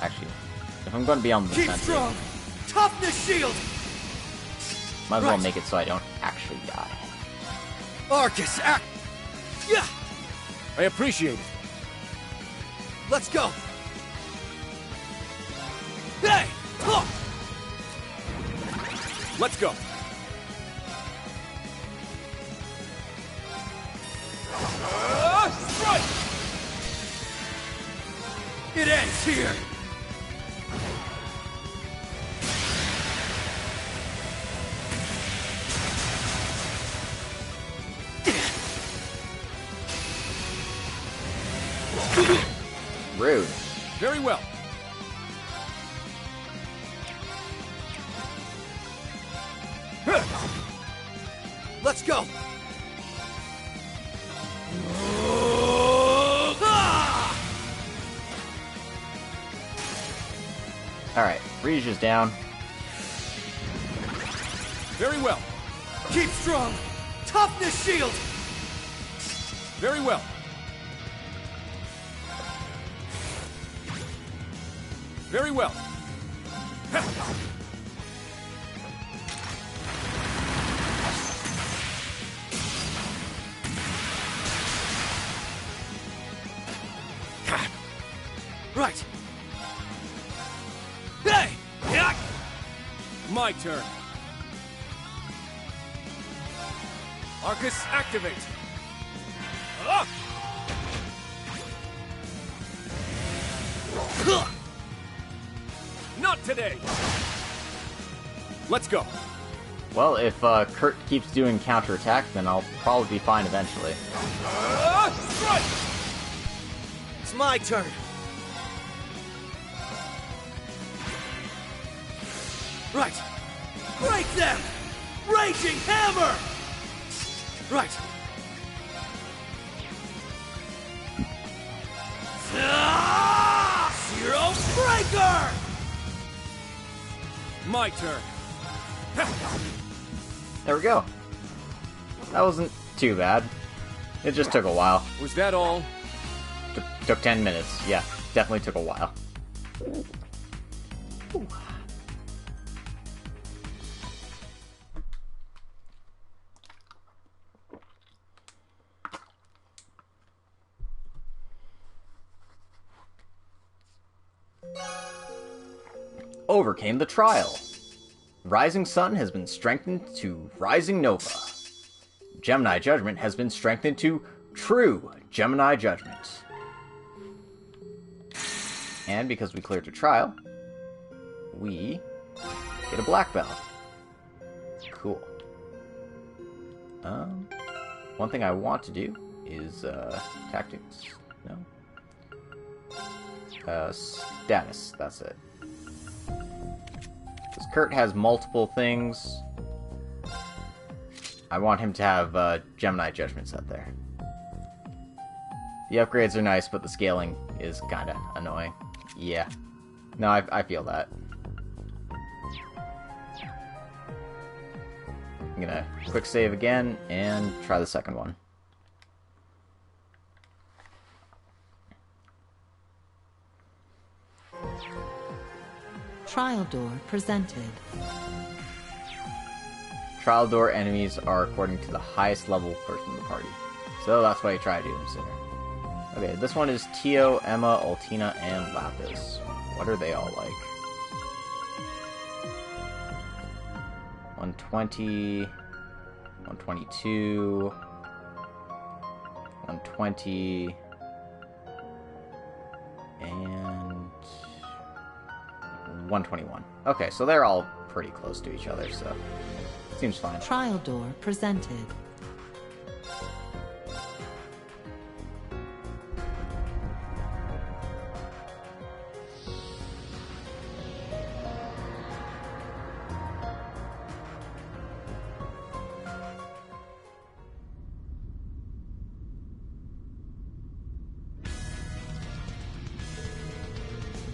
S10: Actually, if I'm going to be on the
S16: Keep
S10: defensive,
S16: strong. Toughness shield.
S10: might as well make it so I don't actually die.
S16: Arcus, act. Yeah.
S14: I appreciate it.
S16: Let's go. Hey! Look!
S14: Let's go. It ends here!
S1: Rude.
S14: Very well. Let's go!
S1: Alright, Reach is down.
S14: Very well. Keep strong! Toughness shield! Very well. Very well. Right. Hey! Yeah. My turn. Arcus, activate. Ah! Not today. Let's go.
S1: Well, if Kurt keeps doing counterattack, then I'll probably be fine eventually.
S14: Strike! It's my turn. Right. Break them! Raging hammer! Right. Zero breaker! My turn.
S1: There we go. That wasn't too bad. It just took a while.
S14: Was that all?
S1: Took 10 minutes. Yeah, definitely took a while. Ooh. Overcame the trial. Rising Sun has been strengthened to Rising Nova. Gemini Judgment has been strengthened to True Gemini Judgment. And because we cleared the trial, we get a black belt. Cool. One thing I want to do is tactics. No. Status. That's it. Because Kurt has multiple things. I want him to have Gemini Judgment set there. The upgrades are nice, but the scaling is kind of annoying. Yeah. No, I feel that. I'm gonna quick save again and try the second one.
S15: Trial door presented.
S1: Trial door enemies are according to the highest level person in the party. So that's what I try to do consider. Okay, this one is Tio, Emma, Altina, and Lapis. What are they all like? 120, 122, 120, and 121. Okay, so they're all pretty close to each other, so seems fine.
S15: Trial door presented.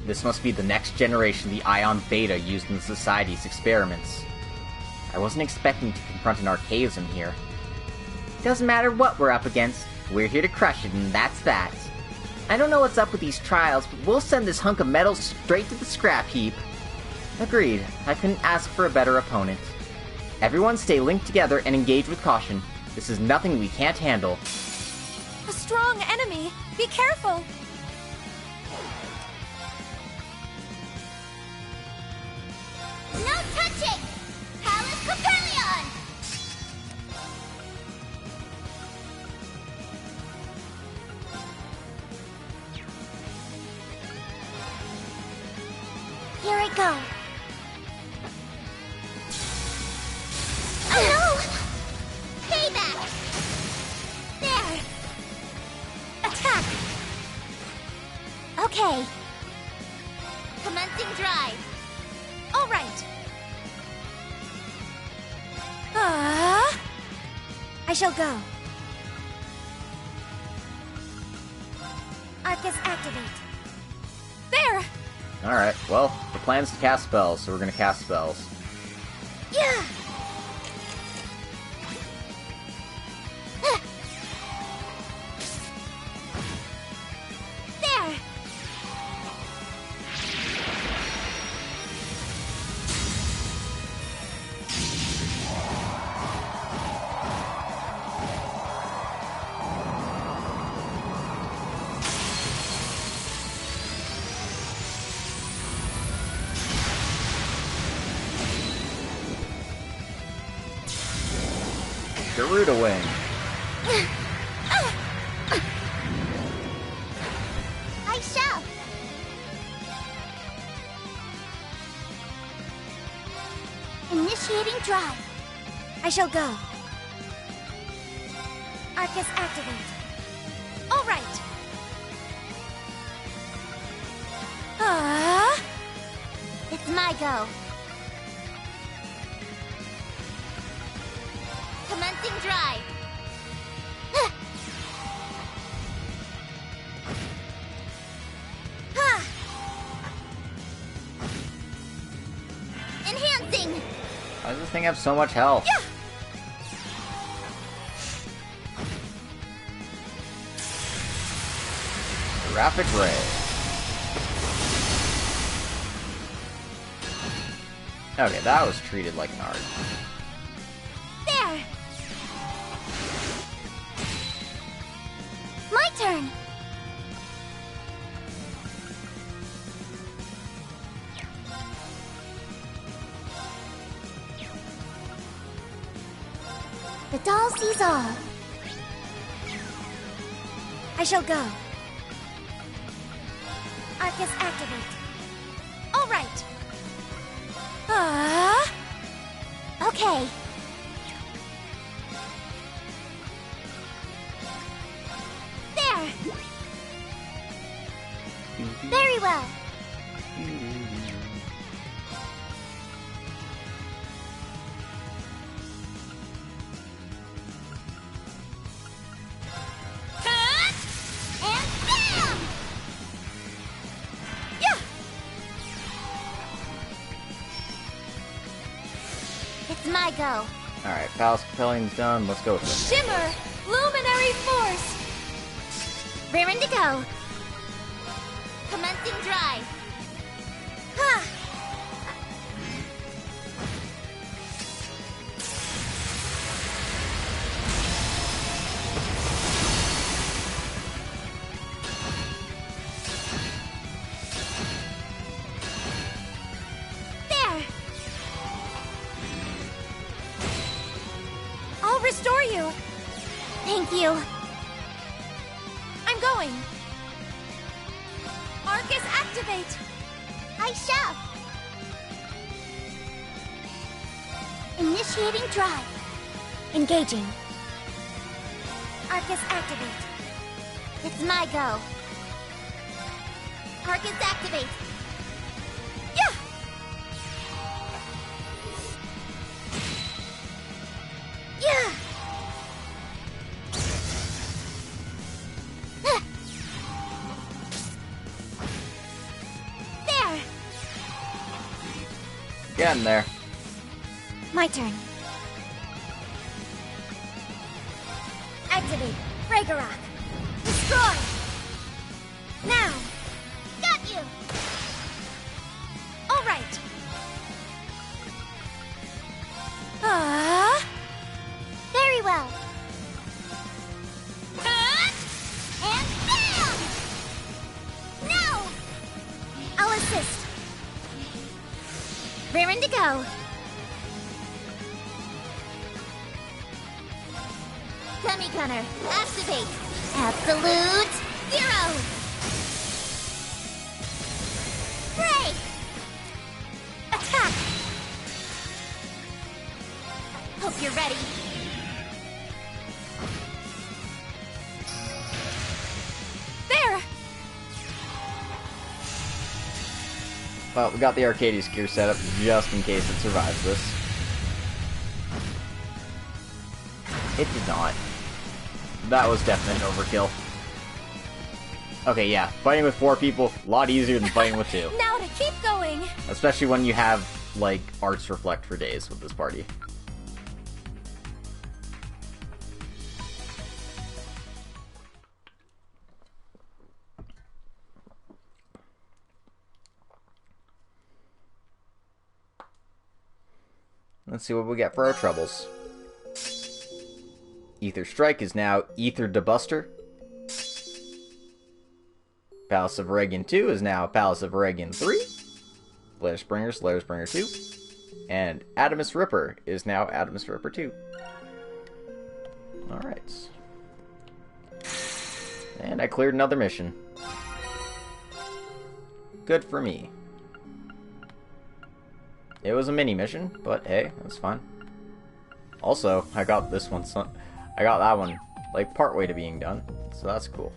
S1: This must be the next generation, the Ion Beta used in the Society's experiments. I wasn't expecting to confront an archaism here. Doesn't matter what we're up against, we're here to crush it, and that's that. I don't know what's up with these trials, but we'll send this hunk of metal straight to the scrap heap. Agreed. I couldn't ask for a better opponent. Everyone stay linked together and engage with caution. This is nothing we can't handle.
S6: A strong enemy! Be careful!
S11: No touching! Palace Pavilion! Here I go. Oh no! Payback! There! Attack! Okay. Commencing drive.
S6: All right.
S11: I shall go. Arcus activate.
S6: There!
S10: Alright, well, the plan's to cast spells, so we're gonna cast spells.
S11: Yeah! There!
S10: Garuda Wing.
S11: I shall. Initiating drive. I shall go. Arcus activate.
S6: All right.
S11: It's my go. Commencing drive. Enhancing.
S10: Why does this thing have so much health?
S11: Yeah.
S10: Rapid Ray. Okay, that was treated like an art.
S11: There. My turn. The doll sees all. I shall go. Arcus activate.
S6: All right.
S11: Okay. There. Very well. And bam!
S6: Yeah.
S11: It's my go.
S10: Alright, Palace Compelling's done. Let's go with it.
S6: Shimmer! Luminary force!
S11: Raring to go. Commencing drive. Ha! There!
S6: I'll restore you.
S11: Thank you.
S6: I'm going. Arcus activate.
S11: I shall. Initiating drive. Engaging. Arcus activate. It's my go. Arcus activate.
S6: Yeah.
S11: Yeah. There.
S10: Getting there.
S11: My turn. Activate. Ragnarok. Destroy. Now. Got you.
S6: All right.
S11: Very well. And bam! No! I'll assist. Raring to go. Dummy gunner, activate. Absolute zero. Break.
S1: Well, we got the Arcadius gear set up just in case it survives this. It did not. That was definitely an overkill. Okay, yeah, fighting with 4 people, a lot easier than fighting with 2.
S4: Now to keep going!
S1: Especially when you have, like, arts reflect for days with this party. Let's see what we get for our troubles. Ether Strike is now Ether Debuster. Palace of Eregion 2 is now Palace of Eregion 3. Slayer Springer 2. And Adamus Ripper is now Adamus Ripper 2. Alright. And I cleared another mission. Good for me. It was a mini mission, but hey, that's fine. Also, I got this one. I got that one like partway to being done, so that's cool.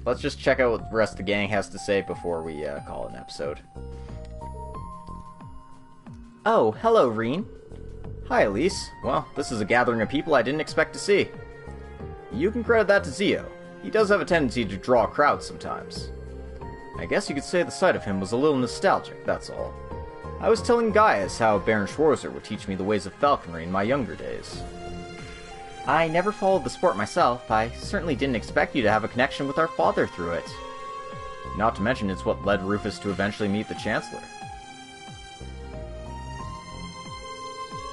S1: Let's just check out what the rest of the gang has to say before we call it an episode. Oh, hello, Reen. Hi, Elise. Well, this is a gathering of people I didn't expect to see. You can credit that to Zio. He does have a tendency to draw crowds sometimes. I guess you could say the sight of him was a little nostalgic, that's all. I was telling Gaius how Baron Schwarzer would teach me the ways of falconry in my younger days. I never followed the sport myself. I certainly didn't expect you to have a connection with our father through it. Not to mention it's what led Rufus to eventually meet the Chancellor.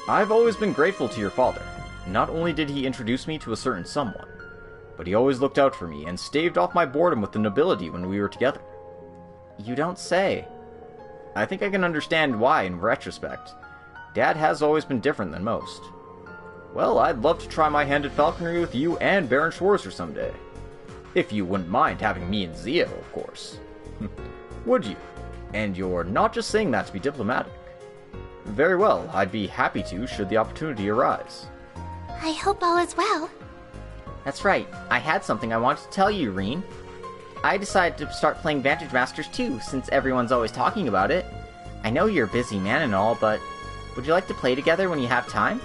S1: I've always been grateful to your father. Not only did he introduce me to a certain someone, but he always looked out for me and staved off my boredom with the nobility when we were together. You don't say. I think I can understand why in retrospect. Dad has always been different than most. Well, I'd love to try my hand at falconry with you and Baron Schwarzer someday. If you wouldn't mind having me and Zio, of course. Would you? And you're not just saying that to be diplomatic. Very well, I'd be happy to should the opportunity arise.
S11: I hope all is well.
S10: That's right. I had something I wanted to tell you, Reen. I decided to start playing Vantage Masters too, since everyone's always talking about it. I know you're a busy man and all, but would you like to play together when you have time?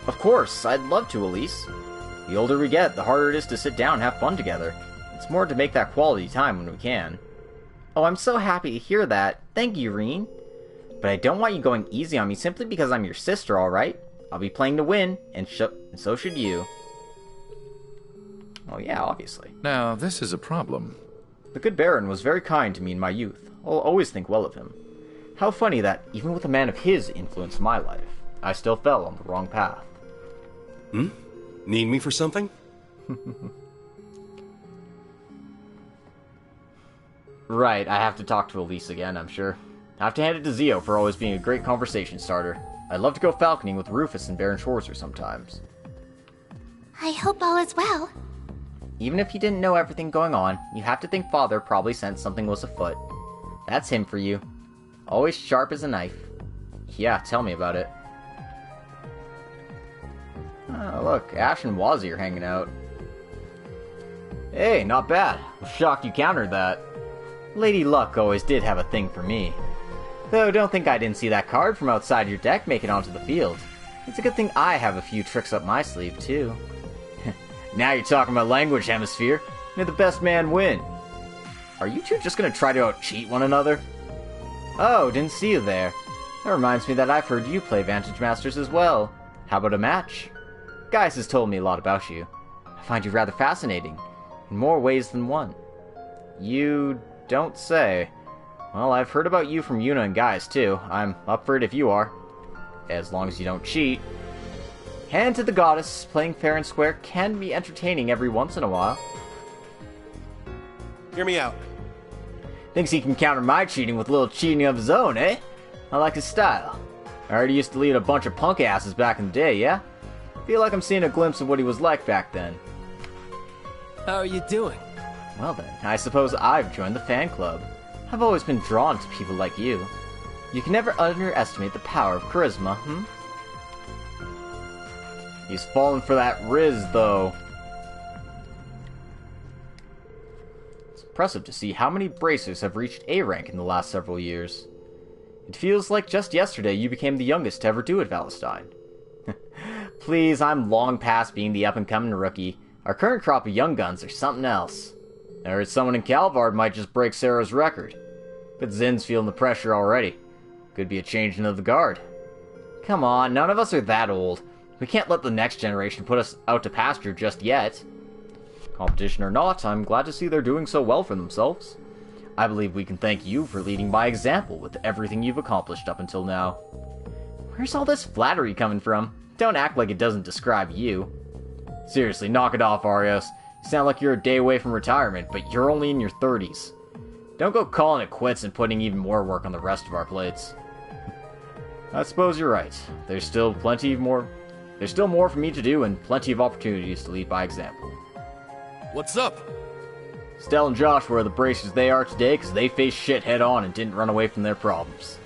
S1: Of course, I'd love to, Elise. The older we get, the harder it is to sit down and have fun together. It's more to make that quality time when we can.
S10: Oh, I'm so happy to hear that. Thank you, Reen. But I don't want you going easy on me simply because I'm your sister, alright? I'll be playing to win, and so should you.
S1: Well, yeah, obviously.
S18: Now, this is a problem.
S1: The good Baron was very kind to me in my youth. I'll always think well of him. How funny that, even with a man of his influence in my life, I still fell on the wrong path.
S9: Need me for something?
S1: Right, I have to talk to Elise again, I'm sure. I have to hand it to Zio for always being a great conversation starter. I'd love to go falconing with Rufus and Baron Schwarzer sometimes.
S11: I hope all is well.
S10: Even if you didn't know everything going on, you have to think Father probably sensed something was afoot. That's him for you. Always sharp as a knife.
S1: Yeah, tell me about it. Oh, look, Ash and Wazzy are hanging out. Hey, not bad. I'm shocked you countered that.
S10: Lady Luck always did have a thing for me. Though don't think I didn't see that card from outside your deck make it onto the field. It's a good thing I have a few tricks up my sleeve, too.
S1: Now you're talking about language, Hemisphere. May the best man win. Are you two just gonna try to out-cheat one another?
S10: Oh, didn't see you there. That reminds me that I've heard you play Vantage Masters as well. How about a match? Gaius has told me a lot about you. I find you rather fascinating, in more ways than one.
S1: You don't say. Well, I've heard about you from Yuna and Gaius, too. I'm up for it if you are. As long as you don't cheat.
S10: Hand to the goddess, playing fair and square can be entertaining every once in a while.
S9: Hear me out.
S1: Thinks he can counter my cheating with a little cheating of his own, eh? I like his style. I already used to lead a bunch of punk asses back in the day, yeah? Feel like I'm seeing a glimpse of what he was like back then.
S19: How are you doing?
S1: Well then, I suppose I've joined the fan club. I've always been drawn to people like you.
S10: You can never underestimate the power of charisma,
S1: He's falling for that Riz, though.
S10: impressive to see how many bracers have reached A rank in the last several years. It feels like just yesterday you became the youngest to ever do it, Valentine. Please, I'm long past being the up-and-coming rookie. Our current crop of young guns are something else. I heard someone in Calvard might just break Sarah's record. But Zin's feeling the pressure already. Could be a changing of the guard. Come on, none of us are that old. We can't let the next generation put us out to pasture just yet. Competition or not, I'm glad to see they're doing so well for themselves. I believe we can thank you for leading by example with everything you've accomplished up until now. Where's all this flattery coming from? Don't act like it doesn't describe you. Seriously, knock it off, Arios. You sound like you're a day away from retirement, but you're only in your 30s. Don't go calling it quits and putting even more work on the rest of our plates. I suppose you're right. There's still more for me to do and plenty of opportunities to lead by example.
S7: What's up?
S10: Stell and Josh were the bracers they are today because they faced shit head on and didn't run away from their problems.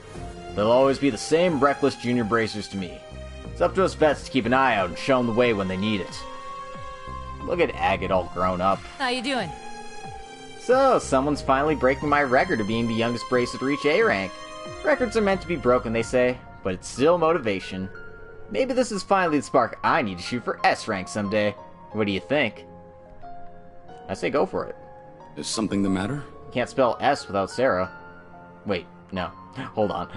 S10: They'll always be the same reckless junior bracers to me. It's up to us vets to keep an eye out and show them the way when they need it. Look at Agate all grown up.
S17: How you doing?
S10: So, someone's finally breaking my record of being the youngest bracer to reach A rank. Records are meant to be broken, they say, but it's still motivation. Maybe this is finally the spark I need to shoot for S rank someday. What do you think? I say go for it.
S7: Is something the matter?
S10: Can't spell S without Sarah. Wait, no. Hold on.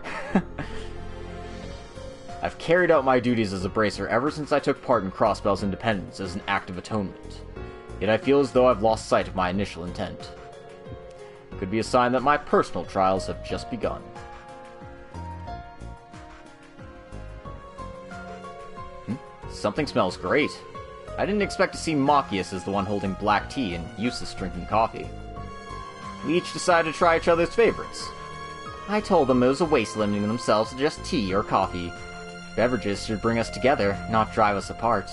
S10: I've carried out my duties as a bracer ever since I took part in Crossbell's independence as an act of atonement. Yet I feel as though I've lost sight of my initial intent. Could be a sign that my personal trials have just begun. Something smells great. I didn't expect to see Machias as the one holding black tea and Eustace drinking coffee. We each decided to try each other's favorites. I told them it was a waste limiting themselves to just tea or coffee. Beverages should bring us together, not drive us apart.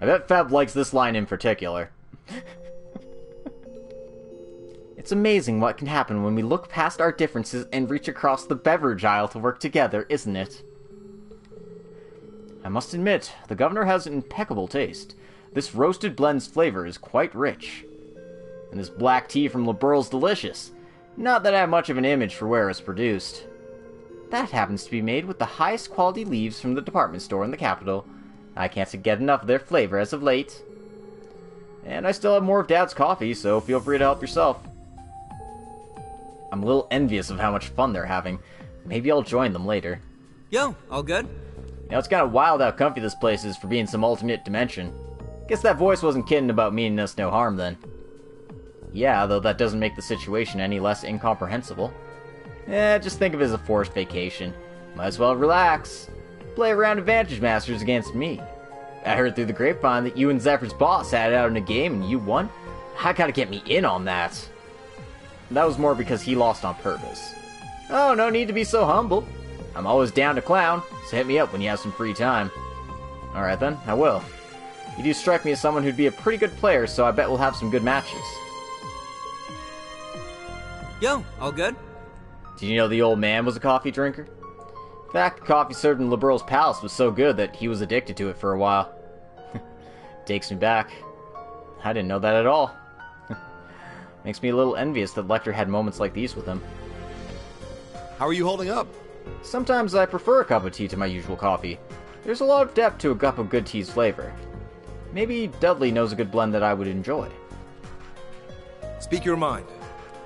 S10: I bet Feb likes this line in particular. It's amazing what can happen when we look past our differences and reach across the beverage aisle to work together, isn't it? I must admit, the governor has impeccable taste. This roasted blend's flavor is quite rich. And this black tea from Liberal's delicious. Not that I have much of an image for where it's produced. That happens to be made with the highest quality leaves from the department store in the capital. I can't get enough of their flavor as of late. And I still have more of Dad's coffee, so feel free to help yourself. I'm a little envious of how much fun they're having. Maybe I'll join them later.
S23: Yo, all good?
S10: You know, it's kind of wild how comfy this place is for being some alternate dimension. Guess that voice wasn't kidding about meaning us no harm then. Yeah, though that doesn't make the situation any less incomprehensible. Just think of it as a forced vacation. Might as well relax. Play around Advantage Masters against me. I heard through the grapevine that you and Zephyr's boss had it out in a game and you won. How gotta get me in on that? That was more because he lost on purpose. Oh, no need to be so humble. I'm always down to clown, so hit me up when you have some free time. Alright then, I will. You do strike me as someone who'd be a pretty good player, so I bet we'll have some good matches.
S23: Yo, all good?
S10: Did you know the old man was a coffee drinker? In fact, the coffee served in Liberal's palace was so good that he was addicted to it for a while. Takes me back. I didn't know that at all. Makes me a little envious that Lecter had moments like these with him.
S7: How are you holding up?
S10: Sometimes I prefer a cup of tea to my usual coffee. There's a lot of depth to a cup of good tea's flavor. Maybe Dudley knows a good blend that I would enjoy.
S7: Speak your mind.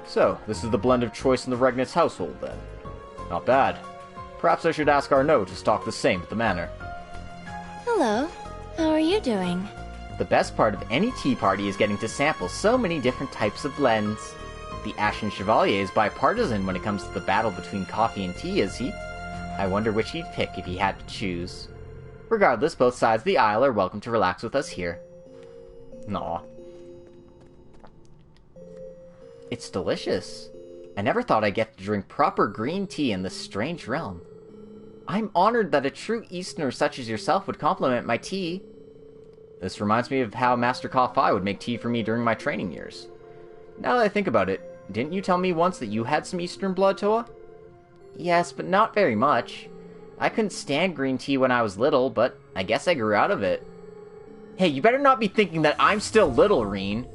S10: So, this is the blend of choice in the Regnitz household, then. Not bad. Perhaps I should ask Arnaud to stock the same at the manor.
S5: Hello. How are you doing?
S10: The best part of any tea party is getting to sample so many different types of blends. The Ashen Chevalier is bipartisan when it comes to the battle between coffee and tea, is he? I wonder which he'd pick if he had to choose. Regardless, both sides of the aisle are welcome to relax with us here. Aw. It's delicious. I never thought I'd get to drink proper green tea in this strange realm. I'm honored that a true Easterner such as yourself would compliment my tea. This reminds me of how Master Ka-Fi would make tea for me during my training years. Now that I think about it, didn't you tell me once that you had some Eastern blood, Toa? Yes, but not very much. I couldn't stand green tea when I was little, but I guess I grew out of it. Hey, you better not be thinking that I'm still little, Reen.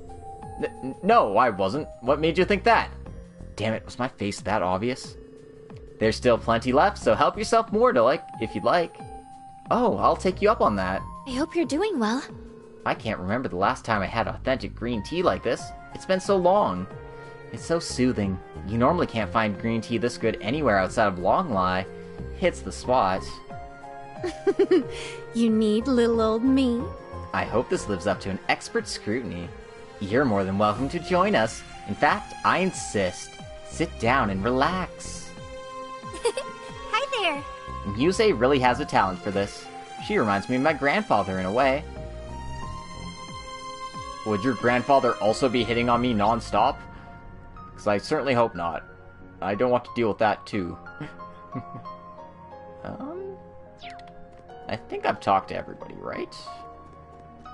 S10: No, I wasn't. What made you think that? Damn it, was my face that obvious? There's still plenty left, so help yourself more to if you'd like. Oh, I'll take you up on that.
S5: I hope you're doing well.
S10: I can't remember the last time I had authentic green tea like this. It's been so long. It's so soothing. You normally can't find green tea this good anywhere outside of Longlai. Hits the spot.
S5: You need little old me.
S10: I hope this lives up to an expert scrutiny. You're more than welcome to join us. In fact, I insist. Sit down and relax.
S11: Hi there.
S10: Muse really has a talent for this. She reminds me of my grandfather in a way. Would your grandfather also be hitting on me non-stop? Because I certainly hope not. I don't want to deal with that too. I think I've talked to everybody, right?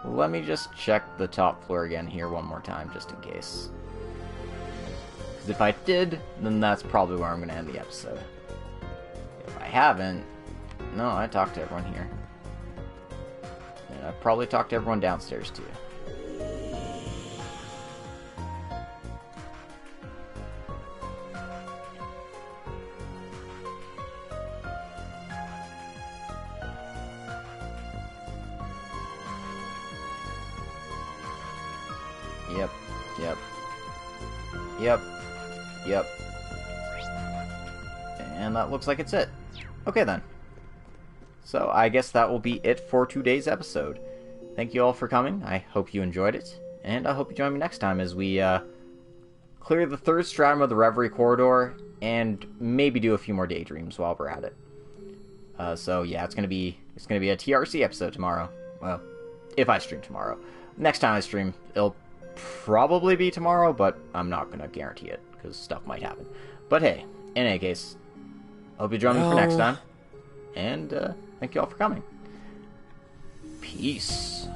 S10: Let me just check the top floor again here one more time, just in case. Because if I did, then that's probably where I'm going to end the episode. If I haven't, no, I talked to everyone here. And I've probably talked to everyone downstairs too. Yep. And that looks like it's it. Okay then. So I guess that will be it for today's episode. Thank you all for coming. I hope you enjoyed it. And I hope you join me next time as we clear the third stratum of the Reverie corridor and maybe do a few more daydreams while we're at it. So yeah, it's gonna be a TRC episode tomorrow. Well, if I stream tomorrow. Next time I stream, it'll probably be tomorrow, but I'm not gonna guarantee it because stuff might happen. But hey, in any case, hope you join me for next time. And thank you all for coming. Peace.